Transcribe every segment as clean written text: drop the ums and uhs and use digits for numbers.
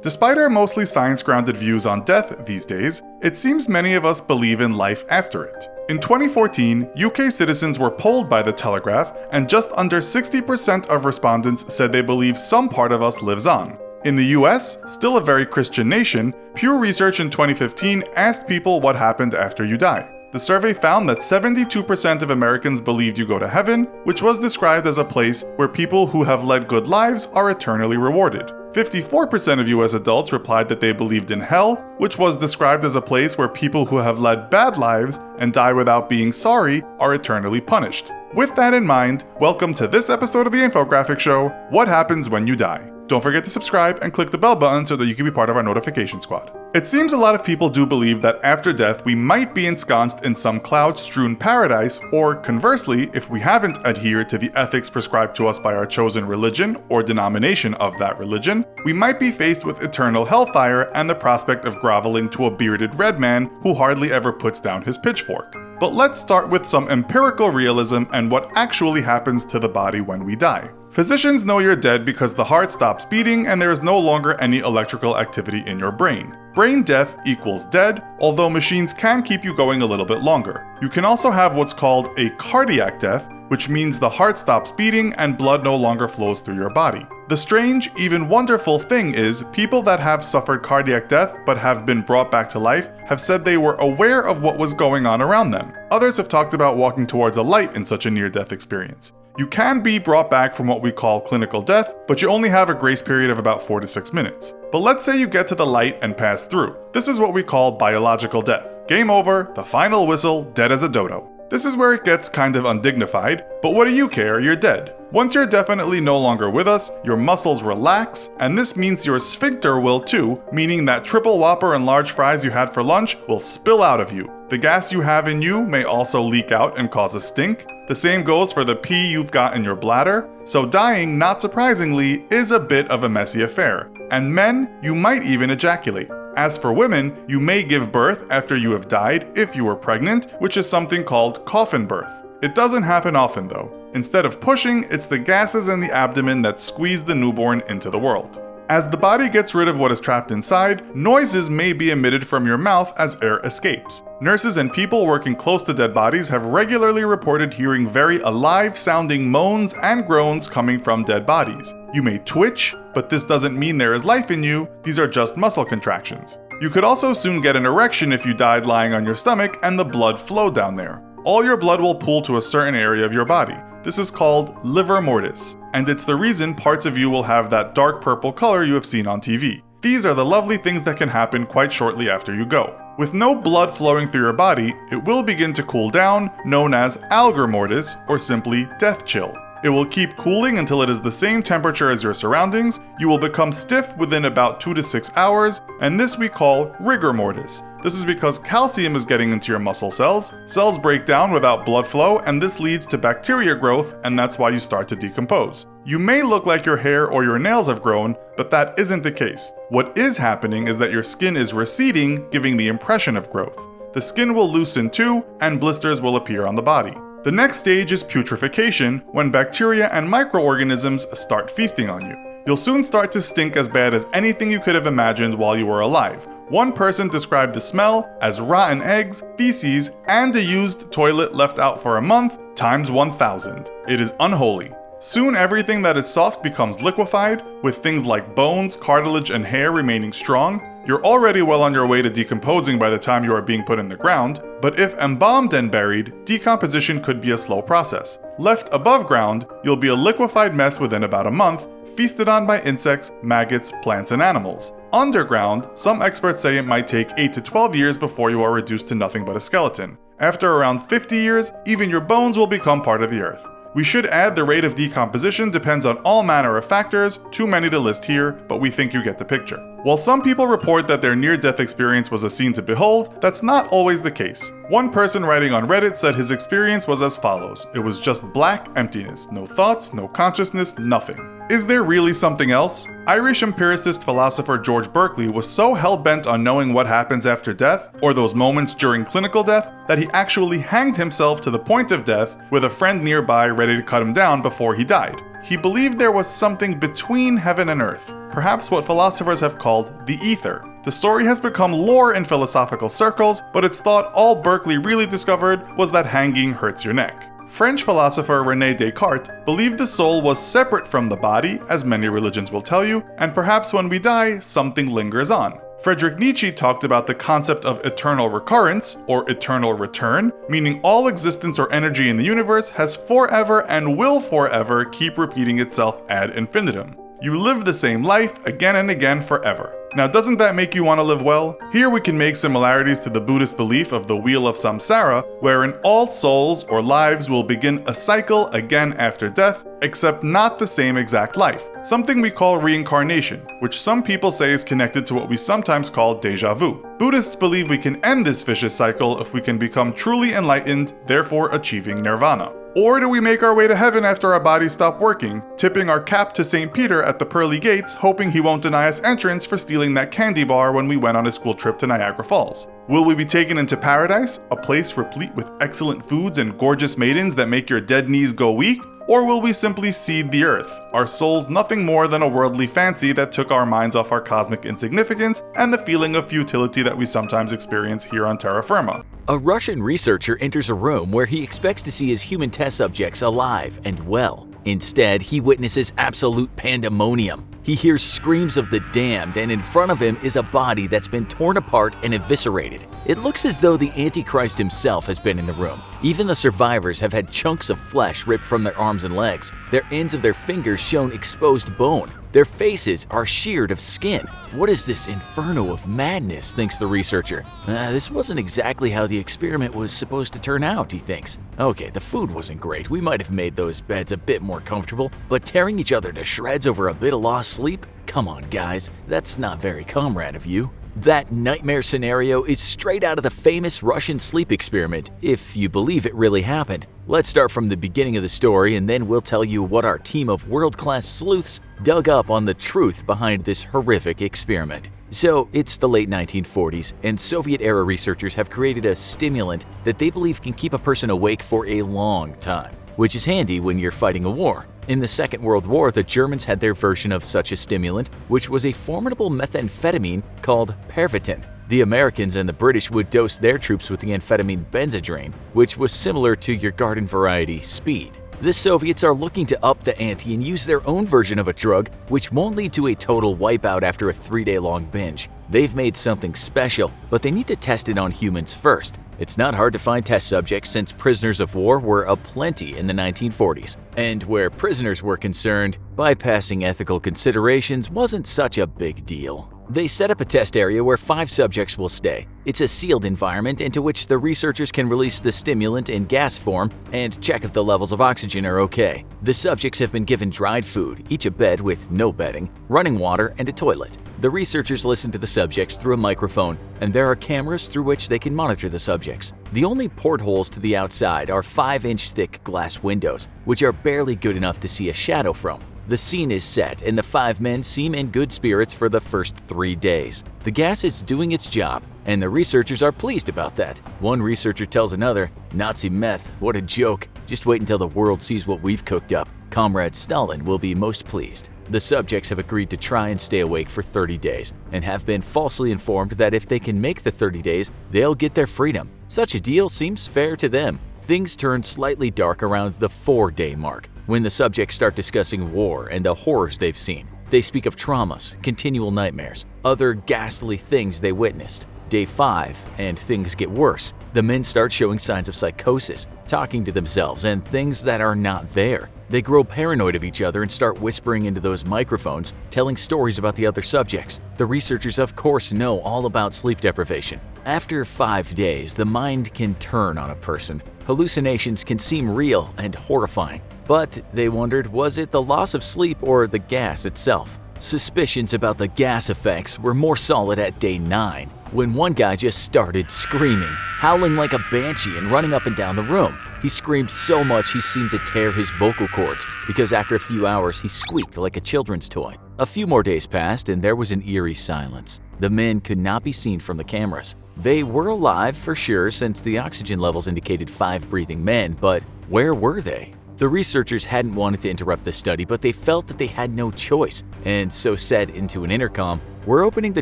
Despite our mostly science-grounded views on death these days, it seems many of us believe in life after it. In 2014, UK citizens were polled by The Telegraph, and just under 60% of respondents said they believe some part of us lives on. In the US, still a very Christian nation, Pew Research in 2015 asked people what happened after you die. The survey found that 72% of Americans believed you go to heaven, which was described as a place where people who have led good lives are eternally rewarded. 54% of US adults replied that they believed in hell, which was described as a place where people who have led bad lives and die without being sorry are eternally punished. With that in mind, welcome to this episode of the Infographics Show, What Happens When You Die. Don't forget to subscribe and click the bell button so that you can be part of our notification squad. It seems a lot of people do believe that after death we might be ensconced in some cloud-strewn paradise, or conversely, if we haven't adhered to the ethics prescribed to us by our chosen religion or denomination of that religion, we might be faced with eternal hellfire and the prospect of groveling to a bearded red man who hardly ever puts down his pitchfork. But let's start with some empirical realism and what actually happens to the body when we die. Physicians know you're dead because the heart stops beating and there is no longer any electrical activity in your brain. Brain death equals dead, although machines can keep you going a little bit longer. You can also have what's called a cardiac death, which means the heart stops beating and blood no longer flows through your body. The strange, even wonderful thing is, people that have suffered cardiac death but have been brought back to life have said they were aware of what was going on around them. Others have talked about walking towards a light in such a near-death experience. You can be brought back from what we call clinical death, but you only have a grace period of about 4 to 6 minutes. But let's say you get to the light and pass through. This is what we call biological death. Game over, the final whistle, dead as a dodo. This is where it gets kind of undignified, but what do you care, you're dead. Once you're definitely no longer with us, your muscles relax, and this means your sphincter will too, meaning that triple whopper and large fries you had for lunch will spill out of you. The gas you have in you may also leak out and cause a stink. The same goes for the pee you've got in your bladder. So dying, not surprisingly, is a bit of a messy affair. And men, you might even ejaculate. As for women, you may give birth after you have died if you were pregnant, which is something called coffin birth. It doesn't happen often though. Instead of pushing, it's the gases in the abdomen that squeeze the newborn into the world. As the body gets rid of what is trapped inside, noises may be emitted from your mouth as air escapes. Nurses and people working close to dead bodies have regularly reported hearing very alive-sounding moans and groans coming from dead bodies. You may twitch, but this doesn't mean there is life in you, these are just muscle contractions. You could also soon get an erection if you died lying on your stomach and the blood flowed down there. All your blood will pool to a certain area of your body. This is called livor mortis, and it's the reason parts of you will have that dark purple color you have seen on TV. These are the lovely things that can happen quite shortly after you go. With no blood flowing through your body, it will begin to cool down, known as algor mortis, or simply death chill. It will keep cooling until it is the same temperature as your surroundings. You will become stiff within about 2 to 6 hours, and this we call rigor mortis. This is because calcium is getting into your muscle cells. Cells break down without blood flow, and this leads to bacteria growth, and that's why you start to decompose. You may look like your hair or your nails have grown, but that isn't the case. What is happening is that your skin is receding, giving the impression of growth. The skin will loosen too, and blisters will appear on the body. The next stage is putrefaction, when bacteria and microorganisms start feasting on you. You'll soon start to stink as bad as anything you could have imagined while you were alive. One person described the smell as rotten eggs, feces, and a used toilet left out for a month times 1,000. It is unholy. Soon everything that is soft becomes liquefied, with things like bones, cartilage, and hair remaining strong. You're already well on your way to decomposing by the time you are being put in the ground, but if embalmed and buried, decomposition could be a slow process. Left above ground, you'll be a liquefied mess within about a month, feasted on by insects, maggots, plants, and animals. Underground, some experts say it might take 8 to 12 years before you are reduced to nothing but a skeleton. After around 50 years, even your bones will become part of the earth. We should add the rate of decomposition depends on all manner of factors, too many to list here, but we think you get the picture. While some people report that their near-death experience was a scene to behold, that's not always the case. One person writing on Reddit said his experience was as follows. It was just black emptiness, no thoughts, no consciousness, nothing. Is there really something else? Irish empiricist philosopher George Berkeley was so hell-bent on knowing what happens after death, or those moments during clinical death, that he actually hanged himself to the point of death with a friend nearby ready to cut him down before he died. he believed there was something between heaven and earth, perhaps what philosophers have called the ether. The story has become lore in philosophical circles, but it's thought all Berkeley really discovered was that hanging hurts your neck. French philosopher René Descartes believed the soul was separate from the body, as many religions will tell you, and perhaps when we die, something lingers on. Friedrich Nietzsche talked about the concept of eternal recurrence, or eternal return, meaning all existence or energy in the universe has forever and will forever keep repeating itself ad infinitum. You live the same life again and again forever. Now, doesn't that make you want to live well? Here we can make similarities to the Buddhist belief of the Wheel of Samsara, wherein all souls or lives will begin a cycle again after death, except not the same exact life. Something we call reincarnation, which some people say is connected to what we sometimes call déjà vu. Buddhists believe we can end this vicious cycle if we can become truly enlightened, therefore achieving nirvana. Or do we make our way to heaven after our bodies stop working, tipping our cap to St. Peter at the pearly gates, hoping he won't deny us entrance for stealing that candy bar when we went on a school trip to Niagara Falls? Will we be taken into paradise, a place replete with excellent foods and gorgeous maidens that make your dead knees go weak? Or will we simply seed the earth, our souls nothing more than a worldly fancy that took our minds off our cosmic insignificance and the feeling of futility that we sometimes experience here on terra firma? A Russian researcher enters a room where he expects to see his human test subjects alive and well. Instead, he witnesses absolute pandemonium. He hears screams of the damned, and in front of him is a body that's been torn apart and eviscerated. It looks as though the Antichrist himself has been in the room. Even the survivors have had chunks of flesh ripped from their arms and legs, their ends of their fingers shown exposed bone. Their faces are sheared of skin. What is this inferno of madness, thinks the researcher. This wasn't exactly how the experiment was supposed to turn out, he thinks. Okay, the food wasn't great. We might have made those beds a bit more comfortable, but tearing each other to shreds over a bit of lost sleep? Come on, guys, that's not very comrade of you. That nightmare scenario is straight out of the famous Russian sleep experiment, if you believe it really happened. Let's start from the beginning of the story, and then we'll tell you what our team of world-class sleuths dug up on the truth behind this horrific experiment. So, it's the late 1940s, and Soviet-era researchers have created a stimulant that they believe can keep a person awake for a long time, which is handy when you're fighting a war. In the Second World War, the Germans had their version of such a stimulant, which was a formidable methamphetamine called Pervitin. The Americans and the British would dose their troops with the amphetamine Benzedrine, which was similar to your garden variety speed. The Soviets are looking to up the ante and use their own version of a drug, which won't lead to a total wipeout after a 3-day-long binge. They've made something special, but they need to test it on humans first. It's not hard to find test subjects since prisoners of war were aplenty in the 1940s. And where prisoners were concerned, bypassing ethical considerations wasn't such a big deal. They set up a test area where 5 subjects will stay. It's a sealed environment into which the researchers can release the stimulant in gas form and check if the levels of oxygen are okay. The subjects have been given dried food, each a bed with no bedding, running water, and a toilet. The researchers listen to the subjects through a microphone, and there are cameras through which they can monitor the subjects. The only portholes to the outside are 5-inch thick glass windows, which are barely good enough to see a shadow from. The scene is set, and the 5 men seem in good spirits for the first 3 days. The gas is doing its job, and the researchers are pleased about that. One researcher tells another, "Nazi meth, what a joke. Just wait until the world sees what we've cooked up. Comrade Stalin will be most pleased." The subjects have agreed to try and stay awake for 30 days, and have been falsely informed that if they can make the 30 days, they'll get their freedom. Such a deal seems fair to them. Things turn slightly dark around the 4-day mark, when the subjects start discussing war and the horrors they've seen. They speak of traumas, continual nightmares, other ghastly things they witnessed. Day 5, and things get worse. The men start showing signs of psychosis, talking to themselves and things that are not there. They grow paranoid of each other and start whispering into those microphones, telling stories about the other subjects. The researchers, of course, know all about sleep deprivation. After 5 days, the mind can turn on a person. Hallucinations can seem real and horrifying. But they wondered, was it the loss of sleep or the gas itself? Suspicions about the gas effects were more solid at day 9, when one guy just started screaming, howling like a banshee and running up and down the room. He screamed so much he seemed to tear his vocal cords, because after a few hours he squeaked like a children's toy. A few more days passed and there was an eerie silence. The men could not be seen from the cameras. They were alive for sure since the oxygen levels indicated 5 breathing men, but where were they? The researchers hadn't wanted to interrupt the study, but they felt that they had no choice, and so said into an intercom, "We're opening the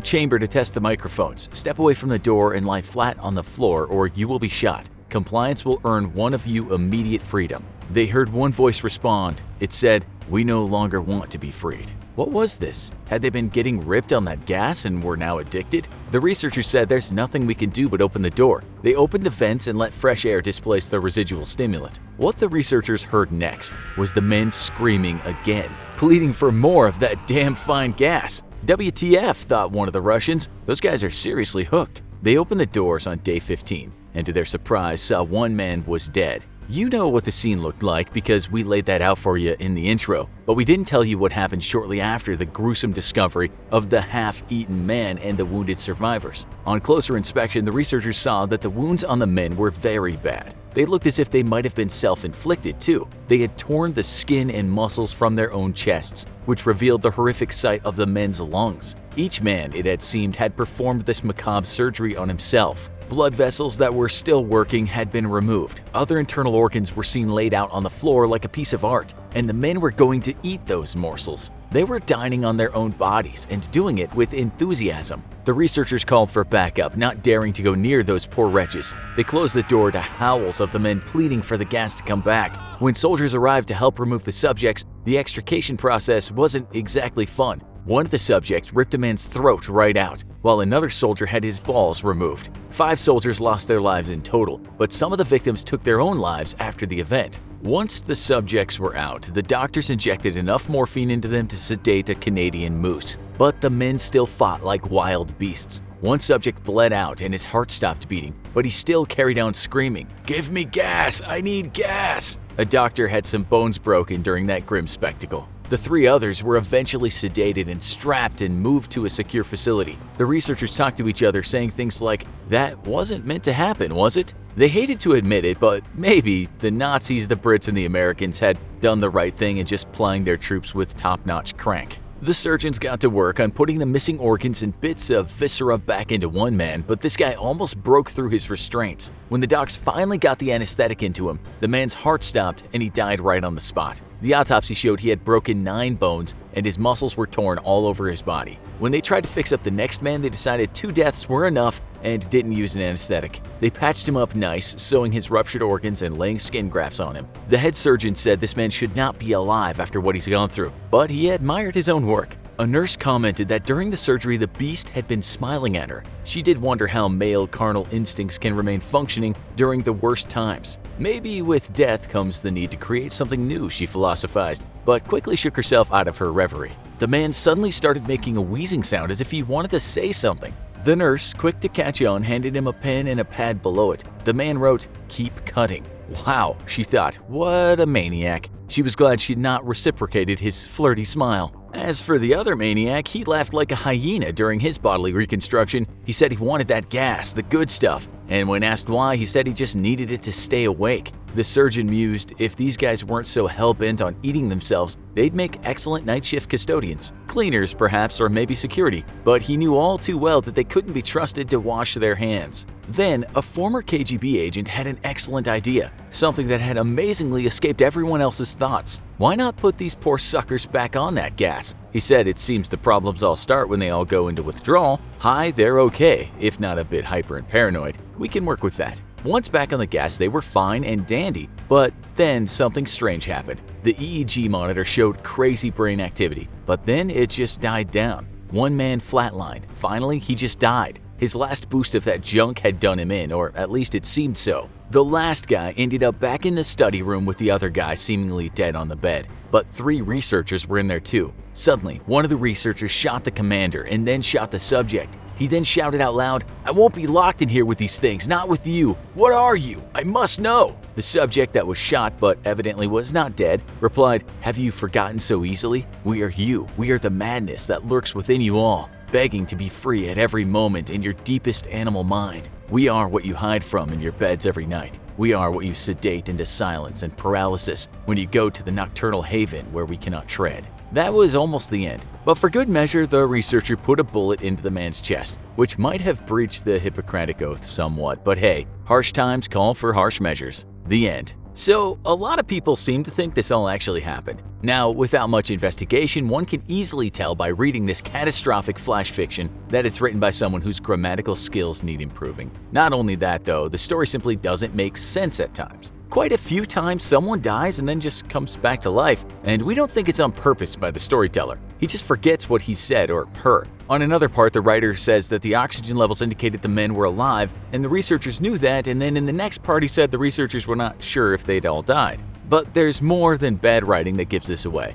chamber to test the microphones. Step away from the door and lie flat on the floor or you will be shot. Compliance will earn one of you immediate freedom." They heard one voice respond. It said, "We no longer want to be freed." What was this? Had they been getting ripped on that gas and were now addicted? The researchers said there's nothing we can do but open the door. They opened the vents and let fresh air displace the residual stimulant. What the researchers heard next was the men screaming again, pleading for more of that damn fine gas. WTF, thought one of the Russians. Those guys are seriously hooked. They opened the doors on day 15, and to their surprise saw one man was dead. You know what the scene looked like because we laid that out for you in the intro, but we didn't tell you what happened shortly after the gruesome discovery of the half-eaten man and the wounded survivors. On closer inspection, the researchers saw that the wounds on the men were very bad. They looked as if they might have been self-inflicted too. They had torn the skin and muscles from their own chests, which revealed the horrific sight of the men's lungs. Each man, it had seemed, had performed this macabre surgery on himself. Blood vessels that were still working had been removed. Other internal organs were seen laid out on the floor like a piece of art, and the men were going to eat those morsels. They were dining on their own bodies and doing it with enthusiasm. The researchers called for backup, not daring to go near those poor wretches. They closed the door to howls of the men pleading for the gas to come back. When soldiers arrived to help remove the subjects, the extrication process wasn't exactly fun. One of the subjects ripped a man's throat right out, while another soldier had his balls removed. 5 soldiers lost their lives in total, but some of the victims took their own lives after the event. Once the subjects were out, the doctors injected enough morphine into them to sedate a Canadian moose, but the men still fought like wild beasts. One subject bled out and his heart stopped beating, but he still carried on screaming, "Give me gas! I need gas!" A doctor had some bones broken during that grim spectacle. The 3 others were eventually sedated and strapped and moved to a secure facility. The researchers talked to each other saying things like, "That wasn't meant to happen, was it?" They hated to admit it, but maybe the Nazis, the Brits, and the Americans had done the right thing in just plying their troops with top-notch crank. The surgeons got to work on putting the missing organs and bits of viscera back into one man, but this guy almost broke through his restraints. When the docs finally got the anesthetic into him, the man's heart stopped and he died right on the spot. The autopsy showed he had broken 9 bones and his muscles were torn all over his body. When they tried to fix up the next man, they decided 2 deaths were enough and didn't use an anesthetic. They patched him up nice, sewing his ruptured organs and laying skin grafts on him. The head surgeon said this man should not be alive after what he's gone through, but he admired his own work. A nurse commented that during the surgery the beast had been smiling at her. She did wonder how male carnal instincts can remain functioning during the worst times. Maybe with death comes the need to create something new, she philosophized, but quickly shook herself out of her reverie. The man suddenly started making a wheezing sound as if he wanted to say something. The nurse, quick to catch on, handed him a pen and a pad below it. The man wrote, "Keep cutting." Wow, she thought, what a maniac. She was glad she'd not reciprocated his flirty smile. As for the other maniac, he laughed like a hyena during his bodily reconstruction. He said he wanted that gas, the good stuff, and when asked why, he said he just needed it to stay awake. The surgeon mused, if these guys weren't so hell-bent on eating themselves, they'd make excellent night shift custodians. Cleaners, perhaps, or maybe security, but he knew all too well that they couldn't be trusted to wash their hands. Then, a former KGB agent had an excellent idea, something that had amazingly escaped everyone else's thoughts. Why not put these poor suckers back on that gas? He said it seems the problems all start when they all go into withdrawal. Hi, they're okay, if not a bit hyper and paranoid. We can work with that. Once back on the gas, they were fine and dandy, but then something strange happened. The EEG monitor showed crazy brain activity, but then it just died down. One man flatlined. Finally, he just died. His last boost of that junk had done him in, or at least it seemed so. The last guy ended up back in the study room with the other guy seemingly dead on the bed, but 3 researchers were in there too. Suddenly, one of the researchers shot the commander and then shot the subject. He then shouted out loud, "I won't be locked in here with these things, not with you. What are you? I must know." The subject that was shot but evidently was not dead replied, "Have you forgotten so easily? We are you. We are the madness that lurks within you all, begging to be free at every moment in your deepest animal mind. We are what you hide from in your beds every night. We are what you sedate into silence and paralysis when you go to the nocturnal haven where we cannot tread." That was almost the end, but for good measure, the researcher put a bullet into the man's chest, which might have breached the Hippocratic Oath somewhat, but hey, harsh times call for harsh measures. The end. So, a lot of people seem to think this all actually happened. Now, without much investigation, one can easily tell by reading this catastrophic flash fiction that it's written by someone whose grammatical skills need improving. Not only that though, the story simply doesn't make sense at times. Quite a few times someone dies and then just comes back to life, and we don't think it's on purpose by the storyteller. He just forgets what he said or her. On another part, the writer says that the oxygen levels indicated the men were alive, and the researchers knew that, and then in the next part he said the researchers were not sure if they'd all died. But there's more than bad writing that gives this away.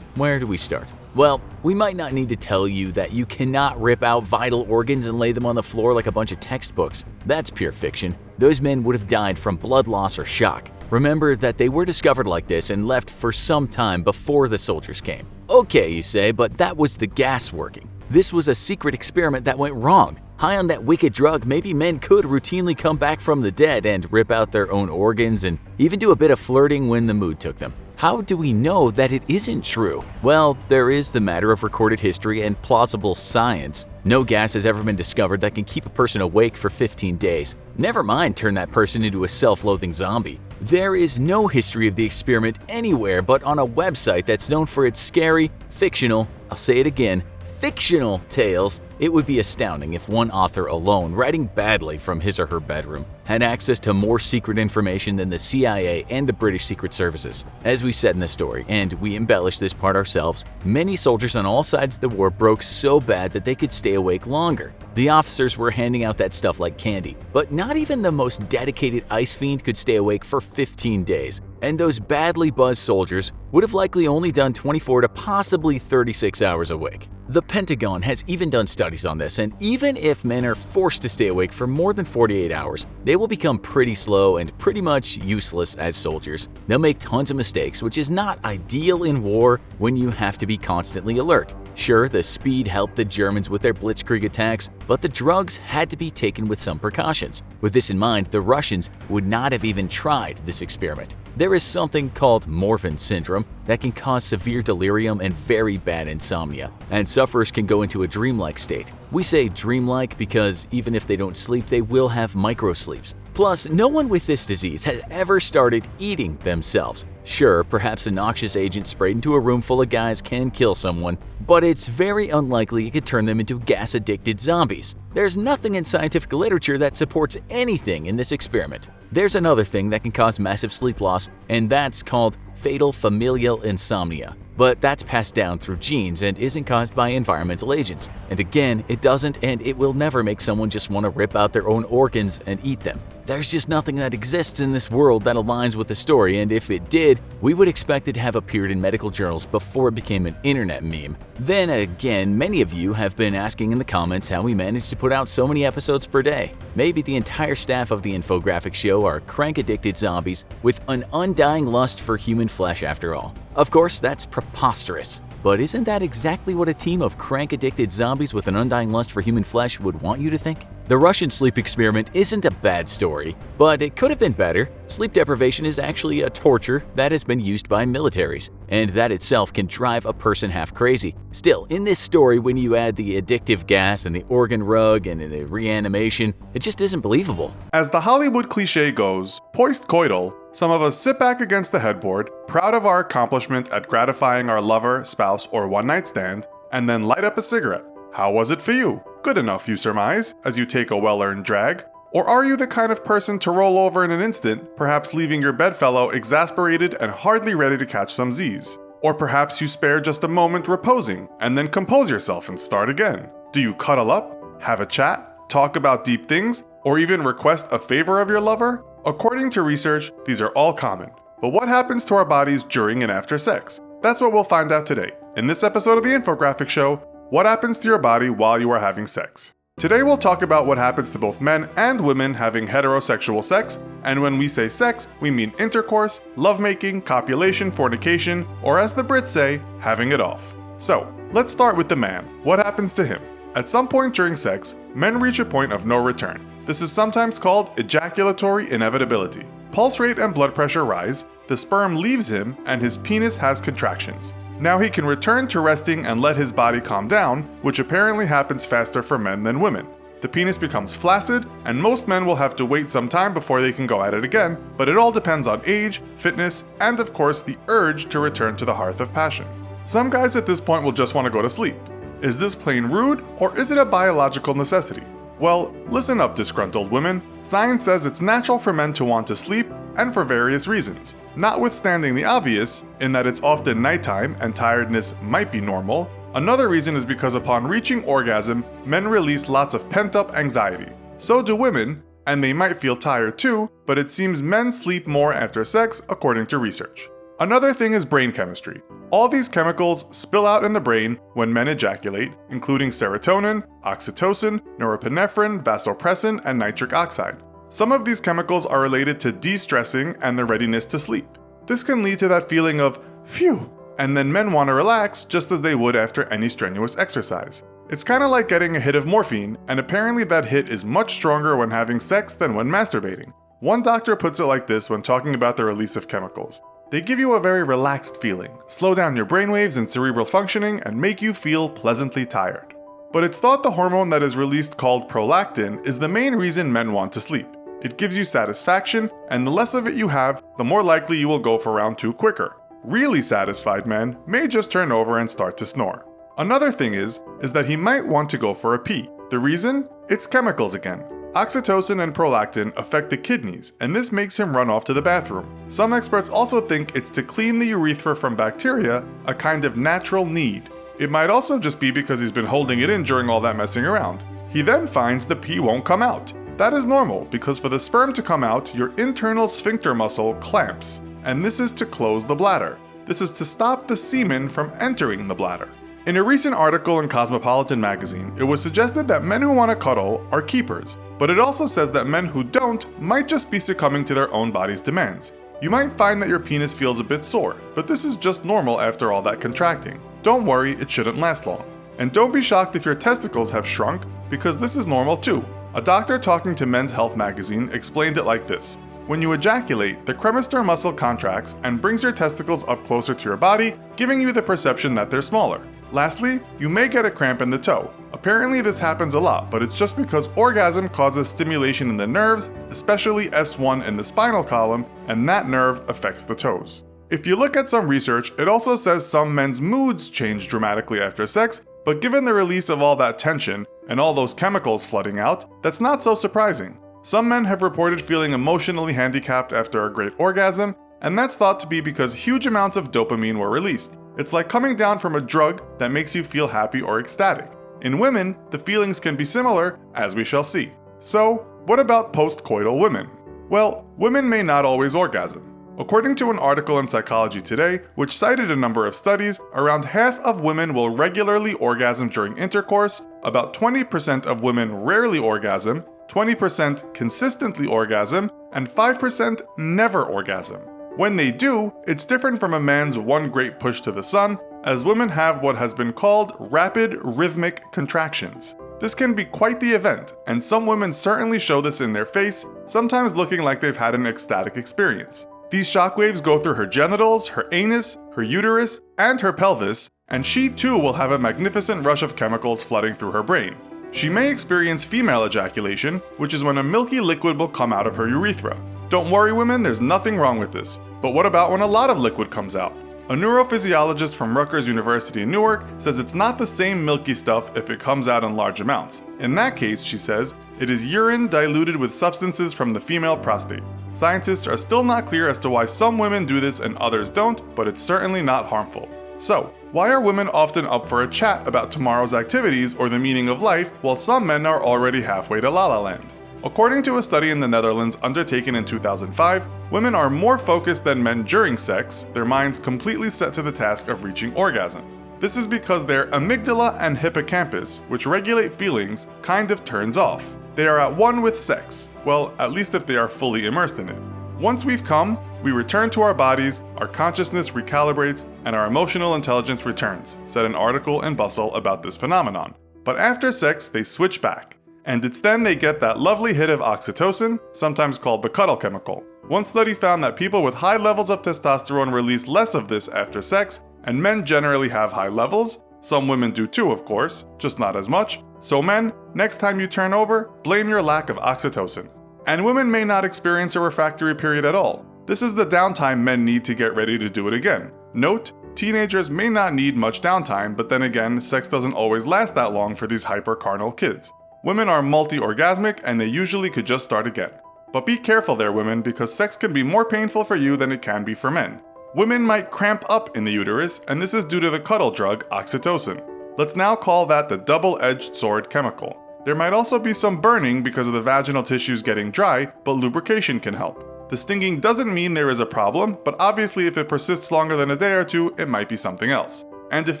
Where do we start? Well, we might not need to tell you that you cannot rip out vital organs and lay them on the floor like a bunch of textbooks. That's pure fiction. Those men would have died from blood loss or shock. Remember that they were discovered like this and left for some time before the soldiers came. Okay, you say, but that was the gas working. This was a secret experiment that went wrong. High on that wicked drug, maybe men could routinely come back from the dead and rip out their own organs and even do a bit of flirting when the mood took them. How do we know that it isn't true? Well, there is the matter of recorded history and plausible science. No gas has ever been discovered that can keep a person awake for 15 days. Never mind turn that person into a self-loathing zombie. There is no history of the experiment anywhere but on a website that's known for its scary, fictional, I'll say it again, fictional tales. It would be astounding if one author alone, writing badly from his or her bedroom, had access to more secret information than the CIA and the British Secret Services. As we said in the story, and we embellished this part ourselves, many soldiers on all sides of the war broke so bad that they could stay awake longer. The officers were handing out that stuff like candy, but not even the most dedicated ice fiend could stay awake for 15 days. And those badly buzzed soldiers would have likely only done 24 to possibly 36 hours awake. The Pentagon has even done studies on this, and even if men are forced to stay awake for more than 48 hours, they will become pretty slow and pretty much useless as soldiers. They'll make tons of mistakes, which is not ideal in war when you have to be constantly alert. Sure, the speed helped the Germans with their blitzkrieg attacks, but the drugs had to be taken with some precautions. With this in mind, the Russians would not have even tried this experiment. There is something called Morphin syndrome that can cause severe delirium and very bad insomnia, and sufferers can go into a dreamlike state. We say dreamlike because even if they don't sleep, they will have microsleeps. Plus, no one with this disease has ever started eating themselves. Sure, perhaps a noxious agent sprayed into a room full of guys can kill someone, but it's very unlikely it could turn them into gas-addicted zombies. There's nothing in scientific literature that supports anything in this experiment. There's another thing that can cause massive sleep loss, and that's called fatal familial insomnia. But that's passed down through genes and isn't caused by environmental agents. And again, it doesn't and it will never make someone just want to rip out their own organs and eat them. There's just nothing that exists in this world that aligns with the story, and if it did, we would expect it to have appeared in medical journals before it became an internet meme. Then again, many of you have been asking in the comments how we managed to put out so many episodes per day. Maybe the entire staff of the Infographics show are crank-addicted zombies with an undying lust for human flesh after all. Of course, that's preposterous. But isn't that exactly what a team of crank-addicted zombies with an undying lust for human flesh would want you to think? The Russian sleep experiment isn't a bad story, but it could have been better. Sleep deprivation is actually a torture that has been used by militaries, and that itself can drive a person half crazy. Still, in this story, when you add the addictive gas and the organ rug and the reanimation, it just isn't believable. As the Hollywood cliche goes, post-coital, some of us sit back against the headboard, proud of our accomplishment at gratifying our lover, spouse, or one-night stand, and then light up a cigarette. How was it for you? Good enough, you surmise, as you take a well-earned drag? Or are you the kind of person to roll over in an instant, perhaps leaving your bedfellow exasperated and hardly ready to catch some Z's? Or perhaps you spare just a moment reposing, and then compose yourself and start again? Do you cuddle up, have a chat, talk about deep things, or even request a favor of your lover? According to research, these are all common. But what happens to our bodies during and after sex? That's what we'll find out today. In this episode of the Infographics Show, what happens to your body while you are having sex? Today we'll talk about what happens to both men and women having heterosexual sex, and when we say sex, we mean intercourse, lovemaking, copulation, fornication, or as the Brits say, having it off. So, let's start with the man. What happens to him? At some point during sex, men reach a point of no return. This is sometimes called ejaculatory inevitability. Pulse rate and blood pressure rise, the sperm leaves him, and his penis has contractions. Now he can return to resting and let his body calm down, which apparently happens faster for men than women. the penis becomes flaccid, and most men will have to wait some time before they can go at it again, but it all depends on age, fitness, and of course the urge to return to the hearth of passion. Some guys at this point will just want to go to sleep. Is this plain rude, or is it a biological necessity? Well, listen up, disgruntled women. Science says it's natural for men to want to sleep, and for various reasons. Notwithstanding the obvious, in that it's often nighttime and tiredness might be normal, another reason is because upon reaching orgasm, men release lots of pent-up anxiety. So do women, and they might feel tired too, but it seems men sleep more after sex according to research. Another thing is brain chemistry. All these chemicals spill out in the brain when men ejaculate, including serotonin, oxytocin, norepinephrine, vasopressin, and nitric oxide. Some of these chemicals are related to de-stressing and the readiness to sleep. This can lead to that feeling of, phew, and then men want to relax just as they would after any strenuous exercise. It's kinda like getting a hit of morphine, and apparently that hit is much stronger when having sex than when masturbating. One doctor puts it like this when talking about the release of chemicals. They give you a very relaxed feeling, slow down your brainwaves and cerebral functioning, and make you feel pleasantly tired. But it's thought the hormone that is released called prolactin is the main reason men want to sleep. It gives you satisfaction, and the less of it you have, the more likely you will go for round 2 quicker. Really satisfied men may just turn over and start to snore. Another thing is that he might want to go for a pee. The reason? It's chemicals again. Oxytocin and prolactin affect the kidneys, and this makes him run off to the bathroom. Some experts also think it's to clean the urethra from bacteria, a kind of natural need. It might also just be because he's been holding it in during all that messing around. He then finds the pee won't come out. That is normal, because for the sperm to come out, your internal sphincter muscle clamps, and this is to close the bladder. This is to stop the semen from entering the bladder. In a recent article in Cosmopolitan magazine, it was suggested that men who want to cuddle are keepers, but it also says that men who don't might just be succumbing to their own body's demands. You might find that your penis feels a bit sore, but this is just normal after all that contracting. Don't worry, it shouldn't last long. And don't be shocked if your testicles have shrunk, because this is normal too. A doctor talking to Men's Health magazine explained it like this. When you ejaculate, the cremaster muscle contracts and brings your testicles up closer to your body, giving you the perception that they're smaller. Lastly, you may get a cramp in the toe. Apparently this happens a lot, but it's just because orgasm causes stimulation in the nerves, especially S1 in the spinal column, and that nerve affects the toes. If you look at some research, it also says some men's moods change dramatically after sex, but given the release of all that tension and all those chemicals flooding out, that's not so surprising. Some men have reported feeling emotionally handicapped after a great orgasm, and that's thought to be because huge amounts of dopamine were released. It's like coming down from a drug that makes you feel happy or ecstatic. In women, the feelings can be similar, as we shall see. So, what about post-coital women? Well, women may not always orgasm. According to an article in Psychology Today, which cited a number of studies, around half of women will regularly orgasm during intercourse, about 20% of women rarely orgasm, 20% consistently orgasm, and 5% never orgasm. When they do, it's different from a man's one great push to the sun, as women have what has been called rapid rhythmic contractions. This can be quite the event, and some women certainly show this in their face, sometimes looking like they've had an ecstatic experience. These shockwaves go through her genitals, her anus, her uterus, and her pelvis, and she too will have a magnificent rush of chemicals flooding through her brain. She may experience female ejaculation, which is when a milky liquid will come out of her urethra. Don't worry women, there's nothing wrong with this. But what about when a lot of liquid comes out? A neurophysiologist from Rutgers University in Newark says it's not the same milky stuff if it comes out in large amounts. In that case, she says, it is urine diluted with substances from the female prostate. Scientists are still not clear as to why some women do this and others don't, but it's certainly not harmful. So, why are women often up for a chat about tomorrow's activities or the meaning of life, while some men are already halfway to La La Land? According to a study in the Netherlands undertaken in 2005, women are more focused than men during sex, their minds completely set to the task of reaching orgasm. This is because their amygdala and hippocampus, which regulate feelings, kind of turns off. They are at one with sex, well, at least if they are fully immersed in it. Once we've come, we return to our bodies, our consciousness recalibrates, and our emotional intelligence returns, said an article in Bustle about this phenomenon. But after sex, they switch back. And it's then they get that lovely hit of oxytocin, sometimes called the cuddle chemical. One study found that people with high levels of testosterone release less of this after sex, and men generally have high levels, Some women do too, of course, just not as much. So men, next time you turn over, blame your lack of oxytocin. And women may not experience a refractory period at all. This is the downtime men need to get ready to do it again. Note, teenagers may not need much downtime, but then again, sex doesn't always last that long for these hyper-carnal kids. Women are multi-orgasmic and they usually could just start again. But be careful there, women, because sex can be more painful for you than it can be for men. Women might cramp up in the uterus, and this is due to the cuddle drug oxytocin. Let's now call that the double-edged sword chemical. There might also be some burning because of the vaginal tissues getting dry, but lubrication can help. The stinging doesn't mean there is a problem, but obviously if it persists longer than a day or two, it might be something else. And if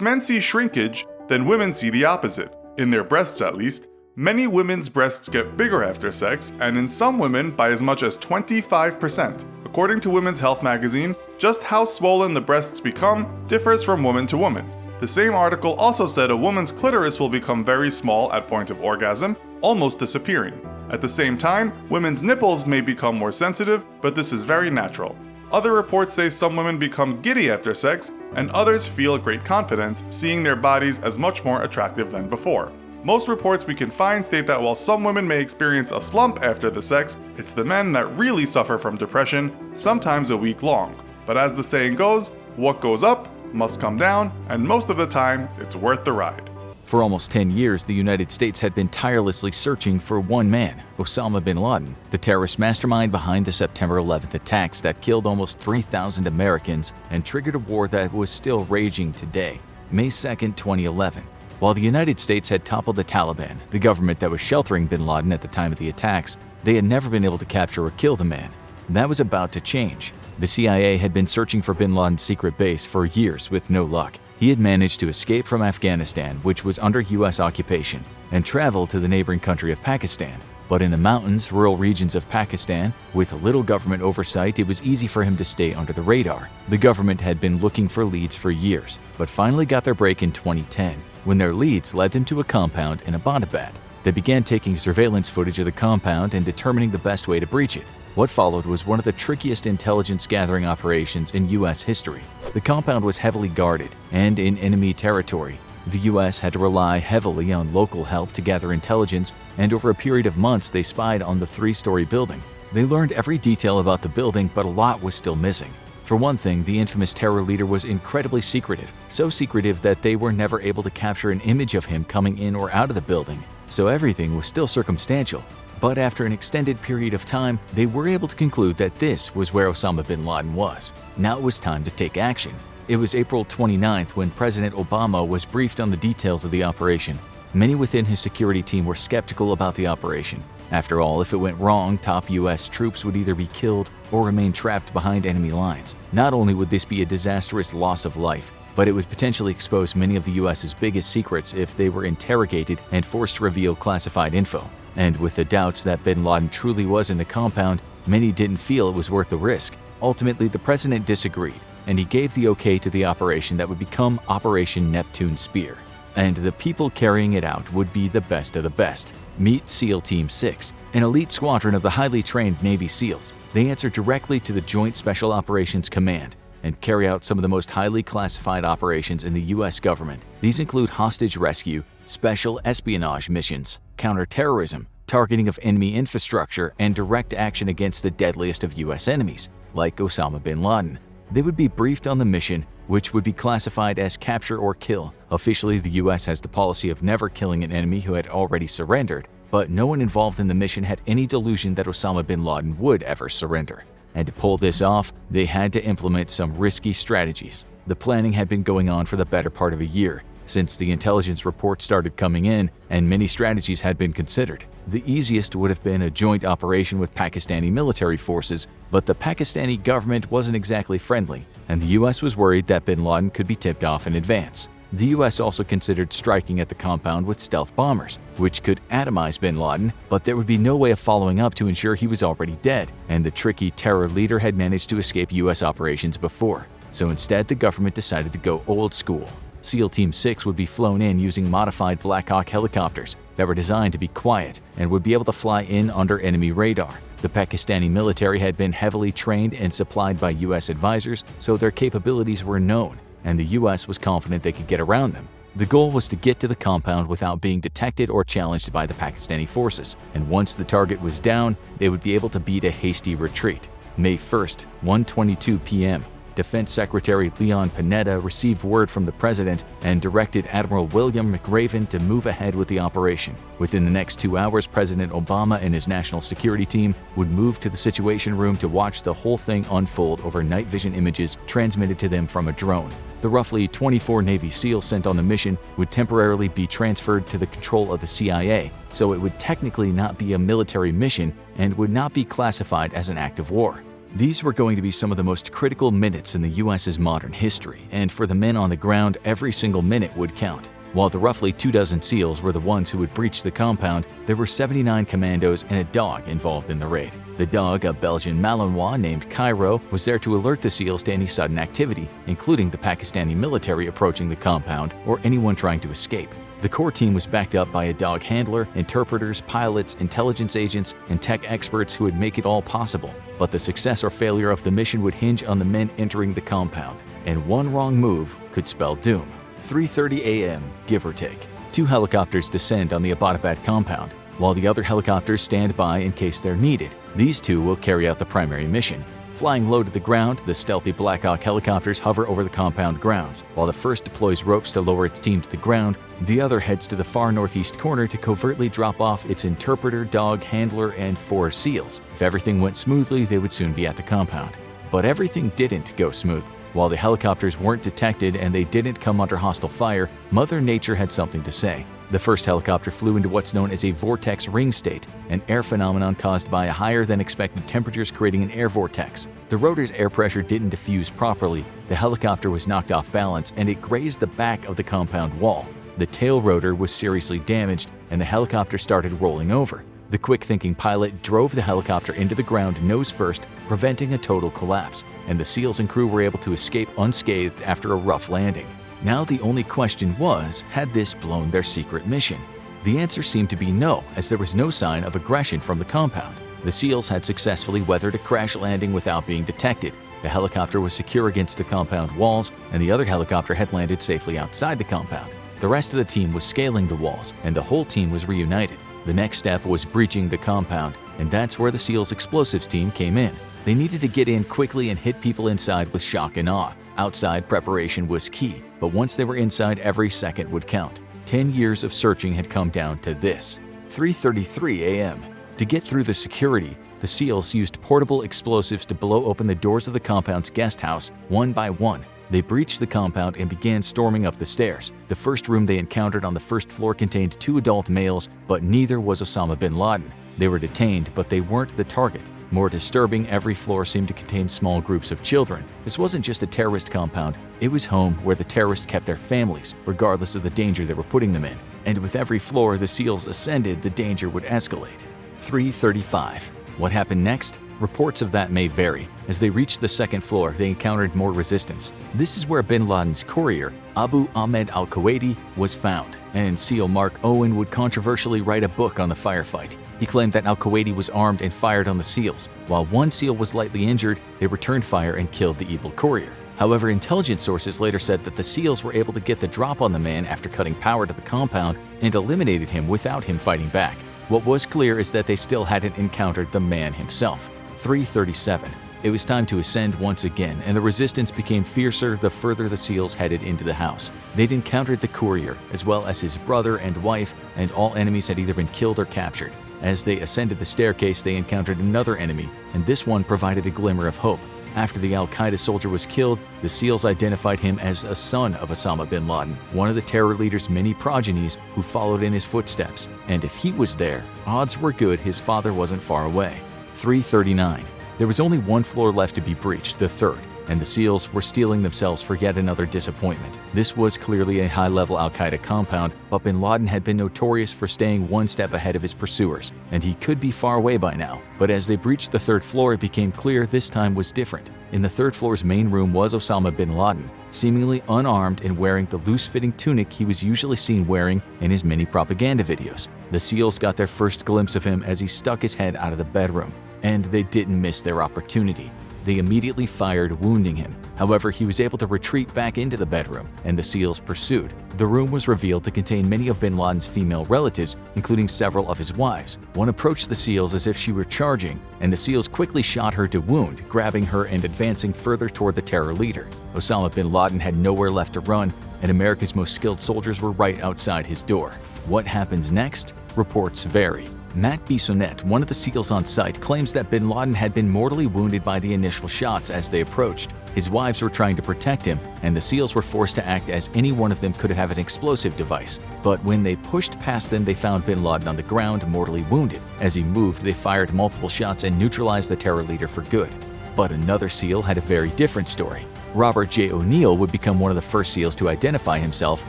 men see shrinkage, then women see the opposite. In their breasts at least. Many women's breasts get bigger after sex, and in some women by as much as 25%. According to Women's Health magazine, just how swollen the breasts become differs from woman to woman. The same article also said a woman's clitoris will become very small at point of orgasm, almost disappearing. At the same time, women's nipples may become more sensitive, but this is very natural. Other reports say some women become giddy after sex, and others feel great confidence, seeing their bodies as much more attractive than before. Most reports we can find state that while some women may experience a slump after the sex, it's the men that really suffer from depression, sometimes a week long. But as the saying goes, what goes up must come down, and most of the time, it's worth the ride. For almost 10 years, the United States had been tirelessly searching for one man, Osama bin Laden, the terrorist mastermind behind the September 11th attacks that killed almost 3,000 Americans and triggered a war that was still raging today. May 2, 2011. While the United States had toppled the Taliban, the government that was sheltering bin Laden at the time of the attacks, they had never been able to capture or kill the man. That was about to change. The CIA had been searching for bin Laden's secret base for years with no luck. He had managed to escape from Afghanistan, which was under U.S. occupation, and travel to the neighboring country of Pakistan. But in the mountains, rural regions of Pakistan, with little government oversight, it was easy for him to stay under the radar. The government had been looking for leads for years, but finally got their break in 2010, when their leads led them to a compound in Abbottabad. They began taking surveillance footage of the compound and determining the best way to breach it. What followed was one of the trickiest intelligence gathering operations in U.S. history. The compound was heavily guarded and in enemy territory. The U.S. had to rely heavily on local help to gather intelligence, and over a period of months they spied on the 3-story building. They learned every detail about the building, but a lot was still missing. For one thing, the infamous terror leader was incredibly secretive, so secretive that they were never able to capture an image of him coming in or out of the building, so everything was still circumstantial. But after an extended period of time, they were able to conclude that this was where Osama bin Laden was. Now it was time to take action. It was April 29th when President Obama was briefed on the details of the operation. Many within his security team were skeptical about the operation. After all, if it went wrong, top U.S. troops would either be killed or remain trapped behind enemy lines. Not only would this be a disastrous loss of life, but it would potentially expose many of the U.S.'s biggest secrets if they were interrogated and forced to reveal classified info. And with the doubts that bin Laden truly was in the compound, many didn't feel it was worth the risk. Ultimately, the president disagreed, and he gave the okay to the operation that would become Operation Neptune Spear. And the people carrying it out would be the best of the best. Meet SEAL Team 6, an elite squadron of the highly trained Navy SEALs. They answer directly to the Joint Special Operations Command and carry out some of the most highly classified operations in the U.S. government. These include hostage rescue, special espionage missions, counterterrorism, targeting of enemy infrastructure, and direct action against the deadliest of U.S. enemies, like Osama bin Laden. They would be briefed on the mission, which would be classified as capture or kill. Officially, the U.S. has the policy of never killing an enemy who had already surrendered, but no one involved in the mission had any delusion that Osama bin Laden would ever surrender. And to pull this off, they had to implement some risky strategies. The planning had been going on for the better part of a year, since the intelligence reports started coming in, and many strategies had been considered. The easiest would have been a joint operation with Pakistani military forces, but the Pakistani government wasn't exactly friendly, and the U.S. was worried that bin Laden could be tipped off in advance. The U.S. also considered striking at the compound with stealth bombers, which could atomize bin Laden, but there would be no way of following up to ensure he was already dead, and the tricky terror leader had managed to escape U.S. operations before. So instead, the government decided to go old school. SEAL Team 6 would be flown in using modified Black Hawk helicopters that were designed to be quiet and would be able to fly in under enemy radar. The Pakistani military had been heavily trained and supplied by U.S. advisors, so their capabilities were known, and the U.S. was confident they could get around them. The goal was to get to the compound without being detected or challenged by the Pakistani forces, and once the target was down, they would be able to beat a hasty retreat. May 1st, 1:22 p.m. Defense Secretary Leon Panetta received word from the president and directed Admiral William McRaven to move ahead with the operation. Within the next 2 hours, President Obama and his national security team would move to the Situation Room to watch the whole thing unfold over night vision images transmitted to them from a drone. The roughly 24 Navy SEALs sent on the mission would temporarily be transferred to the control of the CIA, so it would technically not be a military mission and would not be classified as an act of war. These were going to be some of the most critical minutes in the US's modern history, and for the men on the ground, every single minute would count. While the roughly 24 SEALs were the ones who would breach the compound, there were 79 commandos and a dog involved in the raid. The dog, a Belgian Malinois named Cairo, was there to alert the SEALs to any sudden activity, including the Pakistani military approaching the compound or anyone trying to escape. The core team was backed up by a dog handler, interpreters, pilots, intelligence agents, and tech experts who would make it all possible. But the success or failure of the mission would hinge on the men entering the compound, and one wrong move could spell doom. 3:30 a.m., give or take. 2 helicopters descend on the Abbottabad compound, while the other helicopters stand by in case they're needed. These 2 will carry out the primary mission. Flying low to the ground, the stealthy Black Hawk helicopters hover over the compound grounds. While the first deploys ropes to lower its team to the ground, the other heads to the far northeast corner to covertly drop off its interpreter, dog, handler, and 4 SEALs. If everything went smoothly, they would soon be at the compound. But everything didn't go smooth. While the helicopters weren't detected and they didn't come under hostile fire, Mother Nature had something to say. The first helicopter flew into what's known as a vortex ring state, an air phenomenon caused by a higher than expected temperatures creating an air vortex. The rotor's air pressure didn't diffuse properly, the helicopter was knocked off balance, and it grazed the back of the compound wall. The tail rotor was seriously damaged, and the helicopter started rolling over. The quick-thinking pilot drove the helicopter into the ground nose first, preventing a total collapse, and the SEALs and crew were able to escape unscathed after a rough landing. Now the only question was, had this blown their secret mission? The answer seemed to be no, as there was no sign of aggression from the compound. The SEALs had successfully weathered a crash landing without being detected. The helicopter was secure against the compound walls, and the other helicopter had landed safely outside the compound. The rest of the team was scaling the walls, and the whole team was reunited. The next step was breaching the compound, and that's where the SEALs explosives team came in. They needed to get in quickly and hit people inside with shock and awe. Outside preparation was key, but once they were inside, every second would count. 10 years of searching had come down to this. 3:33 a.m. To get through the security, the SEALs used portable explosives to blow open the doors of the compound's guest house one by one. They breached the compound and began storming up the stairs. The first room they encountered on the first floor contained 2 adult males, but neither was Osama bin Laden. They were detained, but they weren't the target. More disturbing, every floor seemed to contain small groups of children. This wasn't just a terrorist compound, it was home where the terrorists kept their families, regardless of the danger they were putting them in. And with every floor the SEALs ascended, the danger would escalate. 3:35. What happened next? Reports of that may vary. As they reached the second floor, they encountered more resistance. This is where bin Laden's courier, Abu Ahmed al-Kuwaiti, was found, and SEAL Mark Owen would controversially write a book on the firefight. He claimed that al-Kuwaiti was armed and fired on the SEALs. While one SEAL was lightly injured, they returned fire and killed the evil courier. However, intelligence sources later said that the SEALs were able to get the drop on the man after cutting power to the compound and eliminated him without him fighting back. What was clear is that they still hadn't encountered the man himself. 3:37. It was time to ascend once again, and the resistance became fiercer the further the SEALs headed into the house. They'd encountered the courier, as well as his brother and wife, and all enemies had either been killed or captured. As they ascended the staircase, they encountered another enemy, and this one provided a glimmer of hope. After the al-Qaeda soldier was killed, the SEALs identified him as a son of Osama bin Laden, one of the terror leader's many progenies who followed in his footsteps. And if he was there, odds were good his father wasn't far away. 3:39. There was only one floor left to be breached, the third, and the SEALs were steeling themselves for yet another disappointment. This was clearly a high-level al-Qaeda compound, but bin Laden had been notorious for staying one step ahead of his pursuers, and he could be far away by now. But as they breached the third floor, it became clear this time was different. In the third floor's main room was Osama bin Laden, seemingly unarmed and wearing the loose-fitting tunic he was usually seen wearing in his many propaganda videos. The SEALs got their first glimpse of him as he stuck his head out of the bedroom, and they didn't miss their opportunity. They immediately fired, wounding him. However, he was able to retreat back into the bedroom, and the SEALs pursued. The room was revealed to contain many of bin Laden's female relatives, including several of his wives. One approached the SEALs as if she were charging, and the SEALs quickly shot her to wound, grabbing her and advancing further toward the terror leader. Osama bin Laden had nowhere left to run, and America's most skilled soldiers were right outside his door. What happens next? Reports vary. Matt Bissonnette, one of the SEALs on site, claims that bin Laden had been mortally wounded by the initial shots as they approached. His wives were trying to protect him, and the SEALs were forced to act as any one of them could have an explosive device. But when they pushed past them, they found bin Laden on the ground, mortally wounded. As he moved, they fired multiple shots and neutralized the terror leader for good. But another SEAL had a very different story. Robert J. O'Neill would become one of the first SEALs to identify himself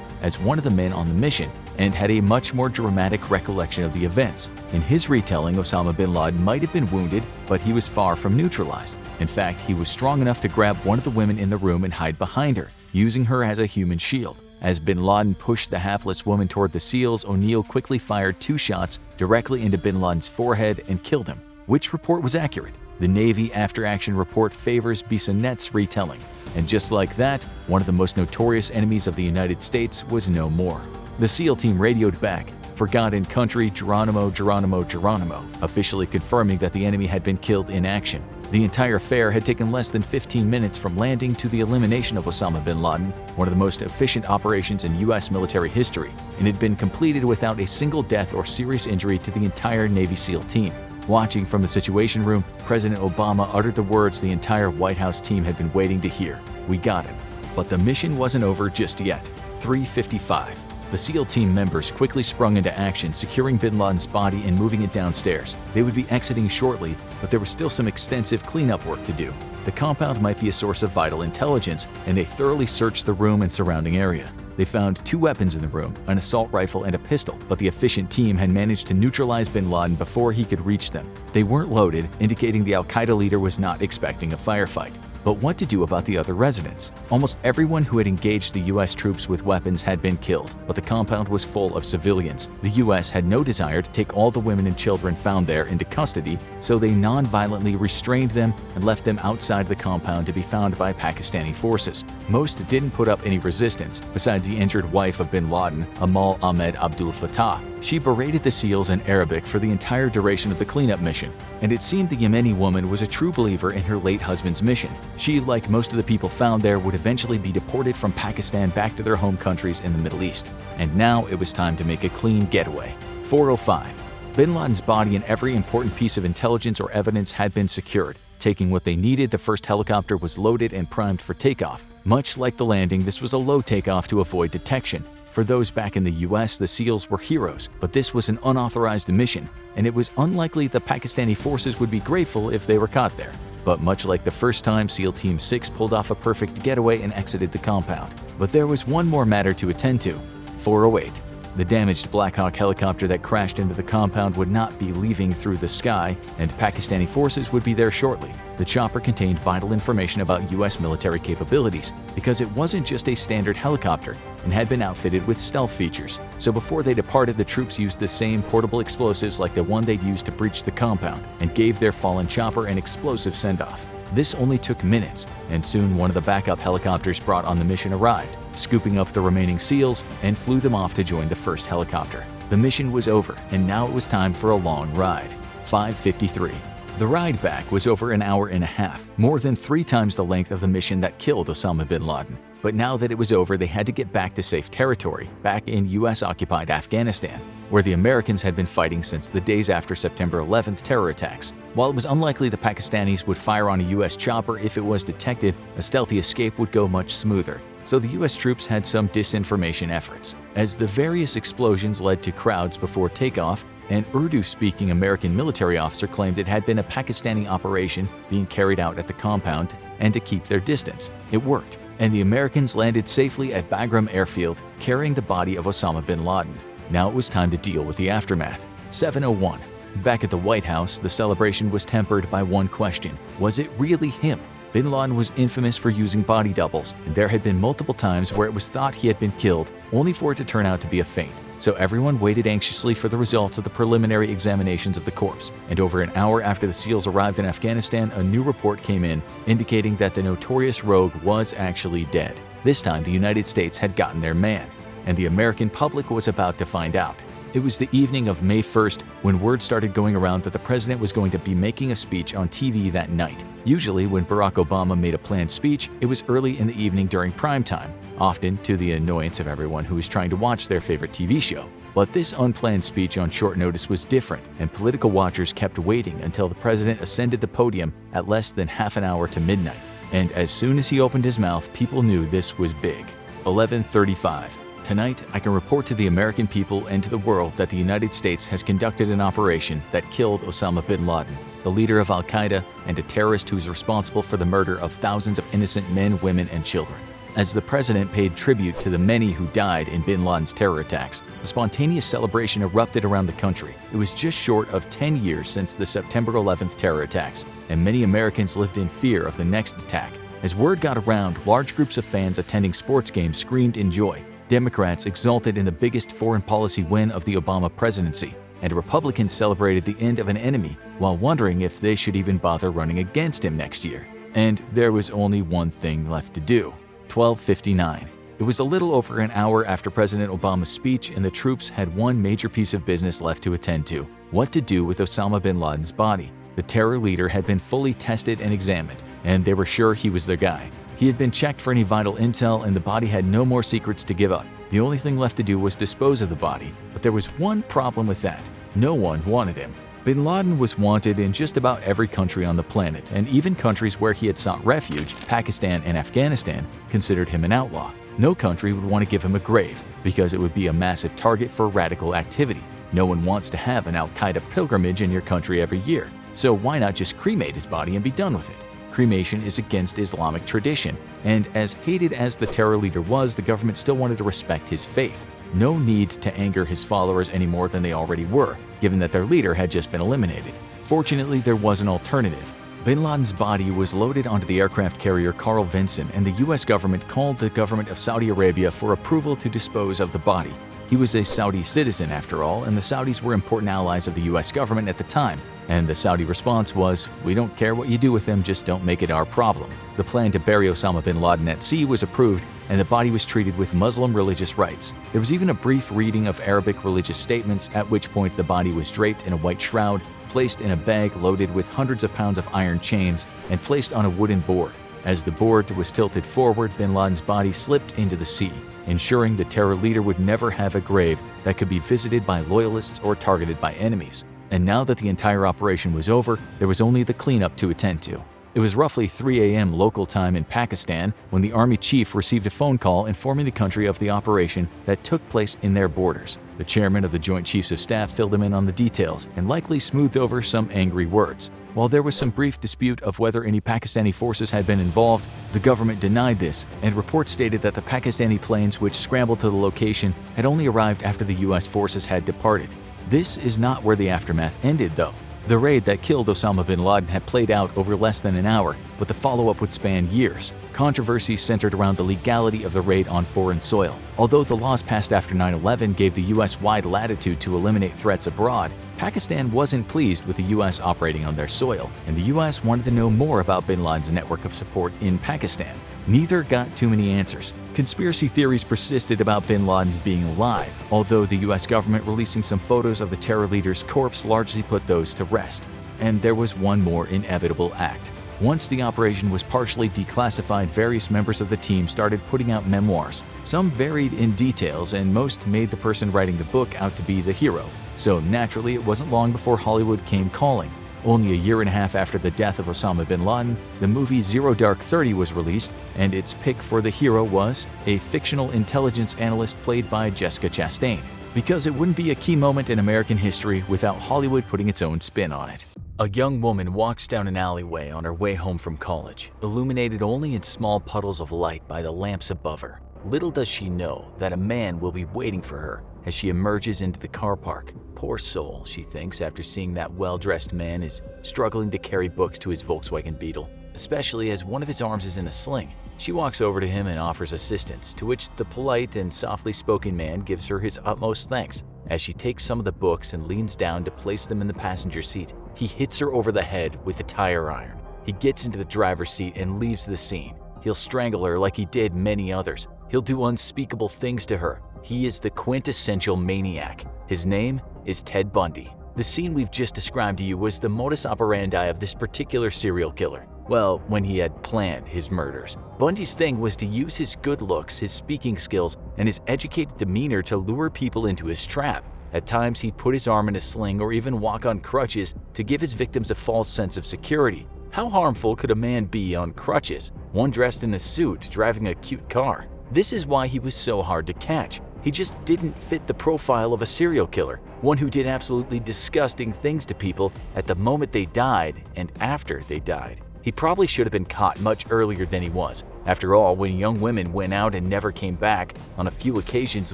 as one of the men on the mission, and had a much more dramatic recollection of the events. In his retelling, Osama bin Laden might have been wounded, but he was far from neutralized. In fact, he was strong enough to grab one of the women in the room and hide behind her, using her as a human shield. As bin Laden pushed the hapless woman toward the SEALs, O'Neill quickly fired 2 shots directly into bin Laden's forehead and killed him. Which report was accurate? The Navy after-action report favors Bissonnette's retelling. And just like that, one of the most notorious enemies of the United States was no more. The SEAL team radioed back, "Forgotten country, Geronimo, Geronimo, Geronimo," officially confirming that the enemy had been killed in action. The entire affair had taken less than 15 minutes from landing to the elimination of Osama bin Laden, one of the most efficient operations in U.S. military history, and had been completed without a single death or serious injury to the entire Navy SEAL team. Watching from the Situation Room, President Obama uttered the words the entire White House team had been waiting to hear: "We got him." But the mission wasn't over just yet. 3:55. The SEAL team members quickly sprung into action, securing bin Laden's body and moving it downstairs. They would be exiting shortly, but there was still some extensive cleanup work to do. The compound might be a source of vital intelligence, and they thoroughly searched the room and surrounding area. They found 2 weapons in the room, an assault rifle and a pistol, but the efficient team had managed to neutralize bin Laden before he could reach them. They weren't loaded, indicating the al-Qaeda leader was not expecting a firefight. But what to do about the other residents? Almost everyone who had engaged the U.S. troops with weapons had been killed, but the compound was full of civilians. The U.S. had no desire to take all the women and children found there into custody, so they non-violently restrained them and left them outside the compound to be found by Pakistani forces. Most didn't put up any resistance, besides the injured wife of bin Laden, Amal Ahmed Abdul Fattah. She berated the SEALs in Arabic for the entire duration of the cleanup mission, and it seemed the Yemeni woman was a true believer in her late husband's mission. She, like most of the people found there, would eventually be deported from Pakistan back to their home countries in the Middle East. And now it was time to make a clean getaway. 4:05. Bin Laden's body and every important piece of intelligence or evidence had been secured. Taking what they needed, the first helicopter was loaded and primed for takeoff. Much like the landing, this was a low takeoff to avoid detection. For those back in the US, the SEALs were heroes, but this was an unauthorized mission, and it was unlikely the Pakistani forces would be grateful if they were caught there. But much like the first time, SEAL Team 6 pulled off a perfect getaway and exited the compound. But there was one more matter to attend to. 4:08. The damaged Black Hawk helicopter that crashed into the compound would not be leaving through the sky, and Pakistani forces would be there shortly. The chopper contained vital information about U.S. military capabilities, because it wasn't just a standard helicopter and had been outfitted with stealth features. So before they departed, the troops used the same portable explosives like the one they'd used to breach the compound, and gave their fallen chopper an explosive send-off. This only took minutes, and soon one of the backup helicopters brought on the mission arrived, scooping up the remaining SEALs and flew them off to join the first helicopter. The mission was over, and now it was time for a long ride. 5:53. The ride back was over an hour and a half, more than 3 times the length of the mission that killed Osama bin Laden. But now that it was over, they had to get back to safe territory, back in US-occupied Afghanistan, where the Americans had been fighting since the days after September 11th terror attacks. While it was unlikely the Pakistanis would fire on a US chopper if it was detected, a stealthy escape would go much smoother. So the US troops had some disinformation efforts. As the various explosions led to crowds before takeoff, an Urdu-speaking American military officer claimed it had been a Pakistani operation being carried out at the compound and to keep their distance. It worked, and the Americans landed safely at Bagram Airfield, carrying the body of Osama bin Laden. Now it was time to deal with the aftermath. 7:01. Back at the White House, the celebration was tempered by one question: was it really him? Bin Laden was infamous for using body doubles, and there had been multiple times where it was thought he had been killed, only for it to turn out to be a feint. so everyone waited anxiously for the results of the preliminary examinations of the corpse. And over an hour after the SEALs arrived in Afghanistan, a new report came in indicating that the notorious rogue was actually dead. This time, the United States had gotten their man, and the American public was about to find out. It was the evening of May 1st when word started going around that the president was going to be making a speech on TV that night. Usually, when Barack Obama made a planned speech, it was early in the evening during prime time, often to the annoyance of everyone who was trying to watch their favorite TV show. But this unplanned speech on short notice was different, and political watchers kept waiting until the president ascended the podium at less than half an hour to midnight. And as soon as he opened his mouth, people knew this was big. 11:35. Tonight, I can report to the American people and to the world that the United States has conducted an operation that killed Osama bin Laden, the leader of Al-Qaeda and a terrorist who is responsible for the murder of thousands of innocent men, women, and children. As the president paid tribute to the many who died in bin Laden's terror attacks, a spontaneous celebration erupted around the country. It was just short of 10 years since the September 11th terror attacks, and many Americans lived in fear of the next attack. As word got around, large groups of fans attending sports games screamed in joy. Democrats exulted in the biggest foreign policy win of the Obama presidency, and Republicans celebrated the end of an enemy while wondering if they should even bother running against him next year. And there was only one thing left to do. 12:59. It was a little over an hour after President Obama's speech, and the troops had one major piece of business left to attend to: what to do with Osama bin Laden's body. The terror leader had been fully tested and examined, and they were sure he was their guy. He had been checked for any vital intel, and the body had no more secrets to give up. The only thing left to do was dispose of the body, but there was one problem with that. No one wanted him. Bin Laden was wanted in just about every country on the planet, and even countries where he had sought refuge, Pakistan and Afghanistan, considered him an outlaw. No country would want to give him a grave, because it would be a massive target for radical activity. No one wants to have an Al-Qaeda pilgrimage in your country every year, so why not just cremate his body and be done with it? Cremation is against Islamic tradition, and as hated as the terror leader was, the government still wanted to respect his faith. No need to anger his followers any more than they already were, given that their leader had just been eliminated. Fortunately, there was an alternative. Bin Laden's body was loaded onto the aircraft carrier Carl Vinson, and the U.S. government called the government of Saudi Arabia for approval to dispose of the body. He was a Saudi citizen after all, and the Saudis were important allies of the U.S. government at the time. And the Saudi response was, "We don't care what you do with him, just don't make it our problem." The plan to bury Osama bin Laden at sea was approved, and the body was treated with Muslim religious rites. There was even a brief reading of Arabic religious statements, at which point the body was draped in a white shroud, placed in a bag loaded with hundreds of pounds of iron chains, and placed on a wooden board. As the board was tilted forward, bin Laden's body slipped into the sea, ensuring the terror leader would never have a grave that could be visited by loyalists or targeted by enemies. And now that the entire operation was over, there was only the cleanup to attend to. It was roughly 3 a.m. local time in Pakistan when the army chief received a phone call informing the country of the operation that took place in their borders. The chairman of the Joint Chiefs of Staff filled him in on the details and likely smoothed over some angry words. While there was some brief dispute of whether any Pakistani forces had been involved, the government denied this, and reports stated that the Pakistani planes which scrambled to the location had only arrived after the U.S. forces had departed. This is not where the aftermath ended, though. The raid that killed Osama bin Laden had played out over less than an hour, but the follow-up would span years. Controversy centered around the legality of the raid on foreign soil. Although the laws passed after 9/11 gave the U.S. wide latitude to eliminate threats abroad, Pakistan wasn't pleased with the U.S. operating on their soil, and the U.S. wanted to know more about bin Laden's network of support in Pakistan. Neither got too many answers. Conspiracy theories persisted about bin Laden's being alive, although the U.S. government releasing some photos of the terror leader's corpse largely put those to rest. And there was one more inevitable act. Once the operation was partially declassified, various members of the team started putting out memoirs. Some varied in details, and most made the person writing the book out to be the hero. So naturally, it wasn't long before Hollywood came calling. Only a year and a half after the death of Osama bin Laden, the movie Zero Dark 30 was released, and its pick for the hero was a fictional intelligence analyst played by Jessica Chastain, because it wouldn't be a key moment in American history without Hollywood putting its own spin on it. A young woman walks down an alleyway on her way home from college, illuminated only in small puddles of light by the lamps above her. Little does she know that a man will be waiting for her as she emerges into the car park. Poor soul, she thinks after seeing that well-dressed man is struggling to carry books to his Volkswagen Beetle. especially as one of his arms is in a sling. She walks over to him and offers assistance, to which the polite and softly spoken man gives her his utmost thanks. As she takes some of the books and leans down to place them in the passenger seat, he hits her over the head with a tire iron. He gets into the driver's seat and leaves the scene. He'll strangle her like he did many others. He'll do unspeakable things to her. He is the quintessential maniac. His name is Ted Bundy. The scene we've just described to you was the modus operandi of this particular serial killer. Well, when he had planned his murders. Bundy's thing was to use his good looks, his speaking skills, and his educated demeanor to lure people into his trap. At times, he'd put his arm in a sling or even walk on crutches to give his victims a false sense of security. How harmful could a man be on crutches, one dressed in a suit, driving a cute car? This is why he was so hard to catch. He just didn't fit the profile of a serial killer, one who did absolutely disgusting things to people at the moment they died and after they died. He probably should have been caught much earlier than he was. After all, when young women went out and never came back, on a few occasions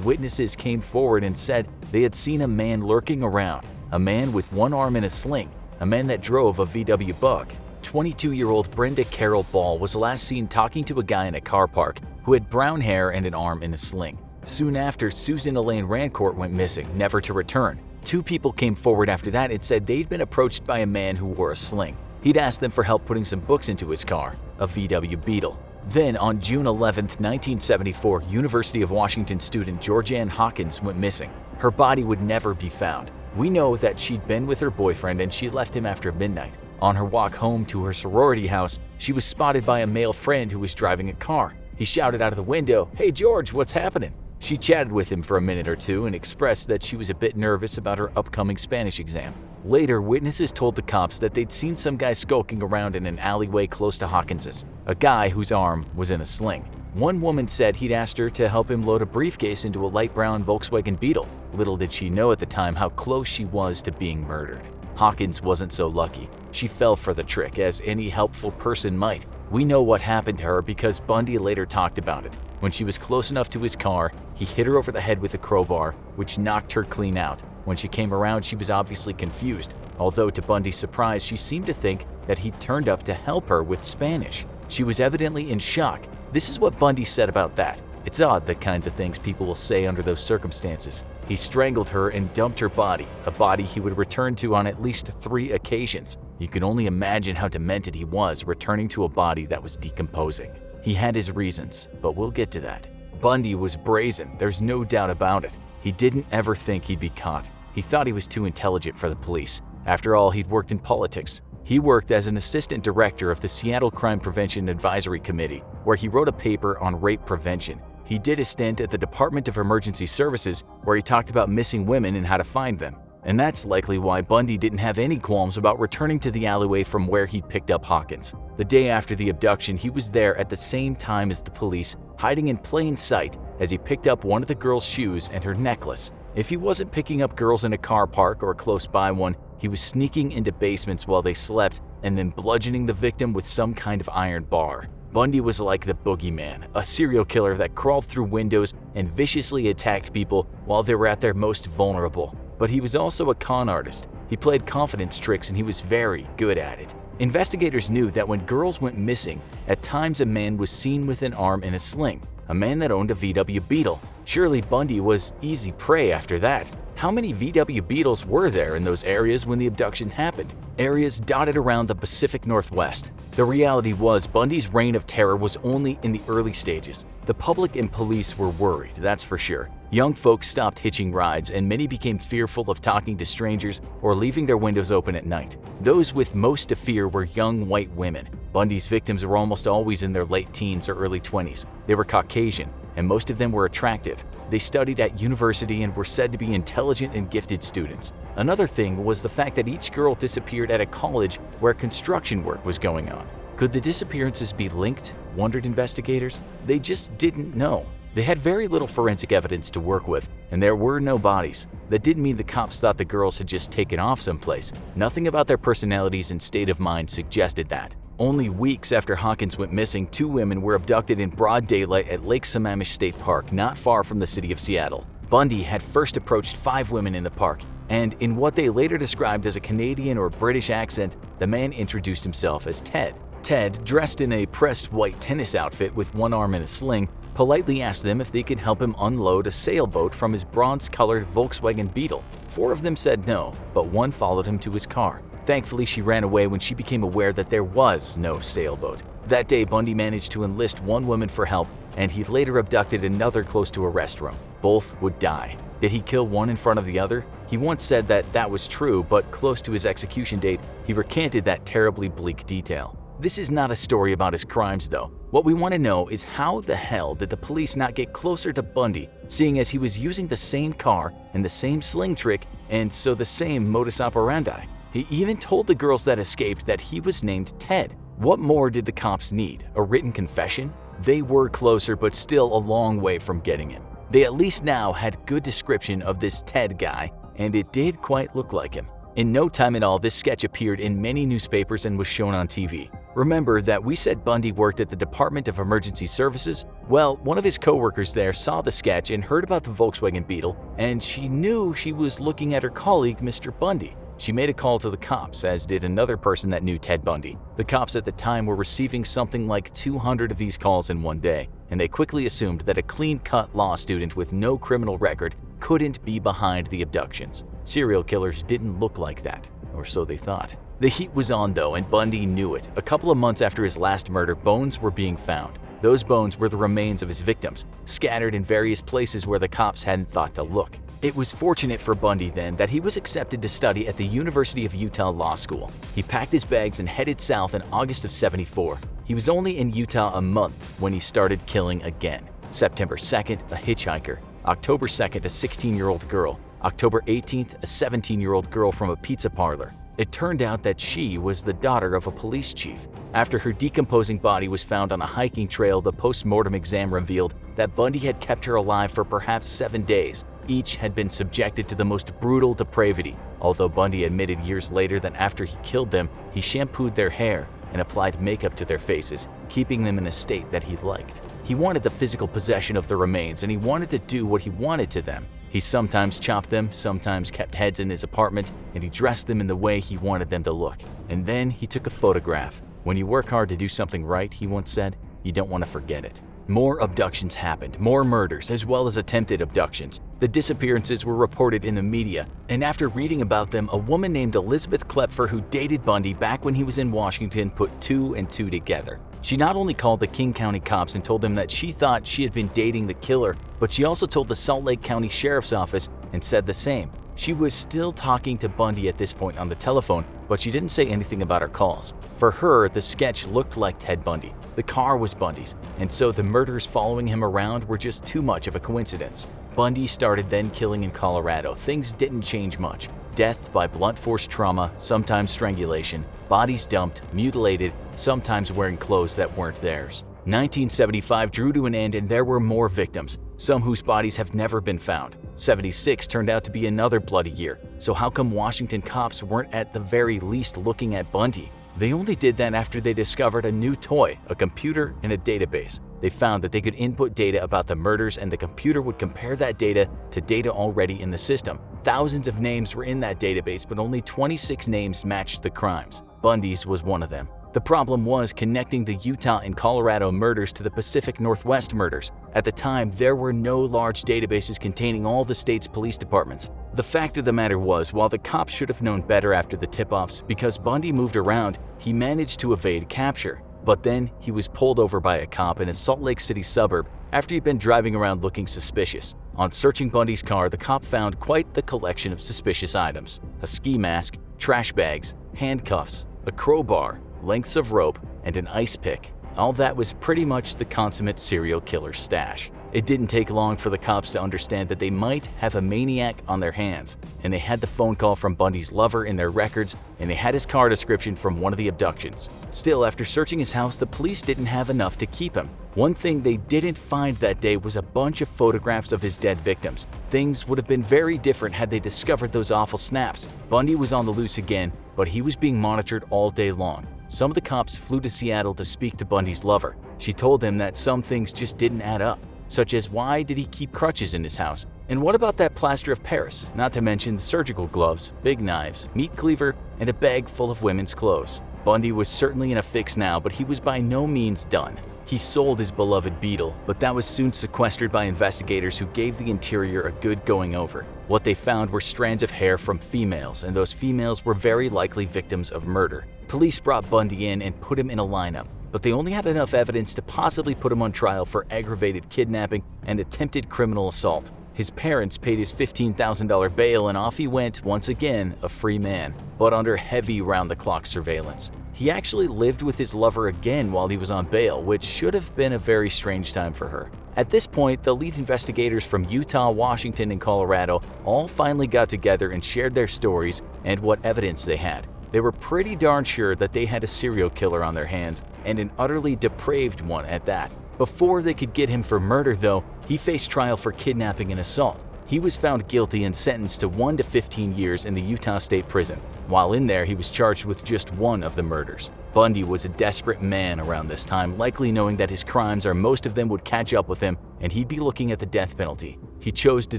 witnesses came forward and said they had seen a man lurking around, a man with one arm in a sling, a man that drove a VW Bug. 22-year-old Brenda Carol Ball was last seen talking to a guy in a car park who had brown hair and an arm in a sling. Soon after, Susan Elaine Rancourt went missing, never to return. 2 people came forward after that and said they'd been approached by a man who wore a sling. He'd asked them for help putting some books into his car, a VW Beetle. Then, on June 11, 1974, University of Washington student Georgianne Hawkins went missing. Her body would never be found. We know that she'd been with her boyfriend and she left him after midnight. On her walk home to her sorority house, she was spotted by a male friend who was driving a car. He shouted out of the window, "Hey George, what's happening?" She chatted with him for a minute or two and expressed that she was a bit nervous about her upcoming Spanish exam. Later, witnesses told the cops that they'd seen some guy skulking around in an alleyway close to Hawkins's, a guy whose arm was in a sling. One woman said he'd asked her to help him load a briefcase into a light brown Volkswagen Beetle. Little did she know at the time how close she was to being murdered. Hawkins wasn't so lucky. She fell for the trick, as any helpful person might. We know what happened to her because Bundy later talked about it. When she was close enough to his car, he hit her over the head with a crowbar, which knocked her clean out. When she came around, she was obviously confused, although to Bundy's surprise, she seemed to think that he'd turned up to help her with Spanish. She was evidently in shock. This is what Bundy said about that. It's odd the kinds of things people will say under those circumstances. He strangled her and dumped her body, a body he would return to on at least 3 occasions. You can only imagine how demented he was returning to a body that was decomposing. He had his reasons, but we'll get to that. Bundy was brazen, there's no doubt about it. He didn't ever think he'd be caught. He thought he was too intelligent for the police. After all, he'd worked in politics. He worked as an assistant director of the Seattle Crime Prevention Advisory Committee, where he wrote a paper on rape prevention. He did a stint at the Department of Emergency Services, where he talked about missing women and how to find them. And that's likely why Bundy didn't have any qualms about returning to the alleyway from where he'd picked up Hawkins. The day after the abduction, he was there at the same time as the police, hiding in plain sight as he picked up one of the girl's shoes and her necklace. If he wasn't picking up girls in a car park or close by one, he was sneaking into basements while they slept and then bludgeoning the victim with some kind of iron bar. Bundy was like the boogeyman, a serial killer that crawled through windows and viciously attacked people while they were at their most vulnerable. But he was also a con artist. He played confidence tricks and he was very good at it. Investigators knew that when girls went missing, at times a man was seen with an arm in a sling, a man that owned a VW Beetle. Surely Bundy was easy prey after that. How many VW Beetles were there in those areas when the abduction happened? Areas dotted around the Pacific Northwest. The reality was Bundy's reign of terror was only in the early stages. The public and police were worried, that's for sure. Young folks stopped hitching rides and many became fearful of talking to strangers or leaving their windows open at night. Those with most to fear were young white women. Bundy's victims were almost always in their late teens or early 20s. They were Caucasian, and most of them were attractive. They studied at university and were said to be intelligent and gifted students. Another thing was the fact that each girl disappeared at a college where construction work was going on. Could the disappearances be linked, wondered investigators? They just didn't know. They had very little forensic evidence to work with, and there were no bodies. That didn't mean the cops thought the girls had just taken off someplace. Nothing about their personalities and state of mind suggested that. Only weeks after Hawkins went missing, 2 women were abducted in broad daylight at Lake Sammamish State Park, not far from the city of Seattle. Bundy had first approached 5 women in the park, and in what they later described as a Canadian or British accent, the man introduced himself as Ted. Ted, dressed in a pressed white tennis outfit with one arm in a sling, politely asked them if they could help him unload a sailboat from his bronze-colored Volkswagen Beetle. 4 of them said no, but one followed him to his car. Thankfully, she ran away when she became aware that there was no sailboat. That day, Bundy managed to enlist one woman for help, and he later abducted another close to a restroom. Both would die. Did he kill one in front of the other? He once said that that was true, but close to his execution date, he recanted that terribly bleak detail. This is not a story about his crimes, though. What we want to know is how the hell did the police not get closer to Bundy, seeing as he was using the same car and the same sling trick, and so the same modus operandi? He even told the girls that escaped that he was named Ted. What more did the cops need? A written confession? They were closer, but still a long way from getting him. They at least now had good description of this Ted guy, and it did quite look like him. In no time at all, this sketch appeared in many newspapers and was shown on TV. Remember that we said Bundy worked at the Department of Emergency Services? Well, one of his co-workers there saw the sketch and heard about the Volkswagen Beetle, and she knew she was looking at her colleague, Mr. Bundy. She made a call to the cops, as did another person that knew Ted Bundy. The cops at the time were receiving something like 200 of these calls in one day, and they quickly assumed that a clean-cut law student with no criminal record couldn't be behind the abductions. Serial killers didn't look like that, or so they thought. The heat was on though, and Bundy knew it. A couple of months after his last murder, bones were being found. Those bones were the remains of his victims, scattered in various places where the cops hadn't thought to look. It was fortunate for Bundy then that he was accepted to study at the University of Utah Law School. He packed his bags and headed south in August of '74. He was only in Utah a month when he started killing again. September 2nd, a hitchhiker. October 2nd, a 16-year-old girl. October 18th, a 17-year-old girl from a pizza parlor. It turned out that she was the daughter of a police chief. After her decomposing body was found on a hiking trail, the post-mortem exam revealed that Bundy had kept her alive for perhaps 7 days. Each had been subjected to the most brutal depravity, although Bundy admitted years later that after he killed them, he shampooed their hair and applied makeup to their faces, keeping them in a state that he liked. He wanted the physical possession of the remains, and he wanted to do what he wanted to them. He sometimes chopped them, sometimes kept heads in his apartment, and he dressed them in the way he wanted them to look. And then he took a photograph. When you work hard to do something right, he once said, you don't want to forget it. More abductions happened, more murders, as well as attempted abductions. The disappearances were reported in the media, and after reading about them, a woman named Elizabeth Klepfer, who dated Bundy back when he was in Washington, put 2 and 2 together. She not only called the King County cops and told them that she thought she had been dating the killer, but she also told the Salt Lake County Sheriff's Office and said the same. She was still talking to Bundy at this point on the telephone, but she didn't say anything about her calls. For her, the sketch looked like Ted Bundy. The car was Bundy's, and so the murders following him around were just too much of a coincidence. Bundy started then killing in Colorado. Things didn't change much. Death by blunt force trauma, sometimes strangulation, bodies dumped, mutilated, sometimes wearing clothes that weren't theirs. 1975 drew to an end and there were more victims, some whose bodies have never been found. 76 turned out to be another bloody year, so how come Washington cops weren't at the very least looking at Bundy? They only did that after they discovered a new toy, a computer and a database. They found that they could input data about the murders and the computer would compare that data to data already in the system. Thousands of names were in that database, but only 26 names matched the crimes. Bundy's was one of them. The problem was connecting the Utah and Colorado murders to the Pacific Northwest murders. At the time, there were no large databases containing all the state's police departments. The fact of the matter was, while the cops should have known better after the tip-offs, because Bundy moved around, he managed to evade capture. But then, he was pulled over by a cop in a Salt Lake City suburb after he'd been driving around looking suspicious. On searching Bundy's car, the cop found quite the collection of suspicious items: a ski mask, trash bags, handcuffs, a crowbar, lengths of rope, and an ice pick. All that was pretty much the consummate serial killer's stash. It didn't take long for the cops to understand that they might have a maniac on their hands, and they had the phone call from Bundy's lover in their records, and they had his car description from one of the abductions. Still, after searching his house, the police didn't have enough to keep him. One thing they didn't find that day was a bunch of photographs of his dead victims. Things would have been very different had they discovered those awful snaps. Bundy was on the loose again, but he was being monitored all day long. Some of the cops flew to Seattle to speak to Bundy's lover. She told them that some things just didn't add up, such as why did he keep crutches in his house? And what about that plaster of Paris? Not to mention the surgical gloves, big knives, meat cleaver, and a bag full of women's clothes. Bundy was certainly in a fix now, but he was by no means done. He sold his beloved Beetle, but that was soon sequestered by investigators who gave the interior a good going over. What they found were strands of hair from females, and those females were very likely victims of murder. Police brought Bundy in and put him in a lineup, but they only had enough evidence to possibly put him on trial for aggravated kidnapping and attempted criminal assault. His parents paid his $15,000 bail and off he went, once again, a free man, but under heavy round-the-clock surveillance. He actually lived with his lover again while he was on bail, which should have been a very strange time for her. At this point, the lead investigators from Utah, Washington, and Colorado all finally got together and shared their stories and what evidence they had. They were pretty darn sure that they had a serial killer on their hands, and an utterly depraved one at that. Before they could get him for murder, though, he faced trial for kidnapping and assault. He was found guilty and sentenced to 1 to 15 years in the Utah State Prison. While in there, he was charged with just one of the murders. Bundy was a desperate man around this time, likely knowing that his crimes or most of them would catch up with him and he'd be looking at the death penalty. He chose to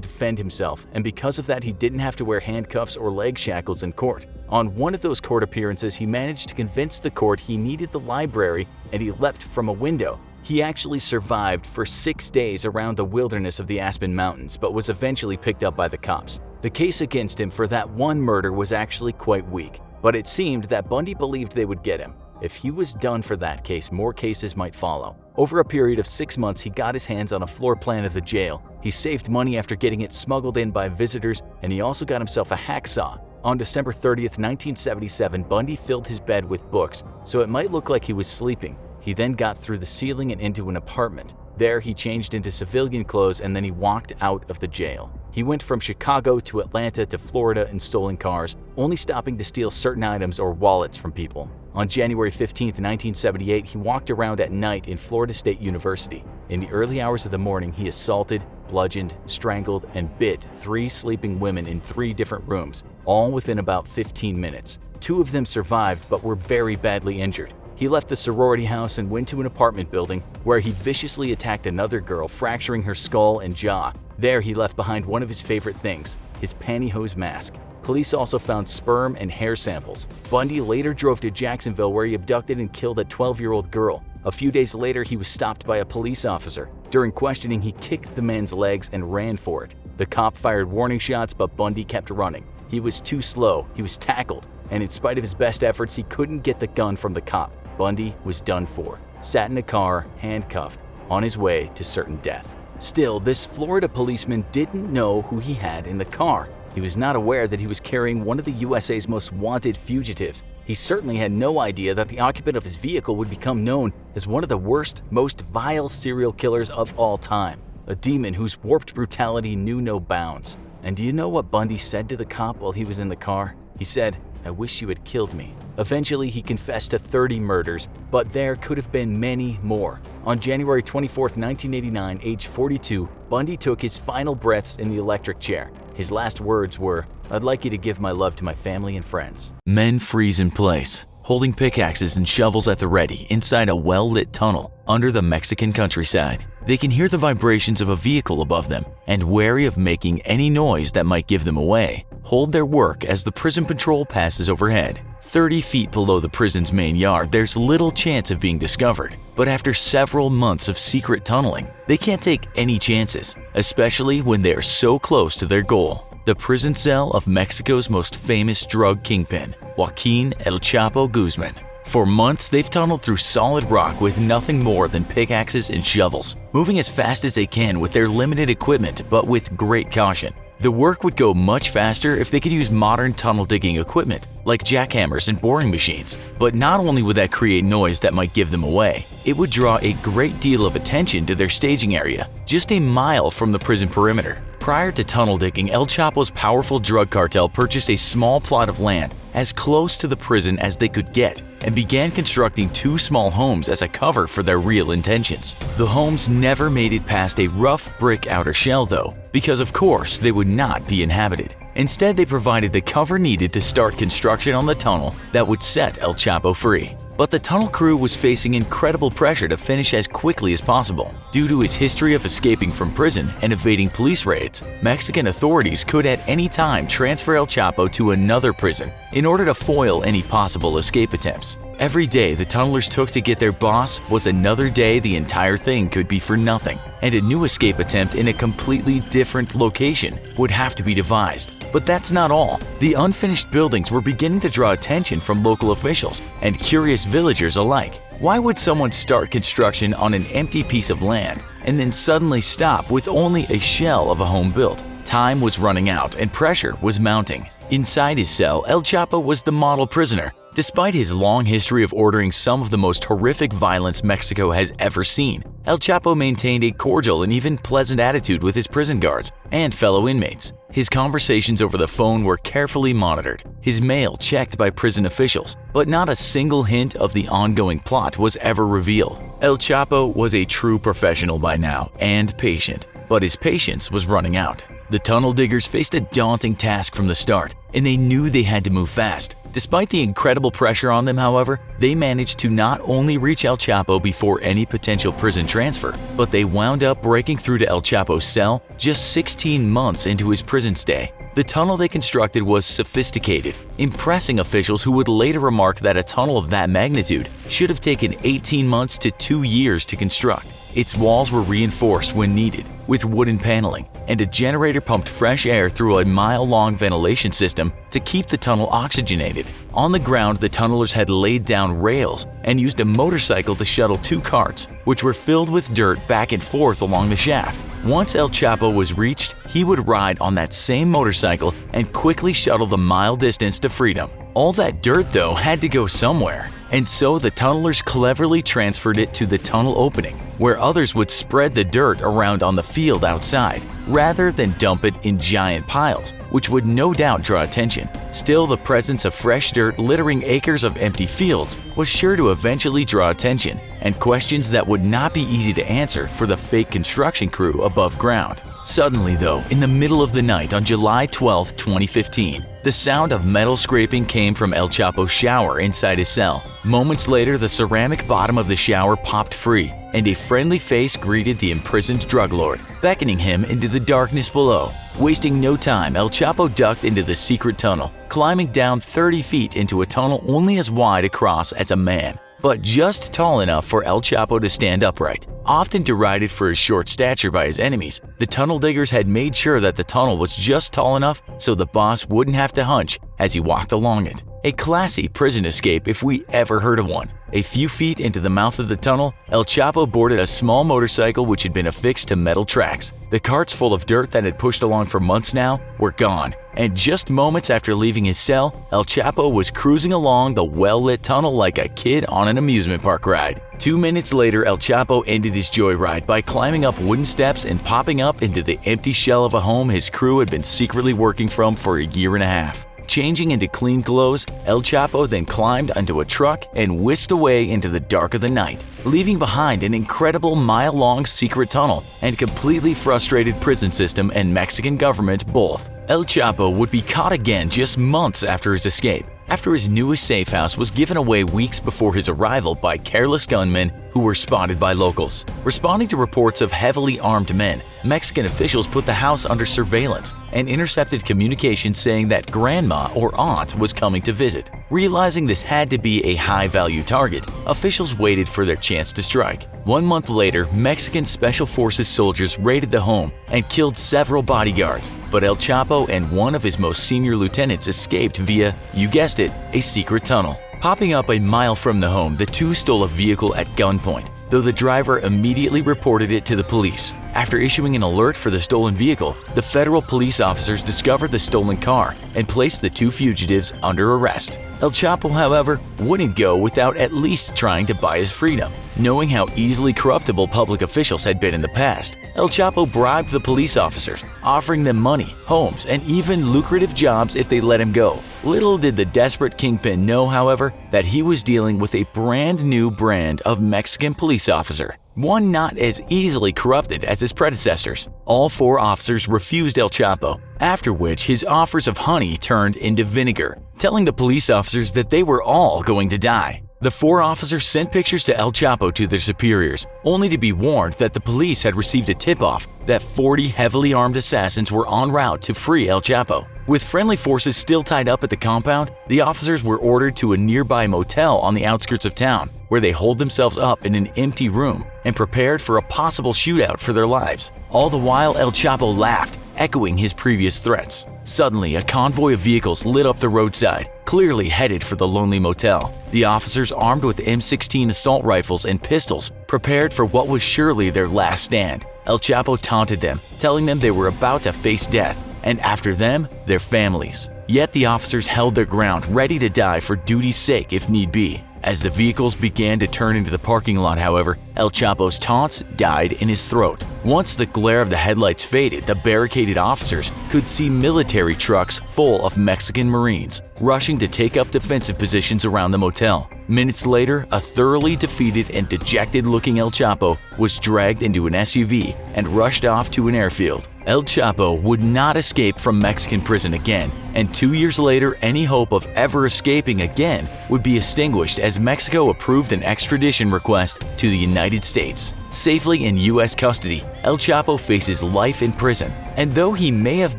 defend himself, and because of that, he didn't have to wear handcuffs or leg shackles in court. On one of those court appearances, he managed to convince the court he needed the library and he leapt from a window. He actually survived for 6 days around the wilderness of the Aspen Mountains, but was eventually picked up by the cops. The case against him for that one murder was actually quite weak, but it seemed that Bundy believed they would get him. If he was done for that case, more cases might follow. Over a period of 6 months, he got his hands on a floor plan of the jail. He saved money after getting it smuggled in by visitors, and he also got himself a hacksaw. On December 30th, 1977, Bundy filled his bed with books, so it might look like he was sleeping. He then got through the ceiling and into an apartment. There, he changed into civilian clothes and then he walked out of the jail. He went from Chicago to Atlanta to Florida in stolen cars, only stopping to steal certain items or wallets from people. On January 15, 1978, he walked around at night in Florida State University. In the early hours of the morning, he assaulted, bludgeoned, strangled, and bit 3 sleeping women in 3 different rooms, all within about 15 minutes. 2 of them survived but were very badly injured. He left the sorority house and went to an apartment building where he viciously attacked another girl, fracturing her skull and jaw. There, he left behind one of his favorite things, his pantyhose mask. Police also found sperm and hair samples. Bundy later drove to Jacksonville where he abducted and killed a 12-year-old girl. A few days later, he was stopped by a police officer. During questioning, he kicked the man's legs and ran for it. The cop fired warning shots, but Bundy kept running. He was too slow, he was tackled, and in spite of his best efforts, he couldn't get the gun from the cop. Bundy was done for, sat in a car, handcuffed, on his way to certain death. Still, this Florida policeman didn't know who he had in the car. He was not aware that he was carrying one of the USA's most wanted fugitives. He certainly had no idea that the occupant of his vehicle would become known as one of the worst, most vile serial killers of all time. A demon whose warped brutality knew no bounds. And do you know what Bundy said to the cop while he was in the car? He said, "I wish you had killed me." Eventually, he confessed to 30 murders, but there could have been many more. On January 24, 1989, age 42, Bundy took his final breaths in the electric chair. His last words were, "I'd like you to give my love to my family and friends." Men freeze in place, holding pickaxes and shovels at the ready inside a well-lit tunnel under the Mexican countryside. They can hear the vibrations of a vehicle above them and, wary of making any noise that might give them away, hold their work as the prison patrol passes overhead. 30 feet below the prison's main yard, there's little chance of being discovered. But after several months of secret tunneling, they can't take any chances, especially when they are so close to their goal. The prison cell of Mexico's most famous drug kingpin, Joaquin El Chapo Guzman. For months, they've tunneled through solid rock with nothing more than pickaxes and shovels, moving as fast as they can with their limited equipment but with great caution. The work would go much faster if they could use modern tunnel digging equipment, like jackhammers and boring machines. But not only would that create noise that might give them away, it would draw a great deal of attention to their staging area, just a mile from the prison perimeter. Prior to tunnel digging, El Chapo's powerful drug cartel purchased a small plot of land as close to the prison as they could get and began constructing 2 small homes as a cover for their real intentions. The homes never made it past a rough brick outer shell though, because of course they would not be inhabited. Instead, they provided the cover needed to start construction on the tunnel that would set El Chapo free. But the tunnel crew was facing incredible pressure to finish as quickly as possible. Due to his history of escaping from prison and evading police raids, Mexican authorities could at any time transfer El Chapo to another prison in order to foil any possible escape attempts. Every day the tunnelers took to get their boss was another day the entire thing could be for nothing, and a new escape attempt in a completely different location would have to be devised. But that's not all. The unfinished buildings were beginning to draw attention from local officials and curious villagers alike. Why would someone start construction on an empty piece of land and then suddenly stop with only a shell of a home built? Time was running out and pressure was mounting. Inside his cell, El Chapo was the model prisoner. Despite his long history of ordering some of the most horrific violence Mexico has ever seen, El Chapo maintained a cordial and even pleasant attitude with his prison guards and fellow inmates. His conversations over the phone were carefully monitored, his mail checked by prison officials, but not a single hint of the ongoing plot was ever revealed. El Chapo was a true professional by now and patient, but his patience was running out. The tunnel diggers faced a daunting task from the start, and they knew they had to move fast. Despite the incredible pressure on them, however, they managed to not only reach El Chapo before any potential prison transfer, but they wound up breaking through to El Chapo's cell just 16 months into his prison stay. The tunnel they constructed was sophisticated, impressing officials who would later remark that a tunnel of that magnitude should have taken 18 months to 2 years to construct. Its walls were reinforced when needed, with wooden paneling, and a generator pumped fresh air through a mile-long ventilation system to keep the tunnel oxygenated. On the ground, the tunnelers had laid down rails and used a motorcycle to shuttle 2 carts, which were filled with dirt back and forth along the shaft. Once El Chapo was reached, he would ride on that same motorcycle and quickly shuttle the mile distance to freedom. All that dirt, though, had to go somewhere, and so the tunnelers cleverly transferred it to the tunnel opening, where others would spread the dirt around on the field outside, rather than dump it in giant piles, which would no doubt draw attention. Still, the presence of fresh dirt littering acres of empty fields was sure to eventually draw attention, and questions that would not be easy to answer for the fake construction crew above ground. Suddenly, though, in the middle of the night on July 12, 2015, the sound of metal scraping came from El Chapo's shower inside his cell. Moments later, the ceramic bottom of the shower popped free, and a friendly face greeted the imprisoned drug lord, beckoning him into the darkness below. Wasting no time, El Chapo ducked into the secret tunnel, climbing down 30 feet into a tunnel only as wide across as a man, but just tall enough for El Chapo to stand upright. Often derided for his short stature by his enemies, the tunnel diggers had made sure that the tunnel was just tall enough so the boss wouldn't have to hunch as he walked along it. A classy prison escape if we ever heard of one. A few feet into the mouth of the tunnel, El Chapo boarded a small motorcycle which had been affixed to metal tracks. The carts full of dirt that had pushed along for months now were gone, and just moments after leaving his cell, El Chapo was cruising along the well-lit tunnel like a kid on an amusement park ride. 2 minutes later, El Chapo ended his joyride by climbing up wooden steps and popping up into the empty shell of a home his crew had been secretly working from for a year and a half. Changing into clean clothes, El Chapo then climbed onto a truck and whisked away into the dark of the night, leaving behind an incredible mile-long secret tunnel and completely frustrated prison system and Mexican government both. El Chapo would be caught again just months after his escape, after his newest safe house was given away weeks before his arrival by careless gunmen who were spotted by locals. Responding to reports of heavily armed men, Mexican officials put the house under surveillance and intercepted communications saying that grandma or aunt was coming to visit. Realizing this had to be a high-value target, officials waited for their chance to strike. 1 month later, Mexican Special Forces soldiers raided the home and killed several bodyguards, but El Chapo and one of his most senior lieutenants escaped via, you guessed it, a secret tunnel. Popping up a mile from the home, the two stole a vehicle at gunpoint, though the driver immediately reported it to the police. After issuing an alert for the stolen vehicle, the federal police officers discovered the stolen car and placed the two fugitives under arrest. El Chapo, however, wouldn't go without at least trying to buy his freedom. Knowing how easily corruptible public officials had been in the past, El Chapo bribed the police officers, offering them money, homes, and even lucrative jobs if they let him go. Little did the desperate kingpin know, however, that he was dealing with a brand new brand of Mexican police officer, one not as easily corrupted as his predecessors. All 4 officers refused El Chapo, after which his offers of honey turned into vinegar, telling the police officers that they were all going to die. The 4 officers sent pictures to El Chapo to their superiors, only to be warned that the police had received a tip-off that 40 heavily armed assassins were en route to free El Chapo. With friendly forces still tied up at the compound, the officers were ordered to a nearby motel on the outskirts of town, where they holed themselves up in an empty room and prepared for a possible shootout for their lives. All the while, El Chapo laughed, echoing his previous threats. Suddenly, a convoy of vehicles lit up the roadside, clearly headed for the lonely motel. The officers, armed with M16 assault rifles and pistols, prepared for what was surely their last stand. El Chapo taunted them, telling them they were about to face death, and after them, their families. Yet the officers held their ground, ready to die for duty's sake if need be. As the vehicles began to turn into the parking lot, however, El Chapo's taunts died in his throat. Once the glare of the headlights faded, the barricaded officers could see military trucks full of Mexican Marines rushing to take up defensive positions around the motel. Minutes later, a thoroughly defeated and dejected-looking El Chapo was dragged into an SUV and rushed off to an airfield. El Chapo would not escape from Mexican prison again, and 2 years later, any hope of ever escaping again would be extinguished as Mexico approved an extradition request to the United States. Safely in U.S. custody, El Chapo faces life in prison, and though he may have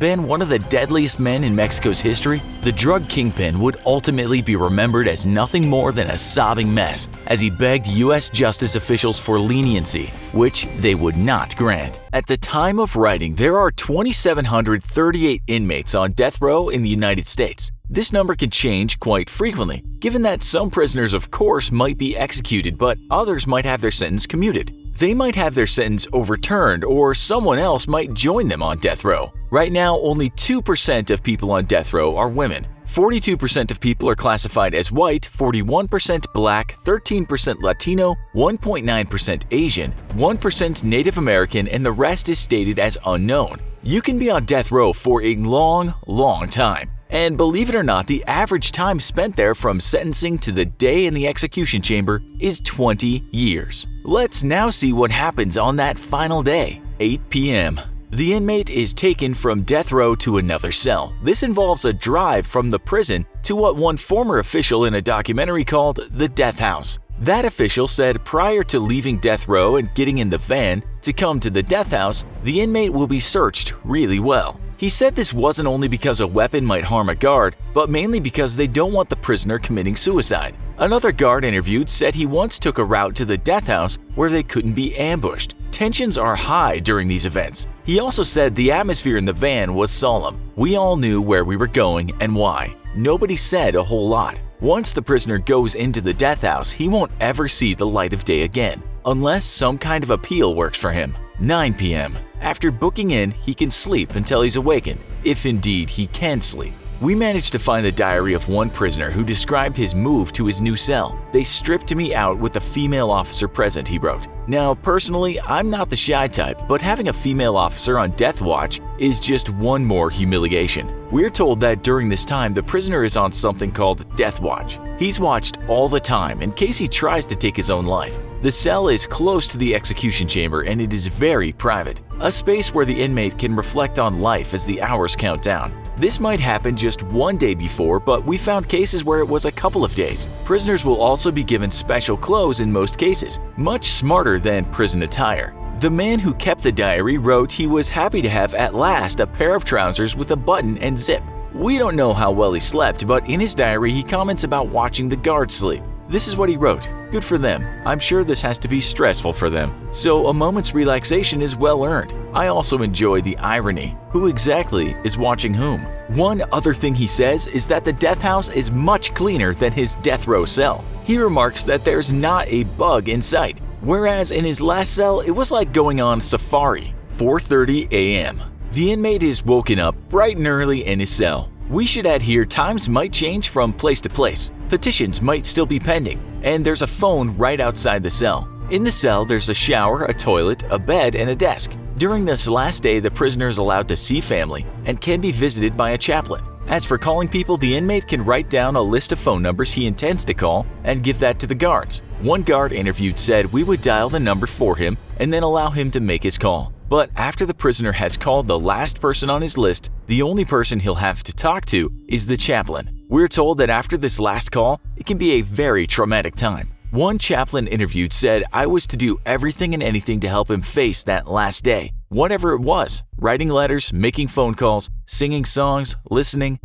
been one of the deadliest men in Mexico's history, the drug kingpin would ultimately be remembered as nothing more than a sobbing mess as he begged U.S. justice officials for leniency, which they would not grant. At the time of writing, there are 2,738 inmates on death row in the United States. This number can change quite frequently, given that some prisoners, of course, might be executed, but others might have their sentence commuted. They might have their sentence overturned, or someone else might join them on death row. Right now, only 2% of people on death row are women. 42% of people are classified as white, 41% black, 13% Latino, 1.9% Asian, 1% Native American, and the rest is stated as unknown. You can be on death row for a long time. And believe it or not, the average time spent there from sentencing to the day in the execution chamber is 20 years. Let's now see what happens on that final day. 8 p.m. The inmate is taken from death row to another cell. This involves a drive from the prison to what one former official in a documentary called the Death House. That official said prior to leaving death row and getting in the van to come to the death house, the inmate will be searched really well. He said this wasn't only because a weapon might harm a guard, but mainly because they don't want the prisoner committing suicide. Another guard interviewed said he once took a route to the death house where they couldn't be ambushed. Tensions are high during these events. He also said the atmosphere in the van was solemn. We all knew where we were going and why. Nobody said a whole lot. Once the prisoner goes into the death house, he won't ever see the light of day again, unless some kind of appeal works for him. 9 p.m. After booking in, he can sleep until he's awakened, if indeed he can sleep. We managed to find the diary of one prisoner who described his move to his new cell. They stripped me out with a female officer present, he wrote. Now, personally, I'm not the shy type, but having a female officer on death watch is just one more humiliation. We're told that during this time, the prisoner is on something called death watch. He's watched all the time in case he tries to take his own life. The cell is close to the execution chamber and it is very private, a space where the inmate can reflect on life as the hours count down. This might happen just one day before, but we found cases where it was a couple of days. Prisoners will also be given special clothes in most cases, much smarter than prison attire. The man who kept the diary wrote he was happy to have at last a pair of trousers with a button and zip. We don't know how well he slept, but in his diary he comments about watching the guards sleep. This is what he wrote. Good for them. I'm sure this has to be stressful for them. So a moment's relaxation is well earned. I also enjoy the irony. Who exactly is watching whom? One other thing he says is that the death house is much cleaner than his death row cell. He remarks that there's not a bug in sight, whereas in his last cell it was like going on safari. 4:30 a.m. The inmate is woken up bright and early in his cell. We should add here times might change from place to place. Petitions might still be pending, and there's a phone right outside the cell. In the cell, there's a shower, a toilet, a bed, and a desk. During this last day, the prisoner is allowed to see family and can be visited by a chaplain. As for calling people, the inmate can write down a list of phone numbers he intends to call and give that to the guards. One guard interviewed said we would dial the number for him and then allow him to make his call. But after the prisoner has called the last person on his list, the only person he'll have to talk to is the chaplain. We're told that after this last call, it can be a very traumatic time. One chaplain interviewed said, "I was to do everything and anything to help him face that last day. Whatever it was, writing letters, making phone calls, singing songs, listening,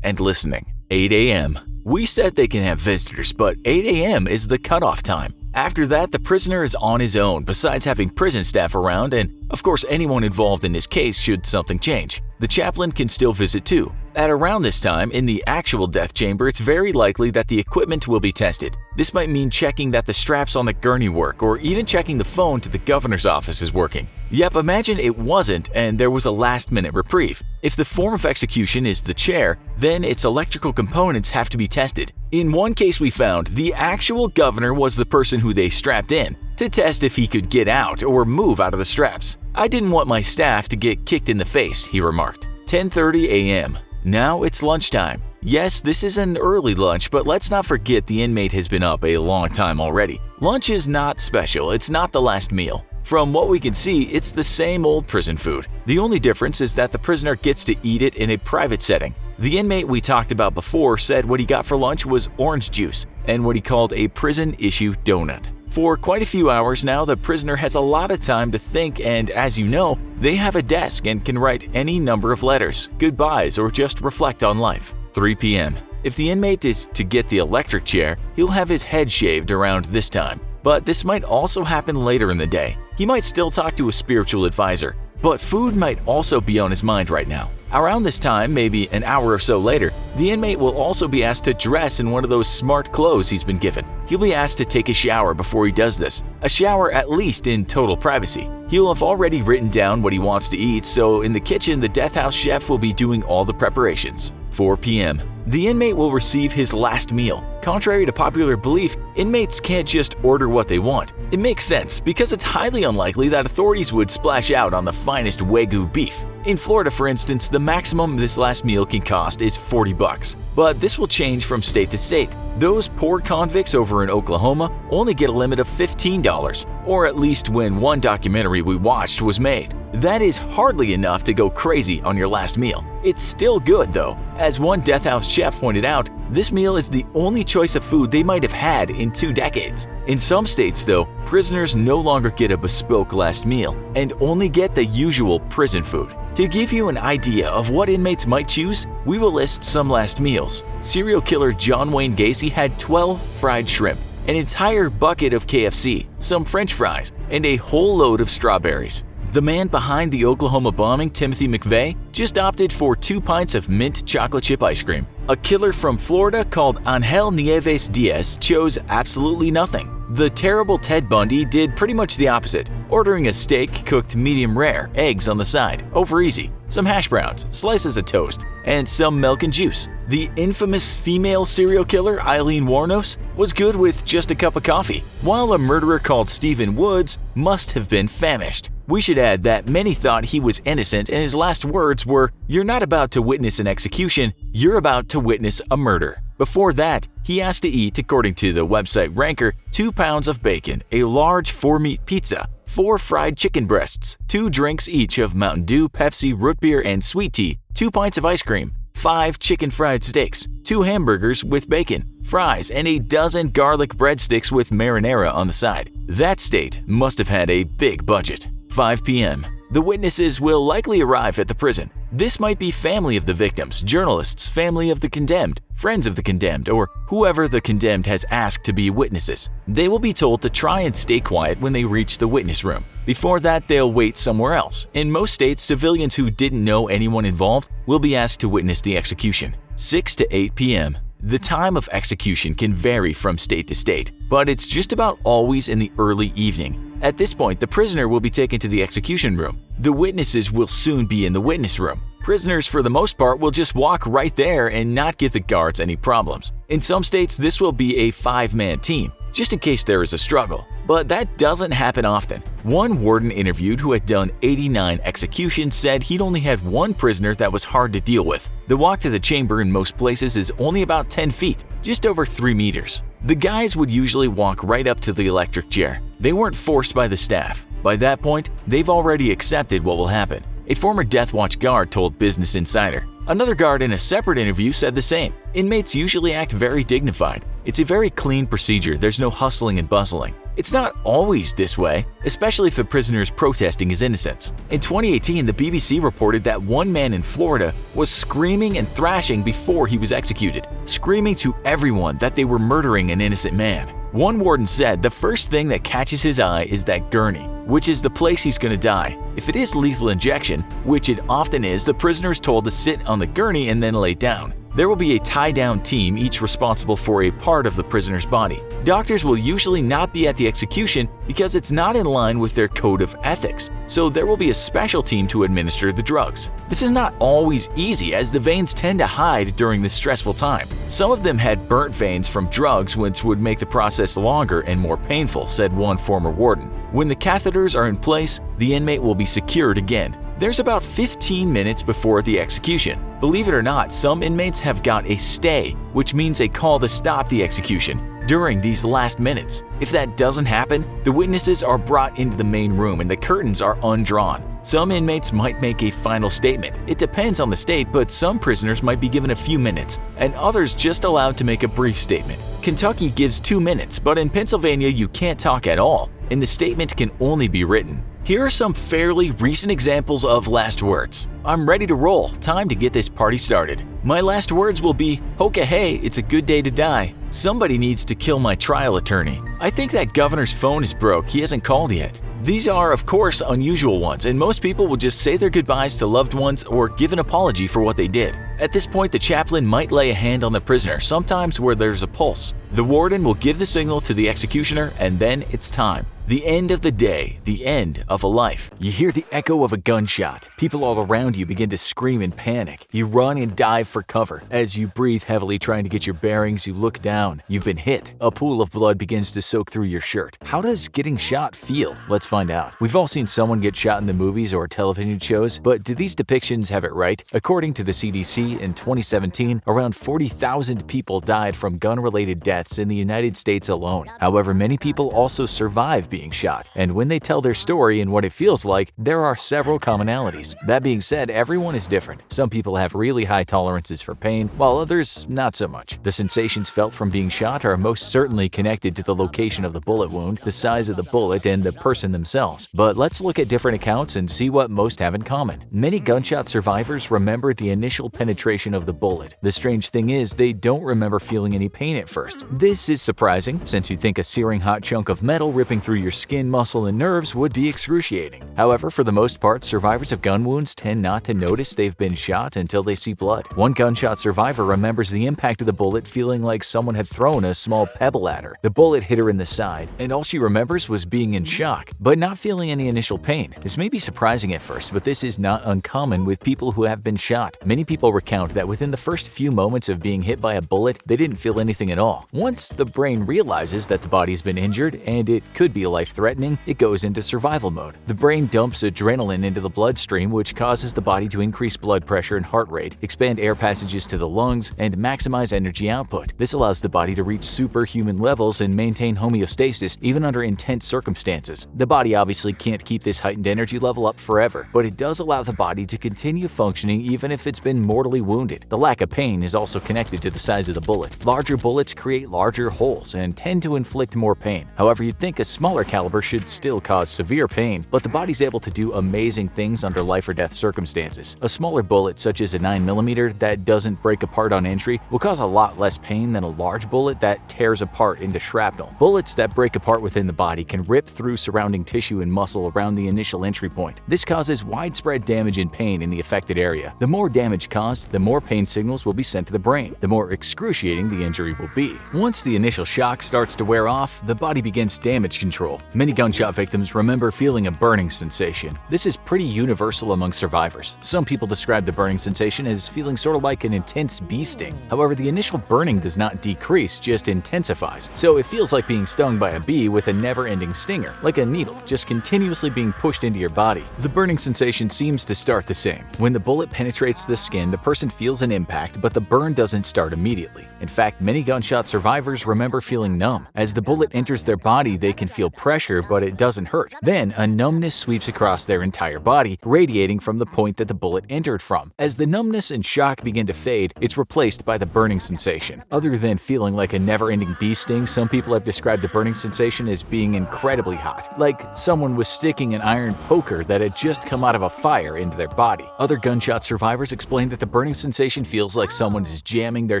and listening." 8 a.m. We said they can have visitors, but 8 a.m. is the cutoff time. After that, the prisoner is on his own besides having prison staff around and, of course, anyone involved in his case should something change. The chaplain can still visit too. At around this time, in the actual death chamber, it's very likely that the equipment will be tested. This might mean checking that the straps on the gurney work or even checking the phone to the governor's office is working. Yep, imagine it wasn't and there was a last-minute reprieve. If the form of execution is the chair, then its electrical components have to be tested. In one case we found, the actual governor was the person who they strapped in to test if he could get out or move out of the straps. "I didn't want my staff to get kicked in the face," he remarked. 10:30 a.m. Now it's lunchtime. Yes, this is an early lunch, but let's not forget the inmate has been up a long time already. Lunch is not special, it's not the last meal. From what we can see, it's the same old prison food. The only difference is that the prisoner gets to eat it in a private setting. The inmate we talked about before said what he got for lunch was orange juice and what he called a prison-issue donut. For quite a few hours now, the prisoner has a lot of time to think, and as you know, they have a desk and can write any number of letters, goodbyes, or just reflect on life. 3 p.m. If the inmate is to get the electric chair, he'll have his head shaved around this time. But this might also happen later in the day. He might still talk to a spiritual advisor, but food might also be on his mind right now. Around this time, maybe an hour or so later, the inmate will also be asked to dress in one of those smart clothes he's been given. He'll be asked to take a shower before he does this, a shower at least in total privacy. He'll have already written down what he wants to eat, so in the kitchen, the death house chef will be doing all the preparations. 4 p.m. The inmate will receive his last meal. Contrary to popular belief, inmates can't just order what they want. It makes sense because it's highly unlikely that authorities would splash out on the finest Wagyu beef. In Florida, for instance, the maximum this last meal can cost is $40, but this will change from state to state. Those poor convicts over in Oklahoma only get a limit of $15, or at least when one documentary we watched was made. That is hardly enough to go crazy on your last meal. It's still good though. As one death house chef pointed out, this meal is the only choice of food they might have had in 2 decades. In some states though, prisoners no longer get a bespoke last meal and only get the usual prison food. To give you an idea of what inmates might choose, we will list some last meals. Serial killer John Wayne Gacy had 12 fried shrimp, an entire bucket of KFC, some French fries, and a whole load of strawberries. The man behind the Oklahoma bombing, Timothy McVeigh, just opted for 2 pints of mint chocolate chip ice cream. A killer from Florida called Angel Nieves Diaz chose absolutely nothing. The terrible Ted Bundy did pretty much the opposite, ordering a steak cooked medium rare, eggs on the side, over easy, some hash browns, slices of toast, and some milk and juice. The infamous female serial killer Eileen Wuornos was good with just a cup of coffee, while a murderer called Stephen Woods must have been famished. We should add that many thought he was innocent and his last words were, "You're not about to witness an execution, you're about to witness a murder." Before that, he asked to eat, according to the website Ranker, 2 pounds of bacon, a large 4-meat pizza, 4 fried chicken breasts, 2 drinks each of Mountain Dew, Pepsi, root beer, and sweet tea, 2 pints of ice cream, 5 chicken fried steaks, 2 hamburgers with bacon, fries, and a dozen garlic breadsticks with marinara on the side. That state must have had a big budget. 5 p.m. The witnesses will likely arrive at the prison. This might be family of the victims, journalists, family of the condemned, friends of the condemned, or whoever the condemned has asked to be witnesses. They will be told to try and stay quiet when they reach the witness room. Before that, they'll wait somewhere else. In most states, civilians who didn't know anyone involved will be asked to witness the execution. 6 to 8 p.m. The time of execution can vary from state to state, but it's just about always in the early evening. At this point, the prisoner will be taken to the execution room. The witnesses will soon be in the witness room. Prisoners, for the most part, will just walk right there and not give the guards any problems. In some states, this will be a 5-man team, just in case there is a struggle. But that doesn't happen often. One warden interviewed who had done 89 executions said he'd only had 1 prisoner that was hard to deal with. The walk to the chamber in most places is only about 10 feet, just over 3 meters. The guys would usually walk right up to the electric chair. They weren't forced by the staff. By that point, they've already accepted what will happen. A former Death Watch guard told Business Insider. Another guard in a separate interview said the same. Inmates usually act very dignified. It's a very clean procedure, there's no hustling and bustling. It's not always this way, especially if the prisoner is protesting his innocence. In 2018, the BBC reported that one man in Florida was screaming and thrashing before he was executed, screaming to everyone that they were murdering an innocent man. One warden said the first thing that catches his eye is that gurney, which is the place he's going to die. If it is lethal injection, which it often is, the prisoner is told to sit on the gurney and then lay down. There will be a tie-down team, each responsible for a part of the prisoner's body. Doctors will usually not be at the execution because it's not in line with their code of ethics, so there will be a special team to administer the drugs. This is not always easy as the veins tend to hide during this stressful time. Some of them had burnt veins from drugs, which would make the process longer and more painful, said one former warden. When the catheters are in place, the inmate will be secured again. There's about 15 minutes before the execution. Believe it or not, some inmates have got a stay, which means a call to stop the execution during these last minutes. If that doesn't happen, the witnesses are brought into the main room and the curtains are undrawn. Some inmates might make a final statement. It depends on the state, but some prisoners might be given a few minutes, and others just allowed to make a brief statement. Kentucky gives 2 minutes, but in Pennsylvania you can't talk at all, and the statement can only be written. Here are some fairly recent examples of last words. I'm ready to roll, time to get this party started. My last words will be, "Hoka hey, it's a good day to die. Somebody needs to kill my trial attorney. I think that governor's phone is broke, he hasn't called yet." These are, of course, unusual ones, and most people will just say their goodbyes to loved ones or give an apology for what they did. At this point, the chaplain might lay a hand on the prisoner, sometimes where there's a pulse. The warden will give the signal to the executioner, and then it's time. The end of the day, the end of a life. You hear the echo of a gunshot. People all around you begin to scream in panic. You run and dive for cover. As you breathe heavily trying to get your bearings, you look down. You've been hit. A pool of blood begins to soak through your shirt. How does getting shot feel? Let's find out. We've all seen someone get shot in the movies or television shows, but do these depictions have it right? According to the CDC, in 2017, around 40,000 people died from gun-related deaths in the United States alone. However, many people also survive being shot, and when they tell their story and what it feels like, there are several commonalities. That being said, everyone is different. Some people have really high tolerances for pain, while others not so much. The sensations felt from being shot are most certainly connected to the location of the bullet wound, the size of the bullet, and the person themselves. But let's look at different accounts and see what most have in common. Many gunshot survivors remember the initial penetration of the bullet. The strange thing is, they don't remember feeling any pain at first. This is surprising, since you'd think a searing hot chunk of metal ripping through your skin, muscle, and nerves would be excruciating. However, for the most part, survivors of gun wounds tend not to notice they've been shot until they see blood. One gunshot survivor remembers the impact of the bullet feeling like someone had thrown a small pebble at her. The bullet hit her in the side, and all she remembers was being in shock, but not feeling any initial pain. This may be surprising at first, but this is not uncommon with people who have been shot. Many people recount that within the first few moments of being hit by a bullet, they didn't feel anything at all. Once the brain realizes that the body's been injured and it could be life-threatening, it goes into survival mode. The brain dumps adrenaline into the bloodstream, which causes the body to increase blood pressure and heart rate, expand air passages to the lungs, and maximize energy output. This allows the body to reach superhuman levels and maintain homeostasis even under intense circumstances. The body obviously can't keep this heightened energy level up forever, but it does allow the body to continue functioning even if it's been mortally wounded. The lack of pain is also connected to the size of the bullet. Larger bullets create larger holes and tend to inflict more pain. However, you'd think a smaller caliber should still cause severe pain, but the body's able to do amazing things under life or death circumstances. A smaller bullet, such as a 9mm that doesn't break apart on entry, will cause a lot less pain than a large bullet that tears apart into shrapnel. Bullets that break apart within the body can rip through surrounding tissue and muscle around the initial entry point. This causes widespread damage and pain in the affected area. The more damage caused, the more pain signals will be sent to the brain, the more excruciating the injury will be. Once the initial shock starts to wear off, the body begins damage control. Many gunshot victims remember feeling a burning sensation. This is pretty universal among survivors. Some people describe the burning sensation as feeling sort of like an intense bee sting. However, the initial burning does not decrease, just intensifies. So it feels like being stung by a bee with a never-ending stinger, like a needle, just continuously being pushed into your body. The burning sensation seems to start the same. When the bullet penetrates the skin, the person feels an impact, but the burn doesn't start immediately. In fact, many gunshot survivors remember feeling numb. As the bullet enters their body, they can feel pressure, but it doesn't hurt. Then, a numbness sweeps across their entire body, radiating from the point that the bullet entered from. As the numbness and shock begin to fade, it's replaced by the burning sensation. Other than feeling like a never-ending bee sting, some people have described the burning sensation as being incredibly hot, like someone was sticking an iron poker that had just come out of a fire into their body. Other gunshot survivors explain that the burning sensation feels like someone is jamming their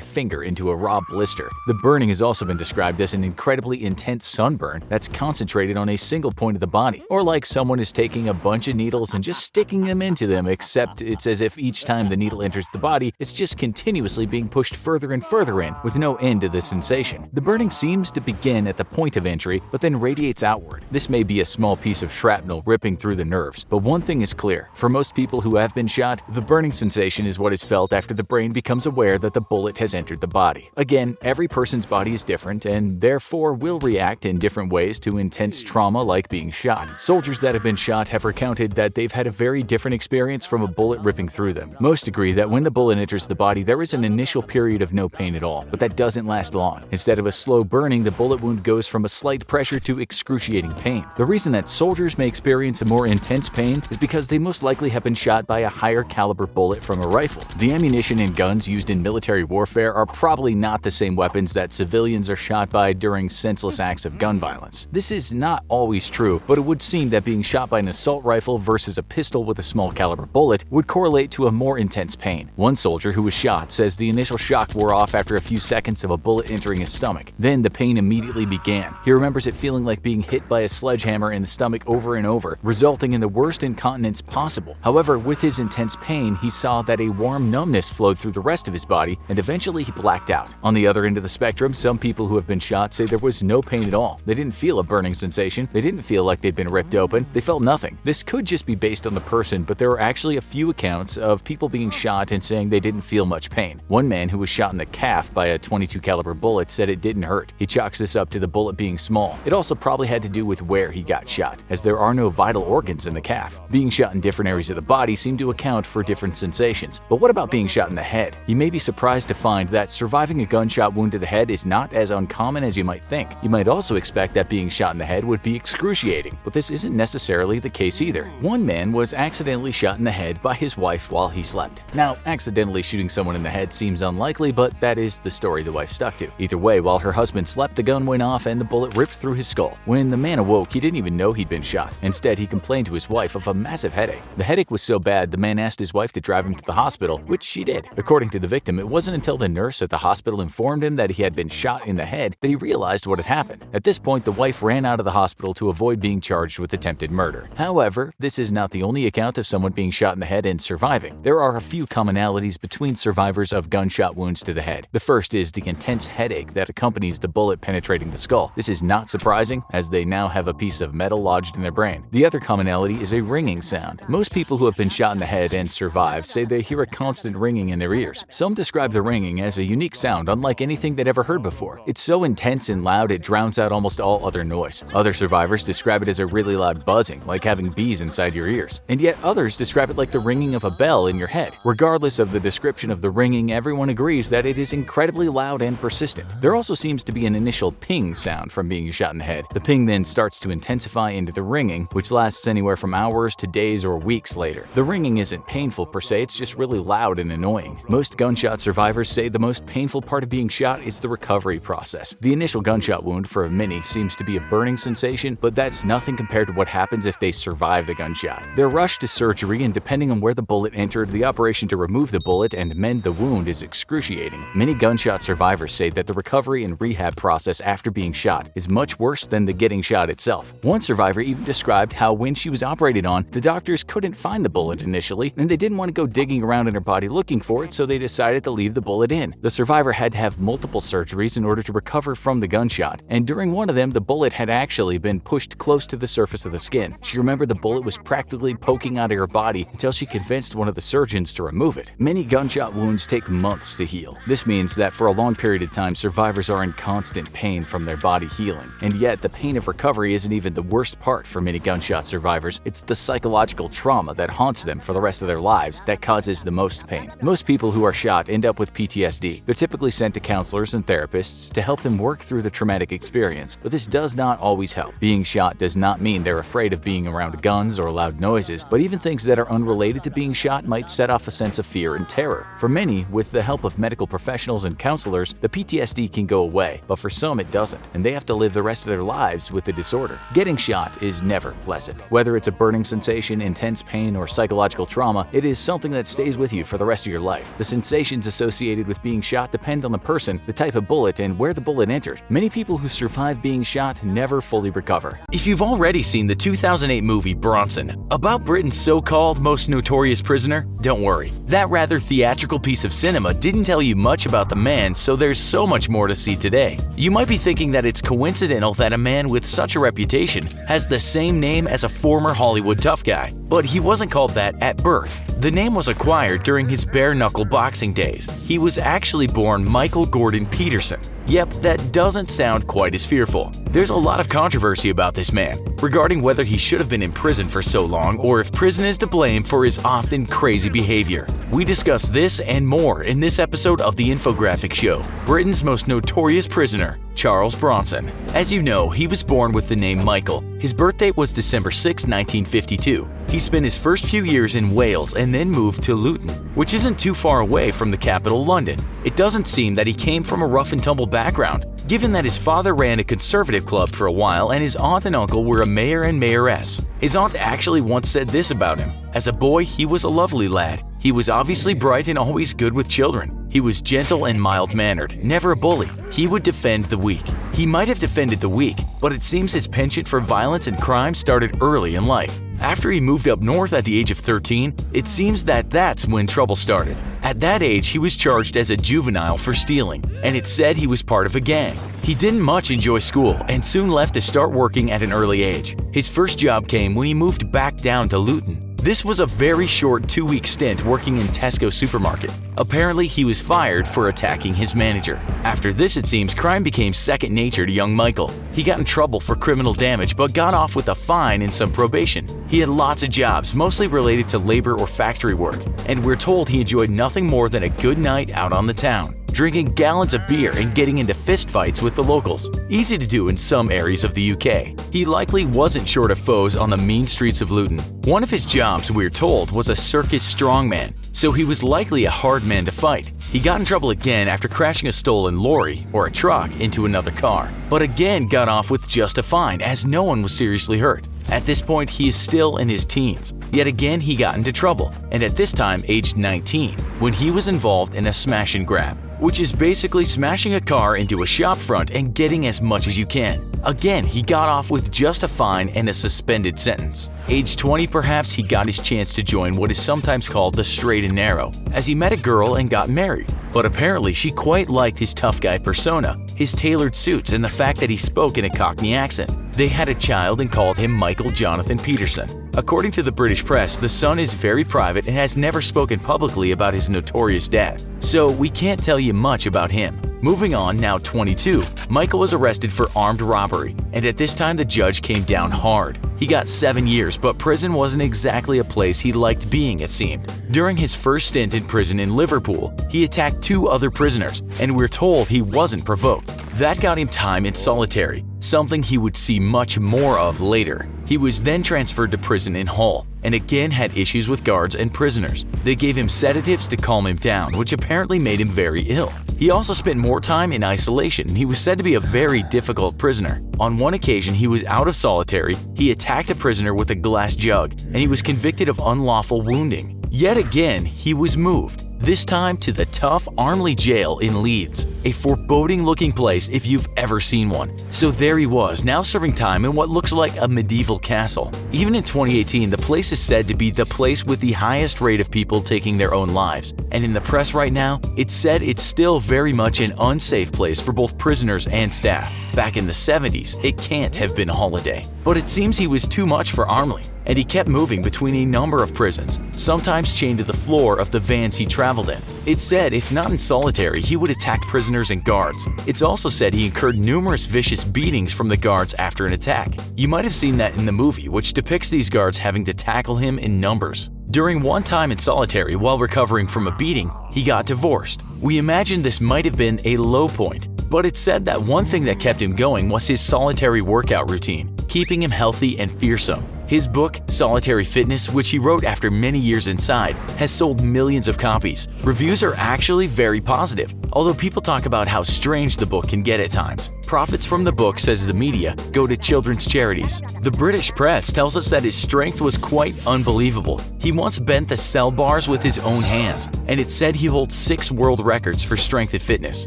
finger into a raw blister. The burning has also been described as an incredibly intense sunburn that's concentrated on a single point of the body, or like someone is taking a bunch of needles and just sticking them into them, except it's as if each time the needle enters the body, it's just continuously being pushed further and further in, with no end to the sensation. The burning seems to begin at the point of entry, but then radiates outward. This may be a small piece of shrapnel ripping through the nerves, but one thing is clear. For most people who have been shot, the burning sensation is what is felt after the brain becomes aware that the bullet has entered the body. Again, every person's body is different and therefore will react in different ways to intense trauma like being shot. Soldiers that have been shot have recounted that they've had a very different experience from a bullet ripping through them. Most agree that when the bullet enters the body, there is an initial period of no pain at all, but that doesn't last long. Instead of a slow burning, the bullet wound goes from a slight pressure to excruciating pain. The reason that soldiers may experience a more intense pain is because they most likely have been shot by a higher caliber bullet from a rifle. The ammunition and guns used in military warfare are probably not the same weapons that civilians are shot by during senseless acts of gun violence. This is not always true, but it would seem that being shot by an assault rifle versus a pistol with a small caliber bullet would correlate to a more intense pain. One soldier who was shot says the initial shock wore off after a few seconds of a bullet entering his stomach. Then the pain immediately began. He remembers it feeling like being hit by a sledgehammer in the stomach over and over, resulting in the worst incontinence possible. However, with his intense pain, he saw that a warm numbness flowed through the rest of his body, and eventually he blacked out. On the other end of the spectrum, some people who have been shot say there was no pain at all. They didn't feel a burning sensation. They didn't feel like they'd been ripped open. They felt nothing. This could just be based on the person, but there are actually a few accounts of people being shot and saying they didn't feel much pain. One man who was shot in the calf by a .22 caliber bullet said it didn't hurt. He chalks this up to the bullet being small. It also probably had to do with where he got shot, as there are no vital organs in the calf. Being shot in different areas of the body seem to account for different sensations. But what about being shot in the head? You may be surprised to find that surviving a gunshot wound to the head is not as uncommon as you might think. You might also expect that being shot in the head would be excruciating, but this isn't necessarily the case either. One man was accidentally shot in the head by his wife while he slept. Now, accidentally shooting someone in the head seems unlikely, but that is the story the wife stuck to. Either way, while her husband slept, the gun went off and the bullet ripped through his skull. When the man awoke, he didn't even know he'd been shot. Instead, he complained to his wife of a massive headache. The headache was so bad, the man asked his wife to drive him to the hospital, which she did. According to the victim, it wasn't until the nurse at the hospital informed him that he had been shot in the head that he realized what had happened. At this point, the wife ran out of the hospital to avoid being charged with attempted murder. However, this is not the only account of someone being shot in the head and surviving. There are a few commonalities between survivors of gunshot wounds to the head. The first is the intense headache that accompanies the bullet penetrating the skull. This is not surprising, as they now have a piece of metal lodged in their brain. The other commonality is a ringing sound. Most people who have been shot in the head and survived say they hear a constant ringing in their ears. Some describe the ringing as a unique sound unlike anything they'd ever heard before. It's so intense and loud it drowns out almost all other noise. Other survivors describe it as a really loud buzzing, like having bees inside your ears. And yet others describe it like the ringing of a bell in your head. Regardless of the description of the ringing, everyone agrees that it is incredibly loud and persistent. There also seems to be an initial ping sound from being shot in the head. The ping then starts to intensify into the ringing, which lasts anywhere from hours to days or weeks later. The ringing isn't painful per se, it's just really loud and annoying. Most gunshot survivors say the most painful part of being shot is the recovery process. The initial gunshot wound for many seems to be a burning sensation, but that's nothing compared to what happens if they survive the gunshot. They're rushed to surgery, and depending on where the bullet entered, the operation to remove the bullet and mend the wound is excruciating. Many gunshot survivors say that the recovery and rehab process after being shot is much worse than the getting shot itself. One survivor even described how when she was operated on, the doctors couldn't find the bullet initially, and they didn't want to go digging around in her body looking for it, so they decided to leave the bullet in. The survivor had to have multiple surgeries in order to recover from the gunshot, and during one of them, the bullet had actually been pushed close to the surface of the skin. She remembered the bullet was practically poking out of her body until she convinced one of the surgeons to remove it. Many gunshot wounds take months to heal. This means that for a long period of time, survivors are in constant pain from their body healing. And yet, the pain of recovery isn't even the worst part for many gunshot survivors. It's the psychological trauma that haunts them for the rest of their lives that causes the most pain. Most people who are shot end up with PTSD. They're typically sent to counselors and therapists to help them work through the traumatic experience, but this does not always help. Being shot does not mean they're afraid of being around guns or loud noises, but even things that are unrelated to being shot might set off a sense of fear and terror. For many, with the help of medical professionals and counselors, the PTSD can go away, but for some it doesn't, and they have to live the rest of their lives with the disorder. Getting shot is never pleasant. Whether it's a burning sensation, intense pain, or psychological trauma, it is something that stays with you for the rest of your life. The sensations associated with being shot depend on the person, the type of bullet, and where the bullet entered. Many people who survive being shot never fully recover. If you've already seen the 2008 movie Brazen, about Britain's so-called most notorious prisoner, don't worry. That rather theatrical piece of cinema didn't tell you much about the man, so there's so much more to see today. You might be thinking that it's coincidental that a man with such a reputation has the same name as a former Hollywood tough guy, but he wasn't called that at birth. The name was acquired during his bare-knuckle boxing days. He was actually born Michael Gordon Peterson. Yep, that doesn't sound quite as fearful. There's a lot of controversy about this man, regarding whether he should have been in prison for so long or if prison is to blame for his often crazy behavior. We discuss this and more in this episode of the Infographics Show, Britain's most notorious prisoner, Charles Bronson. As you know, he was born with the name Michael. His birthday was December 6, 1952. He spent his first few years in Wales and then moved to Luton, which isn't too far away from the capital, London. It doesn't seem that he came from a rough-and-tumble background, given that his father ran a conservative club for a while and his aunt and uncle were a mayor and mayoress. His aunt actually once said this about him: as a boy, he was a lovely lad. He was obviously bright and always good with children. He was gentle and mild-mannered, never a bully. He would defend the weak. He might have defended the weak, but it seems his penchant for violence and crime started early in life. After he moved up north at the age of 13, it seems that that's when trouble started. At that age, he was charged as a juvenile for stealing, and it said he was part of a gang. He didn't much enjoy school and soon left to start working at an early age. His first job came when he moved back down to Luton. This was a very short 2-week stint working in Tesco supermarket. Apparently, he was fired for attacking his manager. After this, it seems, crime became second nature to young Michael. He got in trouble for criminal damage but got off with a fine and some probation. He had lots of jobs, mostly related to labor or factory work, and we're told he enjoyed nothing more than a good night out on the town, drinking gallons of beer and getting into fistfights with the locals. Easy to do in some areas of the UK. He likely wasn't short of foes on the mean streets of Luton. One of his jobs, we're told, was a circus strongman, so he was likely a hard man to fight. He got in trouble again after crashing a stolen lorry, or a truck, into another car, but again got off with just a fine as no one was seriously hurt. At this point, he is still in his teens. Yet again, he got into trouble, and at this time aged 19, when he was involved in a smash and grab, which is basically smashing a car into a shop front and getting as much as you can. Again, he got off with just a fine and a suspended sentence. Age 20 perhaps, he got his chance to join what is sometimes called the straight and narrow, as he met a girl and got married. But apparently she quite liked his tough guy persona, his tailored suits, and the fact that he spoke in a Cockney accent. They had a child and called him Michael Jonathan Peterson. According to the British press, the son is very private and has never spoken publicly about his notorious dad, so we can't tell you much about him. Moving on, now 22, Michael was arrested for armed robbery, and at this time the judge came down hard. He got 7 years, but prison wasn't exactly a place he liked being, it seemed. During his first stint in prison in Liverpool, he attacked 2 other prisoners, and we're told he wasn't provoked. That got him time in solitary, something he would see much more of later. He was then transferred to prison in Hull, and again had issues with guards and prisoners. They gave him sedatives to calm him down, which apparently made him very ill. He also spent more time in isolation. He was said to be a very difficult prisoner. On one occasion, he was out of solitary, he attacked a prisoner with a glass jug, and he was convicted of unlawful wounding. Yet again, he was moved, this time to the tough Armley jail in Leeds, a foreboding-looking place if you've ever seen one. So there he was, now serving time in what looks like a medieval castle. Even in 2018, the place is said to be the place with the highest rate of people taking their own lives. And in the press right now, it's said it's still very much an unsafe place for both prisoners and staff. Back in the 70s, it can't have been a holiday. But it seems he was too much for Armley, and he kept moving between a number of prisons, sometimes chained to the floor of the vans he traveled in. It's said if not in solitary, he would attack prisoners and guards. It's also said he incurred numerous vicious beatings from the guards after an attack. You might have seen that in the movie, which depicts these guards having to tackle him in numbers. During one time in solitary while recovering from a beating, he got divorced. We imagine this might have been a low point, but it's said that one thing that kept him going was his solitary workout routine, keeping him healthy and fearsome. His book, Solitary Fitness, which he wrote after many years inside, has sold millions of copies. Reviews are actually very positive, although people talk about how strange the book can get at times. Profits from the book, says the media, go to children's charities. The British press tells us that his strength was quite unbelievable. He once bent the cell bars with his own hands, and it's said he holds 6 world records for strength and fitness.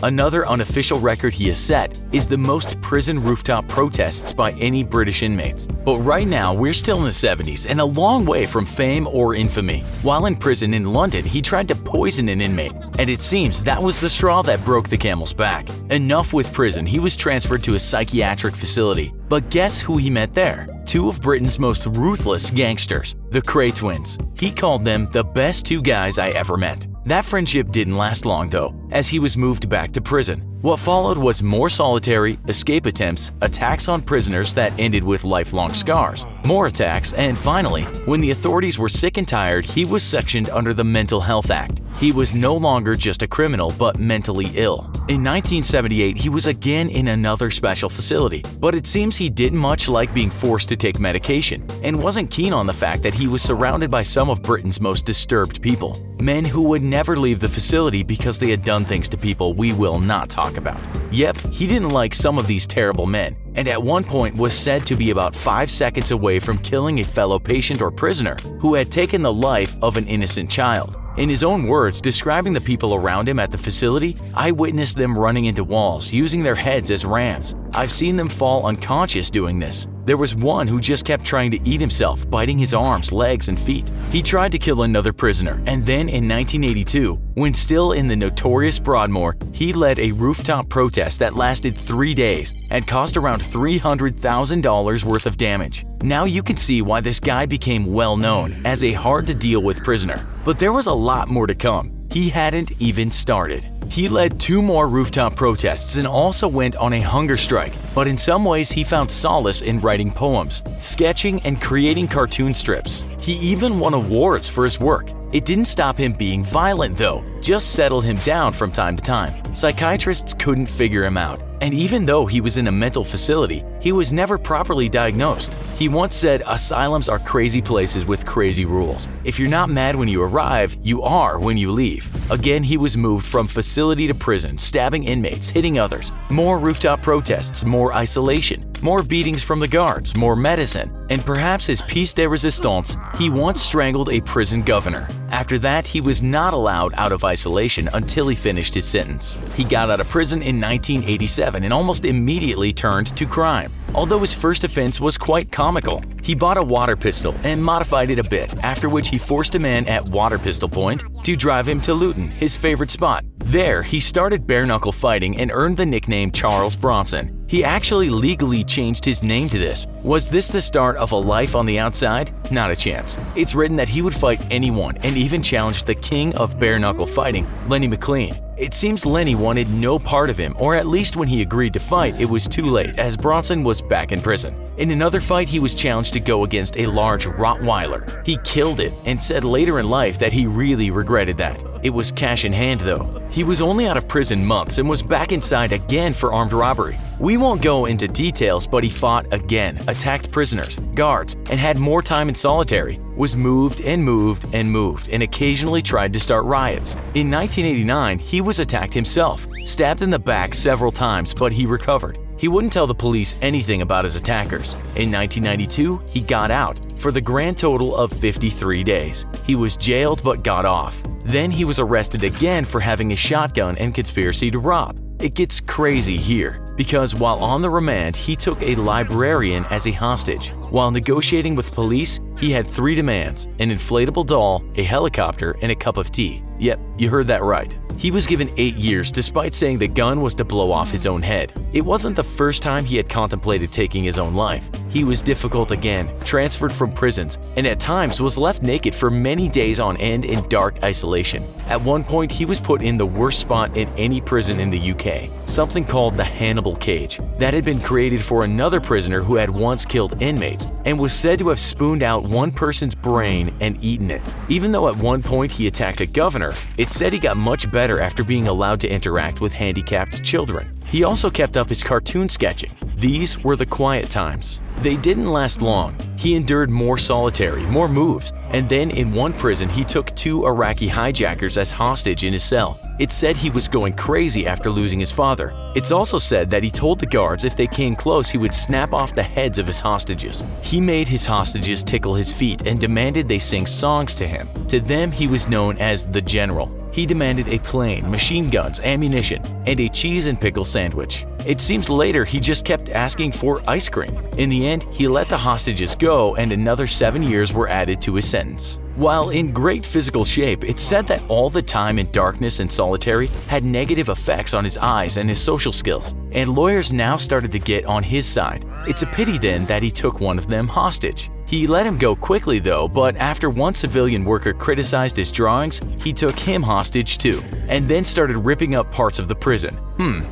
Another unofficial record he has set is the most prison rooftop protests by any British inmates. But right now, we're still in the 70s and a long way from fame or infamy. While in prison in London, he tried to poison an inmate, and it seems that was the straw that broke the camel's back. Enough with prison, he was transferred to a psychiatric facility. But guess who he met there? 2 of Britain's most ruthless gangsters, the Kray twins. He called them the best 2 guys I ever met. That friendship didn't last long though, as he was moved back to prison. What followed was more solitary, escape attempts, attacks on prisoners that ended with lifelong scars, more attacks, and finally, when the authorities were sick and tired, he was sectioned under the Mental Health Act. He was no longer just a criminal, but mentally ill. In 1978, he was again in another special facility, but it seems he didn't much like being forced to take medication and wasn't keen on the fact that he was surrounded by some of Britain's most disturbed people. Men who would never leave the facility because they had done things to people we will not talk about. Yep, he didn't like some of these terrible men, and at one point was said to be about 5 seconds away from killing a fellow patient or prisoner who had taken the life of an innocent child. In his own words, describing the people around him at the facility, "I witnessed them running into walls, using their heads as rams. I've seen them fall unconscious doing this. There was one who just kept trying to eat himself, biting his arms, legs, and feet. He tried to kill another prisoner, and then in 1982, when still in the notorious Broadmoor, he led a rooftop protest that lasted 3 days and caused around $300,000 worth of damage. Now you can see why this guy became well known as a hard-to-deal-with prisoner. But there was a lot more to come. He hadn't even started. He led 2 more rooftop protests and also went on a hunger strike, but in some ways he found solace in writing poems, sketching, and creating cartoon strips. He even won awards for his work. It didn't stop him being violent though, just settled him down from time to time. Psychiatrists couldn't figure him out, and even though he was in a mental facility, he was never properly diagnosed. He once said, "Asylums are crazy places with crazy rules. If you're not mad when you arrive, you are when you leave." Again, he was moved from facility to prison, stabbing inmates, hitting others. More rooftop protests, more isolation, more beatings from the guards, more medicine, and perhaps his piece de resistance, he once strangled a prison governor. After that, he was not allowed out of isolation until he finished his sentence. He got out of prison in 1987 and almost immediately turned to crime. Although his first offense was quite comical, he bought a water pistol and modified it a bit, after which he forced a man at Water Pistol Point to drive him to Luton, his favorite spot. There, he started bare-knuckle fighting and earned the nickname Charles Bronson. He actually legally changed his name to this. Was this the start of a life on the outside? Not a chance. It's written that he would fight anyone and even challenged the king of bare-knuckle fighting, Lenny McLean. It seems Lenny wanted no part of him, or at least when he agreed to fight, it was too late as Bronson was back in prison. In another fight, he was challenged to go against a large Rottweiler. He killed it and said later in life that he really regretted that. It was cash in hand though. He was only out of prison months and was back inside again for armed robbery. We won't go into details, but he fought again, attacked prisoners, guards, and had more time in solitary, was moved and moved and moved, and occasionally tried to start riots. In 1989, he was attacked himself, stabbed in the back several times, but he recovered. He wouldn't tell the police anything about his attackers. In 1992, he got out for the grand total of 53 days. He was jailed but got off. Then he was arrested again for having a shotgun and conspiracy to rob. It gets crazy here, because while on the remand, he took a librarian as a hostage. While negotiating with police, he had 3 demands: an inflatable doll, a helicopter, and a cup of tea. Yep, you heard that right. He was given 8 years despite saying the gun was to blow off his own head. It wasn't the first time he had contemplated taking his own life. He was difficult again, transferred from prisons, and at times was left naked for many days on end in dark isolation. At one point, he was put in the worst spot in any prison in the UK, something called the Hannibal Cage, that had been created for another prisoner who had once killed inmates and was said to have spooned out one person's brain and eaten it. Even though at one point he attacked a governor, it's said he got much better after being allowed to interact with handicapped children. He also kept up his cartoon sketching. These were the quiet times. They didn't last long. He endured more solitary, more moves, and then in one prison he took 2 Iraqi hijackers as hostage in his cell. It's said he was going crazy after losing his father. It's also said that he told the guards if they came close he would snap off the heads of his hostages. He made his hostages tickle his feet and demanded they sing songs to him. To them he was known as the General. He demanded a plane, machine guns, ammunition, and a cheese and pickle sandwich. It seems later he just kept asking for ice cream. In the end, he let the hostages go and another 7 years were added to his sentence. While in great physical shape, it's said that all the time in darkness and solitary had negative effects on his eyes and his social skills, and lawyers now started to get on his side. It's a pity then that he took one of them hostage. He let him go quickly though, but after one civilian worker criticized his drawings, he took him hostage too, and then started ripping up parts of the prison.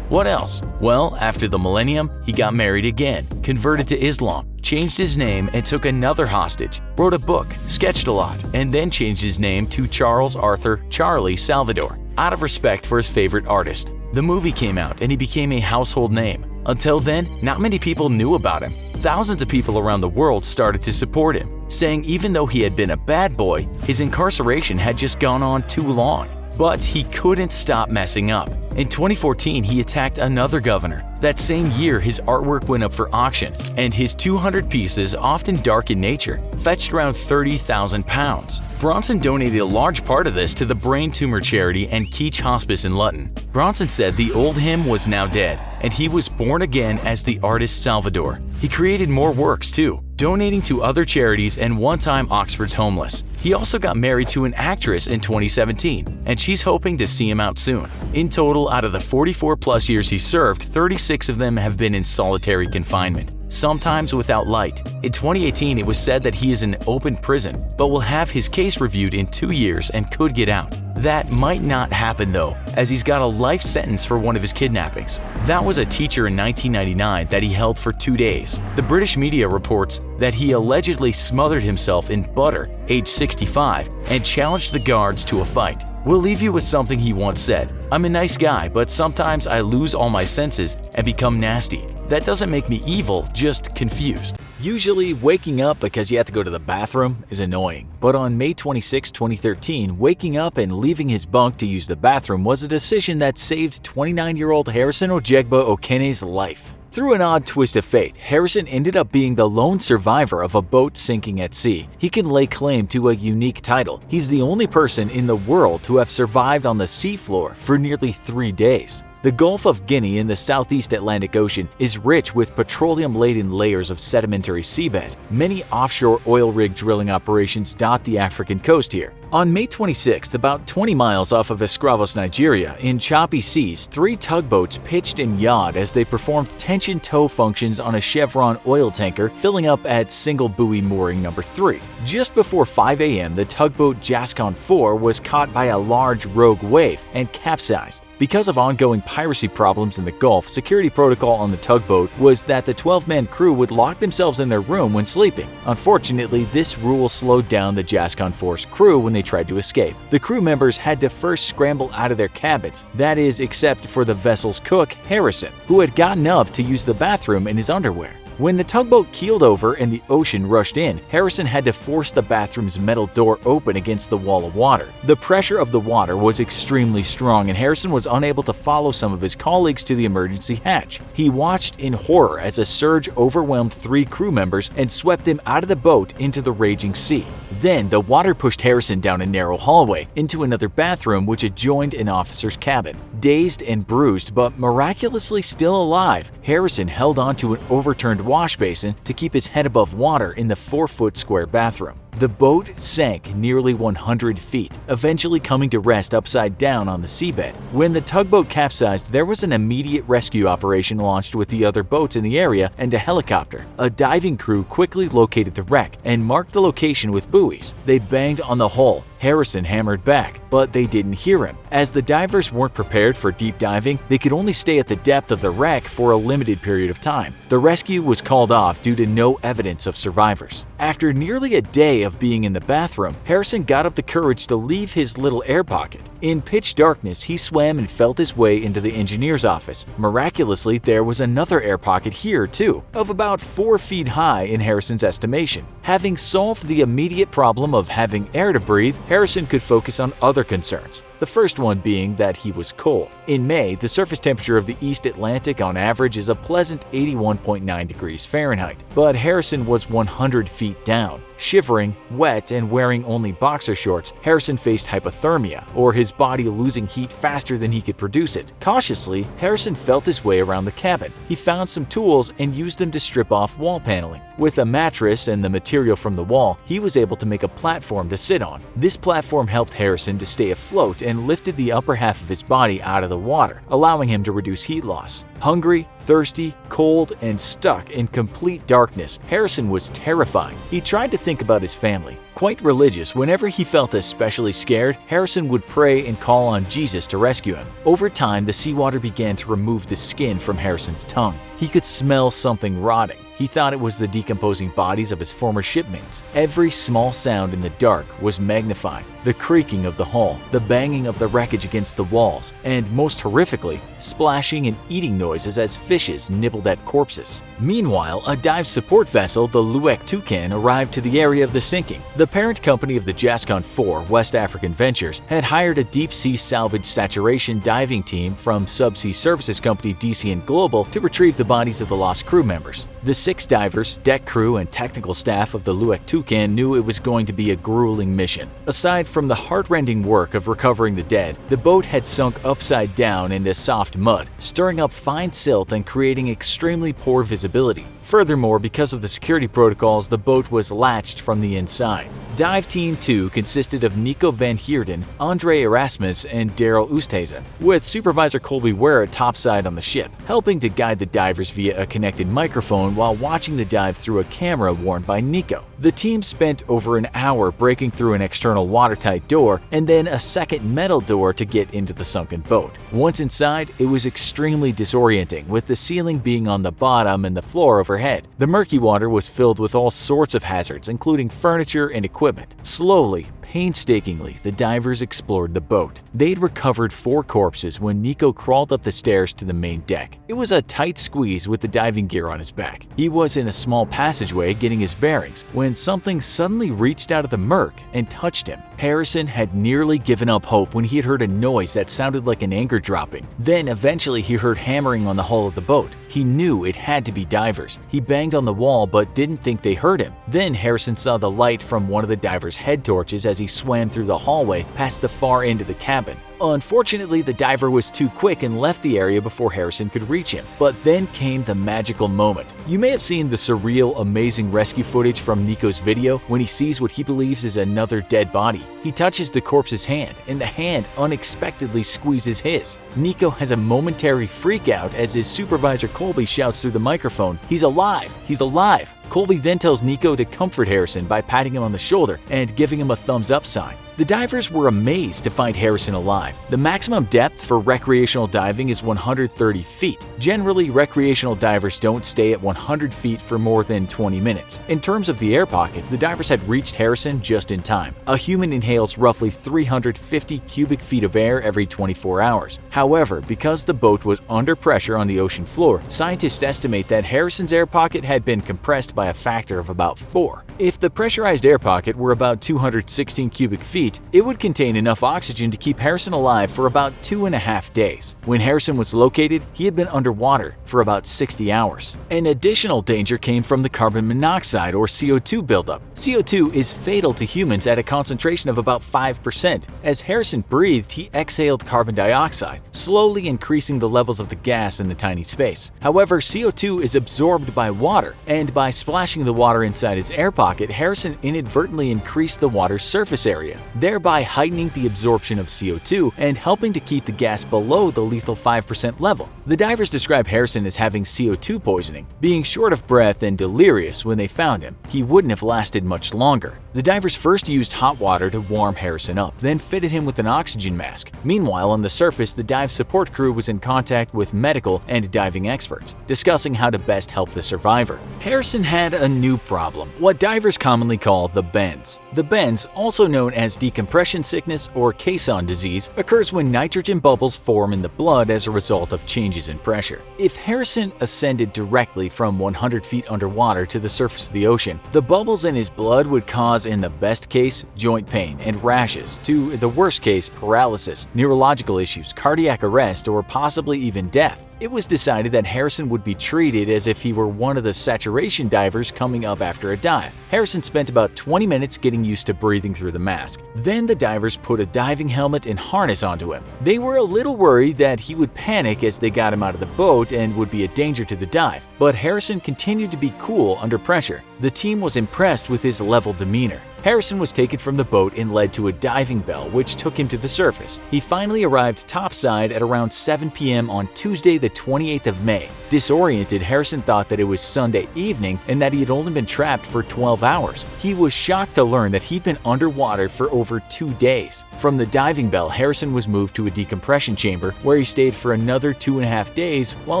What else? Well, after the millennium, he got married again, converted to Islam, changed his name and took another hostage, wrote a book, sketched a lot, and then changed his name to Charles Arthur Charlie Salvador, out of respect for his favorite artist. The movie came out and he became a household name. Until then, not many people knew about him. Thousands of people around the world started to support him, saying even though he had been a bad boy, his incarceration had just gone on too long. But he couldn't stop messing up. In 2014, he attacked another governor. That same year, his artwork went up for auction, and his 200 pieces, often dark in nature, fetched around £30,000. Bronson donated a large part of this to the brain tumor charity and Keach Hospice in Laden. Bronson said the old him was now dead, and he was born again as the artist Salvador. He created more works too, donating to other charities and one-time Oxford's homeless. He also got married to an actress in 2017, and she's hoping to see him out soon. In total, out of the 44-plus years he served, 36 of them have been in solitary confinement, sometimes without light. In 2018, it was said that he is in open prison, but will have his case reviewed in 2 years and could get out. That might not happen though, as he's got a life sentence for one of his kidnappings. That was a teacher in 1999 that he held for 2 days. The British media reports that he allegedly smothered himself in butter, age 65, and challenged the guards to a fight. We'll leave you with something he once said. "I'm a nice guy, but sometimes I lose all my senses and become nasty. That doesn't make me evil, just confused." Usually, waking up because you have to go to the bathroom is annoying, but on May 26, 2013, waking up and leaving his bunk to use the bathroom was a decision that saved 29-year-old Harrison Ojegba Okene's life. Through an odd twist of fate, Harrison ended up being the lone survivor of a boat sinking at sea. He can lay claim to a unique title. He's the only person in the world to have survived on the seafloor for nearly 3 days. The Gulf of Guinea in the southeast Atlantic Ocean is rich with petroleum-laden layers of sedimentary seabed. Many offshore oil rig drilling operations dot the African coast here. On May 26th, about 20 miles off of Escravos, Nigeria, in choppy seas, 3 tugboats pitched and yawed as they performed tension tow functions on a Chevron oil tanker filling up at single buoy mooring number 3. Just before 5 a.m., the tugboat Jascon 4 was caught by a large rogue wave and capsized. Because of ongoing piracy problems in the Gulf, security protocol on the tugboat was that the 12-man crew would lock themselves in their room when sleeping. Unfortunately, this rule slowed down the Jascon 4's crew when they tried to escape. The crew members had to first scramble out of their cabins, that is, except for the vessel's cook, Harrison, who had gotten up to use the bathroom in his underwear. When the tugboat keeled over and the ocean rushed in, Harrison had to force the bathroom's metal door open against the wall of water. The pressure of the water was extremely strong and Harrison was unable to follow some of his colleagues to the emergency hatch. He watched in horror as a surge overwhelmed 3 crew members and swept them out of the boat into the raging sea. Then the water pushed Harrison down a narrow hallway into another bathroom which adjoined an officer's cabin. Dazed and bruised but miraculously still alive, Harrison held on to an overturned wash basin to keep his head above water in the 4-foot square bathroom. The boat sank nearly 100 feet, eventually coming to rest upside down on the seabed. When the tugboat capsized, there was an immediate rescue operation launched with the other boats in the area and a helicopter. A diving crew quickly located the wreck and marked the location with buoys. They banged on the hull, Harrison hammered back, but they didn't hear him. As the divers weren't prepared for deep diving, they could only stay at the depth of the wreck for a limited period of time. The rescue was called off due to no evidence of survivors. After nearly a day of being in the bathroom, Harrison got up the courage to leave his little air pocket. In pitch darkness, he swam and felt his way into the engineer's office. Miraculously, there was another air pocket here too, of about 4 feet high in Harrison's estimation. Having solved the immediate problem of having air to breathe, Harrison could focus on other concerns. The first one being that he was cold. In May, the surface temperature of the East Atlantic on average is a pleasant 81.9 degrees Fahrenheit, but Harrison was 100 feet down. Shivering, wet, and wearing only boxer shorts, Harrison faced hypothermia, or his body losing heat faster than he could produce it. Cautiously, Harrison felt his way around the cabin. He found some tools and used them to strip off wall paneling. With a mattress and the material from the wall, he was able to make a platform to sit on. This platform helped Harrison to stay afloat and lifted the upper half of his body out of the water, allowing him to reduce heat loss. Hungry, thirsty, cold, and stuck in complete darkness, Harrison was terrified. He tried to think about his family. Quite religious, whenever he felt especially scared, Harrison would pray and call on Jesus to rescue him. Over time, the seawater began to remove the skin from Harrison's tongue. He could smell something rotting. He thought it was the decomposing bodies of his former shipmates. Every small sound in the dark was magnified. The creaking of the hull, the banging of the wreckage against the walls, and most horrifically, splashing and eating noises as fishes nibbled at corpses. Meanwhile, a dive support vessel, the Luek Toucan, arrived to the area of the sinking. The parent company of the Jascon 4, West African Ventures, had hired a deep-sea salvage saturation diving team from subsea services company DCN Global to retrieve the bodies of the lost crew members. The 6 divers, deck crew, and technical staff of the Luek Toucan knew it was going to be a grueling mission. Aside from the heart-rending work of recovering the dead, the boat had sunk upside down into soft mud, stirring up fine silt and creating extremely poor visibility. Furthermore, because of the security protocols, the boat was latched from the inside. Dive Team 2 consisted of Nico van Heerden, Andre Erasmus, and Daryl Oosthuizen, with Supervisor Colby Ware topside on the ship, helping to guide the divers via a connected microphone while watching the dive through a camera worn by Nico. The team spent over an hour breaking through an external watertight door and then a second metal door to get into the sunken boat. Once inside, it was extremely disorienting, with the ceiling being on the bottom and the floor overhead. The murky water was filled with all sorts of hazards, including furniture and equipment. Slowly, painstakingly, the divers explored the boat. They'd recovered 4 corpses when Nico crawled up the stairs to the main deck. It was a tight squeeze with the diving gear on his back. He was in a small passageway getting his bearings when something suddenly reached out of the murk and touched him. Harrison had nearly given up hope when he had heard a noise that sounded like an anchor dropping. Then eventually he heard hammering on the hull of the boat. He knew it had to be divers. He banged on the wall but didn't think they heard him. Then Harrison saw the light from one of the divers' head torches as he swam through the hallway past the far end of the cabin. Unfortunately, the diver was too quick and left the area before Harrison could reach him. But then came the magical moment. You may have seen the surreal, amazing rescue footage from Nico's video when he sees what he believes is another dead body. He touches the corpse's hand, and the hand unexpectedly squeezes his. Nico has a momentary freak out as his supervisor Colby shouts through the microphone, "He's alive! He's alive!" Colby then tells Nico to comfort Harrison by patting him on the shoulder and giving him a thumbs up sign. The divers were amazed to find Harrison alive. The maximum depth for recreational diving is 130 feet. Generally, recreational divers don't stay at 100 feet for more than 20 minutes. In terms of the air pocket, the divers had reached Harrison just in time. A human inhales roughly 350 cubic feet of air every 24 hours. However, because the boat was under pressure on the ocean floor, scientists estimate that Harrison's air pocket had been compressed by a factor of about 4. If the pressurized air pocket were about 216 cubic feet, it would contain enough oxygen to keep Harrison alive for about 2.5 days. When Harrison was located, he had been underwater for about 60 hours. An additional danger came from the carbon monoxide or CO2 buildup. CO2 is fatal to humans at a concentration of about 5%. As Harrison breathed, he exhaled carbon dioxide, slowly increasing the levels of the gas in the tiny space. However, CO2 is absorbed by water, and by splashing the water inside his air pocket, Harrison inadvertently increased the water's surface area, thereby heightening the absorption of CO2 and helping to keep the gas below the lethal 5% level. The divers describe Harrison as having CO2 poisoning, being short of breath and delirious when they found him. He wouldn't have lasted much longer. The divers first used hot water to warm Harrison up, then fitted him with an oxygen mask. Meanwhile, on the surface, the dive support crew was in contact with medical and diving experts, discussing how to best help the survivor. Harrison had a new problem, what divers commonly call the bends. The bends, also known as decompression sickness or caisson disease, occurs when nitrogen bubbles form in the blood as a result of changes in pressure. If Harrison ascended directly from 100 feet underwater to the surface of the ocean, the bubbles in his blood would cause, in the best case, joint pain and rashes, to the worst case, paralysis, neurological issues, cardiac arrest, or possibly even death. It was decided that Harrison would be treated as if he were one of the saturation divers coming up after a dive. Harrison spent about 20 minutes getting used to breathing through the mask. Then the divers put a diving helmet and harness onto him. They were a little worried that he would panic as they got him out of the boat and would be a danger to the dive, but Harrison continued to be cool under pressure. The team was impressed with his level demeanor. Harrison was taken from the boat and led to a diving bell, which took him to the surface. He finally arrived topside at around 7 p.m. on Tuesday, the 28th of May. Disoriented, Harrison thought that it was Sunday evening and that he had only been trapped for 12 hours. He was shocked to learn that he'd been underwater for over 2 days. From the diving bell, Harrison was moved to a decompression chamber where he stayed for another 2.5 days while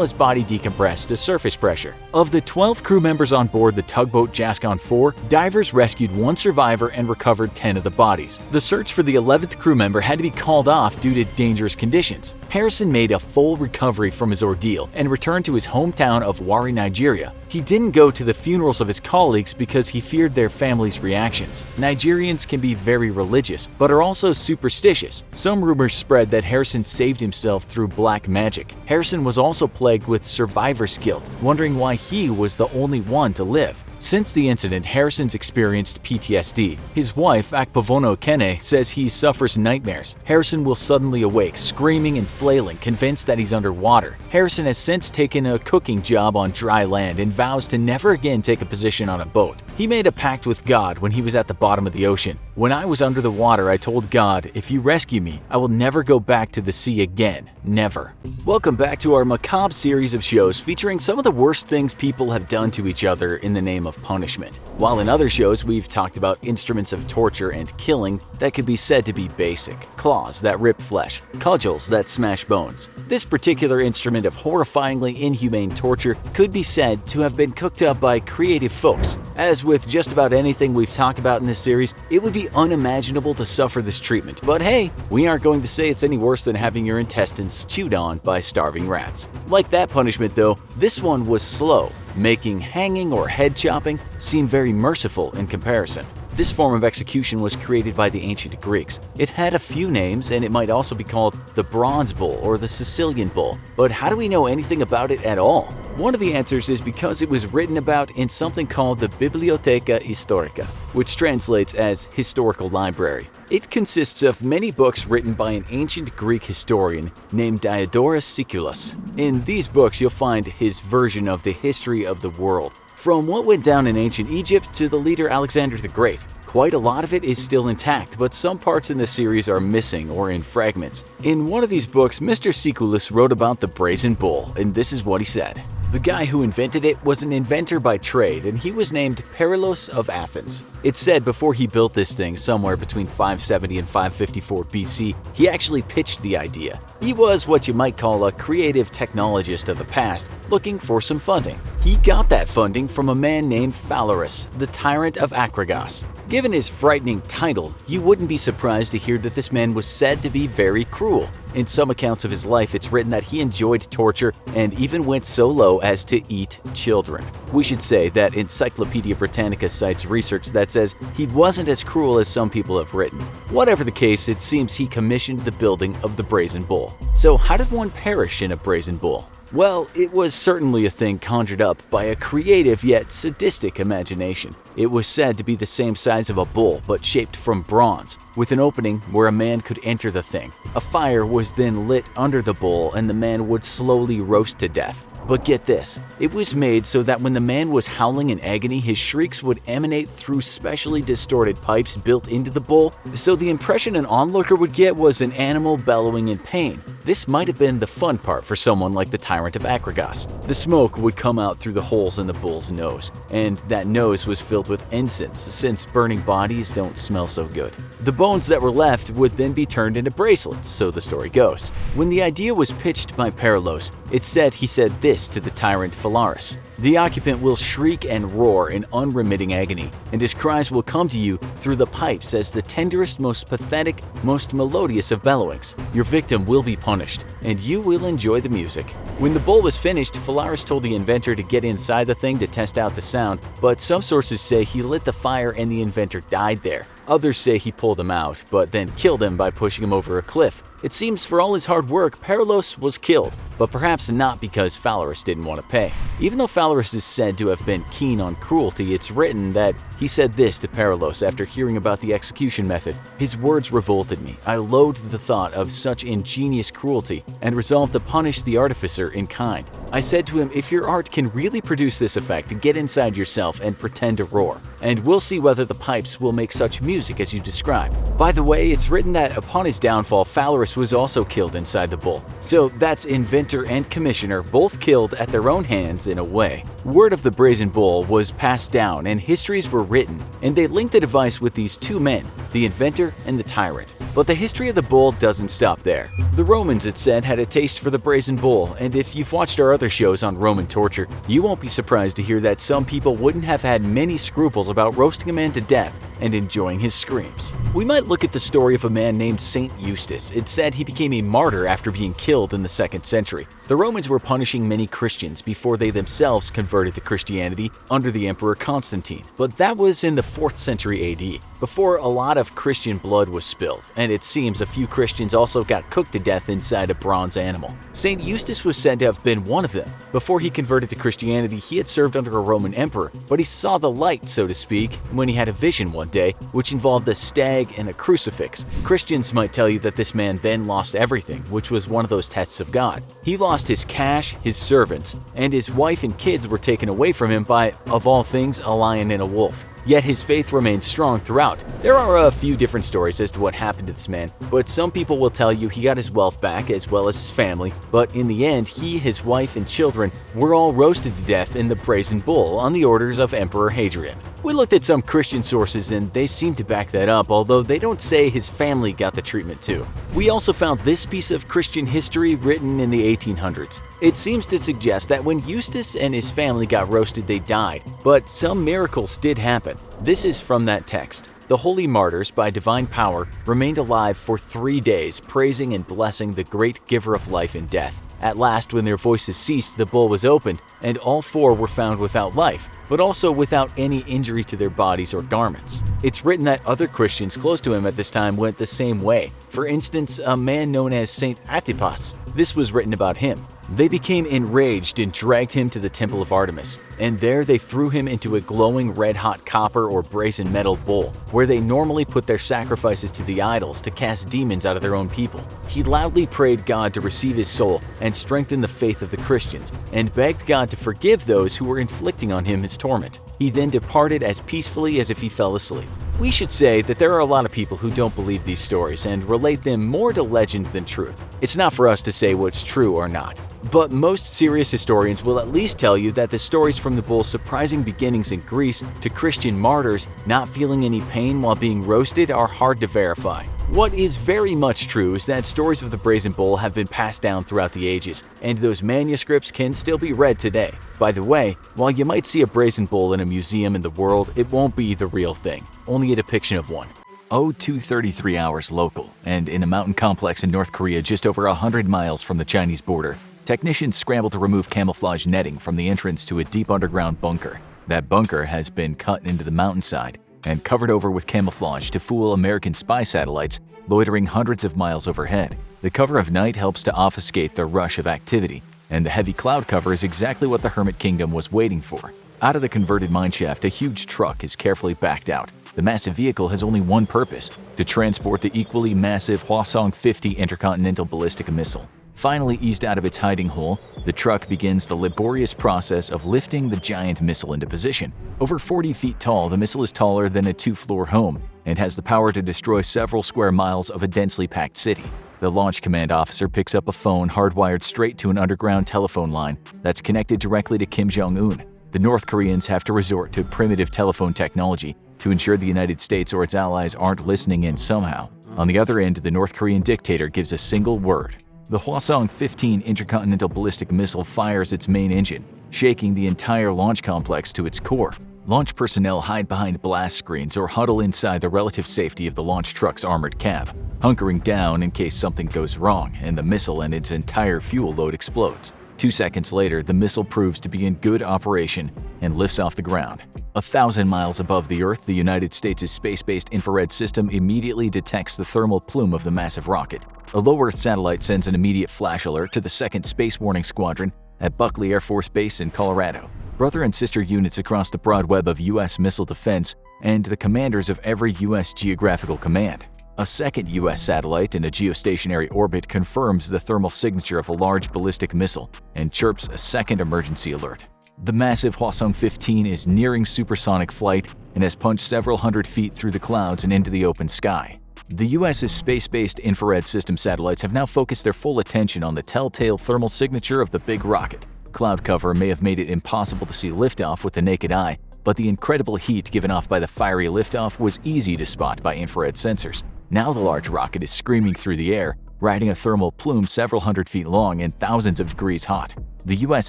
his body decompressed to surface pressure. Of the 12 crew members on board the tugboat Jascon 4, divers rescued one survivor and recovered 10 of the bodies. The search for the 11th crew member had to be called off due to dangerous conditions. Harrison made a full recovery from his ordeal and returned to his hometown of Warri, Nigeria. He didn't go to the funerals of his colleagues because he feared their families' reactions. Nigerians can be very religious, but are also superstitious. Some rumors spread that Harrison saved himself through black magic. Harrison was also plagued with survivor's guilt, wondering why he was the only one to live. Since the incident, Harrison's experienced PTSD. His wife, Akpavono Kene, says he suffers nightmares. Harrison will suddenly awake, screaming and flailing, convinced that he's underwater. Harrison has since taken a cooking job on dry land and vows to never again take a position on a boat. He made a pact with God when he was at the bottom of the ocean. "When I was under the water, I told God, if you rescue me, I will never go back to the sea again. Never." Welcome back to our macabre series of shows featuring some of the worst things people have done to each other in the name of punishment. While in other shows we've talked about instruments of torture and killing that could be said to be basic. Claws that rip flesh, cudgels that smash bones. This particular instrument of horrifyingly inhumane torture could be said to have been cooked up by creative folks. As with just about anything we've talked about in this series, it would be unimaginable to suffer this treatment. But hey, we aren't going to say it's any worse than having your intestines chewed on by starving rats. Like that punishment though, this one was slow, making hanging or head chopping seem very merciful in comparison. This form of execution was created by the ancient Greeks. It had a few names, and it might also be called the Bronze Bull or the Sicilian Bull. But how do we know anything about it at all? One of the answers is because it was written about in something called the Bibliotheca Historica, which translates as historical library. It consists of many books written by an ancient Greek historian named Diodorus Siculus. In these books, you'll find his version of the history of the world, from what went down in ancient Egypt to the leader Alexander the Great. Quite a lot of it is still intact, but some parts in the series are missing or in fragments. In one of these books, Mr. Siculus wrote about the Brazen Bull, and this is what he said. The guy who invented it was an inventor by trade, and he was named Perilos of Athens. It's said before he built this thing somewhere between 570 and 554 BC, he actually pitched the idea. He was what you might call a creative technologist of the past, looking for some funding. He got that funding from a man named Phalaris, the tyrant of Acragas. Given his frightening title, you wouldn't be surprised to hear that this man was said to be very cruel. In some accounts of his life, it's written that he enjoyed torture and even went so low as to eat children. We should say that Encyclopedia Britannica cites research that says he wasn't as cruel as some people have written. Whatever the case, it seems he commissioned the building of the Brazen Bull. So how did one perish in a Brazen Bull? Well, it was certainly a thing conjured up by a creative yet sadistic imagination. It was said to be the same size of a bull, but shaped from bronze, with an opening where a man could enter the thing. A fire was then lit under the bull, and the man would slowly roast to death. But get this, it was made so that when the man was howling in agony, his shrieks would emanate through specially distorted pipes built into the bull, so the impression an onlooker would get was an animal bellowing in pain. This might have been the fun part for someone like the Tyrant of Akragas. The smoke would come out through the holes in the bull's nose, and that nose was filled with incense, since burning bodies don't smell so good. The bones that were left would then be turned into bracelets, so the story goes. When the idea was pitched by Perilos, it said he said this to the tyrant Phalaris: "The occupant will shriek and roar in unremitting agony, and his cries will come to you through the pipes as the tenderest, most pathetic, most melodious of bellowings. Your victim will be punished, and you will enjoy the music." When the bull was finished, Phalaris told the inventor to get inside the thing to test out the sound, but some sources say he lit the fire and the inventor died there. Others say he pulled him out, but then killed him by pushing him over a cliff. It seems for all his hard work, Perilos was killed, but perhaps not because Phalaris didn't want to pay. Even though Phalaris is said to have been keen on cruelty, it's written that he said this to Perilos after hearing about the execution method: "His words revolted me. I loathed the thought of such ingenious cruelty and resolved to punish the artificer in kind. I said to him, if your art can really produce this effect, get inside yourself and pretend to roar, and we'll see whether the pipes will make such music as you describe." By the way, it's written that upon his downfall, Phalaris was also killed inside the bull. So that's inventor and commissioner both killed at their own hands in a way. Word of the Brazen Bull was passed down and histories were written, and they linked the device with these two men, the inventor and the tyrant. But the history of the bull doesn't stop there. The Romans, it said, had a taste for the Brazen Bull, and if you've watched our other shows on Roman torture, you won't be surprised to hear that some people wouldn't have had many scruples about roasting a man to death and enjoying his screams. We might look at the story of a man named Saint Eustace. It said he became a martyr after being killed in the 2nd century. The Romans were punishing many Christians before they themselves converted to Christianity under the Emperor Constantine, but that was in the 4th century AD, before a lot of Christian blood was spilled, and it seems a few Christians also got cooked to death inside a bronze animal. Saint Eustace was said to have been one of them. Before he converted to Christianity, he had served under a Roman emperor, but he saw the light, so to speak, when he had a vision one day, which involved a stag and a crucifix. Christians might tell you that this man then lost everything, which was one of those tests of God. He lost his cash, his servants, and his wife and kids were taken away from him by, of all things, a lion and a wolf. Yet his faith remained strong throughout. There are a few different stories as to what happened to this man, but some people will tell you he got his wealth back as well as his family, but in the end, he, his wife, and children were all roasted to death in the Brazen Bull on the orders of Emperor Hadrian. We looked at some Christian sources and they seem to back that up, although they don't say his family got the treatment too. We also found this piece of Christian history written in the 1800s. It seems to suggest that when Eustace and his family got roasted, they died, but some miracles did happen. This is from that text. The holy martyrs, by divine power, remained alive for 3 days, praising and blessing the great giver of life and death. At last, when their voices ceased, the bull was opened, and all 4 were found without life, but also without any injury to their bodies or garments. It's written that other Christians close to him at this time went the same way. For instance, a man known as Saint Antipas. This was written about him. They became enraged and dragged him to the temple of Artemis, and there they threw him into a glowing red-hot copper or brazen metal bowl, where they normally put their sacrifices to the idols to cast demons out of their own people. He loudly prayed God to receive his soul and strengthen the faith of the Christians, and begged God to forgive those who were inflicting on him his torment. He then departed as peacefully as if he fell asleep. We should say that there are a lot of people who don't believe these stories and relate them more to legend than truth. It's not for us to say what's true or not. But most serious historians will at least tell you that the stories from the bull's surprising beginnings in Greece to Christian martyrs not feeling any pain while being roasted are hard to verify. What is very much true is that stories of the Brazen Bull have been passed down throughout the ages, and those manuscripts can still be read today. By the way, while you might see a Brazen Bull in a museum in the world, it won't be the real thing, only a depiction of one. 0233 hours local, and in a mountain complex in North Korea just over 100 miles from the Chinese border, technicians scramble to remove camouflage netting from the entrance to a deep underground bunker. That bunker has been cut into the mountainside and covered over with camouflage to fool American spy satellites loitering hundreds of miles overhead. The cover of night helps to obfuscate the rush of activity, and the heavy cloud cover is exactly what the Hermit Kingdom was waiting for. Out of the converted mineshaft, a huge truck is carefully backed out. The massive vehicle has only one purpose: to transport the equally massive Hwasong-50 intercontinental ballistic missile. Finally eased out of its hiding hole, the truck begins the laborious process of lifting the giant missile into position. Over 40 feet tall, the missile is taller than a 2-floor home and has the power to destroy several square miles of a densely packed city. The Launch Command officer picks up a phone hardwired straight to an underground telephone line that's connected directly to Kim Jong-un. The North Koreans have to resort to primitive telephone technology to ensure the United States or its allies aren't listening in somehow. On the other end, the North Korean dictator gives a single word. The Hwasong-15 intercontinental ballistic missile fires its main engine, shaking the entire launch complex to its core. Launch personnel hide behind blast screens or huddle inside the relative safety of the launch truck's armored cab, hunkering down in case something goes wrong and the missile and its entire fuel load explodes. 2 seconds later, the missile proves to be in good operation and lifts off the ground. 1,000 miles above the Earth, the United States' space-based infrared system immediately detects the thermal plume of the massive rocket. A low-Earth satellite sends an immediate flash alert to the 2nd Space Warning Squadron at Buckley Air Force Base in Colorado. Brother and sister units across the broad web of U.S. missile defense and the commanders of every U.S. geographical command. A second U.S. satellite in a geostationary orbit confirms the thermal signature of a large ballistic missile and chirps a second emergency alert. The massive Hwasong-15 is nearing supersonic flight and has punched several hundred feet through the clouds and into the open sky. The U.S.'s space-based infrared system satellites have now focused their full attention on the telltale thermal signature of the big rocket. Cloud cover may have made it impossible to see liftoff with the naked eye, but the incredible heat given off by the fiery liftoff was easy to spot by infrared sensors. Now the large rocket is screaming through the air, riding a thermal plume several hundred feet long and thousands of degrees hot. The U.S.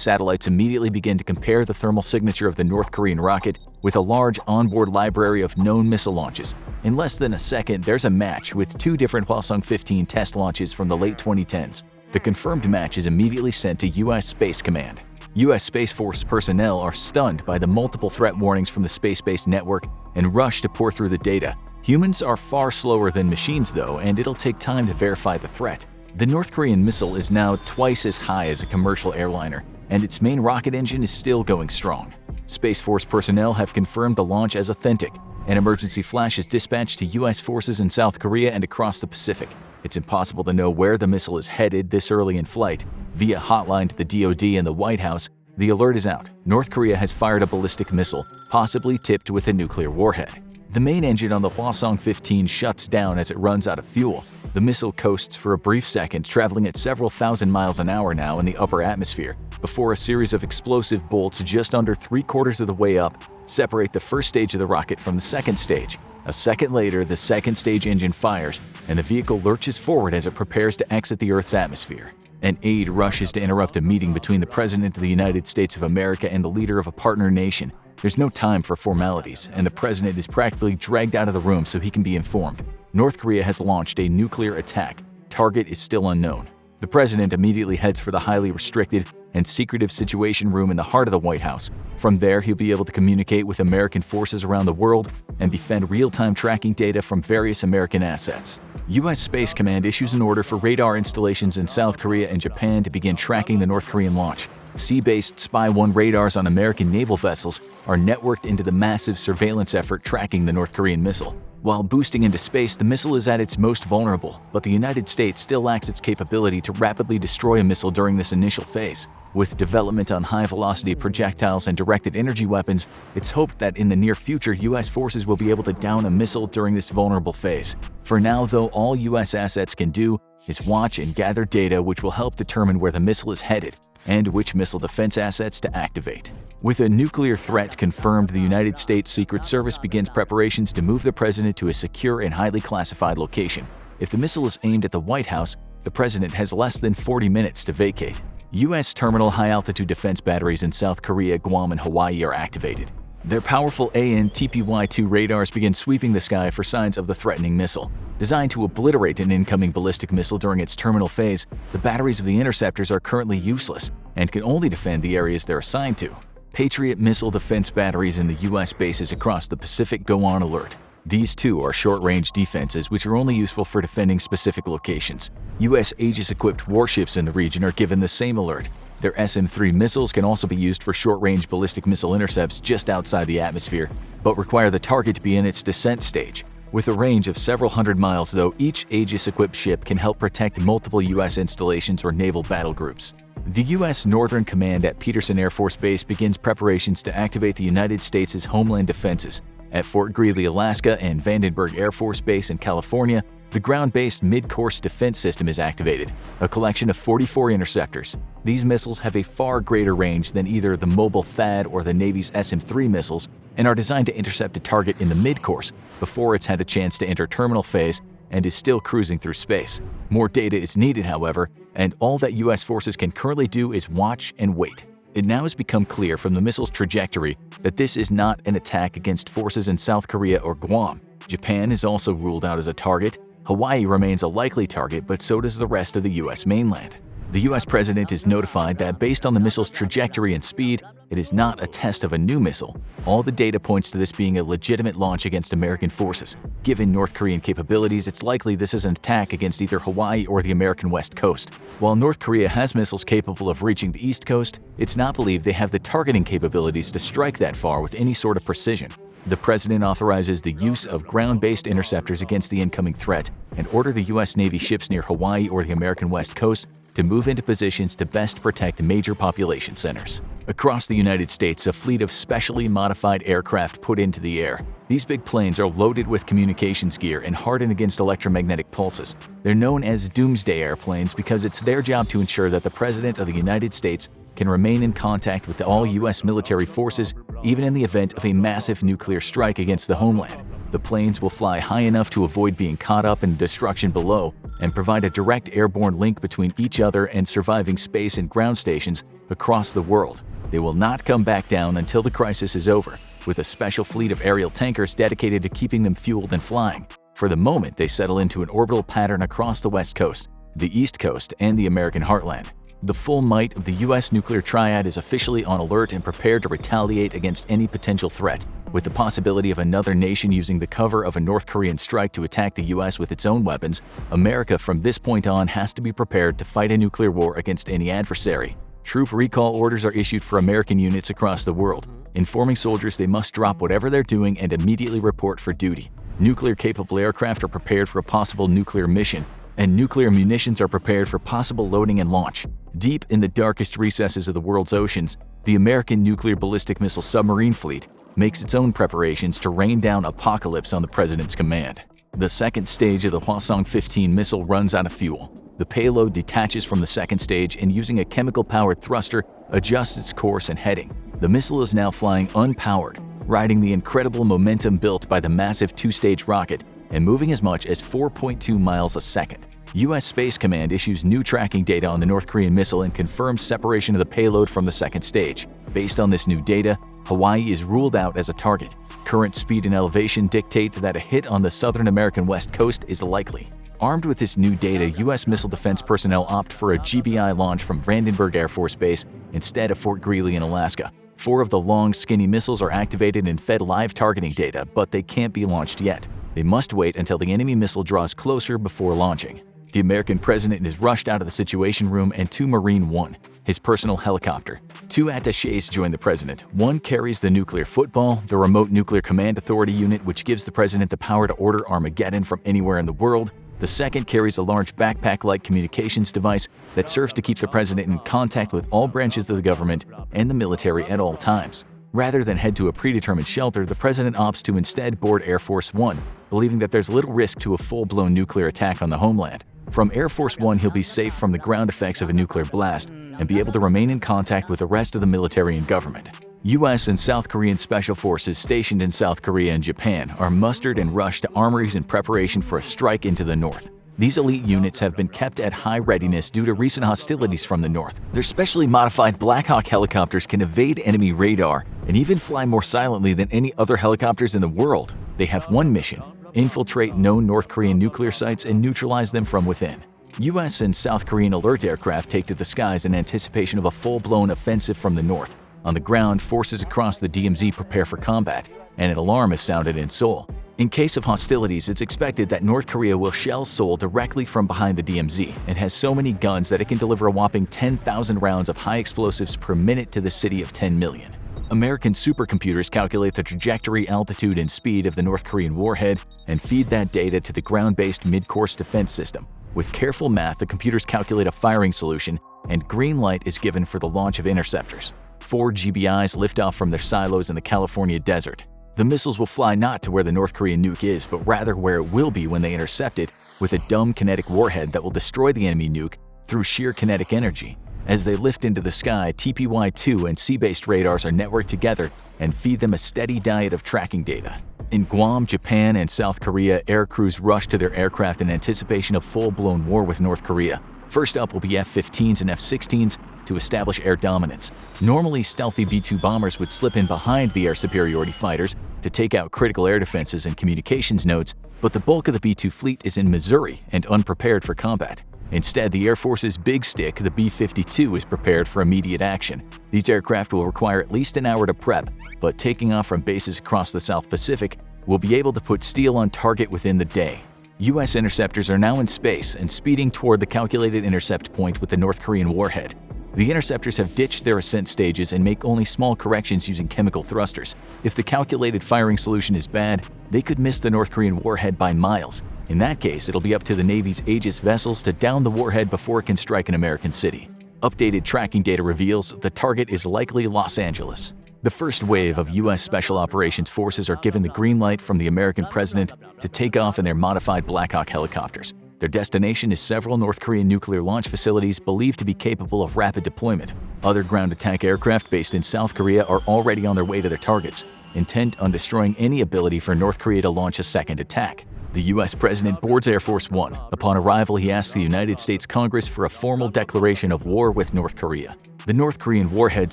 satellites immediately begin to compare the thermal signature of the North Korean rocket with a large onboard library of known missile launches. In less than a second, there's a match with 2 different Hwasong-15 test launches from the late 2010s. The confirmed match is immediately sent to U.S. Space Command. U.S. Space Force personnel are stunned by the multiple threat warnings from the space-based network and rush to pour through the data. Humans are far slower than machines though, and it'll take time to verify the threat. The North Korean missile is now twice as high as a commercial airliner, and its main rocket engine is still going strong. Space Force personnel have confirmed the launch as authentic. An emergency flash is dispatched to U.S. forces in South Korea and across the Pacific. It's impossible to know where the missile is headed this early in flight. Via hotline to the DoD and the White House, the alert is out. North Korea has fired a ballistic missile, possibly tipped with a nuclear warhead. The main engine on the Hwasong-15 shuts down as it runs out of fuel. The missile coasts for a brief second, traveling at several thousand miles an hour now in the upper atmosphere, before a series of explosive bolts just under 3/4 of the way up separate the first stage of the rocket from the second stage. A second later, the second stage engine fires, and the vehicle lurches forward as it prepares to exit the Earth's atmosphere. An aide rushes to interrupt a meeting between the President of the United States of America and the leader of a partner nation. There's no time for formalities, and the President is practically dragged out of the room so he can be informed. North Korea has launched a nuclear attack. Target is still unknown. The President immediately heads for the highly restricted and secretive Situation Room in the heart of the White House. From there, he'll be able to communicate with American forces around the world and defend real-time tracking data from various American assets. U.S. Space Command issues an order for radar installations in South Korea and Japan to begin tracking the North Korean launch. Sea-based Spy-1 radars on American naval vessels are networked into the massive surveillance effort tracking the North Korean missile. While boosting into space, the missile is at its most vulnerable, but the United States still lacks its capability to rapidly destroy a missile during this initial phase. With development on high-velocity projectiles and directed energy weapons, it's hoped that in the near future U.S. forces will be able to down a missile during this vulnerable phase. For now, though, all U.S. assets can do is watch and gather data which will help determine where the missile is headed and which missile defense assets to activate. With a nuclear threat confirmed, the United States Secret Service begins preparations to move the president to a secure and highly classified location. If the missile is aimed at the White House, the president has less than 40 minutes to vacate. U.S. terminal high-altitude defense batteries in South Korea, Guam, and Hawaii are activated. Their powerful AN/TPY-2 radars begin sweeping the sky for signs of the threatening missile. Designed to obliterate an incoming ballistic missile during its terminal phase, the batteries of the interceptors are currently useless and can only defend the areas they're assigned to. Patriot missile defense batteries in the U.S. bases across the Pacific go on alert. These too are short-range defenses which are only useful for defending specific locations. U.S. Aegis-equipped warships in the region are given the same alert. Their SM-3 missiles can also be used for short-range ballistic missile intercepts just outside the atmosphere, but require the target to be in its descent stage. With a range of several hundred miles, though, each Aegis-equipped ship can help protect multiple U.S. installations or naval battle groups. The U.S. Northern Command at Peterson Air Force Base begins preparations to activate the United States' homeland defenses. At Fort Greely, Alaska, and Vandenberg Air Force Base in California, The ground-based mid-course defense system is activated, a collection of 44 interceptors. These missiles have a far greater range than either the mobile THAAD or the Navy's SM-3 missiles and are designed to intercept a target in the mid-course before it's had a chance to enter terminal phase and is still cruising through space. More data is needed, however, and all that US forces can currently do is watch and wait. It now has become clear from the missile's trajectory that this is not an attack against forces in South Korea or Guam. Japan is also ruled out as a target. Hawaii remains a likely target, but so does the rest of the US mainland. The US president is notified that based on the missile's trajectory and speed, it is not a test of a new missile. All the data points to this being a legitimate launch against American forces. Given North Korean capabilities, it's likely this is an attack against either Hawaii or the American West Coast. While North Korea has missiles capable of reaching the East Coast, it's not believed they have the targeting capabilities to strike that far with any sort of precision. The president authorizes the use of ground-based interceptors against the incoming threat and order the US Navy ships near Hawaii or the American West Coast to move into positions to best protect major population centers. Across the United States, a fleet of specially modified aircraft put into the air. These big planes are loaded with communications gear and hardened against electromagnetic pulses. They're known as doomsday airplanes because it's their job to ensure that the President of the United States can remain in contact with all US military forces, even in the event of a massive nuclear strike against the homeland. The planes will fly high enough to avoid being caught up in destruction below and provide a direct airborne link between each other and surviving space and ground stations across the world. They will not come back down until the crisis is over, with a special fleet of aerial tankers dedicated to keeping them fueled and flying. For the moment, they settle into an orbital pattern across the West Coast, the East Coast, and the American heartland. The full might of the US nuclear triad is officially on alert and prepared to retaliate against any potential threat, with the possibility of another nation using the cover of a North Korean strike to attack the US with its own weapons. America from this point on has to be prepared to fight a nuclear war against any adversary. Troop recall orders are issued for American units across the world, informing soldiers they must drop whatever they're doing and immediately report for duty. Nuclear-capable aircraft are prepared for a possible nuclear mission, and nuclear munitions are prepared for possible loading and launch. Deep in the darkest recesses of the world's oceans, the American nuclear ballistic missile submarine fleet makes its own preparations to rain down apocalypse on the president's command. The second stage of the Hwasong-15 missile runs out of fuel. The payload detaches from the second stage and, using a chemical-powered thruster, adjusts its course and heading. The missile is now flying unpowered, riding the incredible momentum built by the massive two-stage rocket and moving as much as 4.2 miles a second. US Space Command issues new tracking data on the North Korean missile and confirms separation of the payload from the second stage. Based on this new data, Hawaii is ruled out as a target. Current speed and elevation dictate that a hit on the southern American West Coast is likely. Armed with this new data, US missile defense personnel opt for a GBI launch from Vandenberg Air Force Base instead of Fort Greely in Alaska. 4 of the long, skinny missiles are activated and fed live targeting data, but they can't be launched yet. They must wait until the enemy missile draws closer before launching. The American president is rushed out of the Situation Room and to Marine One, his personal helicopter. 2 attachés join the president. One carries the nuclear football, the remote nuclear command authority unit which gives the president the power to order Armageddon from anywhere in the world. The second carries a large backpack-like communications device that serves to keep the president in contact with all branches of the government and the military at all times. Rather than head to a predetermined shelter, the president opts to instead board Air Force One, believing that there's little risk to a full-blown nuclear attack on the homeland. From Air Force One, he'll be safe from the ground effects of a nuclear blast and be able to remain in contact with the rest of the military and government. US and South Korean special forces stationed in South Korea and Japan are mustered and rushed to armories in preparation for a strike into the north. These elite units have been kept at high readiness due to recent hostilities from the north. Their specially modified Black Hawk helicopters can evade enemy radar and even fly more silently than any other helicopters in the world. They have one mission: infiltrate known North Korean nuclear sites and neutralize them from within. US and South Korean alert aircraft take to the skies in anticipation of a full-blown offensive from the north. On the ground, forces across the DMZ prepare for combat, and an alarm is sounded in Seoul. In case of hostilities, it's expected that North Korea will shell Seoul directly from behind the DMZ and has so many guns that it can deliver a whopping 10,000 rounds of high explosives per minute to the city of 10 million. American supercomputers calculate the trajectory, altitude, and speed of the North Korean warhead and feed that data to the ground-based mid-course defense system. With careful math, the computers calculate a firing solution, and green light is given for the launch of interceptors. 4 GBIs lift off from their silos in the California desert. The missiles will fly not to where the North Korean nuke is, but rather where it will be when they intercept it, with a dumb kinetic warhead that will destroy the enemy nuke through sheer kinetic energy. As they lift into the sky, TPY-2 and sea-based radars are networked together and feed them a steady diet of tracking data. In Guam, Japan, and South Korea, air crews rush to their aircraft in anticipation of full-blown war with North Korea. First up will be F-15s and F-16s to establish air dominance. Normally, stealthy B-2 bombers would slip in behind the air superiority fighters to take out critical air defenses and communications nodes, but the bulk of the B-2 fleet is in Missouri and unprepared for combat. Instead, the Air Force's big stick, the B-52, is prepared for immediate action. These aircraft will require at least an hour to prep, but taking off from bases across the South Pacific will be able to put steel on target within the day. U.S. interceptors are now in space and speeding toward the calculated intercept point with the North Korean warhead. The interceptors have ditched their ascent stages and make only small corrections using chemical thrusters. If the calculated firing solution is bad, they could miss the North Korean warhead by miles. In that case, it'll be up to the Navy's Aegis vessels to down the warhead before it can strike an American city. Updated tracking data reveals the target is likely Los Angeles. The first wave of U.S. Special Operations Forces are given the green light from the American president to take off in their modified Black Hawk helicopters. Their destination is several North Korean nuclear launch facilities believed to be capable of rapid deployment. Other ground attack aircraft based in South Korea are already on their way to their targets, intent on destroying any ability for North Korea to launch a second attack. The U.S. President boards Air Force One. Upon arrival, he asks the United States Congress for a formal declaration of war with North Korea. The North Korean warhead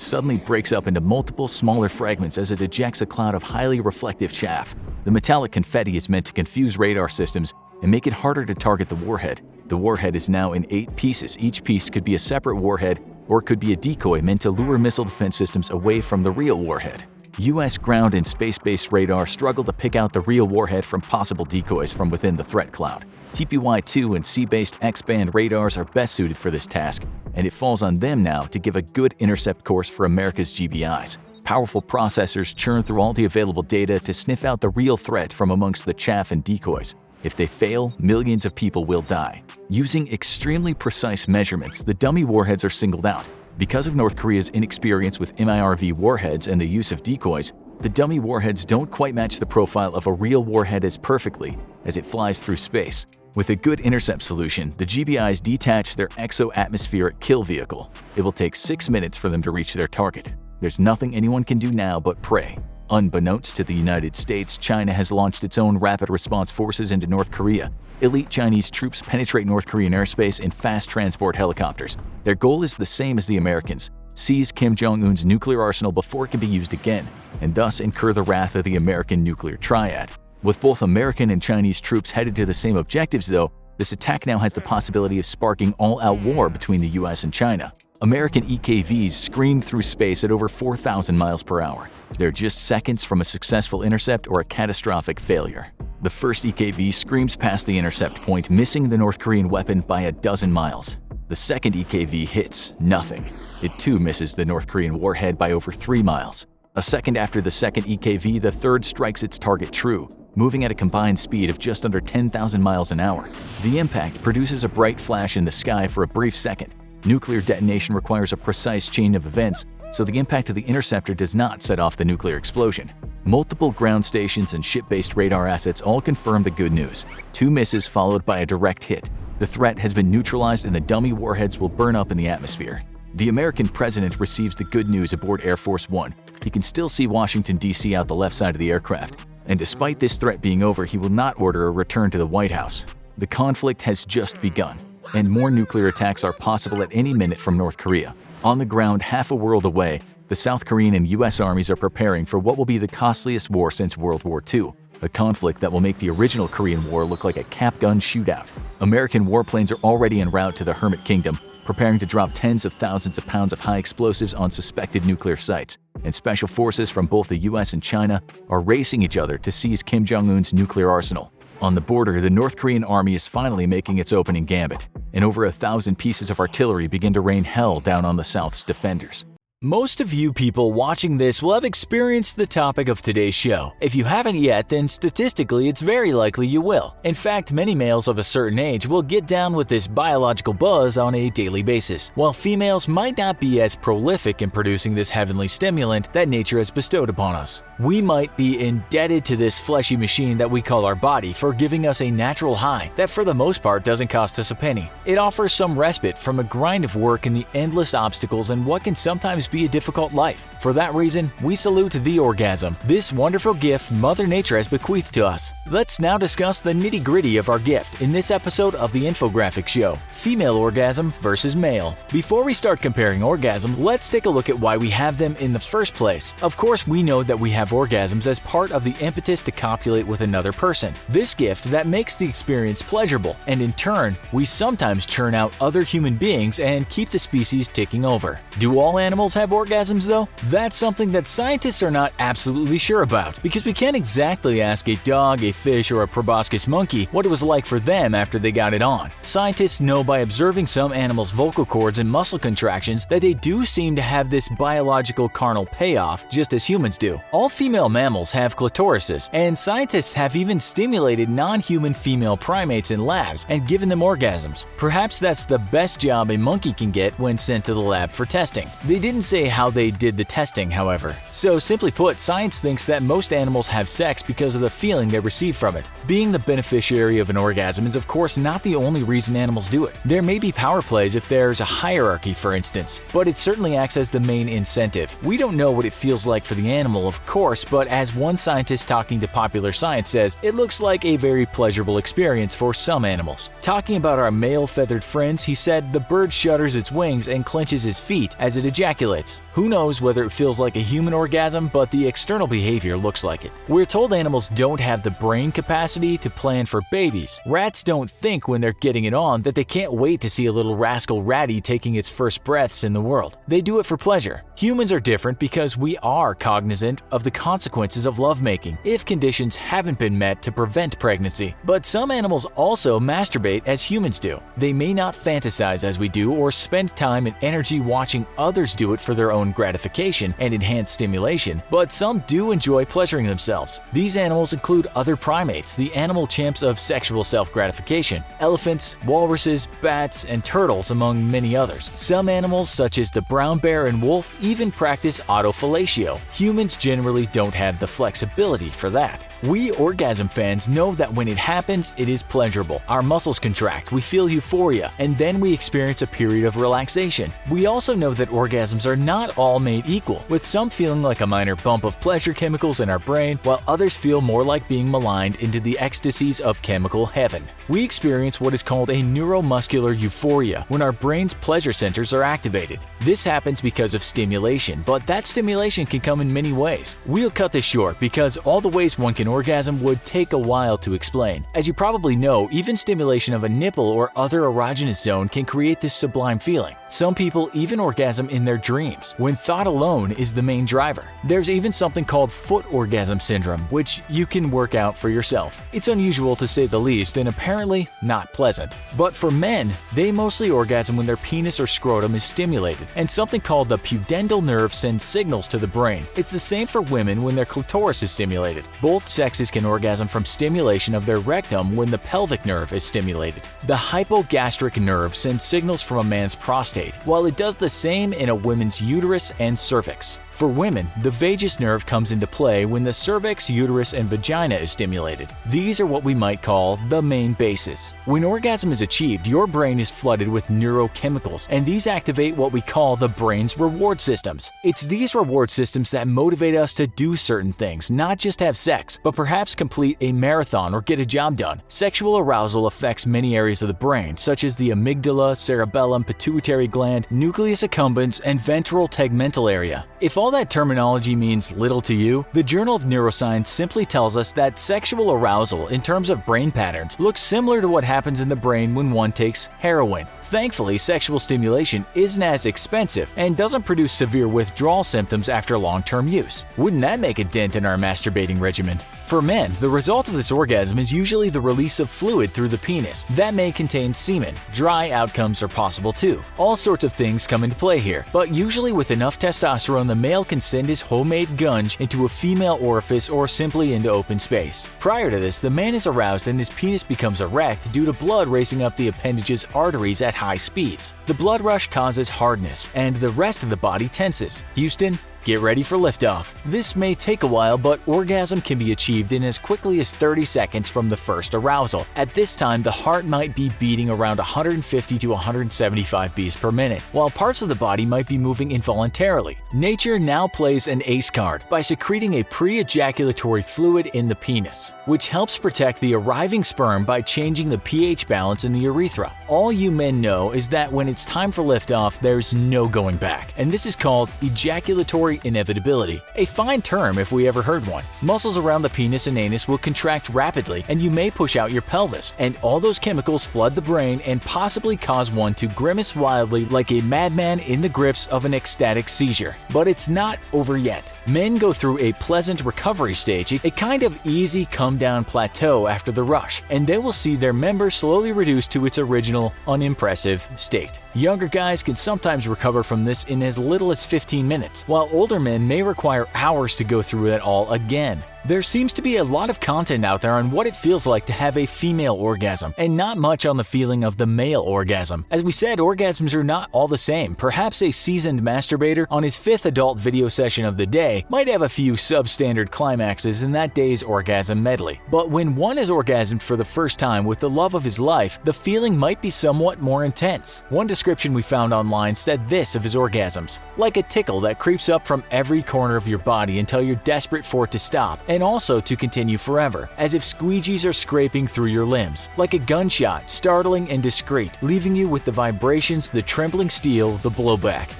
suddenly breaks up into multiple smaller fragments as it ejects a cloud of highly reflective chaff. The metallic confetti is meant to confuse radar systems and make it harder to target the warhead. The warhead is now in 8 pieces. Each piece could be a separate warhead or could be a decoy meant to lure missile defense systems away from the real warhead. U.S. ground and space-based radar struggle to pick out the real warhead from possible decoys from within the threat cloud. TPY-2 and sea-based X-band radars are best suited for this task, and it falls on them now to give a good intercept course for America's GBIs. Powerful processors churn through all the available data to sniff out the real threat from amongst the chaff and decoys. If they fail, millions of people will die. Using extremely precise measurements, the dummy warheads are singled out. Because of North Korea's inexperience with MIRV warheads and the use of decoys, the dummy warheads don't quite match the profile of a real warhead as perfectly as it flies through space. With a good intercept solution, the GBIs detach their exo-atmospheric kill vehicle. It will take 6 minutes for them to reach their target. There's nothing anyone can do now but pray. Unbeknownst to the United States, China has launched its own rapid response forces into North Korea. Elite Chinese troops penetrate North Korean airspace in fast transport helicopters. Their goal is the same as the Americans: seize Kim Jong-un's nuclear arsenal before it can be used again, and thus incur the wrath of the American nuclear triad. With both American and Chinese troops headed to the same objectives, though, this attack now has the possibility of sparking all-out war between the US and China. American EKVs scream through space at over 4,000 miles per hour. They're just seconds from a successful intercept or a catastrophic failure. The first EKV screams past the intercept point, missing the North Korean weapon by a dozen miles. The second EKV hits nothing. It too misses the North Korean warhead by over 3 miles. A second after the second EKV, the third strikes its target true, moving at a combined speed of just under 10,000 miles an hour. The impact produces a bright flash in the sky for a brief second. Nuclear detonation requires a precise chain of events, so the impact of the interceptor does not set off the nuclear explosion. Multiple ground stations and ship-based radar assets all confirm the good news. 2 misses followed by a direct hit. The threat has been neutralized and the dummy warheads will burn up in the atmosphere. The American president receives the good news aboard Air Force One. He can still see Washington, D.C. out the left side of the aircraft. And despite this threat being over, he will not order a return to the White House. The conflict has just begun, and more nuclear attacks are possible at any minute from North Korea. On the ground, half a world away, the South Korean and U.S. armies are preparing for what will be the costliest war since World War II, a conflict that will make the original Korean War look like a cap gun shootout. American warplanes are already en route to the Hermit Kingdom, preparing to drop tens of thousands of pounds of high explosives on suspected nuclear sites, and special forces from both the US and China are racing each other to seize Kim Jong-un's nuclear arsenal. On the border, the North Korean army is finally making its opening gambit, and over 1,000 pieces of artillery begin to rain hell down on the South's defenders. Most of you people watching this will have experienced the topic of today's show. If you haven't yet, then statistically it's very likely you will. In fact, many males of a certain age will get down with this biological buzz on a daily basis, while females might not be as prolific in producing this heavenly stimulant that nature has bestowed upon us. We might be indebted to this fleshy machine that we call our body for giving us a natural high that for the most part doesn't cost us a penny. It offers some respite from a grind of work and the endless obstacles and what can sometimes be a difficult life. For that reason, we salute the orgasm, this wonderful gift Mother Nature has bequeathed to us. Let's now discuss the nitty-gritty of our gift in this episode of the Infographics Show, female orgasm versus male. Before we start comparing orgasms, let's take a look at why we have them in the first place. Of course, we know that we have orgasms as part of the impetus to copulate with another person. This gift that makes the experience pleasurable, and in turn, we sometimes churn out other human beings and keep the species ticking over. Do all animals have orgasms though? That's something that scientists are not absolutely sure about, because we can't exactly ask a dog, a fish, or a proboscis monkey what it was like for them after they got it on. Scientists know by observing some animals' vocal cords and muscle contractions that they do seem to have this biological carnal payoff just as humans do. All female mammals have clitorises, and scientists have even stimulated non-human female primates in labs and given them orgasms. Perhaps that's the best job a monkey can get when sent to the lab for testing. They didn't say how they did the testing, however. So simply put, science thinks that most animals have sex because of the feeling they receive from it. Being the beneficiary of an orgasm is of course not the only reason animals do it. There may be power plays if there's a hierarchy, for instance, but it certainly acts as the main incentive. We don't know what it feels like for the animal, of course, but as one scientist talking to Popular Science says, it looks like a very pleasurable experience for some animals. Talking about our male feathered friends, he said the bird shudders its wings and clenches its feet as it ejaculates. Who knows whether it feels like a human orgasm, but the external behavior looks like it. We're told animals don't have the brain capacity to plan for babies. Rats don't think when they're getting it on that they can't wait to see a little rascal ratty taking its first breaths in the world. They do it for pleasure. Humans are different because we are cognizant of the consequences of lovemaking if conditions haven't been met to prevent pregnancy. But some animals also masturbate as humans do. They may not fantasize as we do or spend time and energy watching others do it for their own gratification and enhanced stimulation, but some do enjoy pleasuring themselves. These animals include other primates, the animal champs of sexual self-gratification, elephants, walruses, bats, and turtles, among many others. Some animals, such as the brown bear and wolf, even practice autofellatio. Humans generally don't have the flexibility for that. We orgasm fans know that when it happens, it is pleasurable. Our muscles contract, we feel euphoria, and then we experience a period of relaxation. We also know that orgasms are not all made equal, with some feeling like a minor bump of pleasure chemicals in our brain, while others feel more like being maligned into the ecstasies of chemical heaven. We experience what is called a neuromuscular euphoria when our brain's pleasure centers are activated. This happens because of stimulation, but that stimulation can come in many ways. We'll cut this short because all the ways one can orgasm would take a while to explain. As you probably know, even stimulation of a nipple or other erogenous zone can create this sublime feeling. Some people even orgasm in their dreams, when thought alone is the main driver. There's even something called foot orgasm syndrome, which you can work out for yourself. It's unusual to say the least and apparently not pleasant. But for men, they mostly orgasm when their penis or scrotum is stimulated, and something called the pudendal nerve sends signals to the brain. It's the same for women when their clitoris is stimulated. Both sexes can orgasm from stimulation of their rectum when the pelvic nerve is stimulated. The hypogastric nerve sends signals from a man's prostate, while it does the same in a woman's uterus and cervix. For women, the vagus nerve comes into play when the cervix, uterus, and vagina is stimulated. These are what we might call the main bases. When orgasm is achieved, your brain is flooded with neurochemicals, and these activate what we call the brain's reward systems. It's these reward systems that motivate us to do certain things, not just have sex, but perhaps complete a marathon or get a job done. Sexual arousal affects many areas of the brain, such as the amygdala, cerebellum, pituitary gland, nucleus accumbens, and ventral tegmental area. If all that terminology means little to you, the Journal of Neuroscience simply tells us that sexual arousal in terms of brain patterns looks similar to what happens in the brain when one takes heroin. Thankfully, sexual stimulation isn't as expensive and doesn't produce severe withdrawal symptoms after long-term use. Wouldn't that make a dent in our masturbating regimen? For men, the result of this orgasm is usually the release of fluid through the penis. That may contain semen. Dry outcomes are possible too. All sorts of things come into play here, but usually with enough testosterone, the male can send his homemade gunge into a female orifice or simply into open space. Prior to this, the man is aroused and his penis becomes erect due to blood racing up the appendage's arteries at high speeds. The blood rush causes hardness, and the rest of the body tenses. Houston, get ready for liftoff. This may take a while, but orgasm can be achieved in as quickly as 30 seconds from the first arousal. At this time, the heart might be beating around 150 to 175 beats per minute, while parts of the body might be moving involuntarily. Nature now plays an ace card by secreting a pre-ejaculatory fluid in the penis, which helps protect the arriving sperm by changing the pH balance in the urethra. All you men know is that when it's time for liftoff, there's no going back, and this is called ejaculatory inevitability, a fine term if we ever heard one. Muscles around the penis and anus will contract rapidly and you may push out your pelvis, and all those chemicals flood the brain and possibly cause one to grimace wildly like a madman in the grips of an ecstatic seizure. But it's not over yet. Men go through a pleasant recovery stage, a kind of easy come-down plateau after the rush, and they will see their member slowly reduce to its original, unimpressive state. Younger guys can sometimes recover from this in as little as 15 minutes, while older men may require hours to go through it all again. There seems to be a lot of content out there on what it feels like to have a female orgasm, and not much on the feeling of the male orgasm. As we said, orgasms are not all the same. Perhaps a seasoned masturbator on his 5th adult video session of the day might have a few substandard climaxes in that day's orgasm medley. But when one is orgasmed for the first time with the love of his life, the feeling might be somewhat more intense. One description we found online said this of his orgasms: like a tickle that creeps up from every corner of your body until you're desperate for it to stop, and also to continue forever, as if squeegees are scraping through your limbs. Like a gunshot, startling and discreet, leaving you with the vibrations, the trembling steel, the blowback.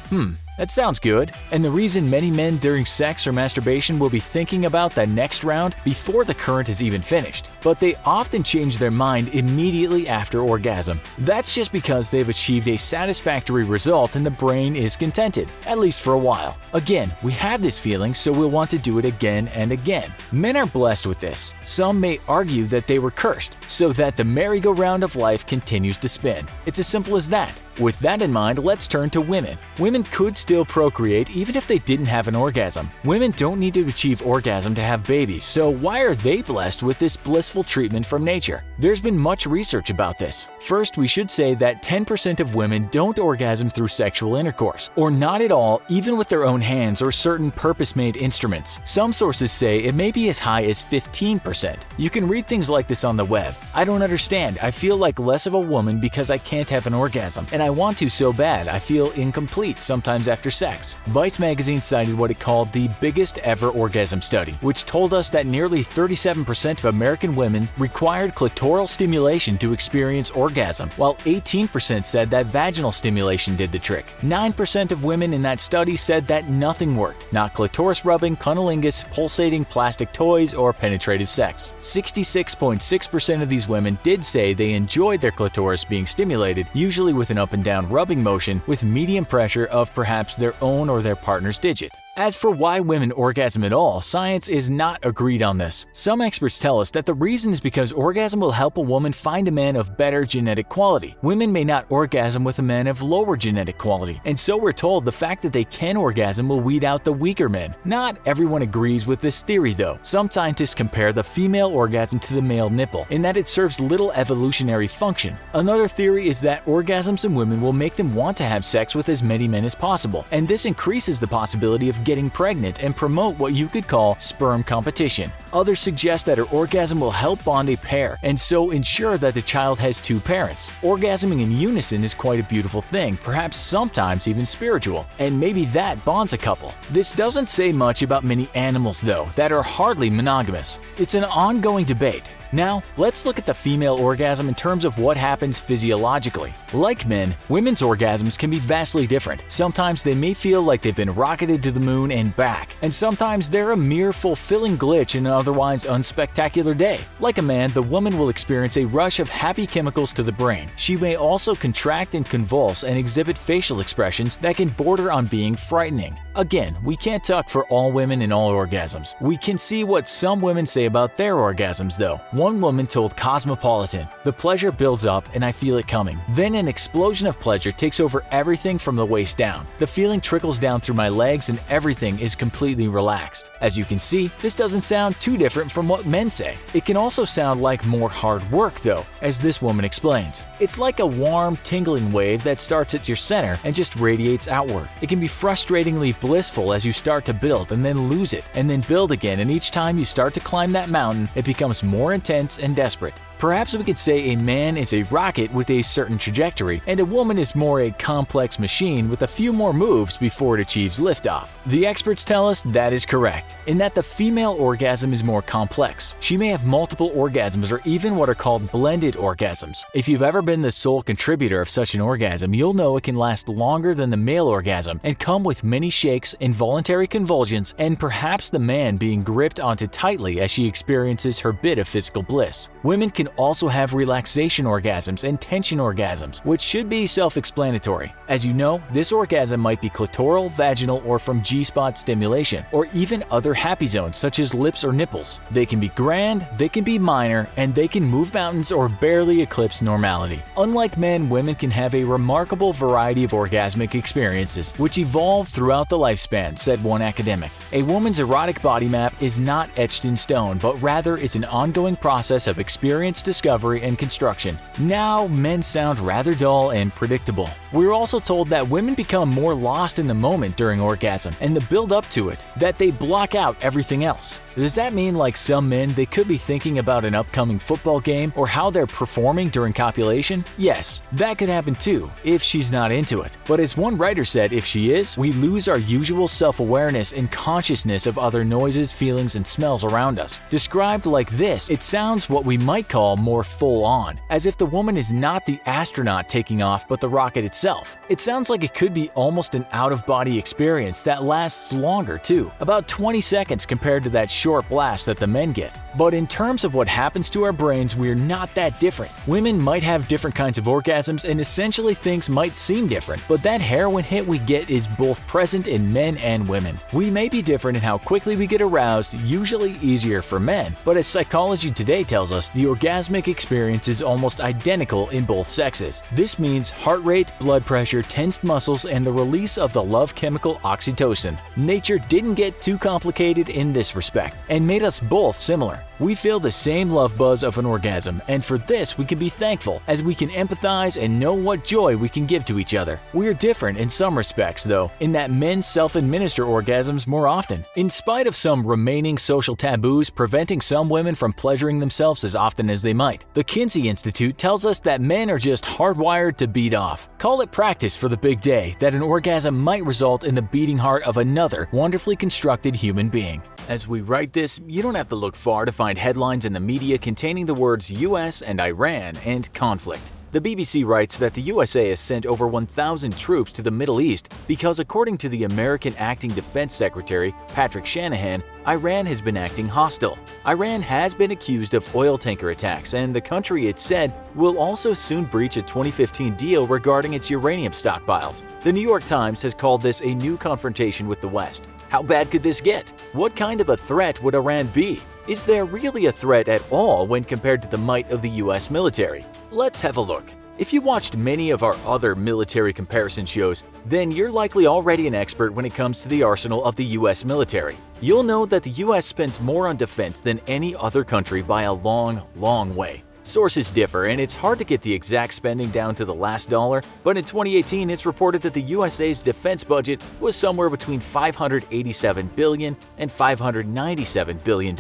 That sounds good. And the reason many men during sex or masturbation will be thinking about the next round before the current is even finished, but they often change their mind immediately after orgasm. That's just because they've achieved a satisfactory result and the brain is contented, at least for a while. Again, we have this feeling, so we'll want to do it again and again. Men are blessed with this. Some may argue that they were cursed, so that the merry-go-round of life continues to spin. It's as simple as that. With that in mind, let's turn to women. Women could still procreate even if they didn't have an orgasm. Women don't need to achieve orgasm to have babies, so why are they blessed with this blissful treatment from nature? There's been much research about this. First, we should say that 10% of women don't orgasm through sexual intercourse, or not at all, even with their own hands or certain purpose-made instruments. Some sources say it may be as high as 15%. You can read things like this on the web. I don't understand. I feel like less of a woman because I can't have an orgasm, and I want to so bad. I feel incomplete sometimes after sex. Vice magazine cited what it called the biggest ever orgasm study, which told us that nearly 37% of American women required clitoral stimulation to experience orgasm, while 18% said that vaginal stimulation did the trick. 9% of women in that study said that nothing worked, not clitoris rubbing, cunnilingus, pulsating plastic toys, or penetrative sex. 66.6% of these women did say they enjoyed their clitoris being stimulated, usually with an up and down rubbing motion with medium pressure of perhaps their own or their partner's digit. As for why women orgasm at all, science is not agreed on this. Some experts tell us that the reason is because orgasm will help a woman find a man of better genetic quality. Women may not orgasm with a man of lower genetic quality, and so we're told the fact that they can orgasm will weed out the weaker men. Not everyone agrees with this theory though. Some scientists compare the female orgasm to the male nipple, in that it serves little evolutionary function. Another theory is that orgasms in women will make them want to have sex with as many men as possible, and this increases the possibility of getting pregnant and promote what you could call sperm competition. Others suggest that her orgasm will help bond a pair and so ensure that the child has two parents. Orgasming in unison is quite a beautiful thing, perhaps sometimes even spiritual, and maybe that bonds a couple. This doesn't say much about many animals though that are hardly monogamous. It's an ongoing debate. Now, let's look at the female orgasm in terms of what happens physiologically. Like men, women's orgasms can be vastly different. Sometimes they may feel like they've been rocketed to the moon and back, and sometimes they're a mere fulfilling glitch in an otherwise unspectacular day. Like a man, the woman will experience a rush of happy chemicals to the brain. She may also contract and convulse and exhibit facial expressions that can border on being frightening. Again, we can't talk for all women in all orgasms. We can see what some women say about their orgasms though. One woman told Cosmopolitan, "The pleasure builds up and I feel it coming. Then an explosion of pleasure takes over everything from the waist down. The feeling trickles down through my legs and everything is completely relaxed." As you can see, this doesn't sound too different from what men say. It can also sound like more hard work though, as this woman explains. It's like a warm, tingling wave that starts at your center and just radiates outward. It can be frustratingly blissful as you start to build and then lose it, and then build again, and each time you start to climb that mountain, it becomes more intense and desperate. Perhaps we could say a man is a rocket with a certain trajectory, and a woman is more a complex machine with a few more moves before it achieves liftoff. The experts tell us that is correct, in that the female orgasm is more complex. She may have multiple orgasms or even what are called blended orgasms. If you've ever been the sole contributor of such an orgasm, you'll know it can last longer than the male orgasm and come with many shakes, involuntary convulsions, and perhaps the man being gripped onto tightly as she experiences her bit of physical bliss. Women can also have relaxation orgasms and tension orgasms, which should be self-explanatory. As you know, this orgasm might be clitoral, vaginal, or from G-spot stimulation, or even other happy zones such as lips or nipples. They can be grand, they can be minor, and they can move mountains or barely eclipse normality. Unlike men, women can have a remarkable variety of orgasmic experiences, which evolve throughout the lifespan, said one academic. A woman's erotic body map is not etched in stone, but rather is an ongoing process of experience, discovery, and construction. Now, men sound rather dull and predictable. We're also told that women become more lost in the moment during orgasm and the build up to it, that they block out everything else. Does that mean, like some men, they could be thinking about an upcoming football game or how they're performing during copulation? Yes, that could happen too, if she's not into it. But as one writer said, if she is, we lose our usual self-awareness and consciousness of other noises, feelings, and smells around us. Described like this, it sounds what we might call more full-on, as if the woman is not the astronaut taking off but the rocket itself. It sounds like it could be almost an out-of-body experience that lasts longer too, about 20 seconds compared to that short blast that the men get. But in terms of what happens to our brains, we're not that different. Women might have different kinds of orgasms and essentially things might seem different, but that heroin hit we get is both present in men and women. We may be different in how quickly we get aroused, usually easier for men, but as Psychology Today tells us, the orgasmic experience is almost identical in both sexes. This means heart rate, blood pressure, tensed muscles, and the release of the love chemical oxytocin. Nature didn't get too complicated in this respect and made us both similar. We feel the same love buzz of an orgasm, and for this we can be thankful, as we can empathize and know what joy we can give to each other. We're different in some respects though, in that men self-administer orgasms more often, in spite of some remaining social taboos preventing some women from pleasuring themselves as often as they might. The Kinsey Institute tells us that men are just hardwired to beat off. Call it practice for the big day, that an orgasm might result in the beating heart of another wonderfully constructed human being. As we write this, you don't have to look far to find headlines in the media containing the words US and Iran and conflict. The BBC writes that the USA has sent over 1,000 troops to the Middle East because, according to the American Acting Defense Secretary Patrick Shanahan, Iran has been acting hostile. Iran has been accused of oil tanker attacks, and the country, it said, will also soon breach a 2015 deal regarding its uranium stockpiles. The New York Times has called this a new confrontation with the West. How bad could this get? What kind of a threat would Iran be? Is there really a threat at all when compared to the might of the US military? Let's have a look. If you watched many of our other military comparison shows, then you're likely already an expert when it comes to the arsenal of the US military. You'll know that the US spends more on defense than any other country by a long, long way. Sources differ, and it's hard to get the exact spending down to the last dollar, but in 2018 it's reported that the USA's defense budget was somewhere between $587 billion and $597 billion.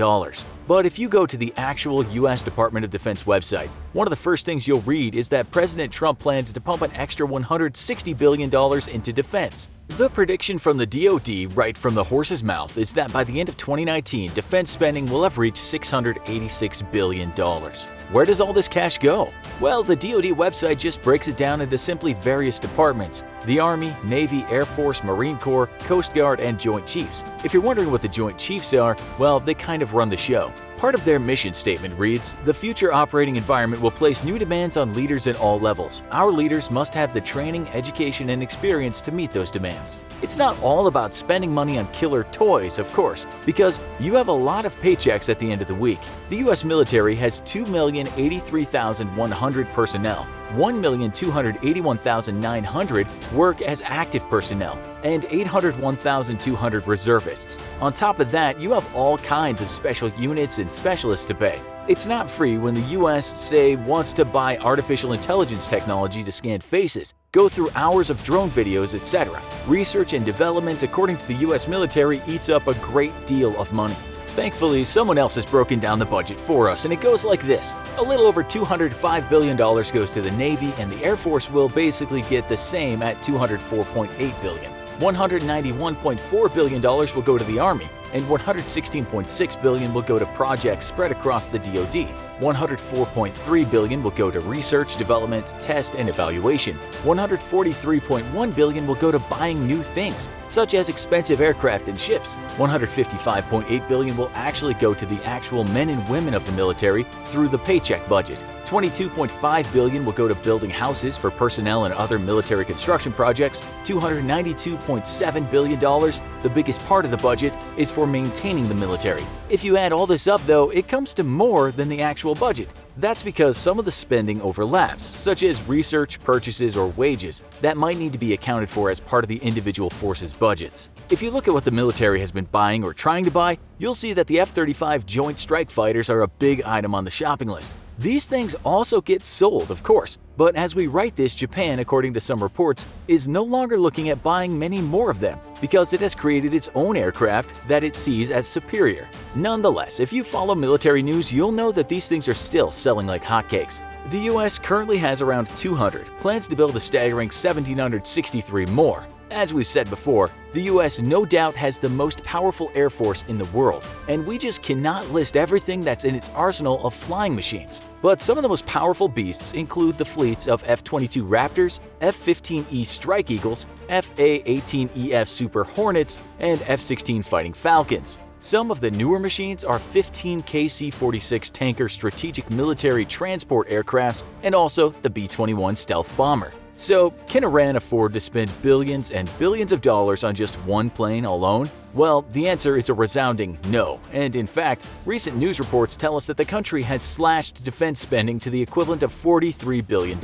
But if you go to the actual US Department of Defense website, one of the first things you'll read is that President Trump plans to pump an extra $160 billion into defense. The prediction from the DoD, right from the horse's mouth, is that by the end of 2019, defense spending will have reached $686 billion. Where does all this cash go? Well, the DoD website just breaks it down into simply various departments: the Army, Navy, Air Force, Marine Corps, Coast Guard, and Joint Chiefs. If you're wondering what the Joint Chiefs are, well, they kind of run the show. Part of their mission statement reads, "The future operating environment will place new demands on leaders at all levels. Our leaders must have the training, education, and experience to meet those demands." It's not all about spending money on killer toys, of course, because you have a lot of paychecks at the end of the week. The US military has 2,083,100 personnel. 1,281,900 work as active personnel, and 801,200 reservists. On top of that, you have all kinds of special units and specialists to pay. It's not free when the US, say, wants to buy artificial intelligence technology to scan faces, go through hours of drone videos, etc. Research and development, according to the US military, eats up a great deal of money. Thankfully, someone else has broken down the budget for us, and it goes like this. A little over $205 billion goes to the Navy, and the Air Force will basically get the same at $204.8 billion. $191.4 billion will go to the Army, and $116.6 billion will go to projects spread across the DoD. $104.3 billion will go to research, development, test, and evaluation. $143.1 billion will go to buying new things, such as expensive aircraft and ships. $155.8 billion will actually go to the actual men and women of the military through the paycheck budget. $22.5 billion will go to building houses for personnel and other military construction projects. $292.7 billion, the biggest part of the budget, is for maintaining the military. If you add all this up, though, it comes to more than the actual budget. That's because some of the spending overlaps, such as research, purchases, or wages, that might need to be accounted for as part of the individual forces' budgets. If you look at what the military has been buying or trying to buy, you'll see that the F-35 Joint Strike Fighters are a big item on the shopping list. These things also get sold, of course, but as we write this, Japan, according to some reports, is no longer looking at buying many more of them because it has created its own aircraft that it sees as superior. Nonetheless, if you follow military news, you'll know that these things are still selling like hotcakes. The US currently has around 200, plans to build a staggering 1,763 more. As we've said before, the US no doubt has the most powerful air force in the world, and we just cannot list everything that's in its arsenal of flying machines. But some of the most powerful beasts include the fleets of F-22 Raptors, F-15E Strike Eagles, F/A-18EF Super Hornets, and F-16 Fighting Falcons. Some of the newer machines are 15 KC-46 tanker strategic military transport aircrafts and also the B-21 stealth bomber. So, can Iran afford to spend billions and billions of dollars on just one plane alone? Well, the answer is a resounding no, and in fact, recent news reports tell us that the country has slashed defense spending to the equivalent of $43 billion.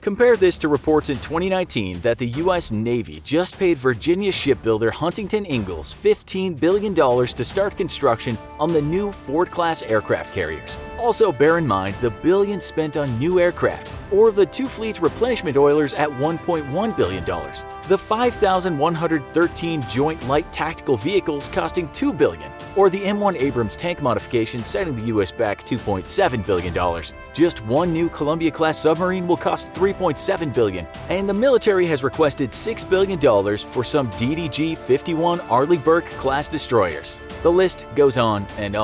Compare this to reports in 2019 that the US Navy just paid Virginia shipbuilder Huntington Ingalls $15 billion to start construction on the new Ford-class aircraft carriers. Also bear in mind the billions spent on new aircraft, or the two fleet replenishment oilers at $1.1 billion, the 5,113 Joint Light Tactical Vehicles costing $2 billion, or the M1 Abrams tank modification setting the US back $2.7 billion. Just one new Columbia-class submarine will cost $3.7 billion, and the military has requested $6 billion for some DDG-51 Arleigh Burke-class destroyers. The list goes on, and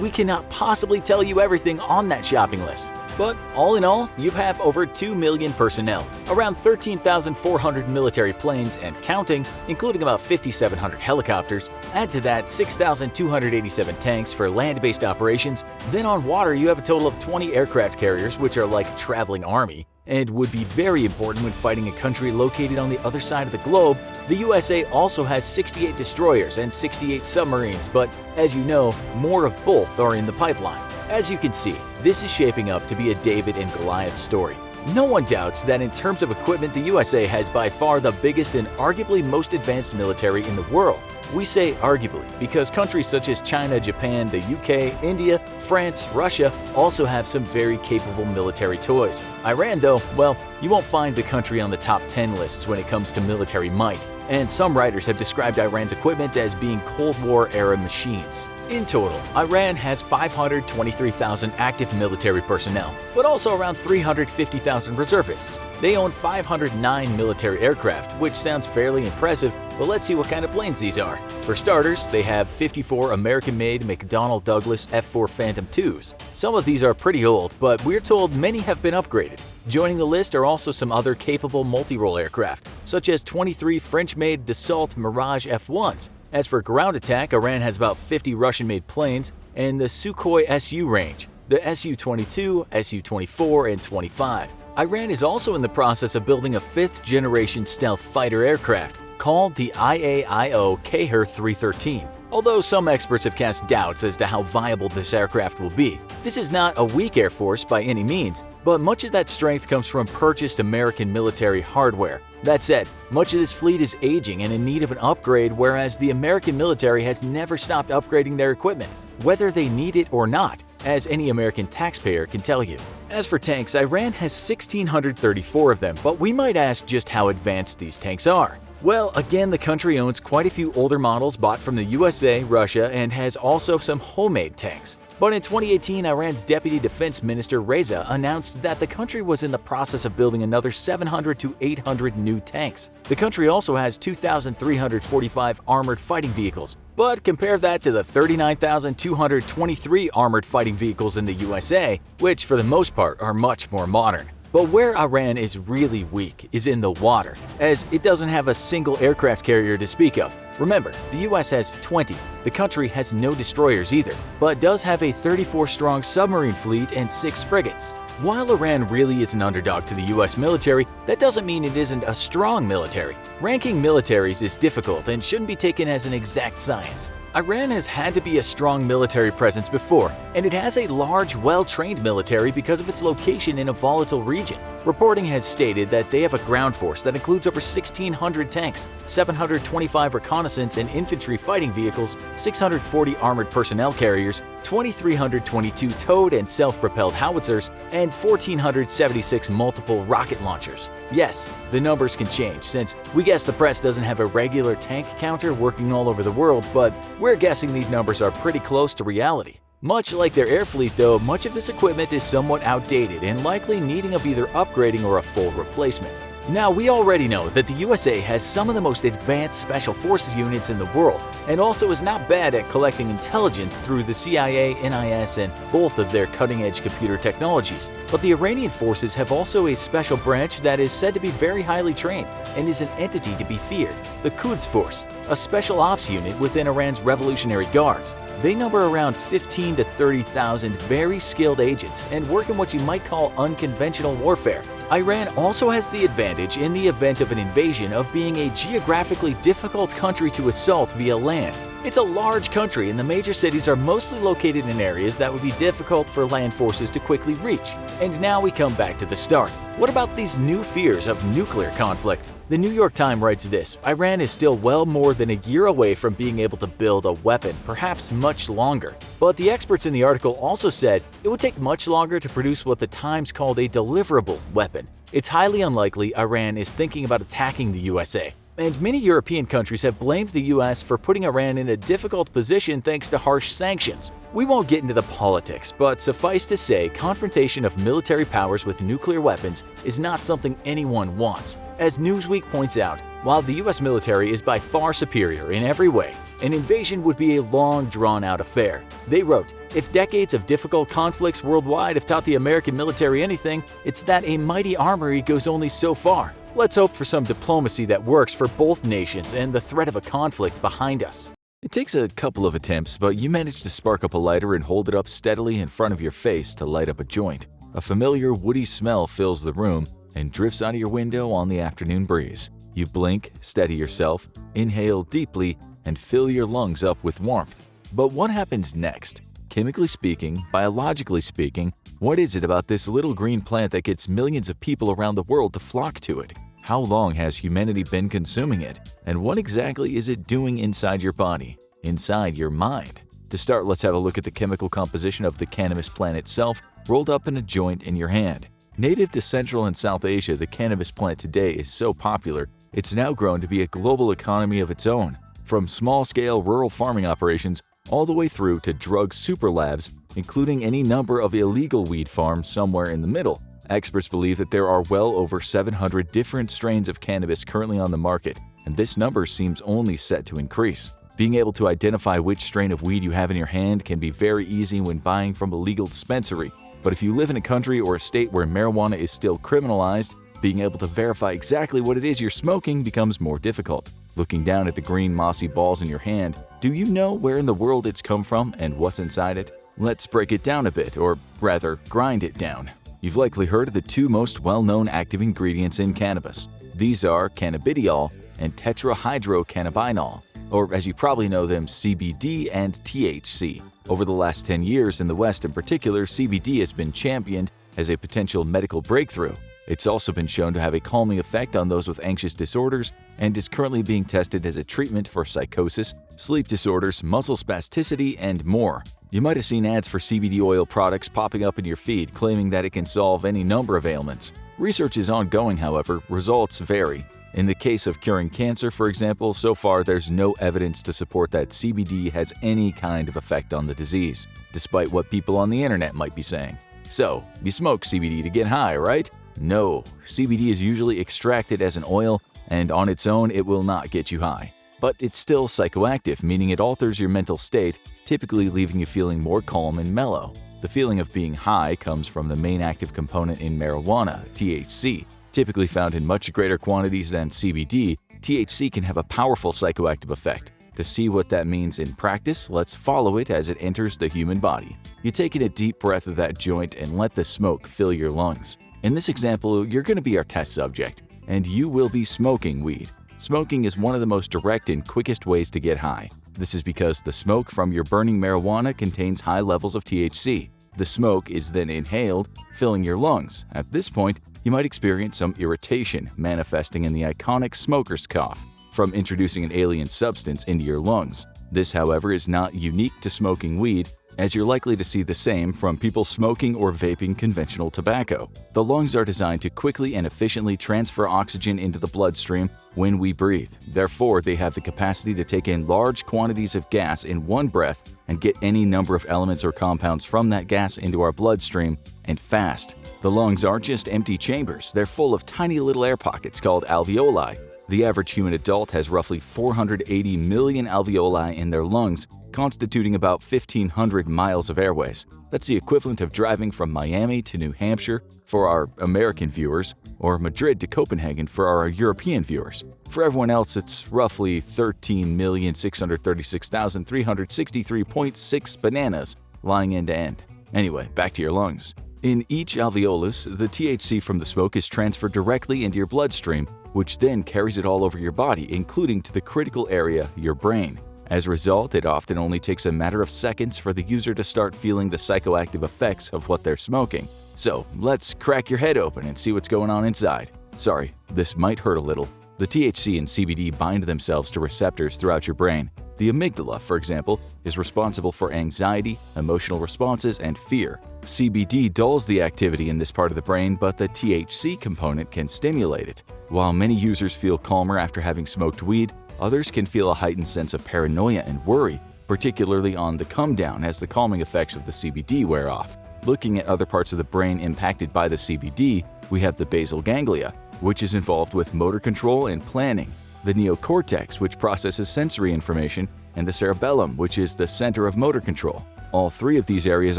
we cannot possibly tell you everything on that shopping list. But all in all, you have over 2 million personnel, around 13,400 military planes and counting, including about 5,700 helicopters. Add to that 6,287 tanks for land-based operations. Then on water, you have a total of 20 aircraft carriers, which are like a traveling army, and would be very important when fighting a country located on the other side of the globe. The USA also has 68 destroyers and 68 submarines, but as you know, more of both are in the pipeline. As you can see, this is shaping up to be a David and Goliath story. No one doubts that in terms of equipment, the USA has by far the biggest and arguably most advanced military in the world. We say arguably because countries such as China, Japan, the UK, India, France, Russia also have some very capable military toys. Iran, though, well, you won't find the country on the top 10 lists when it comes to military might, and some writers have described Iran's equipment as being Cold War-era machines. In total, Iran has 523,000 active military personnel, but also around 350,000 reservists. They own 509 military aircraft, which sounds fairly impressive, but let's see what kind of planes these are. For starters, they have 54 American-made McDonnell Douglas F-4 Phantom IIs. Some of these are pretty old, but we're told many have been upgraded. Joining the list are also some other capable multi-role aircraft, such as 23 French-made Dassault Mirage F-1s. As for ground attack, Iran has about 50 Russian-made planes and the Sukhoi Su range, the Su-22, Su-24, and 25. Iran is also in the process of building a fifth-generation stealth fighter aircraft called the IAIO Kaher 313. Although some experts have cast doubts as to how viable this aircraft will be. This is not a weak air force by any means, but much of that strength comes from purchased American military hardware. That said, much of this fleet is aging and in need of an upgrade, whereas the American military has never stopped upgrading their equipment, whether they need it or not, as any American taxpayer can tell you. As for tanks, Iran has 1,634 of them, but we might ask just how advanced these tanks are. Well, again, the country owns quite a few older models bought from the USA, Russia, and has also some homemade tanks. But in 2018, Iran's Deputy Defense Minister Reza announced that the country was in the process of building another 700 to 800 new tanks. The country also has 2,345 armored fighting vehicles. But compare that to the 39,223 armored fighting vehicles in the USA, which for the most part are much more modern. But where Iran is really weak is in the water, as it doesn't have a single aircraft carrier to speak of. Remember, the US has 20. The country has no destroyers either, but does have a 34-strong submarine fleet and 6 frigates. While Iran really is an underdog to the US military, that doesn't mean it isn't a strong military. Ranking militaries is difficult and shouldn't be taken as an exact science. Iran has had to be a strong military presence before, and it has a large, well-trained military because of its location in a volatile region. Reporting has stated that they have a ground force that includes over 1,600 tanks, 725 reconnaissance and infantry fighting vehicles, 640 armored personnel carriers, 2,322 towed and self-propelled howitzers, and 1,476 multiple rocket launchers. Yes, the numbers can change, since we guess the press doesn't have a regular tank counter working all over the world, but we're guessing these numbers are pretty close to reality. Much like their air fleet though, much of this equipment is somewhat outdated and likely needing of either upgrading or a full replacement. Now, we already know that the USA has some of the most advanced special forces units in the world, and also is not bad at collecting intelligence through the CIA, NIS, and both of their cutting-edge computer technologies. But the Iranian forces have also a special branch that is said to be very highly trained and is an entity to be feared, the Quds Force, a special ops unit within Iran's Revolutionary Guards. They number around 15 to 30,000 very skilled agents and work in what you might call unconventional warfare. Iran also has the advantage in the event of an invasion of being a geographically difficult country to assault via land. It's a large country and the major cities are mostly located in areas that would be difficult for land forces to quickly reach. And now we come back to the start. What about these new fears of nuclear conflict? The New York Times writes this: Iran is still well more than a year away from being able to build a weapon, perhaps much longer. But the experts in the article also said it would take much longer to produce what the Times called a deliverable weapon. It's highly unlikely Iran is thinking about attacking the USA. And many European countries have blamed the US for putting Iran in a difficult position thanks to harsh sanctions. We won't get into the politics, but suffice to say, confrontation of military powers with nuclear weapons is not something anyone wants. As Newsweek points out, while the US military is by far superior in every way, an invasion would be a long, drawn-out affair. They wrote, "If decades of difficult conflicts worldwide have taught the American military anything, it's that a mighty armory goes only so far. Let's hope for some diplomacy that works for both nations and the threat of a conflict behind us." It takes a couple of attempts, but you manage to spark up a lighter and hold it up steadily in front of your face to light up a joint. A familiar woody smell fills the room and drifts out of your window on the afternoon breeze. You blink, steady yourself, inhale deeply, and fill your lungs up with warmth. But what happens next? Chemically speaking, biologically speaking, what is it about this little green plant that gets millions of people around the world to flock to it? How long has humanity been consuming it? And what exactly is it doing inside your body, inside your mind? To start, let's have a look at the chemical composition of the cannabis plant itself, rolled up in a joint in your hand. Native to Central and South Asia, the cannabis plant today is so popular, it's now grown to be a global economy of its own. From small-scale rural farming operations all the way through to drug super labs, including any number of illegal weed farms somewhere in the middle. Experts believe that there are well over 700 different strains of cannabis currently on the market, and this number seems only set to increase. Being able to identify which strain of weed you have in your hand can be very easy when buying from a legal dispensary, but if you live in a country or a state where marijuana is still criminalized, being able to verify exactly what it is you're smoking becomes more difficult. Looking down at the green mossy balls in your hand, do you know where in the world it's come from and what's inside it? Let's break it down a bit, or rather, grind it down. You've likely heard of the two most well-known active ingredients in cannabis. These are cannabidiol and tetrahydrocannabinol, or as you probably know them, CBD and THC. Over the last 10 years in the West in particular, CBD has been championed as a potential medical breakthrough. It's also been shown to have a calming effect on those with anxious disorders and is currently being tested as a treatment for psychosis, sleep disorders, muscle spasticity, and more. You might have seen ads for CBD oil products popping up in your feed claiming that it can solve any number of ailments. Research is ongoing, however, results vary. In the case of curing cancer, for example, so far there's no evidence to support that CBD has any kind of effect on the disease, despite what people on the internet might be saying. So, you smoke CBD to get high, right? No, CBD is usually extracted as an oil, and on its own it will not get you high. But it's still psychoactive, meaning it alters your mental state, typically leaving you feeling more calm and mellow. The feeling of being high comes from the main active component in marijuana, THC. Typically found in much greater quantities than CBD, THC can have a powerful psychoactive effect. To see what that means in practice, let's follow it as it enters the human body. You take in a deep breath of that joint and let the smoke fill your lungs. In this example, you're going to be our test subject, and you will be smoking weed. Smoking is one of the most direct and quickest ways to get high. This is because the smoke from your burning marijuana contains high levels of THC. The smoke is then inhaled, filling your lungs. At this point, you might experience some irritation, manifesting in the iconic smoker's cough from introducing an alien substance into your lungs. This, however, is not unique to smoking weed, as you're likely to see the same from people smoking or vaping conventional tobacco. The lungs are designed to quickly and efficiently transfer oxygen into the bloodstream when we breathe. Therefore, they have the capacity to take in large quantities of gas in one breath and get any number of elements or compounds from that gas into our bloodstream, and fast. The lungs aren't just empty chambers, they're full of tiny little air pockets called alveoli. The average human adult has roughly 480 million alveoli in their lungs, constituting about 1,500 miles of airways. That's the equivalent of driving from Miami to New Hampshire for our American viewers, or Madrid to Copenhagen for our European viewers. For everyone else, it's roughly 13,636,363.6 bananas lying end to end. Anyway, back to your lungs. In each alveolus, the THC from the smoke is transferred directly into your bloodstream, which then carries it all over your body, including to the critical area, your brain. As a result, it often only takes a matter of seconds for the user to start feeling the psychoactive effects of what they're smoking. So, let's crack your head open and see what's going on inside. Sorry, this might hurt a little. The THC and CBD bind themselves to receptors throughout your brain. The amygdala, for example, is responsible for anxiety, emotional responses, and fear. CBD dulls the activity in this part of the brain, but the THC component can stimulate it. While many users feel calmer after having smoked weed, others can feel a heightened sense of paranoia and worry, particularly on the come down as the calming effects of the CBD wear off. Looking at other parts of the brain impacted by the CBD, we have the basal ganglia, which is involved with motor control and planning, the neocortex, which processes sensory information, and the cerebellum, which is the center of motor control. All three of these areas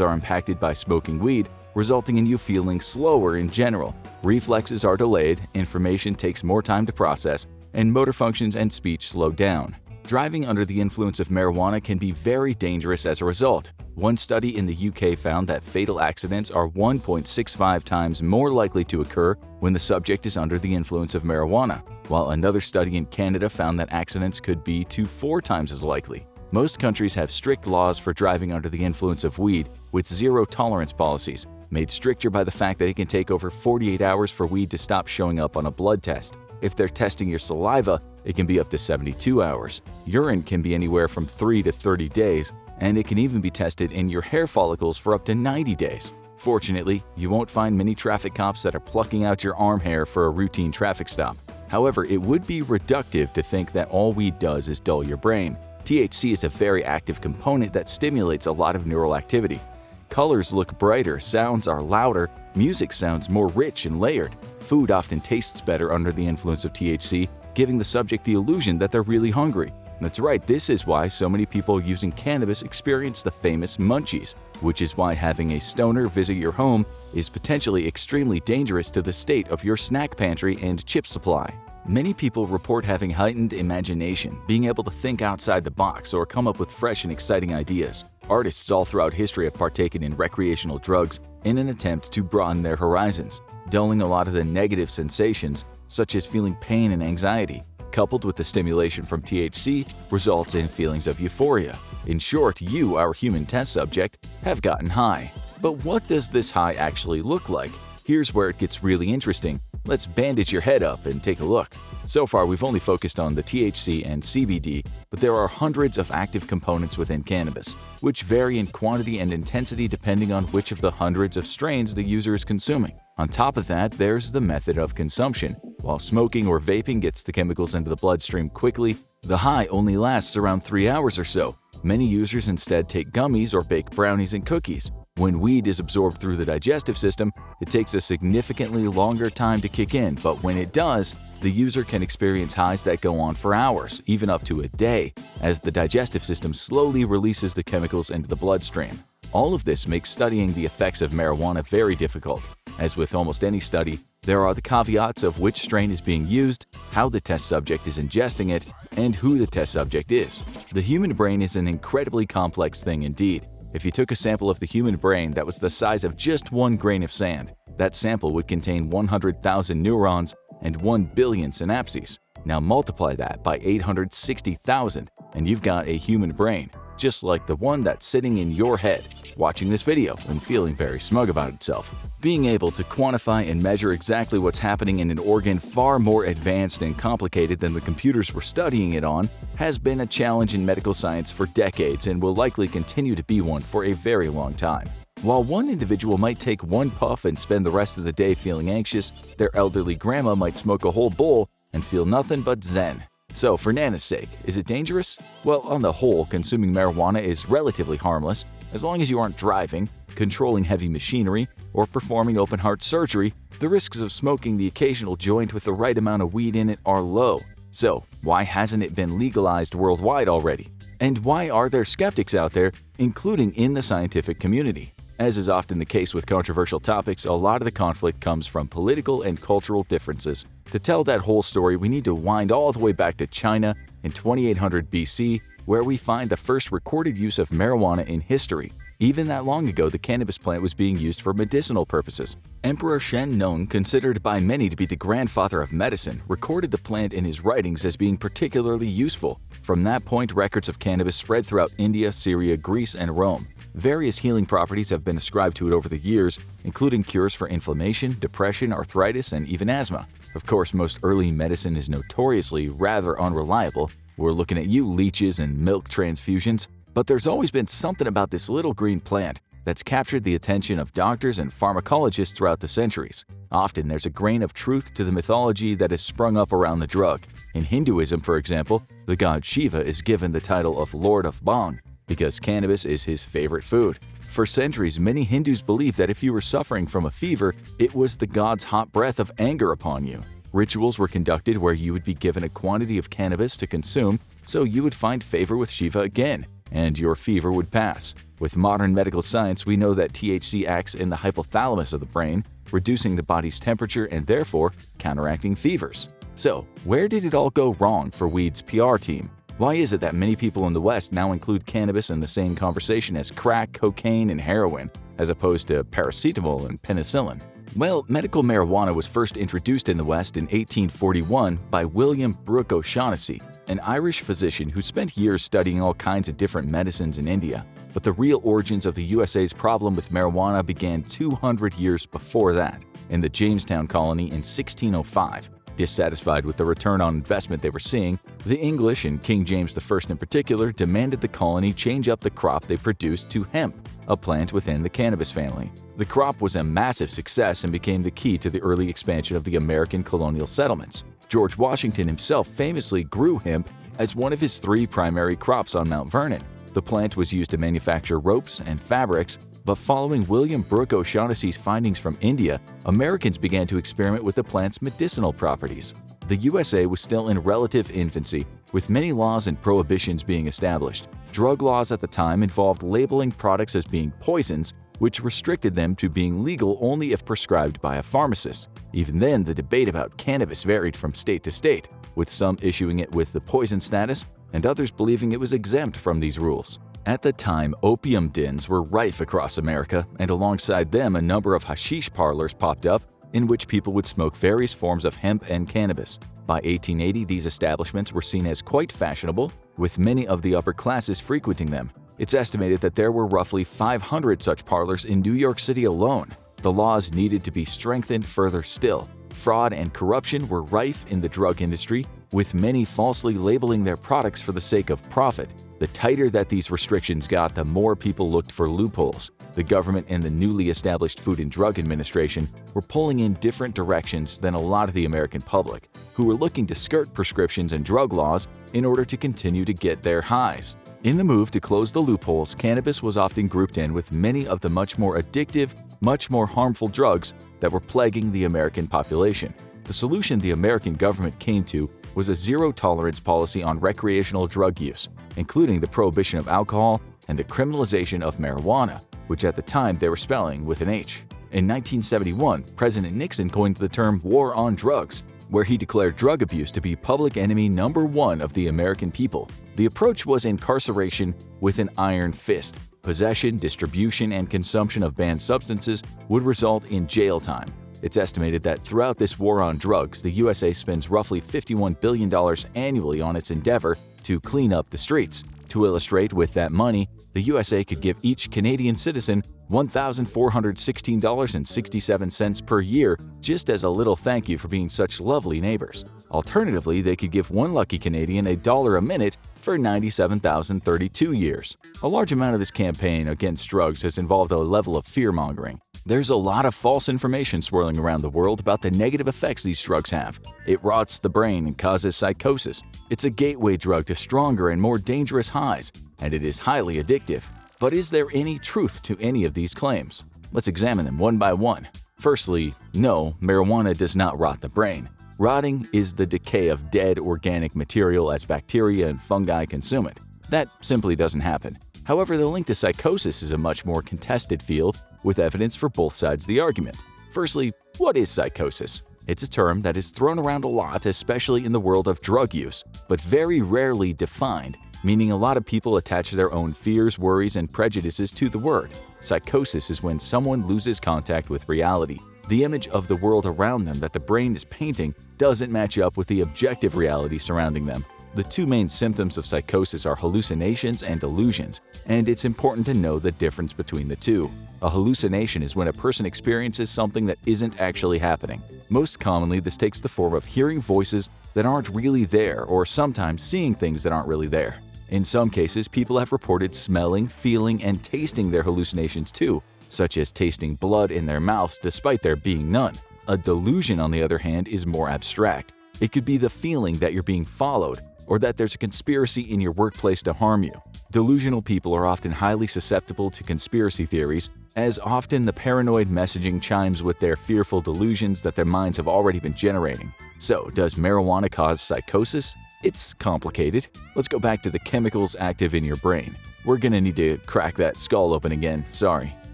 are impacted by smoking weed, resulting in you feeling slower in general. Reflexes are delayed, information takes more time to process, and motor functions and speech slow down. Driving under the influence of marijuana can be very dangerous as a result. One study in the UK found that fatal accidents are 1.65 times more likely to occur when the subject is under the influence of marijuana, while another study in Canada found that accidents could be 2 to 4 times as likely. Most countries have strict laws for driving under the influence of weed, with zero-tolerance policies, made stricter by the fact that it can take over 48 hours for weed to stop showing up on a blood test. If they're testing your saliva, it can be up to 72 hours. Urine can be anywhere from 3 to 30 days, and it can even be tested in your hair follicles for up to 90 days. Fortunately, you won't find many traffic cops that are plucking out your arm hair for a routine traffic stop. However, it would be reductive to think that all weed does is dull your brain. THC is a very active component that stimulates a lot of neural activity. Colors look brighter, sounds are louder, music sounds more rich and layered. Food often tastes better under the influence of THC, giving the subject the illusion that they're really hungry. That's right, this is why so many people using cannabis experience the famous munchies, which is why having a stoner visit your home is potentially extremely dangerous to the state of your snack pantry and chip supply. Many people report having heightened imagination, being able to think outside the box or come up with fresh and exciting ideas. Artists all throughout history have partaken in recreational drugs in an attempt to broaden their horizons, dulling a lot of the negative sensations, such as feeling pain and anxiety. Coupled with the stimulation from THC, results in feelings of euphoria. In short, you, our human test subject, have gotten high. But what does this high actually look like? Here's where it gets really interesting. Let's bandage your head up and take a look. So far, we've only focused on the THC and CBD, but there are hundreds of active components within cannabis, which vary in quantity and intensity depending on which of the hundreds of strains the user is consuming. On top of that, there's the method of consumption. While smoking or vaping gets the chemicals into the bloodstream quickly, the high only lasts around 3 hours or so. Many users instead take gummies or bake brownies and cookies. When weed is absorbed through the digestive system, it takes a significantly longer time to kick in, but when it does, the user can experience highs that go on for hours, even up to a day, as the digestive system slowly releases the chemicals into the bloodstream. All of this makes studying the effects of marijuana very difficult. As with almost any study, there are the caveats of which strain is being used, how the test subject is ingesting it, and who the test subject is. The human brain is an incredibly complex thing indeed. If you took a sample of the human brain that was the size of just 1 grain of sand, that sample would contain 100,000 neurons and 1 billion synapses. Now multiply that by 860,000 and you've got a human brain, just like the one that's sitting in your head, watching this video and feeling very smug about itself. Being able to quantify and measure exactly what's happening in an organ far more advanced and complicated than the computers we're studying it on has been a challenge in medical science for decades and will likely continue to be one for a very long time. While one individual might take 1 puff and spend the rest of the day feeling anxious, their elderly grandma might smoke a whole bowl and feel nothing but zen. So, for Nana's sake, is it dangerous? Well, on the whole, consuming marijuana is relatively harmless as long as you aren't driving, controlling heavy machinery, or performing open-heart surgery. The risks of smoking the occasional joint with the right amount of weed in it are low. So, why hasn't it been legalized worldwide already? And why are there skeptics out there, including in the scientific community? As is often the case with controversial topics, a lot of the conflict comes from political and cultural differences. To tell that whole story, we need to wind all the way back to China in 2800 BC, where we find the first recorded use of marijuana in history. Even that long ago, the cannabis plant was being used for medicinal purposes. Emperor Shen Nong, considered by many to be the grandfather of medicine, recorded the plant in his writings as being particularly useful. From that point, records of cannabis spread throughout India, Syria, Greece, and Rome. Various healing properties have been ascribed to it over the years, including cures for inflammation, depression, arthritis, and even asthma. Of course, most early medicine is notoriously rather unreliable. We're looking at you, leeches and milk transfusions. But there's always been something about this little green plant that's captured the attention of doctors and pharmacologists throughout the centuries. Often there's a grain of truth to the mythology that has sprung up around the drug. In Hinduism, for example, the god Shiva is given the title of Lord of Bhang because cannabis is his favorite food. For centuries, many Hindus believed that if you were suffering from a fever, it was the god's hot breath of anger upon you. Rituals were conducted where you would be given a quantity of cannabis to consume, so you would find favor with Shiva again, and your fever would pass. With modern medical science, we know that THC acts in the hypothalamus of the brain, reducing the body's temperature and therefore counteracting fevers. So, where did it all go wrong for weed's PR team? Why is it that many people in the West now include cannabis in the same conversation as crack, cocaine, and heroin, as opposed to paracetamol and penicillin? Well, medical marijuana was first introduced in the West in 1841 by William Brooke O'Shaughnessy, an Irish physician who spent years studying all kinds of different medicines in India. But the real origins of the USA's problem with marijuana began 200 years before that. In the Jamestown colony in 1605, Dissatisfied with the return on investment they were seeing, the English, and King James I in particular, demanded the colony change up the crop they produced to hemp, a plant within the cannabis family. The crop was a massive success and became the key to the early expansion of the American colonial settlements. George Washington himself famously grew hemp as one of his 3 primary crops on Mount Vernon. The plant was used to manufacture ropes and fabrics, but following William Brooke O'Shaughnessy's findings from India, Americans began to experiment with the plant's medicinal properties. The USA was still in relative infancy, with many laws and prohibitions being established. Drug laws at the time involved labeling products as being poisons, which restricted them to being legal only if prescribed by a pharmacist. Even then, the debate about cannabis varied from state to state, with some issuing it with the poison status and others believing it was exempt from these rules. At the time, opium dens were rife across America, and alongside them a number of hashish parlors popped up in which people would smoke various forms of hemp and cannabis. By 1880, these establishments were seen as quite fashionable, with many of the upper classes frequenting them. It's estimated that there were roughly 500 such parlors in New York City alone. The laws needed to be strengthened further still. Fraud and corruption were rife in the drug industry, with many falsely labeling their products for the sake of profit. The tighter that these restrictions got, the more people looked for loopholes. The government and the newly established Food and Drug Administration were pulling in different directions than a lot of the American public, who were looking to skirt prescriptions and drug laws in order to continue to get their highs. In the move to close the loopholes, cannabis was often grouped in with many of the much more addictive, much more harmful drugs that were plaguing the American population. The solution the American government came to was a zero-tolerance policy on recreational drug use, including the prohibition of alcohol and the criminalization of marijuana, which at the time they were spelling with an H. In 1971, President Nixon coined the term "war on drugs," where he declared drug abuse to be public enemy number 1 of the American people. The approach was incarceration with an iron fist. Possession, distribution, and consumption of banned substances would result in jail time. It's estimated that throughout this war on drugs, the USA spends roughly $51 billion annually on its endeavor to clean up the streets. To illustrate, with that money, the USA could give each Canadian citizen $1,416.67 per year just as a little thank you for being such lovely neighbors. Alternatively, they could give one lucky Canadian $1 a minute for 97,032 years. A large amount of this campaign against drugs has involved a level of fear-mongering. There's a lot of false information swirling around the world about the negative effects these drugs have. It rots the brain and causes psychosis. It's a gateway drug to stronger and more dangerous highs, and it is highly addictive. But is there any truth to any of these claims? Let's examine them one by one. Firstly, no, marijuana does not rot the brain. Rotting is the decay of dead organic material as bacteria and fungi consume it. That simply doesn't happen. However, the link to psychosis is a much more contested field, with evidence for both sides of the argument. Firstly, what is psychosis? It's a term that is thrown around a lot, especially in the world of drug use, but very rarely defined, meaning a lot of people attach their own fears, worries, and prejudices to the word. Psychosis is when someone loses contact with reality. The image of the world around them that the brain is painting doesn't match up with the objective reality surrounding them. The two main symptoms of psychosis are hallucinations and delusions, and it's important to know the difference between the two. A hallucination is when a person experiences something that isn't actually happening. Most commonly, this takes the form of hearing voices that aren't really there, or sometimes seeing things that aren't really there. In some cases, people have reported smelling, feeling, and tasting their hallucinations too, such as tasting blood in their mouth despite there being none. A delusion, on the other hand, is more abstract. It could be the feeling that you're being followed, or that there's a conspiracy in your workplace to harm you. Delusional people are often highly susceptible to conspiracy theories, as often the paranoid messaging chimes with their fearful delusions that their minds have already been generating. So, does marijuana cause psychosis? It's complicated. Let's go back to the chemicals active in your brain. We're gonna need to crack that skull open again, sorry.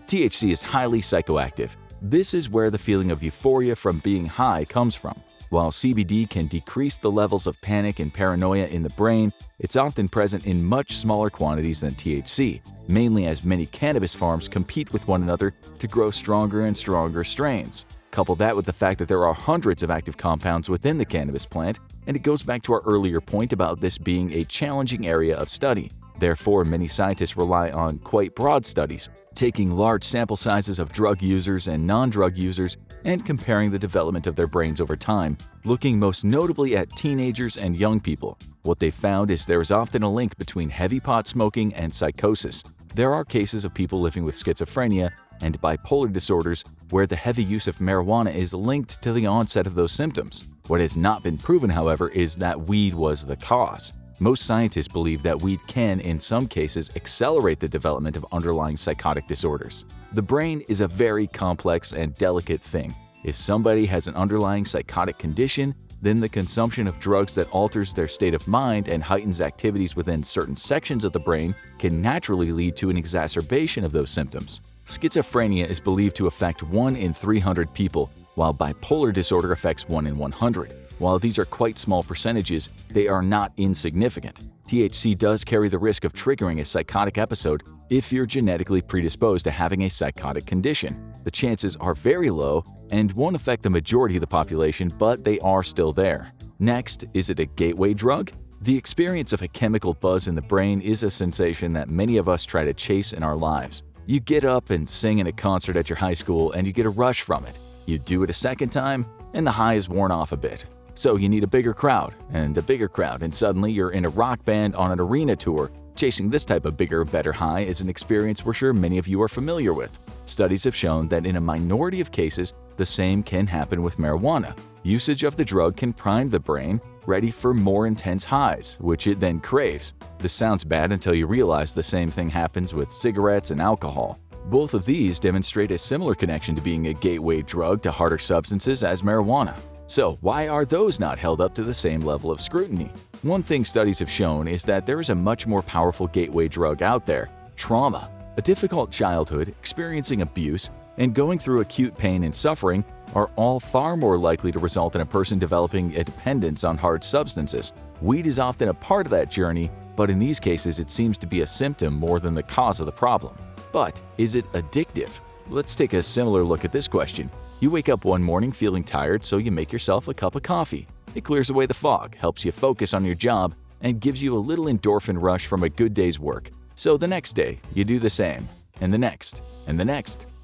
THC is highly psychoactive. This is where the feeling of euphoria from being high comes from. While CBD can decrease the levels of panic and paranoia in the brain, it's often present in much smaller quantities than THC, mainly as many cannabis farms compete with one another to grow stronger and stronger strains. Couple that with the fact that there are hundreds of active compounds within the cannabis plant, and it goes back to our earlier point about this being a challenging area of study. Therefore, many scientists rely on quite broad studies, taking large sample sizes of drug users and non-drug users and comparing the development of their brains over time, looking most notably at teenagers and young people. What they found is there is often a link between heavy pot smoking and psychosis. There are cases of people living with schizophrenia and bipolar disorders where the heavy use of marijuana is linked to the onset of those symptoms. What has not been proven, however, is that weed was the cause. Most scientists believe that weed can, in some cases, accelerate the development of underlying psychotic disorders. The brain is a very complex and delicate thing. If somebody has an underlying psychotic condition, then the consumption of drugs that alters their state of mind and heightens activities within certain sections of the brain can naturally lead to an exacerbation of those symptoms. Schizophrenia is believed to affect 1 in 300 people, while bipolar disorder affects 1 in 100. While these are quite small percentages, they are not insignificant. THC does carry the risk of triggering a psychotic episode if you're genetically predisposed to having a psychotic condition. The chances are very low and won't affect the majority of the population, but they are still there. Next, is it a gateway drug? The experience of a chemical buzz in the brain is a sensation that many of us try to chase in our lives. You get up and sing in a concert at your high school and you get a rush from it. You do it a second time and the high is worn off a bit. So you need a bigger crowd, and suddenly you're in a rock band on an arena tour. Chasing this type of bigger, better high is an experience we're sure many of you are familiar with. Studies have shown that in a minority of cases, the same can happen with marijuana. Usage of the drug can prime the brain, ready for more intense highs, which it then craves. This sounds bad until you realize the same thing happens with cigarettes and alcohol. Both of these demonstrate a similar connection to being a gateway drug to harder substances as marijuana. So why are those not held up to the same level of scrutiny? One thing studies have shown is that there is a much more powerful gateway drug out there: trauma. A difficult childhood, experiencing abuse, and going through acute pain and suffering are all far more likely to result in a person developing a dependence on hard substances. Weed is often a part of that journey, but in these cases it seems to be a symptom more than the cause of the problem. But is it addictive? Let's take a similar look at this question. You wake up one morning feeling tired, so you make yourself a cup of coffee. It clears away the fog, helps you focus on your job, and gives you a little endorphin rush from a good day's work. So the next day, you do the same, and the next,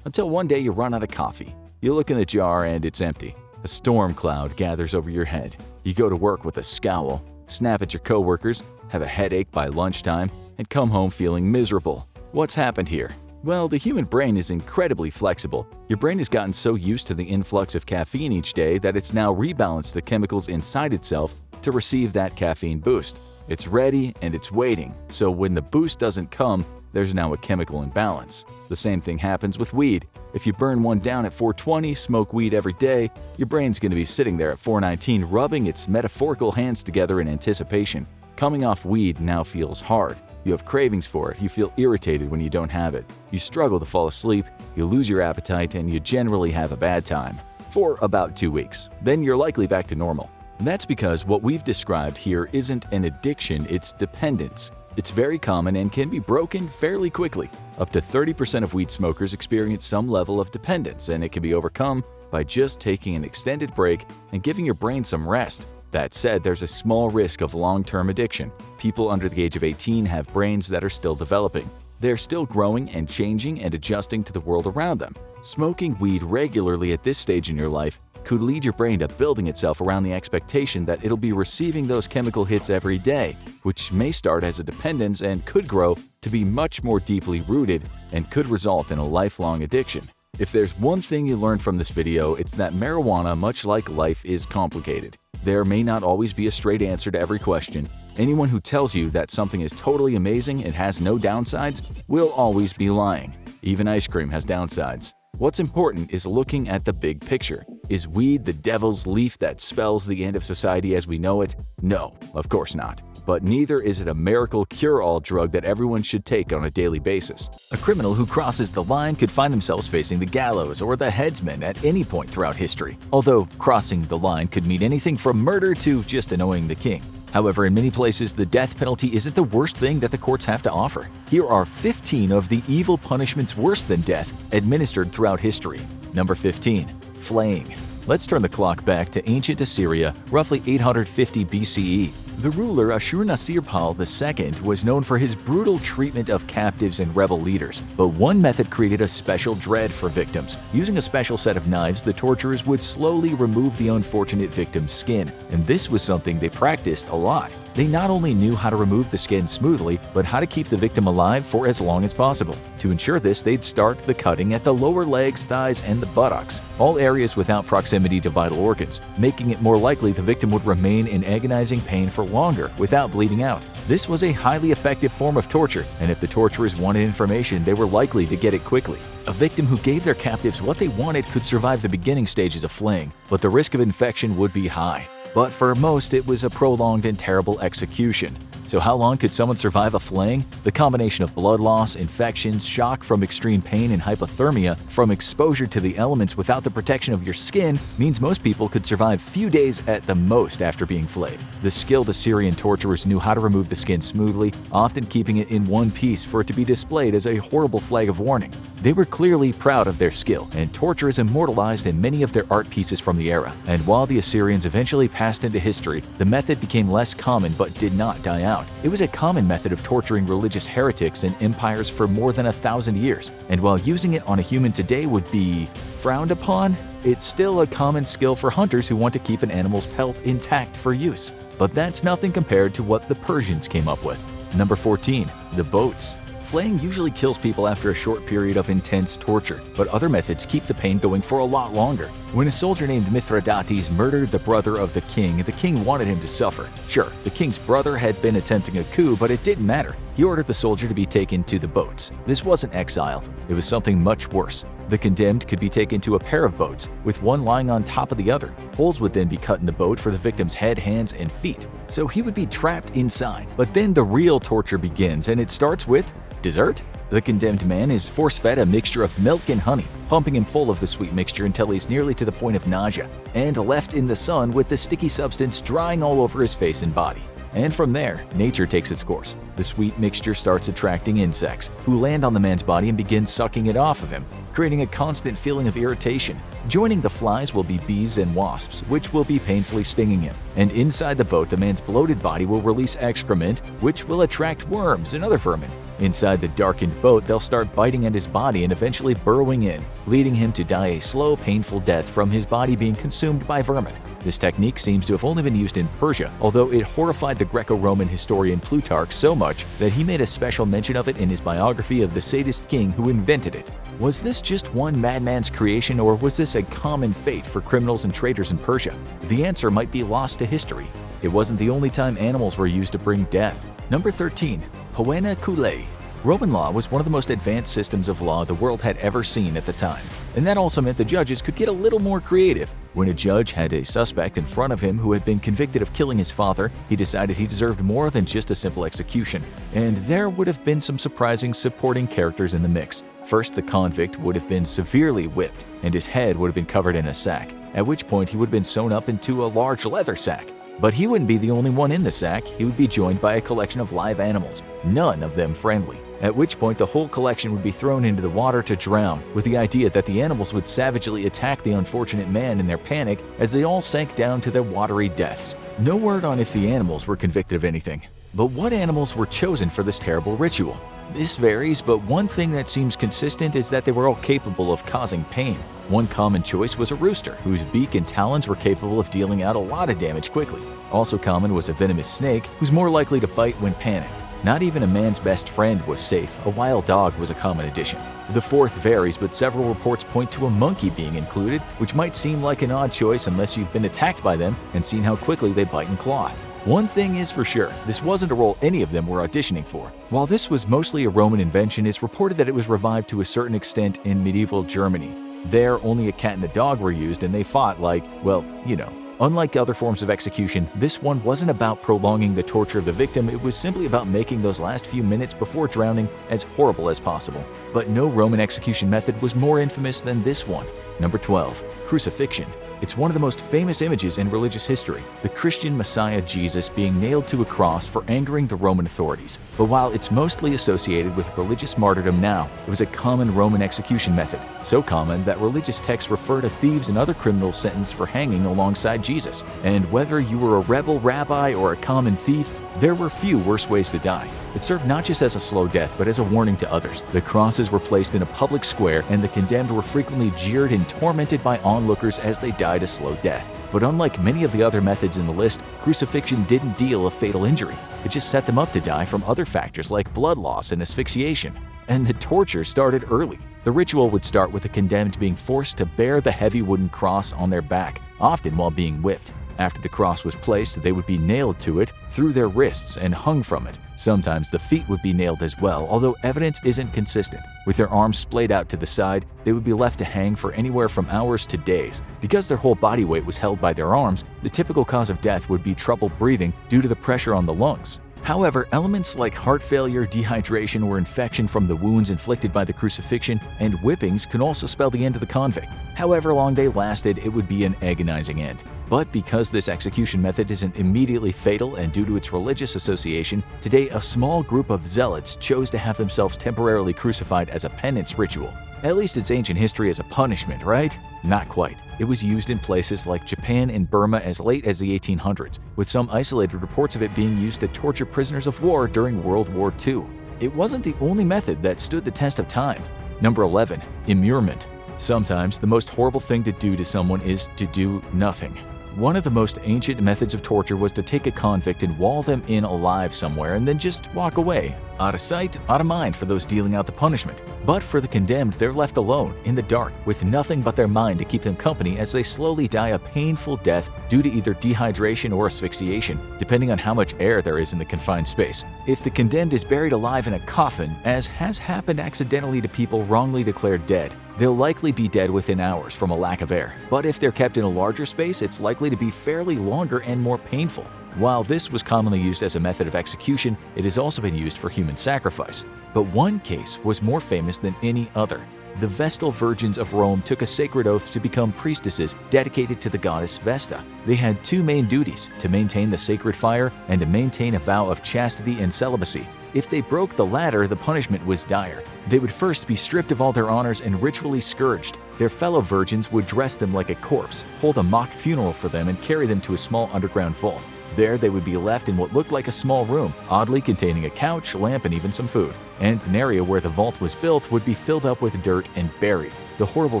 until one day you run out of coffee. You look in the jar and it's empty. A storm cloud gathers over your head. You go to work with a scowl, snap at your coworkers, have a headache by lunchtime, and come home feeling miserable. What's happened here? Well, the human brain is incredibly flexible. Your brain has gotten so used to the influx of caffeine each day that it's now rebalanced the chemicals inside itself to receive that caffeine boost. It's ready and it's waiting, so when the boost doesn't come, there's now a chemical imbalance. The same thing happens with weed. If you burn one down at 420, smoke weed every day, your brain's going to be sitting there at 419 rubbing its metaphorical hands together in anticipation. Coming off weed now feels hard. You have cravings for it, you feel irritated when you don't have it, you struggle to fall asleep, you lose your appetite, and you generally have a bad time. For about 2 weeks. Then you're likely back to normal. And that's because what we've described here isn't an addiction, it's dependence. It's very common and can be broken fairly quickly. Up to 30% of weed smokers experience some level of dependence, and it can be overcome by just taking an extended break and giving your brain some rest. That said, there's a small risk of long-term addiction. People under the age of 18 have brains that are still developing. They're still growing and changing and adjusting to the world around them. Smoking weed regularly at this stage in your life could lead your brain to building itself around the expectation that it'll be receiving those chemical hits every day, which may start as a dependence and could grow to be much more deeply rooted and could result in a lifelong addiction. If there's one thing you learned from this video, it's that marijuana, much like life, is complicated. There may not always be a straight answer to every question. Anyone who tells you that something is totally amazing and has no downsides will always be lying. Even ice cream has downsides. What's important is looking at the big picture. Is weed the devil's leaf that spells the end of society as we know it? No, of course not. But neither is it a miracle cure-all drug that everyone should take on a daily basis. A criminal who crosses the line could find themselves facing the gallows or the headsman at any point throughout history, although crossing the line could mean anything from murder to just annoying the king. However, in many places, the death penalty isn't the worst thing that the courts have to offer. Here are 15 of the evil punishments worse than death administered throughout history. Number 15. Flaying. Let's turn the clock back to ancient Assyria, roughly 850 BCE. The ruler Ashurnasirpal II was known for his brutal treatment of captives and rebel leaders, but one method created a special dread for victims. Using a special set of knives, the torturers would slowly remove the unfortunate victim's skin, and this was something they practiced a lot. They not only knew how to remove the skin smoothly, but how to keep the victim alive for as long as possible. To ensure this, they'd start the cutting at the lower legs, thighs, and the buttocks, all areas without proximity to vital organs, making it more likely the victim would remain in agonizing pain for longer without bleeding out. This was a highly effective form of torture, and if the torturers wanted information, they were likely to get it quickly. A victim who gave their captives what they wanted could survive the beginning stages of flaying, but the risk of infection would be high. But for most, it was a prolonged and terrible execution. So how long could someone survive a flaying? The combination of blood loss, infections, shock from extreme pain, and hypothermia from exposure to the elements without the protection of your skin means most people could survive few days at the most after being flayed. The skilled Assyrian torturers knew how to remove the skin smoothly, often keeping it in one piece for it to be displayed as a horrible flag of warning. They were clearly proud of their skill, and torture is immortalized in many of their art pieces from the era. And while the Assyrians eventually passed into history, the method became less common but did not die out. It was a common method of torturing religious heretics in empires for more than 1,000 years, and while using it on a human today would be frowned upon, it's still a common skill for hunters who want to keep an animal's pelt intact for use. But that's nothing compared to what the Persians came up with. Number 14. The boats. Flaying usually kills people after a short period of intense torture, but other methods keep the pain going for a lot longer. When a soldier named Mithridates murdered the brother of the king wanted him to suffer. Sure, the king's brother had been attempting a coup, but it didn't matter. He ordered the soldier to be taken to the boats. This wasn't exile, it was something much worse. The condemned could be taken to a pair of boats, with one lying on top of the other. Holes would then be cut in the boat for the victim's head, hands, and feet. So he would be trapped inside. But then the real torture begins, and it starts with dessert. The condemned man is force-fed a mixture of milk and honey, pumping him full of the sweet mixture until he's nearly to the point of nausea, and left in the sun with the sticky substance drying all over his face and body. And from there, nature takes its course. The sweet mixture starts attracting insects, who land on the man's body and begin sucking it off of him, creating a constant feeling of irritation. Joining the flies will be bees and wasps, which will be painfully stinging him. And inside the boat, the man's bloated body will release excrement, which will attract worms and other vermin. Inside the darkened boat, they'll start biting at his body and eventually burrowing in, leading him to die a slow, painful death from his body being consumed by vermin. This technique seems to have only been used in Persia, although it horrified the Greco-Roman historian Plutarch so much that he made a special mention of it in his biography of the sadist king who invented it. Was this just one madman's creation, or was this a common fate for criminals and traitors in Persia? The answer might be lost to history. It wasn't the only time animals were used to bring death. Number 13. Poena Kule. Roman law was one of the most advanced systems of law the world had ever seen at the time, and that also meant the judges could get a little more creative. When a judge had a suspect in front of him who had been convicted of killing his father, he decided he deserved more than just a simple execution, and there would have been some surprising supporting characters in the mix. First, the convict would have been severely whipped, and his head would have been covered in a sack, at which point he would have been sewn up into a large leather sack. But he wouldn't be the only one in the sack. He would be joined by a collection of live animals, none of them friendly. At which point the whole collection would be thrown into the water to drown, with the idea that the animals would savagely attack the unfortunate man in their panic as they all sank down to their watery deaths. No word on if the animals were convicted of anything. But what animals were chosen for this terrible ritual? This varies, but one thing that seems consistent is that they were all capable of causing pain. One common choice was a rooster, whose beak and talons were capable of dealing out a lot of damage quickly. Also common was a venomous snake, who's more likely to bite when panicked. Not even a man's best friend was safe. A wild dog was a common addition. The fourth varies, but several reports point to a monkey being included, which might seem like an odd choice unless you've been attacked by them and seen how quickly they bite and claw. One thing is for sure, this wasn't a role any of them were auditioning for. While this was mostly a Roman invention, it's reported that it was revived to a certain extent in medieval Germany. There, only a cat and a dog were used, and they fought like, well, you know. Unlike other forms of execution, this one wasn't about prolonging the torture of the victim, it was simply about making those last few minutes before drowning as horrible as possible. But no Roman execution method was more infamous than this one. Number 12. Crucifixion. It's one of the most famous images in religious history, the Christian Messiah Jesus being nailed to a cross for angering the Roman authorities. But while it's mostly associated with religious martyrdom now, it was a common Roman execution method, so common that religious texts refer to thieves and other criminals sentenced for hanging alongside Jesus. And whether you were a rebel rabbi or a common thief, there were few worse ways to die. It served not just as a slow death, but as a warning to others. The crosses were placed in a public square, and the condemned were frequently jeered and tormented by onlookers as they died a slow death. But unlike many of the other methods in the list, crucifixion didn't deal a fatal injury. It just set them up to die from other factors like blood loss and asphyxiation. And the torture started early. The ritual would start with the condemned being forced to bear the heavy wooden cross on their back, often while being whipped. After the cross was placed, they would be nailed to it through their wrists and hung from it. Sometimes the feet would be nailed as well, although evidence isn't consistent. With their arms splayed out to the side, they would be left to hang for anywhere from hours to days. Because their whole body weight was held by their arms, the typical cause of death would be trouble breathing due to the pressure on the lungs. However, elements like heart failure, dehydration, or infection from the wounds inflicted by the crucifixion and whippings can also spell the end of the convict. However long they lasted, it would be an agonizing end. But because this execution method isn't immediately fatal and due to its religious association, today a small group of zealots chose to have themselves temporarily crucified as a penance ritual. At least it's ancient history as a punishment, right? Not quite. It was used in places like Japan and Burma as late as the 1800s, with some isolated reports of it being used to torture prisoners of war during World War II. It wasn't the only method that stood the test of time. Number 11. Immurement. Sometimes the most horrible thing to do to someone is to do nothing. One of the most ancient methods of torture was to take a convict and wall them in alive somewhere and then just walk away. Out of sight, out of mind for those dealing out the punishment. But for the condemned, they're left alone, in the dark, with nothing but their mind to keep them company as they slowly die a painful death due to either dehydration or asphyxiation, depending on how much air there is in the confined space. If the condemned is buried alive in a coffin, as has happened accidentally to people wrongly declared dead, they'll likely be dead within hours from a lack of air. But if they're kept in a larger space, it's likely to be fairly longer and more painful. While this was commonly used as a method of execution, it has also been used for human sacrifice. But one case was more famous than any other. The Vestal Virgins of Rome took a sacred oath to become priestesses dedicated to the goddess Vesta. They had two main duties: to maintain the sacred fire and to maintain a vow of chastity and celibacy. If they broke the latter, the punishment was dire. They would first be stripped of all their honors and ritually scourged. Their fellow virgins would dress them like a corpse, hold a mock funeral for them, and carry them to a small underground vault. There, they would be left in what looked like a small room, oddly containing a couch, lamp, and even some food. And an area where the vault was built would be filled up with dirt and buried. The horrible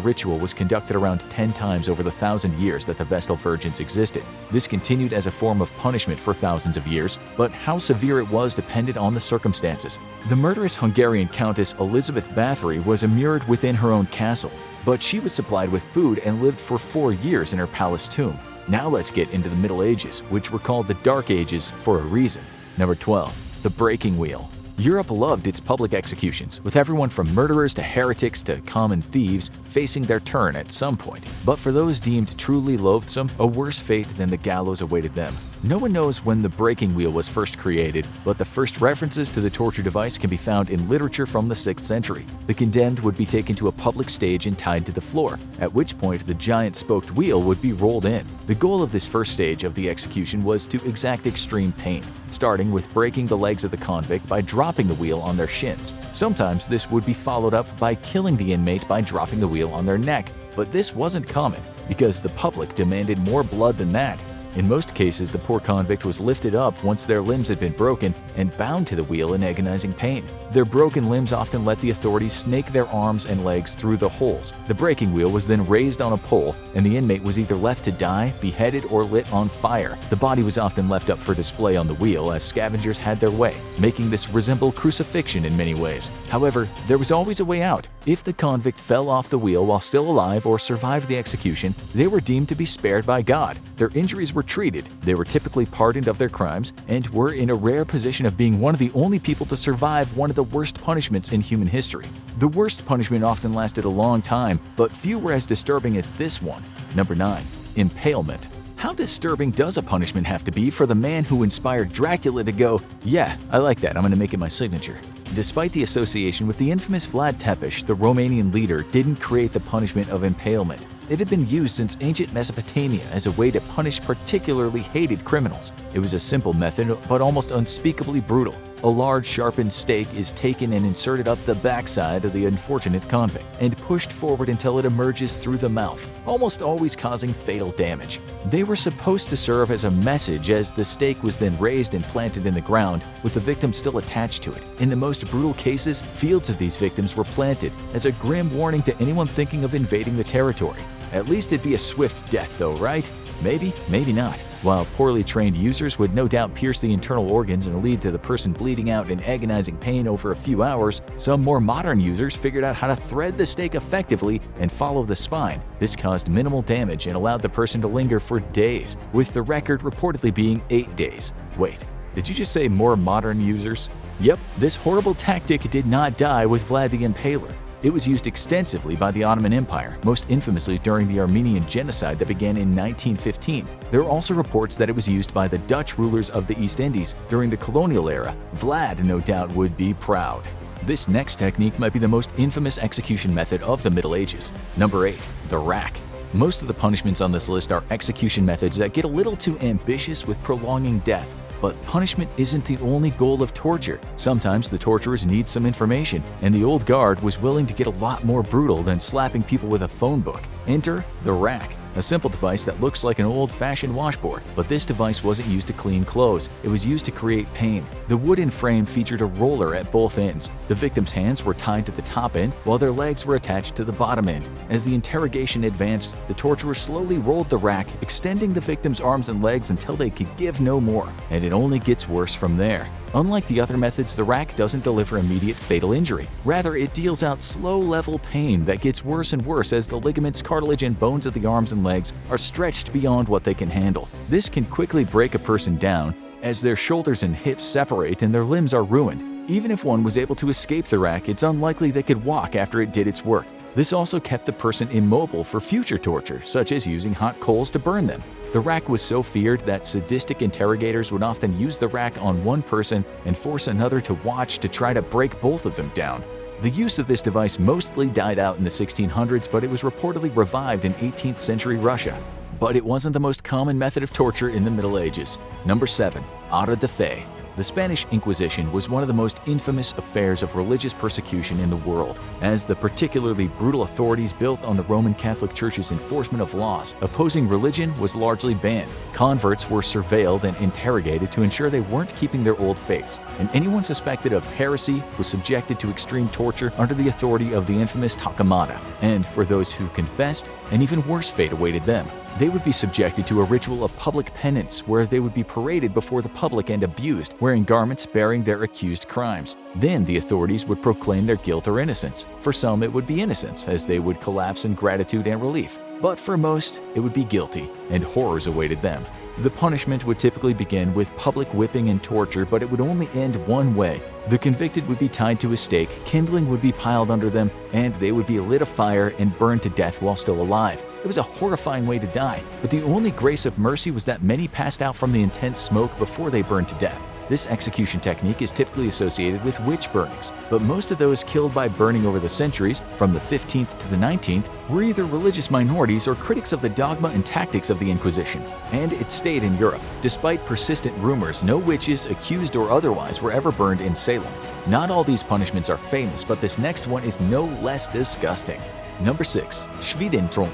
ritual was conducted around 10 times over the 1,000 years that the Vestal Virgins existed. This continued as a form of punishment for thousands of years, but how severe it was depended on the circumstances. The murderous Hungarian Countess Elizabeth Bathory was immured within her own castle, but she was supplied with food and lived for 4 years in her palace tomb. Now let's get into the Middle Ages, which were called the Dark Ages for a reason. Number 12. The breaking wheel. Europe loved its public executions, with everyone from murderers to heretics to common thieves facing their turn at some point. But for those deemed truly loathsome, a worse fate than the gallows awaited them. No one knows when the breaking wheel was first created, but the first references to the torture device can be found in literature from the 6th century. The condemned would be taken to a public stage and tied to the floor, at which point the giant spoked wheel would be rolled in. The goal of this first stage of the execution was to exact extreme pain, starting with breaking the legs of the convict by dropping the wheel on their shins. Sometimes this would be followed up by killing the inmate by dropping the wheel on their neck, but this wasn't common because the public demanded more blood than that. In most cases, the poor convict was lifted up once their limbs had been broken and bound to the wheel in agonizing pain. Their broken limbs often let the authorities snake their arms and legs through the holes. The breaking wheel was then raised on a pole, and the inmate was either left to die, beheaded, or lit on fire. The body was often left up for display on the wheel as scavengers had their way, making this resemble crucifixion in many ways. However, there was always a way out. If the convict fell off the wheel while still alive or survived the execution, they were deemed to be spared by God. Their injuries were treated, they were typically pardoned of their crimes, and were in a rare position of being one of the only people to survive one of the worst punishments in human history. The worst punishment often lasted a long time, but few were as disturbing as this one. Number 9. Impalement. How disturbing does a punishment have to be for the man who inspired Dracula to go, "Yeah, I like that, I'm gonna make it my signature"? Despite the association with the infamous Vlad Tepes, the Romanian leader didn't create the punishment of impalement. It had been used since ancient Mesopotamia as a way to punish particularly hated criminals. It was a simple method, but almost unspeakably brutal. A large sharpened stake is taken and inserted up the backside of the unfortunate convict and pushed forward until it emerges through the mouth, almost always causing fatal damage. They were supposed to serve as a message, as the stake was then raised and planted in the ground with the victim still attached to it. In the most brutal cases, fields of these victims were planted as a grim warning to anyone thinking of invading the territory. At least it'd be a swift death though, right? Maybe, maybe not. While poorly trained users would no doubt pierce the internal organs and lead to the person bleeding out in agonizing pain over a few hours, some more modern users figured out how to thread the stake effectively and follow the spine. This caused minimal damage and allowed the person to linger for days, with the record reportedly being 8 days. Wait, did you just say more modern users? Yep, this horrible tactic did not die with Vlad the Impaler. It was used extensively by the Ottoman Empire, most infamously during the Armenian genocide that began in 1915. There are also reports that it was used by the Dutch rulers of the East Indies during the colonial era. Vlad, no doubt, would be proud. This next technique might be the most infamous execution method of the Middle Ages. Number 8. The rack. Most of the punishments on this list are execution methods that get a little too ambitious with prolonging death. But punishment isn't the only goal of torture. Sometimes the torturers need some information, and the old guard was willing to get a lot more brutal than slapping people with a phone book. Enter the rack, a simple device that looks like an old-fashioned washboard, but this device wasn't used to clean clothes. It was used to create pain. The wooden frame featured a roller at both ends. The victim's hands were tied to the top end, while their legs were attached to the bottom end. As the interrogation advanced, the torturer slowly rolled the rack, extending the victim's arms and legs until they could give no more, and it only gets worse from there. Unlike the other methods, the rack doesn't deliver immediate fatal injury. Rather, it deals out slow-level pain that gets worse and worse as the ligaments, cartilage, and bones of the arms and legs are stretched beyond what they can handle. This can quickly break a person down, as their shoulders and hips separate and their limbs are ruined. Even if one was able to escape the rack, it's unlikely they could walk after it did its work. This also kept the person immobile for future torture, such as using hot coals to burn them. The rack was so feared that sadistic interrogators would often use the rack on one person and force another to watch to try to break both of them down. The use of this device mostly died out in the 1600s, but it was reportedly revived in 18th century Russia. But it wasn't the most common method of torture in the Middle Ages. Number 7. Auto de fe. The Spanish Inquisition was one of the most infamous affairs of religious persecution in the world, as the particularly brutal authorities built on the Roman Catholic Church's enforcement of laws. Opposing religion was largely banned. Converts were surveilled and interrogated to ensure they weren't keeping their old faiths, and anyone suspected of heresy was subjected to extreme torture under the authority of the infamous Tacamata. And for those who confessed, an even worse fate awaited them. They would be subjected to a ritual of public penance where they would be paraded before the public and abused, wearing garments bearing their accused crimes. Then the authorities would proclaim their guilt or innocence. For some, it would be innocence, as they would collapse in gratitude and relief. But for most, it would be guilty, and horrors awaited them. The punishment would typically begin with public whipping and torture, but it would only end one way. The convicted would be tied to a stake, kindling would be piled under them, and they would be lit afire and burned to death while still alive. It was a horrifying way to die, but the only grace of mercy was that many passed out from the intense smoke before they burned to death. This execution technique is typically associated with witch burnings, but most of those killed by burning over the centuries, from the 15th to the 19th, were either religious minorities or critics of the dogma and tactics of the Inquisition. And it stayed in Europe. Despite persistent rumors, no witches, accused or otherwise, were ever burned in Salem. Not all these punishments are famous, but this next one is no less disgusting. Number 6. Schwedentrunk.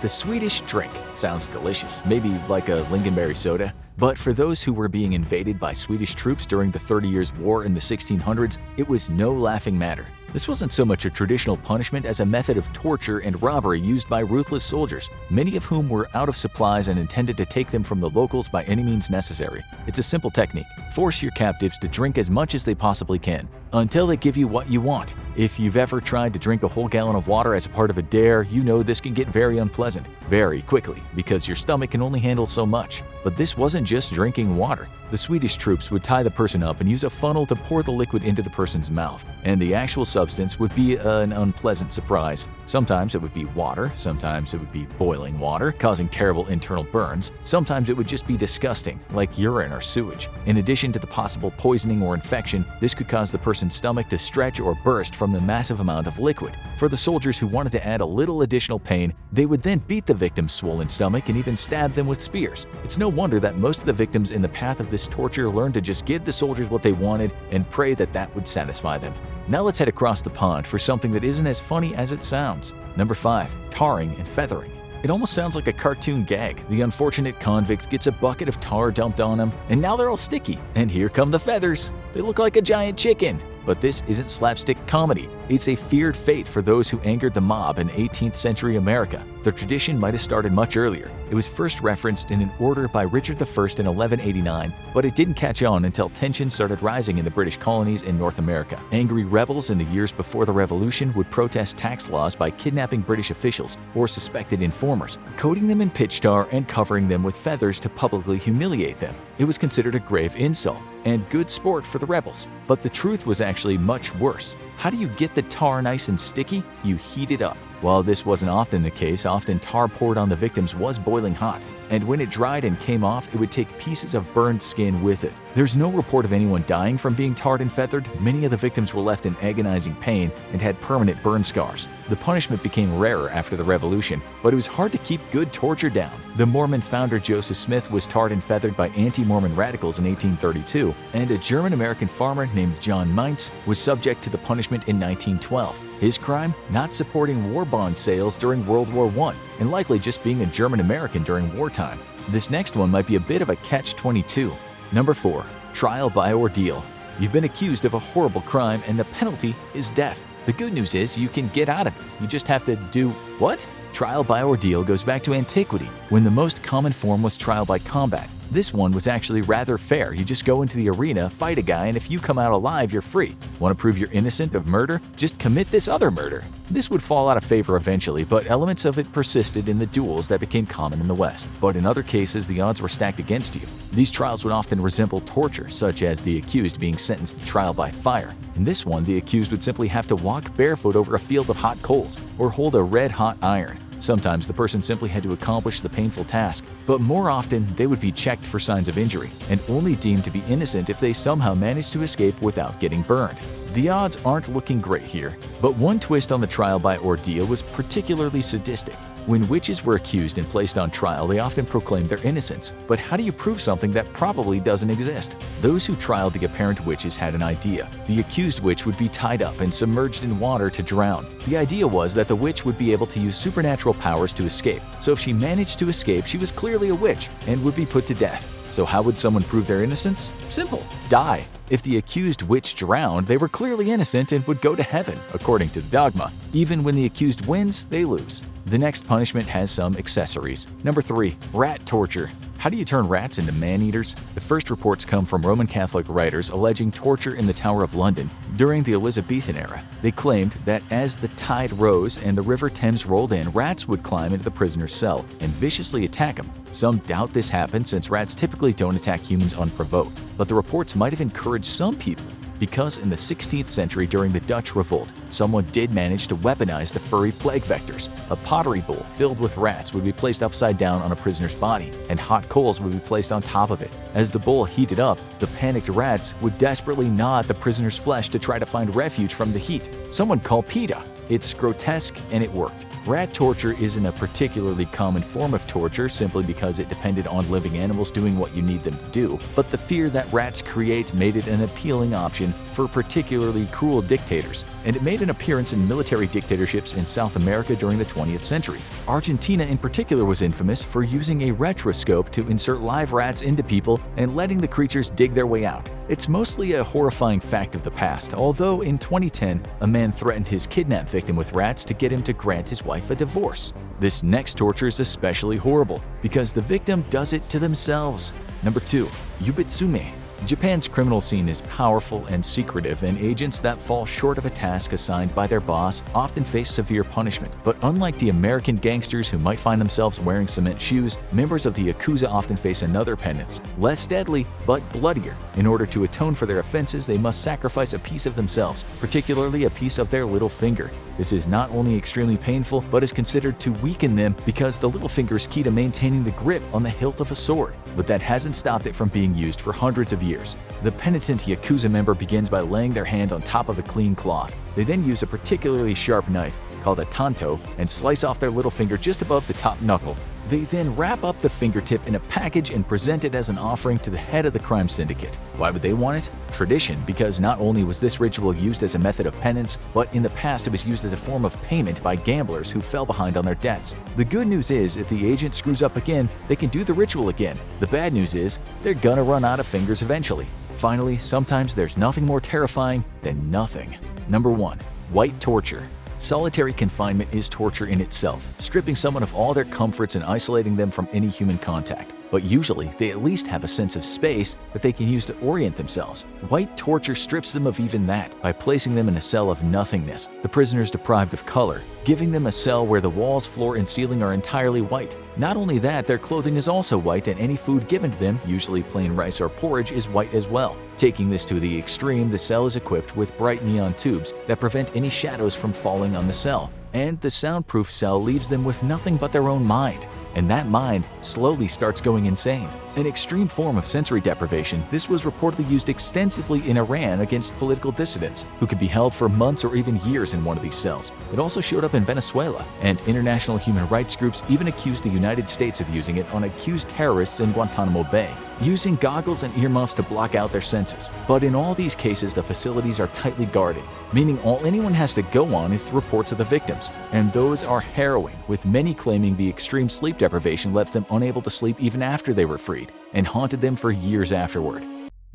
The Swedish drink. Sounds delicious, maybe like a lingonberry soda. But for those who were being invaded by Swedish troops during the 30 Years' War in the 1600s, it was no laughing matter. This wasn't so much a traditional punishment as a method of torture and robbery used by ruthless soldiers, many of whom were out of supplies and intended to take them from the locals by any means necessary. It's a simple technique. Force your captives to drink as much as they possibly can, until they give you what you want. If you've ever tried to drink a whole gallon of water as a part of a dare, you know this can get very unpleasant, very quickly, because your stomach can only handle so much. But this wasn't just drinking water. The The Swedish troops would tie the person up and use a funnel to pour the liquid into the person's mouth, and the actual substance would be an unpleasant surprise. Sometimes it would be water, sometimes it would be boiling water, causing terrible internal burns. Sometimes it would just be disgusting, like urine or sewage. In addition to the possible poisoning or infection, this could cause the person's stomach to stretch or burst from the massive amount of liquid. For the soldiers who wanted to add a little additional pain, they would then beat the victim's swollen stomach and even stab them with spears. It's no wonder that most of the victims in the path of this torture learned to just give the soldiers what they wanted and pray that that would satisfy them. Now let's head across the pond for something that isn't as funny as it sounds. Number 5. Tarring and feathering. It almost sounds like a cartoon gag. The unfortunate convict gets a bucket of tar dumped on him, and now they're all sticky. And here come the feathers. They look like a giant chicken. But this isn't slapstick comedy. It's a feared fate for those who angered the mob in 18th century America. The tradition might have started much earlier. It was first referenced in an order by Richard I in 1189, but it didn't catch on until tensions started rising in the British colonies in North America. Angry rebels in the years before the Revolution would protest tax laws by kidnapping British officials or suspected informers, coating them in pitch tar and covering them with feathers to publicly humiliate them. It was considered a grave insult and good sport for the rebels. But the truth was actually much worse. How do you get the tar nice and sticky? You heat it up. While this wasn't often the case, often tar poured on the victims was boiling hot, and when it dried and came off, it would take pieces of burned skin with it. There's no report of anyone dying from being tarred and feathered. Many of the victims were left in agonizing pain and had permanent burn scars. The punishment became rarer after the Revolution, but it was hard to keep good torture down. The Mormon founder Joseph Smith was tarred and feathered by anti-Mormon radicals in 1832, and a German-American farmer named John Meintz was subject to the punishment in 1912. His crime? Not supporting war bond sales during World War I, and likely just being a German-American during wartime. This next one might be a bit of a catch-22. Number 4. Trial by ordeal. You've been accused of a horrible crime and the penalty is death. The good news is you can get out of it. You just have to do what? Trial by ordeal goes back to antiquity, when the most common form was trial by combat. This one was actually rather fair. You just go into the arena, fight a guy, and if you come out alive, you're free. Want to prove you're innocent of murder? Just commit this other murder. This would fall out of favor eventually, but elements of it persisted in the duels that became common in the West. But in other cases, the odds were stacked against you. These trials would often resemble torture, such as the accused being sentenced to trial by fire. In this one, the accused would simply have to walk barefoot over a field of hot coals or hold a red-hot iron. Sometimes the person simply had to accomplish the painful task, but more often they would be checked for signs of injury and only deemed to be innocent if they somehow managed to escape without getting burned. The odds aren't looking great here, but one twist on the trial by ordeal was particularly sadistic. When witches were accused and placed on trial, they often proclaimed their innocence. But how do you prove something that probably doesn't exist? Those who trialed the apparent witches had an idea. The accused witch would be tied up and submerged in water to drown. The idea was that the witch would be able to use supernatural powers to escape. So if she managed to escape, she was clearly a witch and would be put to death. So how would someone prove their innocence? Simple. Die. If the accused witch drowned, they were clearly innocent and would go to heaven, according to the dogma. Even when the accused wins, they lose. The next punishment has some accessories. Number 3. Rat torture. How do you turn rats into man-eaters? The first reports come from Roman Catholic writers alleging torture in the Tower of London during the Elizabethan era. They claimed that as the tide rose and the River Thames rolled in, rats would climb into the prisoner's cell and viciously attack him. Some doubt this happened since rats typically don't attack humans unprovoked, but the reports might have encouraged some people. Because in the 16th century during the Dutch Revolt, someone did manage to weaponize the furry plague vectors. A pottery bowl filled with rats would be placed upside down on a prisoner's body, and hot coals would be placed on top of it. As the bowl heated up, the panicked rats would desperately gnaw at the prisoner's flesh to try to find refuge from the heat. Someone called PETA. It's grotesque and it worked. Rat torture isn't a particularly common form of torture simply because it depended on living animals doing what you need them to do, but the fear that rats create made it an appealing option for particularly cruel dictators, and it made an appearance in military dictatorships in South America during the 20th century. Argentina in particular was infamous for using a retroscope to insert live rats into people and letting the creatures dig their way out. It's mostly a horrifying fact of the past, although in 2010, a man threatened his kidnapped victim with rats to get him to grant his wife a divorce. This next torture is especially horrible because the victim does it to themselves. Number 2. Yubitsume. Japan's criminal scene is powerful and secretive, and agents that fall short of a task assigned by their boss often face severe punishment. But unlike the American gangsters who might find themselves wearing cement shoes, members of the Yakuza often face another penance, less deadly but bloodier. In order to atone for their offenses, they must sacrifice a piece of themselves, particularly a piece of their little finger. This is not only extremely painful, but is considered to weaken them because the little finger is key to maintaining the grip on the hilt of a sword. But that hasn't stopped it from being used for hundreds of years. The penitent Yakuza member begins by laying their hand on top of a clean cloth. They then use a particularly sharp knife, called a tanto, and slice off their little finger just above the top knuckle. They then wrap up the fingertip in a package and present it as an offering to the head of the crime syndicate. Why would they want it? Tradition, because not only was this ritual used as a method of penance, but in the past it was used as a form of payment by gamblers who fell behind on their debts. The good news is, if the agent screws up again, they can do the ritual again. The bad news is, they're gonna run out of fingers eventually. Finally, sometimes there's nothing more terrifying than nothing. Number 1. White torture. Solitary confinement is torture in itself, stripping someone of all their comforts and isolating them from any human contact. But usually, they at least have a sense of space that they can use to orient themselves. White torture strips them of even that by placing them in a cell of nothingness. The prisoners deprived of color, giving them a cell where the walls, floor, and ceiling are entirely white. Not only that, their clothing is also white, and any food given to them, usually plain rice or porridge, is white as well. Taking this to the extreme, the cell is equipped with bright neon tubes that prevent any shadows from falling on the cell. And the soundproof cell leaves them with nothing but their own mind. And that mind slowly starts going insane. An extreme form of sensory deprivation, this was reportedly used extensively in Iran against political dissidents, who could be held for months or even years in one of these cells. It also showed up in Venezuela, and international human rights groups even accused the United States of using it on accused terrorists in Guantanamo Bay, using goggles and earmuffs to block out their senses. But in all these cases, the facilities are tightly guarded, meaning all anyone has to go on is the reports of the victims, and those are harrowing, with many claiming the extreme sleep deprivation left them unable to sleep even after they were freed, and haunted them for years afterward.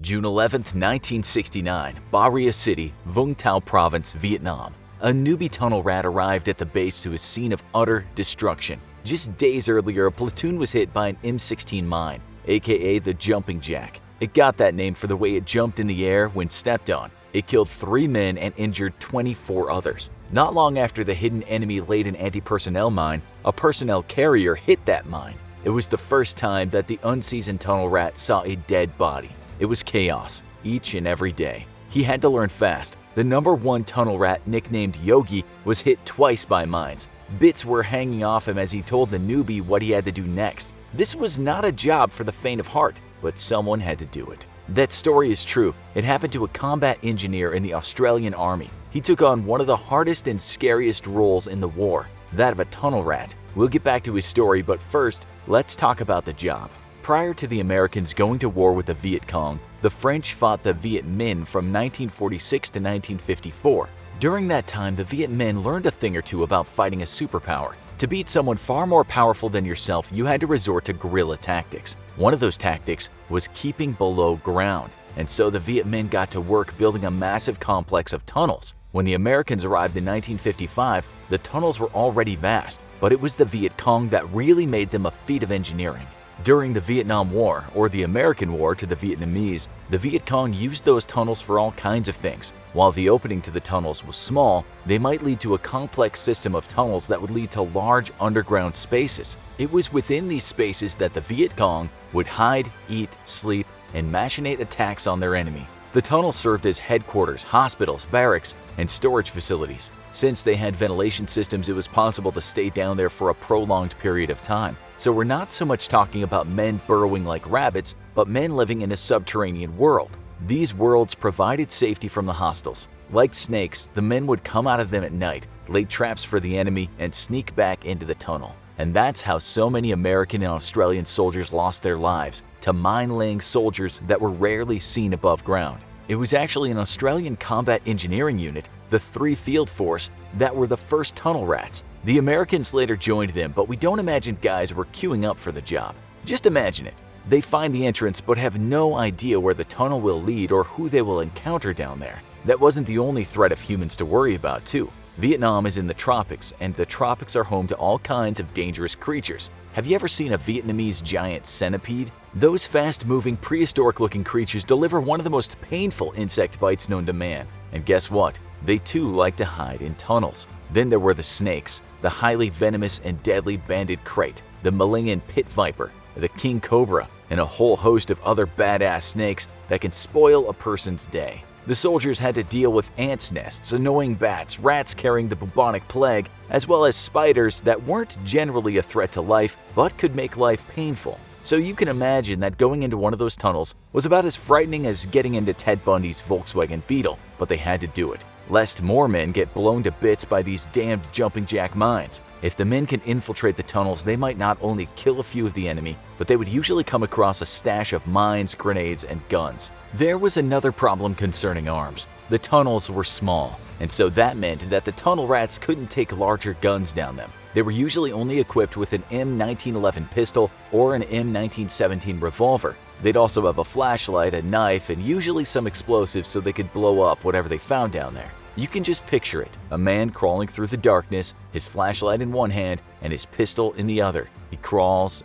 June 11, 1969, Barria City, Vung Tau Province, Vietnam. A newbie tunnel rat arrived at the base to a scene of utter destruction. Just days earlier, a platoon was hit by an M16 mine, aka the Jumping Jack. It got that name for the way it jumped in the air when stepped on. It killed 3 men and injured 24 others. Not long after the hidden enemy Laden anti-personnel mine, a personnel carrier hit that mine. It was the first time that the unseasoned tunnel rat saw a dead body. It was chaos, each and every day. He had to learn fast. The number 1 tunnel rat, nicknamed Yogi, was hit twice by mines. Bits were hanging off him as he told the newbie what he had to do next. This was not a job for the faint of heart, but someone had to do it. That story is true. It happened to a combat engineer in the Australian Army. He took on one of the hardest and scariest roles in the war, that of a tunnel rat. We'll get back to his story, but first, let's talk about the job. Prior to the Americans going to war with the Viet Cong, the French fought the Viet Minh from 1946 to 1954. During that time, the Viet Minh learned a thing or two about fighting a superpower. To beat someone far more powerful than yourself, you had to resort to guerrilla tactics. One of those tactics was keeping below ground, and so the Viet Minh got to work building a massive complex of tunnels. When the Americans arrived in 1955, the tunnels were already vast, but it was the Viet Cong that really made them a feat of engineering. During the Vietnam War, or the American War to the Vietnamese, the Viet Cong used those tunnels for all kinds of things. While the opening to the tunnels was small, they might lead to a complex system of tunnels that would lead to large underground spaces. It was within these spaces that the Viet Cong would hide, eat, sleep, and machinate attacks on their enemy. The tunnels served as headquarters, hospitals, barracks, and storage facilities. Since they had ventilation systems, it was possible to stay down there for a prolonged period of time. So we're not so much talking about men burrowing like rabbits, but men living in a subterranean world. These worlds provided safety from the hostiles. Like snakes, the men would come out of them at night, lay traps for the enemy, and sneak back into the tunnel. And that's how so many American and Australian soldiers lost their lives, to mine-laying soldiers that were rarely seen above ground. It was actually an Australian combat engineering unit, the 3 Field Force, that were the first tunnel rats. The Americans later joined them, but we don't imagine guys were queuing up for the job. Just imagine it. They find the entrance but have no idea where the tunnel will lead or who they will encounter down there. That wasn't the only threat of humans to worry about, too. Vietnam is in the tropics, and the tropics are home to all kinds of dangerous creatures. Have you ever seen a Vietnamese giant centipede? Those fast-moving, prehistoric-looking creatures deliver one of the most painful insect bites known to man. And guess what? They too like to hide in tunnels. Then there were the snakes, the highly venomous and deadly banded krait, the malignant pit viper, the king cobra, and a whole host of other badass snakes that can spoil a person's day. The soldiers had to deal with ants' nests, annoying bats, rats carrying the bubonic plague, as well as spiders that weren't generally a threat to life but could make life painful. So you can imagine that going into one of those tunnels was about as frightening as getting into Ted Bundy's Volkswagen Beetle, but they had to do it, lest more men get blown to bits by these damned jumping jack mines. If the men can infiltrate the tunnels, they might not only kill a few of the enemy, but they would usually come across a stash of mines, grenades, and guns. There was another problem concerning arms. The tunnels were small, and so that meant that the tunnel rats couldn't take larger guns down them. They were usually only equipped with an M1911 pistol or an M1917 revolver. They'd also have a flashlight, a knife, and usually some explosives so they could blow up whatever they found down there. You can just picture it, a man crawling through the darkness, his flashlight in one hand and his pistol in the other. He crawls,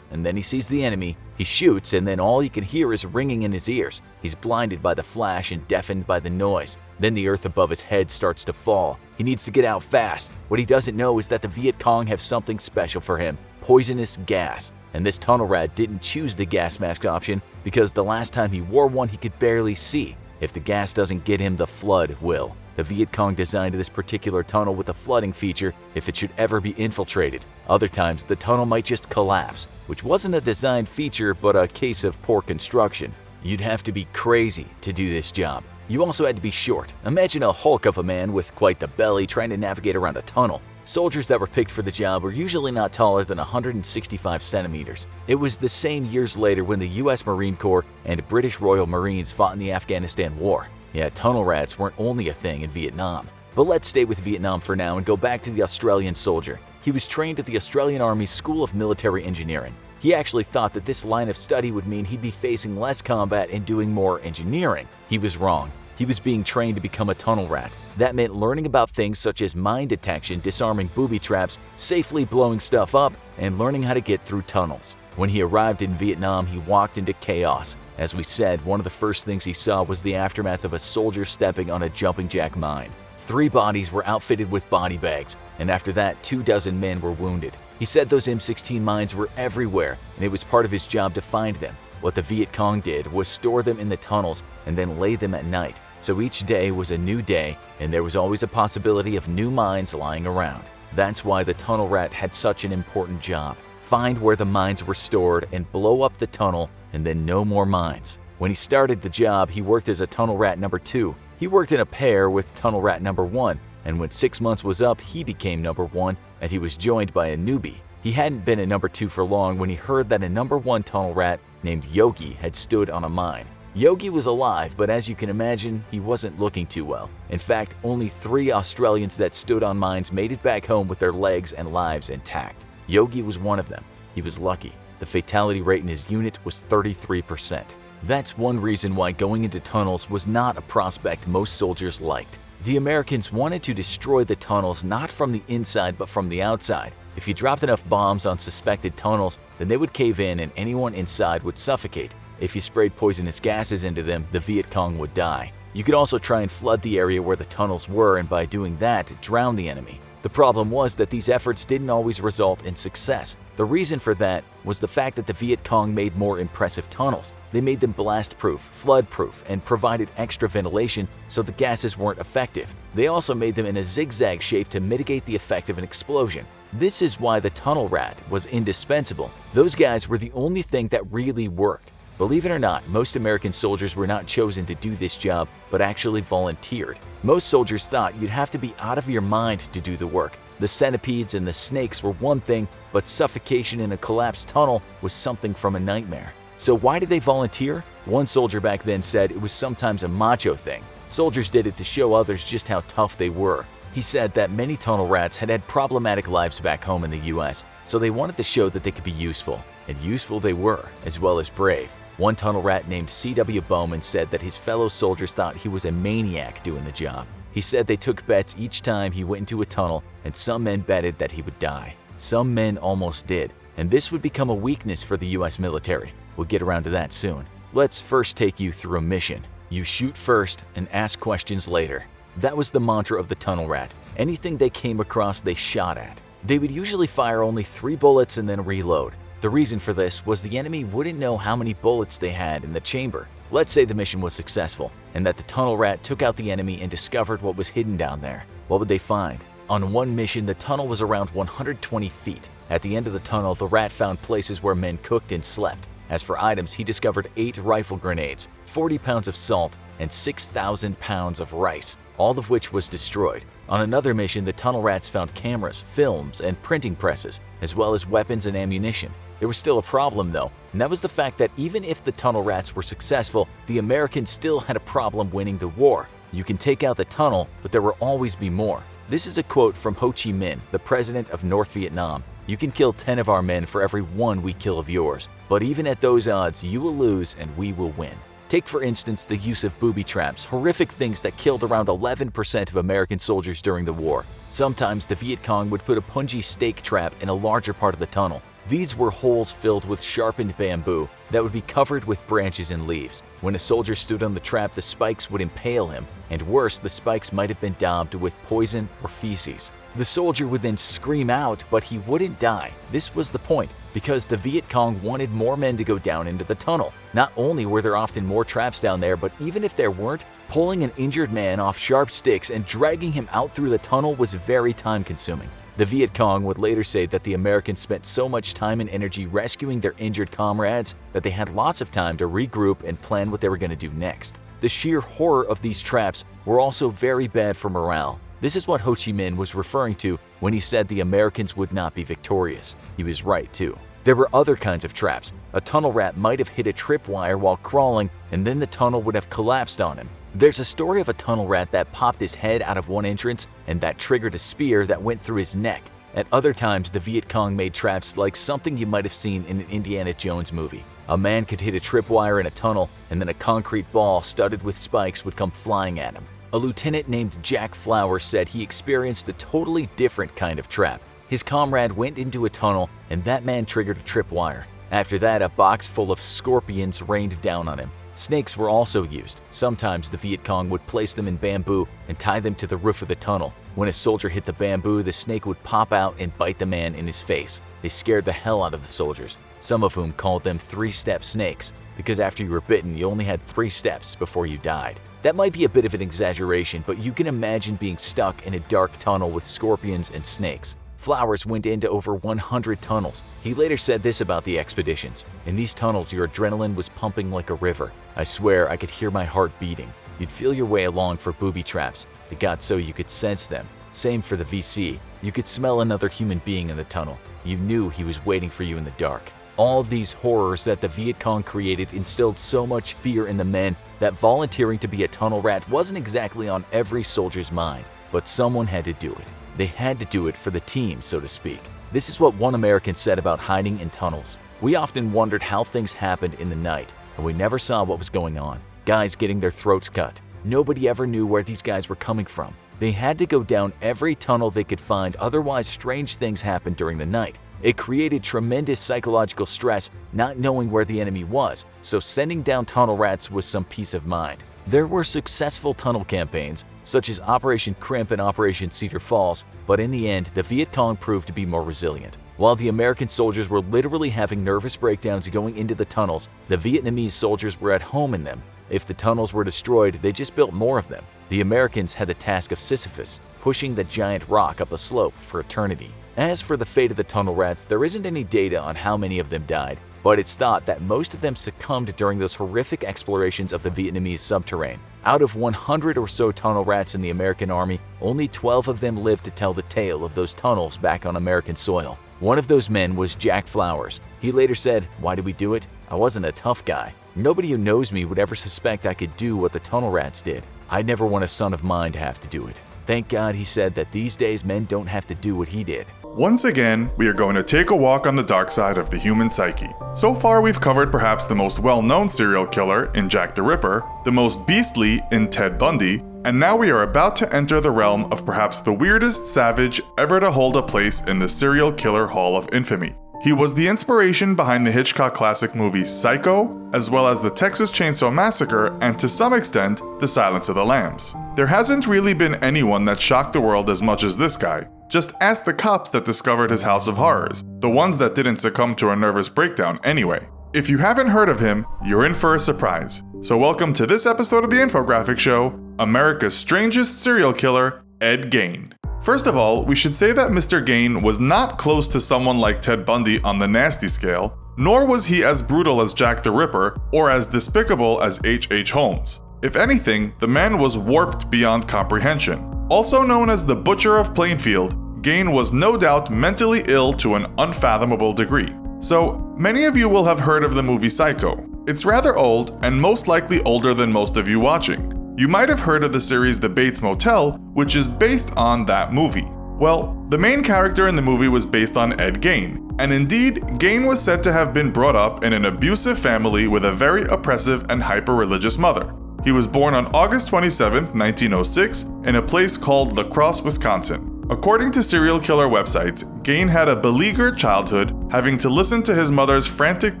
and then he sees the enemy, he shoots, and then all he can hear is ringing in his ears. He's blinded by the flash and deafened by the noise. Then the earth above his head starts to fall. He needs to get out fast. What he doesn't know is that the Viet Cong have something special for him, poisonous gas. And this tunnel rat didn't choose the gas mask option because the last time he wore one he could barely see. If the gas doesn't get him, the flood will. The Viet Cong designed this particular tunnel with a flooding feature if it should ever be infiltrated. Other times, the tunnel might just collapse, which wasn't a design feature but a case of poor construction. You'd have to be crazy to do this job. You also had to be short. Imagine a hulk of a man with quite the belly trying to navigate around a tunnel. Soldiers that were picked for the job were usually not taller than 165 centimeters. It was the same years later when the US Marine Corps and British Royal Marines fought in the Afghanistan War. Yeah, tunnel rats weren't only a thing in Vietnam. But let's stay with Vietnam for now and go back to the Australian soldier. He was trained at the Australian Army's School of Military Engineering. He actually thought that this line of study would mean he'd be facing less combat and doing more engineering. He was wrong. He was being trained to become a tunnel rat. That meant learning about things such as mine detection, disarming booby traps, safely blowing stuff up, and learning how to get through tunnels. When he arrived in Vietnam, he walked into chaos. As we said, one of the first things he saw was the aftermath of a soldier stepping on a jumping jack mine. 3 bodies were outfitted with body bags, and after that, 24 men were wounded. He said those M16 mines were everywhere, and it was part of his job to find them. What the Viet Cong did was store them in the tunnels and then lay them at night. So each day was a new day, and there was always a possibility of new mines lying around. That's why the tunnel rat had such an important job. Find where the mines were stored and blow up the tunnel, and then no more mines. When he started the job, he worked as a tunnel rat number 2. He worked in a pair with tunnel rat number 1, and when 6 months was up, he became number 1, and he was joined by a newbie. He hadn't been a number 2 for long when he heard that a number 1 tunnel rat named Yogi had stood on a mine. Yogi was alive, but as you can imagine, he wasn't looking too well. In fact, only 3 Australians that stood on mines made it back home with their legs and lives intact. Yogi was one of them. He was lucky. The fatality rate in his unit was 33%. That's one reason why going into tunnels was not a prospect most soldiers liked. The Americans wanted to destroy the tunnels not from the inside but from the outside. If you dropped enough bombs on suspected tunnels, then they would cave in and anyone inside would suffocate. If you sprayed poisonous gases into them, the Viet Cong would die. You could also try and flood the area where the tunnels were, and by doing that, drown the enemy. The problem was that these efforts didn't always result in success. The reason for that was the fact that the Viet Cong made more impressive tunnels. They made them blast-proof, flood-proof, and provided extra ventilation so the gases weren't effective. They also made them in a zigzag shape to mitigate the effect of an explosion. This is why the tunnel rat was indispensable. Those guys were the only thing that really worked. Believe it or not, most American soldiers were not chosen to do this job, but actually volunteered. Most soldiers thought you'd have to be out of your mind to do the work. The centipedes and the snakes were one thing, but suffocation in a collapsed tunnel was something from a nightmare. So why did they volunteer? One soldier back then said it was sometimes a macho thing. Soldiers did it to show others just how tough they were. He said that many tunnel rats had had problematic lives back home in the US, so they wanted to show that they could be useful. And useful they were, as well as brave. One tunnel rat named C.W. Bowman said that his fellow soldiers thought he was a maniac doing the job. He said they took bets each time he went into a tunnel, and some men betted that he would die. Some men almost did, and this would become a weakness for the US military. We'll get around to that soon. Let's first take you through a mission. You shoot first and ask questions later. That was the mantra of the tunnel rat. Anything they came across, they shot at. They would usually fire only 3 bullets and then reload. The reason for this was the enemy wouldn't know how many bullets they had in the chamber. Let's say the mission was successful, and that the tunnel rat took out the enemy and discovered what was hidden down there. What would they find? On one mission, the tunnel was around 120 feet. At the end of the tunnel, the rat found places where men cooked and slept. As for items, he discovered 8 rifle grenades, 40 pounds of salt, and 6,000 pounds of rice, all of which was destroyed. On another mission, the tunnel rats found cameras, films, and printing presses, as well as weapons and ammunition. There was still a problem though, and that was the fact that even if the tunnel rats were successful, the Americans still had a problem winning the war. You can take out the tunnel, but there will always be more. This is a quote from Ho Chi Minh, the president of North Vietnam. You can kill 10 of our men for every 1 we kill of yours, but even at those odds, you will lose and we will win. Take for instance the use of booby traps, horrific things that killed around 11% of American soldiers during the war. Sometimes the Viet Cong would put a punji stake trap in a larger part of the tunnel. These were holes filled with sharpened bamboo that would be covered with branches and leaves. When a soldier stood on the trap, the spikes would impale him, and worse, the spikes might have been daubed with poison or feces. The soldier would then scream out, but he wouldn't die. This was the point, because the Viet Cong wanted more men to go down into the tunnel. Not only were there often more traps down there, but even if there weren't, pulling an injured man off sharp sticks and dragging him out through the tunnel was very time-consuming. The Viet Cong would later say that the Americans spent so much time and energy rescuing their injured comrades that they had lots of time to regroup and plan what they were going to do next. The sheer horror of these traps were also very bad for morale. This is what Ho Chi Minh was referring to when he said the Americans would not be victorious. He was right too. There were other kinds of traps. A tunnel rat might have hit a tripwire while crawling, and then the tunnel would have collapsed on him. There's a story of a tunnel rat that popped his head out of one entrance and that triggered a spear that went through his neck. At other times, the Viet Cong made traps like something you might have seen in an Indiana Jones movie. A man could hit a tripwire in a tunnel, and then a concrete ball studded with spikes would come flying at him. A lieutenant named Jack Flowers said he experienced a totally different kind of trap. His comrade went into a tunnel, and that man triggered a tripwire. After that, a box full of scorpions rained down on him. Snakes were also used. Sometimes the Viet Cong would place them in bamboo and tie them to the roof of the tunnel. When a soldier hit the bamboo, the snake would pop out and bite the man in his face. They scared the hell out of the soldiers, some of whom called them 3-step snakes, because after you were bitten, you only had 3 steps before you died. That might be a bit of an exaggeration, but you can imagine being stuck in a dark tunnel with scorpions and snakes. Flowers went into over 100 tunnels. He later said this about the expeditions: "In these tunnels, your adrenaline was pumping like a river. I swear I could hear my heart beating. You'd feel your way along for booby traps. It got so you could sense them. Same for the VC. You could smell another human being in the tunnel. You knew he was waiting for you in the dark." All of these horrors that the Viet Cong created instilled so much fear in the men that volunteering to be a tunnel rat wasn't exactly on every soldier's mind. But someone had to do it. They had to do it for the team, so to speak. This is what one American said about hiding in tunnels: "We often wondered how things happened in the night, and we never saw what was going on. Guys getting their throats cut. Nobody ever knew where these guys were coming from. They had to go down every tunnel they could find, otherwise strange things happened during the night. It created tremendous psychological stress not knowing where the enemy was, so sending down tunnel rats was some peace of mind." There were successful tunnel campaigns, such as Operation Crimp and Operation Cedar Falls, but in the end, the Viet Cong proved to be more resilient. While the American soldiers were literally having nervous breakdowns going into the tunnels, the Vietnamese soldiers were at home in them. If the tunnels were destroyed, they just built more of them. The Americans had the task of Sisyphus, pushing the giant rock up a slope for eternity. As for the fate of the tunnel rats, there isn't any data on how many of them died, but it's thought that most of them succumbed during those horrific explorations of the Vietnamese subterranean. Out of 100 or so tunnel rats in the American Army, only 12 of them lived to tell the tale of those tunnels back on American soil. One of those men was Jack Flowers. He later said, "Why did we do it? I wasn't a tough guy. Nobody who knows me would ever suspect I could do what the tunnel rats did. I'd never want a son of mine to have to do it. Thank God," he said, "that these days men don't have to do what he did." Once again, we are going to take a walk on the dark side of the human psyche. So far, we've covered perhaps the most well-known serial killer in Jack the Ripper, the most beastly in Ted Bundy, and now we are about to enter the realm of perhaps the weirdest savage ever to hold a place in the serial killer Hall of Infamy. He was the inspiration behind the Hitchcock classic movies Psycho, as well as the Texas Chainsaw Massacre, and to some extent, The Silence of the Lambs. There hasn't really been anyone that shocked the world as much as this guy. Just ask the cops that discovered his house of horrors, the ones that didn't succumb to a nervous breakdown anyway. If you haven't heard of him, you're in for a surprise. So welcome to this episode of the Infographics Show, America's strangest serial killer, Ed Gein. First of all, we should say that Mr. Gein was not close to someone like Ted Bundy on the nasty scale, nor was he as brutal as Jack the Ripper or as despicable as H.H. Holmes. If anything, the man was warped beyond comprehension. Also known as the Butcher of Plainfield, Gein was no doubt mentally ill to an unfathomable degree. So, many of you will have heard of the movie Psycho. It's rather old, and most likely older than most of you watching. You might have heard of the series The Bates Motel, which is based on that movie. Well, the main character in the movie was based on Ed Gein, and indeed, Gein was said to have been brought up in an abusive family with a very oppressive and hyper-religious mother. He was born on August 27, 1906, in a place called La Crosse, Wisconsin. According to serial killer websites, Gein had a beleaguered childhood, having to listen to his mother's frantic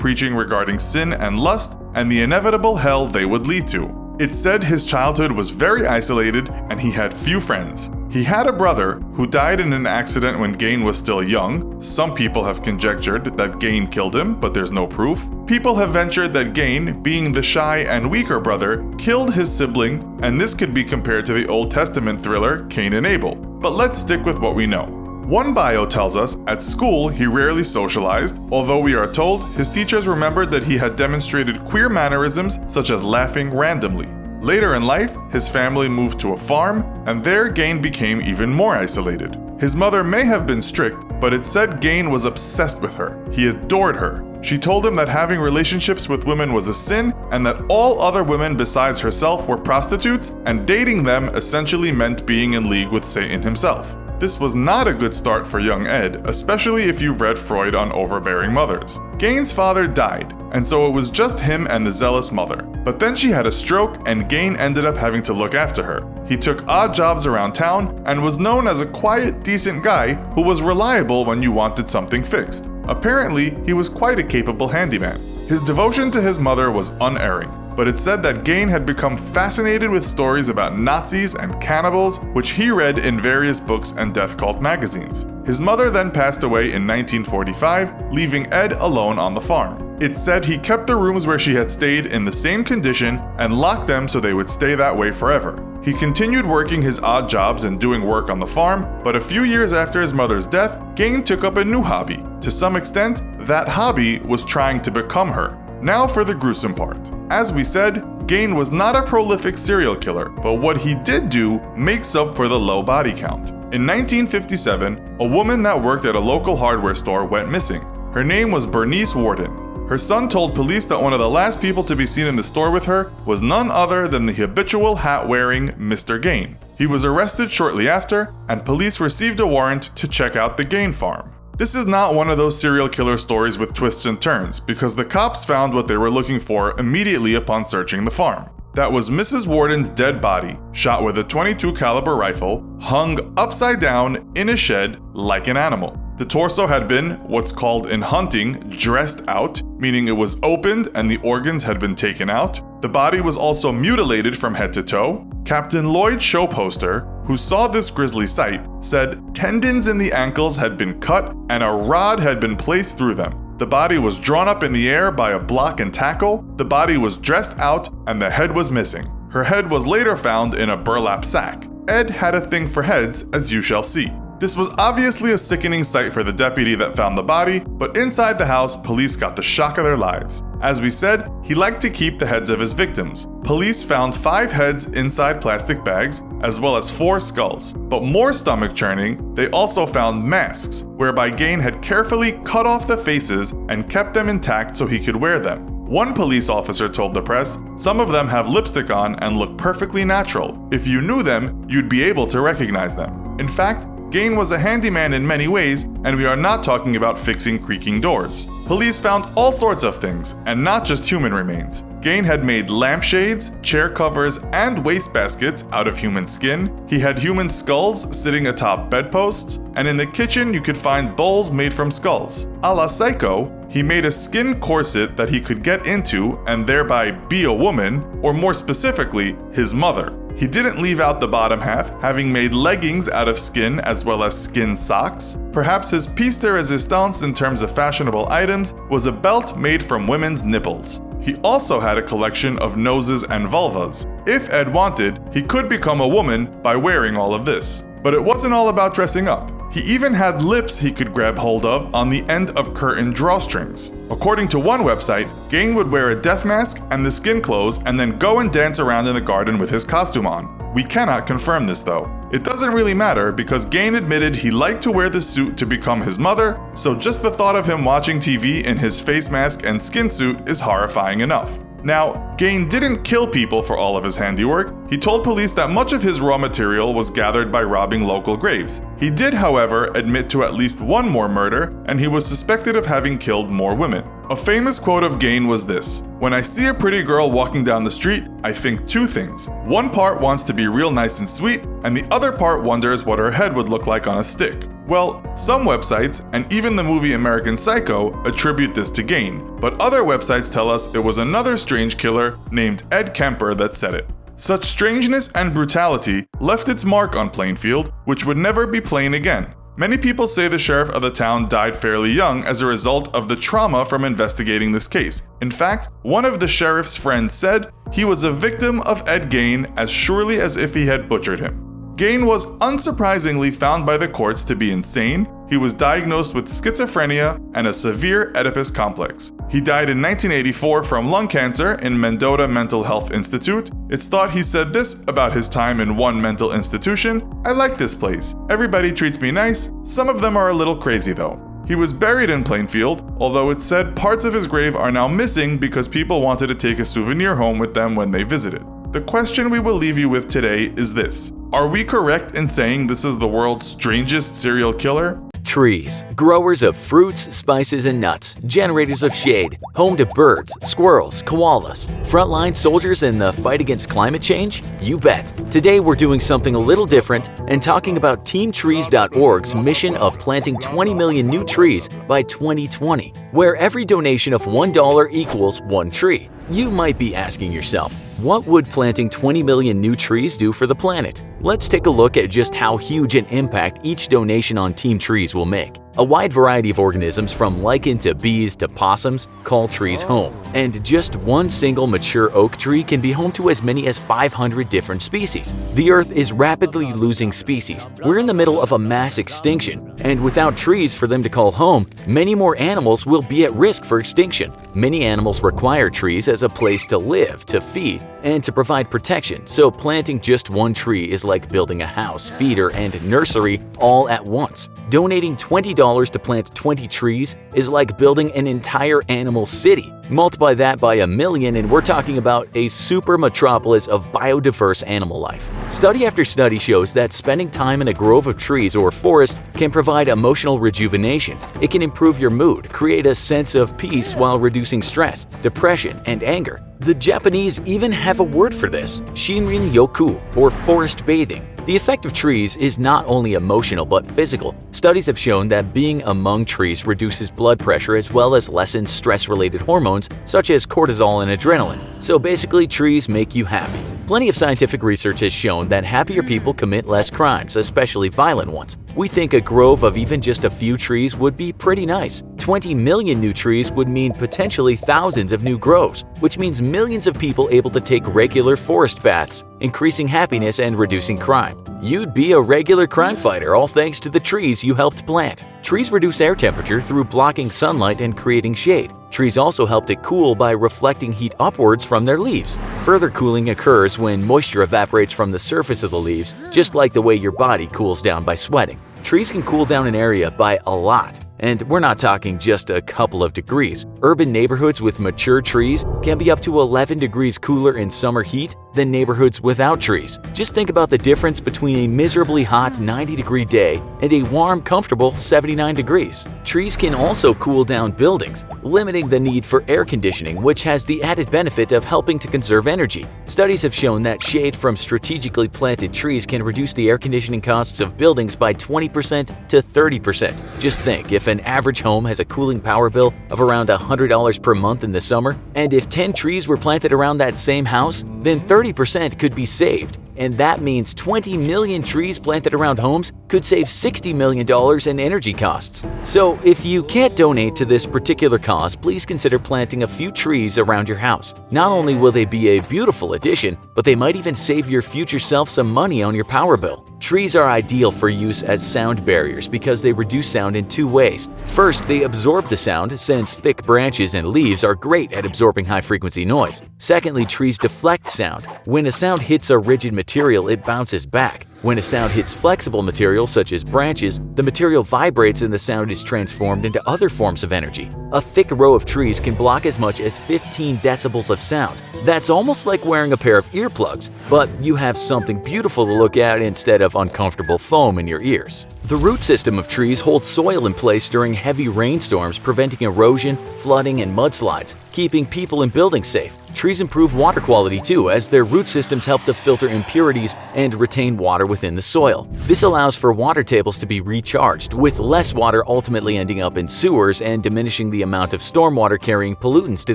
preaching regarding sin and lust and the inevitable hell they would lead to. It's said his childhood was very isolated and he had few friends. He had a brother who died in an accident when Gein was still young. Some people have conjectured that Gein killed him, but there's no proof. People have ventured that Gein, being the shy and weaker brother, killed his sibling, and this could be compared to the Old Testament thriller Cain and Abel. But let's stick with what we know. One bio tells us at school he rarely socialized, although we are told his teachers remembered that he had demonstrated queer mannerisms such as laughing randomly. Later in life, his family moved to a farm, and there Gein became even more isolated. His mother may have been strict, but it said Gein was obsessed with her. He adored her. She told him that having relationships with women was a sin, and that all other women besides herself were prostitutes, and dating them essentially meant being in league with Satan himself. This was not a good start for young Ed, especially if you've read Freud on overbearing mothers. Gein's father died, and so it was just him and the zealous mother. But then she had a stroke, and Gein ended up having to look after her. He took odd jobs around town and was known as a quiet, decent guy who was reliable when you wanted something fixed. Apparently, he was quite a capable handyman. His devotion to his mother was unerring, but it said that Gein had become fascinated with stories about Nazis and cannibals, which he read in various books and death cult magazines. His mother then passed away in 1945, leaving Ed alone on the farm. It said he kept the rooms where she had stayed in the same condition and locked them so they would stay that way forever. He continued working his odd jobs and doing work on the farm, but a few years after his mother's death, Gein took up a new hobby. To some extent, that hobby was trying to become her. Now for the gruesome part. As we said, Gein was not a prolific serial killer, but what he did do makes up for the low body count. In 1957, a woman that worked at a local hardware store went missing. Her name was Bernice Warden. Her son told police that one of the last people to be seen in the store with her was none other than the habitual hat-wearing Mr. Gein. He was arrested shortly after, and police received a warrant to check out the Gein farm. This is not one of those serial killer stories with twists and turns, because the cops found what they were looking for immediately upon searching the farm. That was Mrs. Warden's dead body, shot with a .22 caliber rifle, hung upside down in a shed like an animal. The torso had been, what's called in hunting, dressed out, meaning it was opened and the organs had been taken out. The body was also mutilated from head to toe. Captain Lloyd Show Poster, who saw this grisly sight, said tendons in the ankles had been cut and a rod had been placed through them. The body was drawn up in the air by a block and tackle, the body was dressed out, and the head was missing. Her head was later found in a burlap sack. Ed had a thing for heads, as you shall see. This was obviously a sickening sight for the deputy that found the body, but inside the house, police got the shock of their lives. As we said, he liked to keep the heads of his victims. Police found 5 heads inside plastic bags, as well as 4 skulls. But more stomach churning, they also found masks, whereby Gein had carefully cut off the faces and kept them intact so he could wear them. One police officer told the press, "Some of them have lipstick on and look perfectly natural. If you knew them, you'd be able to recognize them." In fact, Gein was a handyman in many ways, and we are not talking about fixing creaking doors. Police found all sorts of things, and not just human remains. Gein had made lampshades, chair covers, and wastebaskets out of human skin. He had human skulls sitting atop bedposts, and in the kitchen you could find bowls made from skulls. A la Psycho, he made a skin corset that he could get into and thereby be a woman, or more specifically, his mother. He didn't leave out the bottom half, having made leggings out of skin as well as skin socks. Perhaps his piece de resistance in terms of fashionable items was a belt made from women's nipples. He also had a collection of noses and vulvas. If Ed wanted, he could become a woman by wearing all of this. But it wasn't all about dressing up. He even had lips he could grab hold of on the end of curtain drawstrings. According to one website, Gein would wear a death mask and the skin clothes and then go and dance around in the garden with his costume on. We cannot confirm this though. It doesn't really matter because Gein admitted he liked to wear the suit to become his mother, so just the thought of him watching TV in his face mask and skin suit is horrifying enough. Now, Gein didn't kill people for all of his handiwork. He told police that much of his raw material was gathered by robbing local graves. He did, however, admit to at least one more murder, and he was suspected of having killed more women. A famous quote of Gein was this: "When I see a pretty girl walking down the street, I think two things. One part wants to be real nice and sweet, and the other part wonders what her head would look like on a stick." Well, some websites, and even the movie American Psycho, attribute this to Gein, but other websites tell us it was another strange killer named Ed Kemper that said it. Such strangeness and brutality left its mark on Plainfield, which would never be plain again. Many people say the sheriff of the town died fairly young as a result of the trauma from investigating this case. In fact, one of the sheriff's friends said he was a victim of Ed Gein as surely as if he had butchered him. Gein was unsurprisingly found by the courts to be insane. He was diagnosed with schizophrenia and a severe Oedipus complex. He died in 1984 from lung cancer in Mendota Mental Health Institute. It's thought he said this about his time in one mental institution: "I like this place. Everybody treats me nice. Some of them are a little crazy though." He was buried in Plainfield, although it's said parts of his grave are now missing because people wanted to take a souvenir home with them when they visited. The question we will leave you with today is this: are we correct in saying this is the world's strangest serial killer? Trees, growers of fruits, spices, and nuts, generators of shade, home to birds, squirrels, koalas, frontline soldiers in the fight against climate change? You bet. Today we're doing something a little different and talking about TeamTrees.org's mission of planting 20 million new trees by 2020, where every donation of $1 equals one tree. You might be asking yourself, what would planting 20 million new trees do for the planet? Let's take a look at just how huge an impact each donation on Team Trees will make. A wide variety of organisms from lichen to bees to possums call trees home, and just one single mature oak tree can be home to as many as 500 different species. The Earth is rapidly losing species. We're in the middle of a mass extinction, and without trees for them to call home, many more animals will be at risk for extinction. Many animals require trees as a place to live, to feed, and to provide protection, so planting just one tree is like building a house, feeder, and nursery all at once. Donating $20 to plant 20 trees is like building an entire animal city. Multiply that by 1 million and we're talking about a super metropolis of biodiverse animal life. Study after study shows that spending time in a grove of trees or forest can provide emotional rejuvenation. It can improve your mood, create a sense of peace while reducing stress, depression, and anger. The Japanese even have a word for this: Shinrin-yoku, or forest bathing. The effect of trees is not only emotional but physical. Studies have shown that being among trees reduces blood pressure as well as lessens stress-related hormones such as cortisol and adrenaline. So basically, trees make you happy. Plenty of scientific research has shown that happier people commit less crimes, especially violent ones. We think a grove of even just a few trees would be pretty nice. 20 million new trees would mean potentially thousands of new groves, which means millions of people able to take regular forest baths, increasing happiness and reducing crime. You'd be a regular crime fighter all thanks to the trees you helped plant. Trees reduce air temperature through blocking sunlight and creating shade. Trees also help it cool by reflecting heat upwards from their leaves. Further cooling occurs when moisture evaporates from the surface of the leaves, just like the way your body cools down by sweating. Trees can cool down an area by a lot. And we're not talking just a couple of degrees. Urban neighborhoods with mature trees can be up to 11 degrees cooler in summer heat than neighborhoods without trees. Just think about the difference between a miserably hot 90-degree day and a warm, comfortable 79 degrees. Trees can also cool down buildings, limiting the need for air conditioning, which has the added benefit of helping to conserve energy. Studies have shown that shade from strategically planted trees can reduce the air conditioning costs of buildings by 20% to 30%. Just think, if an average home has a cooling power bill of around $100 per month in the summer, and if 10 trees were planted around that same house, then 30% could be saved. And that means 20 million trees planted around homes could save $60 million in energy costs. So if you can't donate to this particular cause, please consider planting a few trees around your house. Not only will they be a beautiful addition, but they might even save your future self some money on your power bill. Trees are ideal for use as sound barriers because they reduce sound in two ways. First, they absorb the sound, since thick branches and leaves are great at absorbing high-frequency noise. Secondly, trees deflect sound. When a sound hits a rigid material, it bounces back. When a sound hits flexible material such as branches, the material vibrates and the sound is transformed into other forms of energy. A thick row of trees can block as much as 15 decibels of sound. That's almost like wearing a pair of earplugs, but you have something beautiful to look at instead of uncomfortable foam in your ears. The root system of trees holds soil in place during heavy rainstorms, preventing erosion, flooding, and mudslides, keeping people and buildings safe. Trees improve water quality too, as their root systems help to filter impurities and retain water within the soil. This allows for water tables to be recharged, with less water ultimately ending up in sewers and diminishing the amount of stormwater carrying pollutants to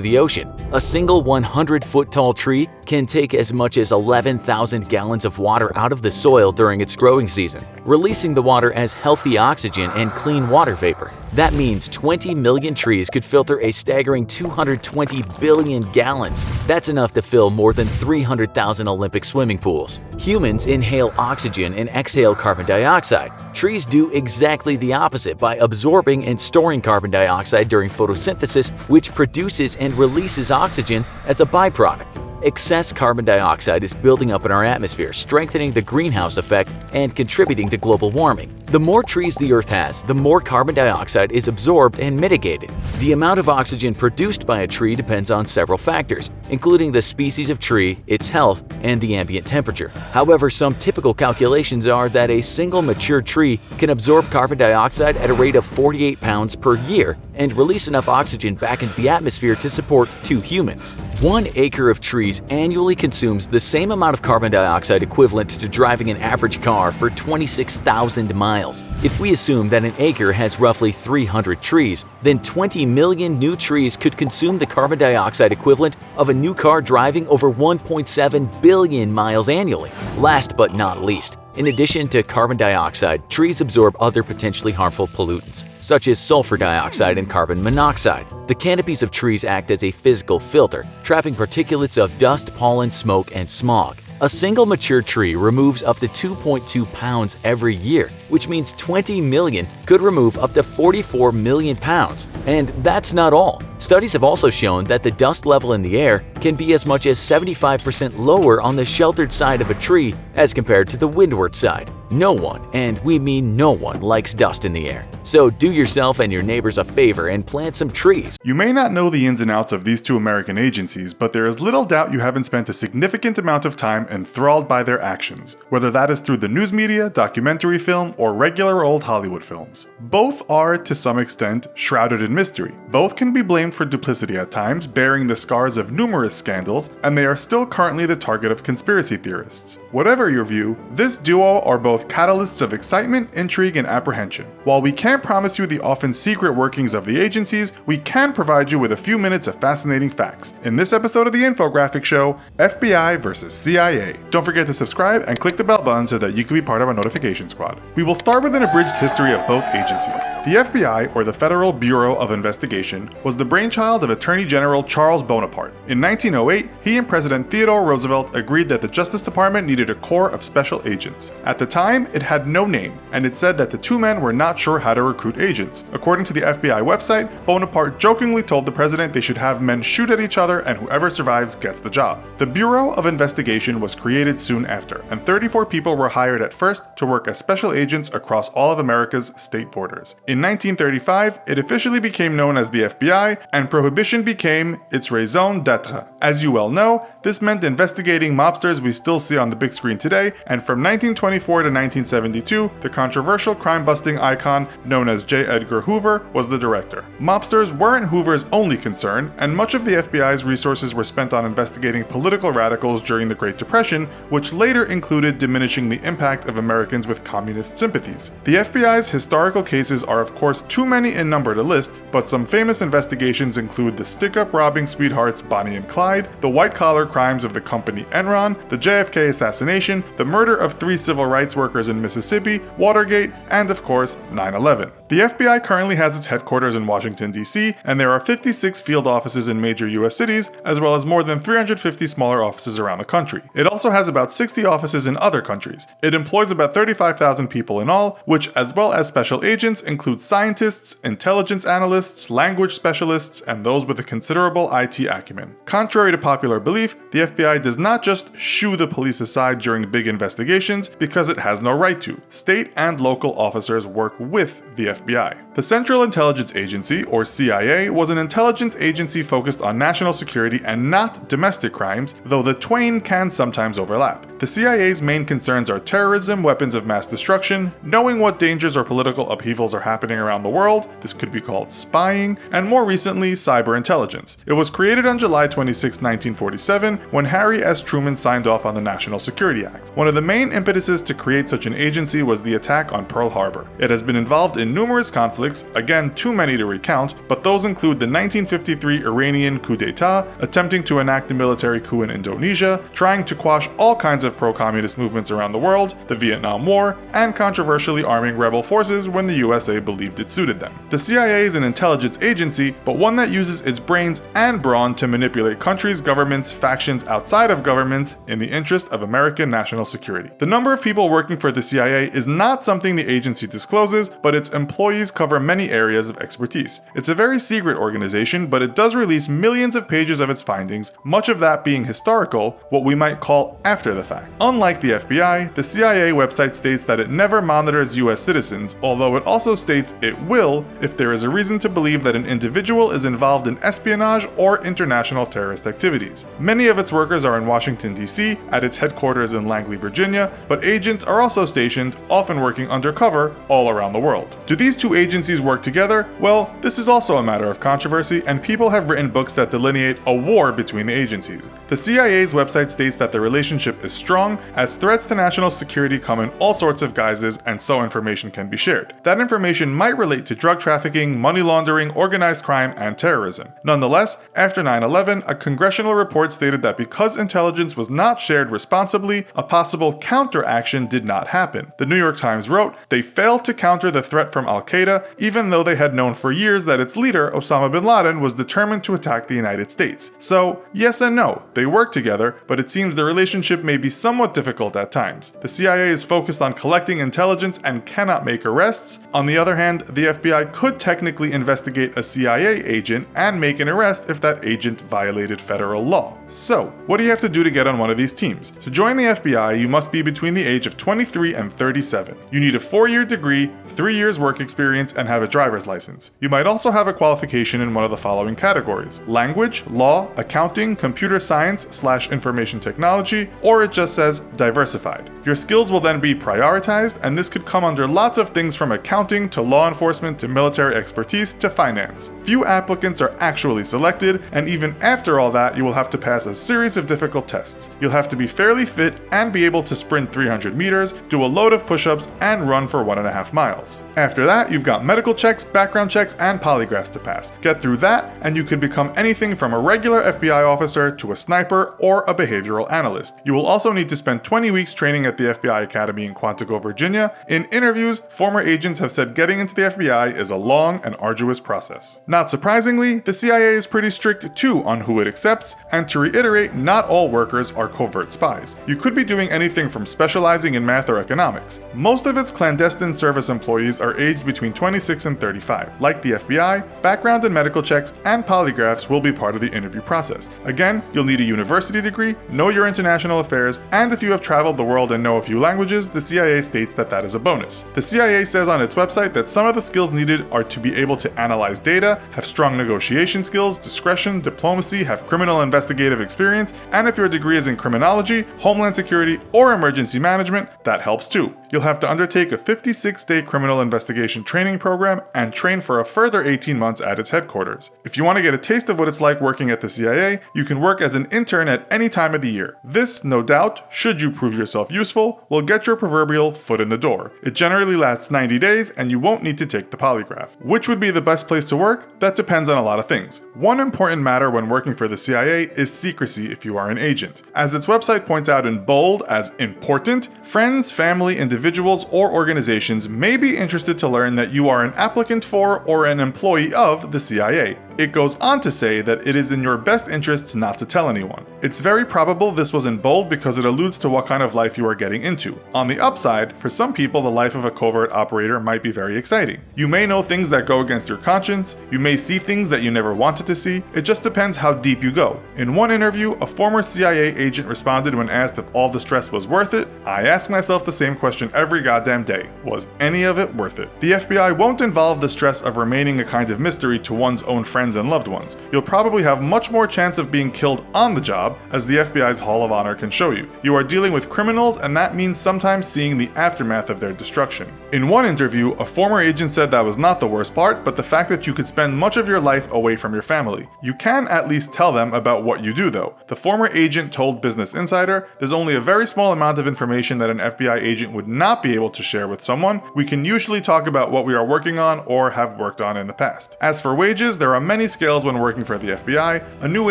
the ocean. A single 100-foot-tall tree can take as much as 11,000 gallons of water out of the soil during its growing season, releasing the water as healthy oxygen and clean water vapor. That means 20 million trees could filter a staggering 220 billion gallons. That's enough to fill more than 300,000 Olympic swimming pools. Humans inhale oxygen and exhale carbon dioxide. Trees do exactly the opposite by absorbing and storing carbon dioxide during photosynthesis, which produces and releases oxygen as a byproduct. Excess carbon dioxide is building up in our atmosphere, strengthening the greenhouse effect and contributing to global warming. The more trees the Earth has, the more carbon dioxide is absorbed and mitigated. The amount of oxygen produced by a tree depends on several factors, including the species of tree, its health, and the ambient temperature. However, some typical calculations are that a single mature tree can absorb carbon dioxide at a rate of 48 pounds per year and release enough oxygen back into the atmosphere to support 2 humans. 1 acre of trees annually consumes the same amount of carbon dioxide equivalent to driving an average car for 26,000 miles. If we assume that an acre has roughly 300 trees, then 20 million new trees could consume the carbon dioxide equivalent of a new car driving over 1.7 billion miles annually. Last but not least, in addition to carbon dioxide, trees absorb other potentially harmful pollutants, such as sulfur dioxide and carbon monoxide. The canopies of trees act as a physical filter, trapping particulates of dust, pollen, smoke, and smog. A single mature tree removes up to 2.2 pounds every year, which means 20 million could remove up to 44 million pounds. And that's not all. Studies have also shown that the dust level in the air can be as much as 75% lower on the sheltered side of a tree as compared to the windward side. No one, and we mean no one, likes dust in the air. So do yourself and your neighbors a favor and plant some trees. You may not know the ins and outs of these 2 American agencies, but there is little doubt you haven't spent a significant amount of time enthralled by their actions, whether that is through the news media, documentary film, or regular old Hollywood films. Both are, to some extent, shrouded in mystery. Both can be blamed for duplicity at times, bearing the scars of numerous scandals, and they are still currently the target of conspiracy theorists. Whatever your view, this duo are both catalysts of excitement, intrigue, and apprehension. While we can't promise you the often secret workings of the agencies, we can provide you with a few minutes of fascinating facts. In this episode of the Infographics Show, FBI versus CIA. Don't forget to subscribe and click the bell button so that you can be part of our notification squad. We will start with an abridged history of both agencies. The FBI, or the Federal Bureau of Investigation, was the brainchild of Attorney General Charles Bonaparte. In 1908, he and President Theodore Roosevelt agreed that the Justice Department needed a corps of special agents. At the time, it had no name, and it said that the 2 men were not sure how to to recruit agents. According to the FBI website, Bonaparte jokingly told the president they should have men shoot at each other and whoever survives gets the job. The Bureau of Investigation was created soon after, and 34 people were hired at first to work as special agents across all of America's state borders. In 1935, it officially became known as the FBI, and prohibition became its raison d'etre. As you well know, this meant investigating mobsters we still see on the big screen today, and from 1924 to 1972, the controversial crime-busting icon known as J. Edgar Hoover was the director. Mobsters weren't Hoover's only concern, and much of the FBI's resources were spent on investigating political radicals during the Great Depression, which later included diminishing the impact of Americans with communist sympathies. The FBI's historical cases are of course too many in number to list, but some famous investigations include the stick-up robbing sweethearts Bonnie and Clyde, the white-collar crimes of the company Enron, the JFK assassination, the murder of 3 civil rights workers in Mississippi, Watergate, and of course, 9/11. The FBI currently has its headquarters in Washington, D.C., and there are 56 field offices in major U.S. cities, as well as more than 350 smaller offices around the country. It also has about 60 offices in other countries. It employs about 35,000 people in all, which, as well as special agents, include scientists, intelligence analysts, language specialists, and those with a considerable IT acumen. Contrary to popular belief, the FBI does not just shoo the police aside during big investigations because it has no right to. State and local officers work with the FBI. The Central Intelligence Agency, or CIA, was an intelligence agency focused on national security and not domestic crimes, though the twain can sometimes overlap. The CIA's main concerns are terrorism, weapons of mass destruction, knowing what dangers or political upheavals are happening around the world, this could be called spying, and more recently, cyber intelligence. It was created on July 26, 1947, when Harry S. Truman signed off on the National Security Act. One of the main impetuses to create such an agency was the attack on Pearl Harbor. It has been involved in numerous conflicts, again too many to recount, but those include the 1953 Iranian coup d'etat, attempting to enact a military coup in Indonesia, trying to quash all kinds of pro-communist movements around the world, the Vietnam War, and controversially arming rebel forces when the USA believed it suited them. The CIA is an intelligence agency, but one that uses its brains and brawn to manipulate countries, governments, factions outside of governments in the interest of American national security. The number of people working for the CIA is not something the agency discloses, but its employees cover many areas of expertise. It's a very secret organization, but it does release millions of pages of its findings, much of that being historical, what we might call after the fact. Unlike the FBI, the CIA website states that it never monitors US citizens, although it also states it will if there is a reason to believe that an individual is involved in espionage or international terrorist activities. Many of its workers are in Washington, D.C., at its headquarters in Langley, Virginia, but agents are also stationed, often working undercover, all around the world. Do these two agencies work together? Well, this is also a matter of controversy, and people have written books that delineate a war between the agencies. The CIA's website states that the relationship is strong, as threats to national security come in all sorts of guises, and so information can be shared. That information might relate to drug trafficking, money laundering, organized crime, and terrorism. Nonetheless, after 9/11, a congressional report stated that because intelligence was not shared responsibly, a possible counteraction did not happen. The New York Times wrote, "They failed to counter the threat from Al-Qaeda, even though they had known for years that its leader, Osama bin Laden, was determined to attack the United States." So, yes and no, they work together, but it seems the relationship may be somewhat difficult at times. The CIA is focused on collecting intelligence and cannot make arrests. On the other hand, the FBI could technically investigate a CIA agent and make an arrest if that agent violated federal law. So, what do you have to do to get on one of these teams? To join the FBI, you must be between the age of 23 and 37. You need a 4-year degree, 3 years work experience, and have a driver's license. You might also have a qualification in one of the following categories: language, law, accounting, computer science/information technology, or it just says diversified. Your skills will then be prioritized, and this could come under lots of things from accounting to law enforcement to military expertise to finance. Few applicants are actually selected, and even after all that, you will have to pass a series of difficult tests. You'll have to be fairly fit and be able to sprint 300 meters, do a load of push-ups, and run for 1.5 miles. After that, you've got medical checks, background checks, and polygraphs to pass. Get through that, and you could become anything from a regular FBI officer to a sniper or a behavioral analyst. You will also need to spend 20 weeks training at the FBI Academy in Quantico, Virginia. In interviews, former agents have said getting into the FBI is a long and arduous process. Not surprisingly, the CIA is pretty strict too on who it accepts, and to reiterate, not all workers are covert spies. You could be doing anything from specializing in math or economics. Most of its clandestine service employees are aged between 26 and 35. Like the FBI, background and medical checks and polygraphs will be part of the interview process. Again, you'll need a university degree, know your international affairs, and if you have traveled the world and know a few languages, the CIA states that that is a bonus. The CIA says on its website that some of the skills needed are to be able to analyze data, have strong negotiation skills, discretion, diplomacy, have criminal investigative experience, and if your degree is in criminology, homeland security, or emergency management, that helps too. You'll have to undertake a 56-day criminal investigation training program and train for a further 18 months at its headquarters. If you want to get a taste of what it's like working at the CIA, you can work as an intern at any time of the year. This, no doubt, should you prove yourself useful, will get your proverbial foot in the door. It generally lasts 90 days and you won't need to take the polygraph. Which would be the best place to work? That depends on a lot of things. One important matter when working for the CIA is secrecy if you are an agent. As its website points out in bold as important, friends, family, individuals, or organizations may be interested to learn that you are an applicant for or an employee of the CIA. It goes on to say that it is in your best interests not to tell anyone. It's very probable this was in bold because it alludes to what kind of life you are getting into. On the upside, for some people the life of a covert operator might be very exciting. You may know things that go against your conscience, you may see things that you never wanted to see, it just depends how deep you go. In one interview, a former CIA agent responded when asked if all the stress was worth it. I ask myself the same question every goddamn day. Was any of it worth it? The FBI won't involve the stress of remaining a kind of mystery to one's own friends and loved ones. You'll probably have much more chance of being killed on the job, as the FBI's Hall of Honor can show you. You are dealing with criminals, and that means sometimes seeing the aftermath of their destruction. In one interview, a former agent said that was not the worst part, but the fact that you could spend much of your life away from your family. You can at least tell them about what you do though. The former agent told Business Insider, "There's only a very small amount of information that an FBI agent would not be able to share with someone. We can usually talk about what we are working on or have worked on in the past." As for wages, there are many scales when working for the FBI. A new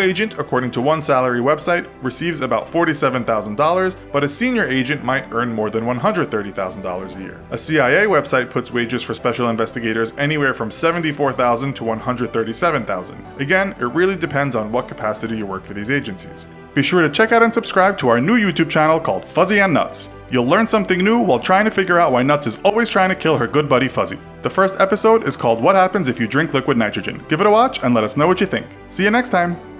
agent, according to one salary website, receives about $47,000, but a senior agent might earn more than $130,000 a year. A CIA website puts wages for special investigators anywhere from $74,000 to $137,000. Again, it really depends on what capacity you work for these agencies. Be sure to check out and subscribe to our new YouTube channel called Fuzzy and Nuts. You'll learn something new while trying to figure out why Nuts is always trying to kill her good buddy Fuzzy. The first episode is called What Happens If You Drink Liquid Nitrogen. Give it a watch and let us know what you think. See you next time!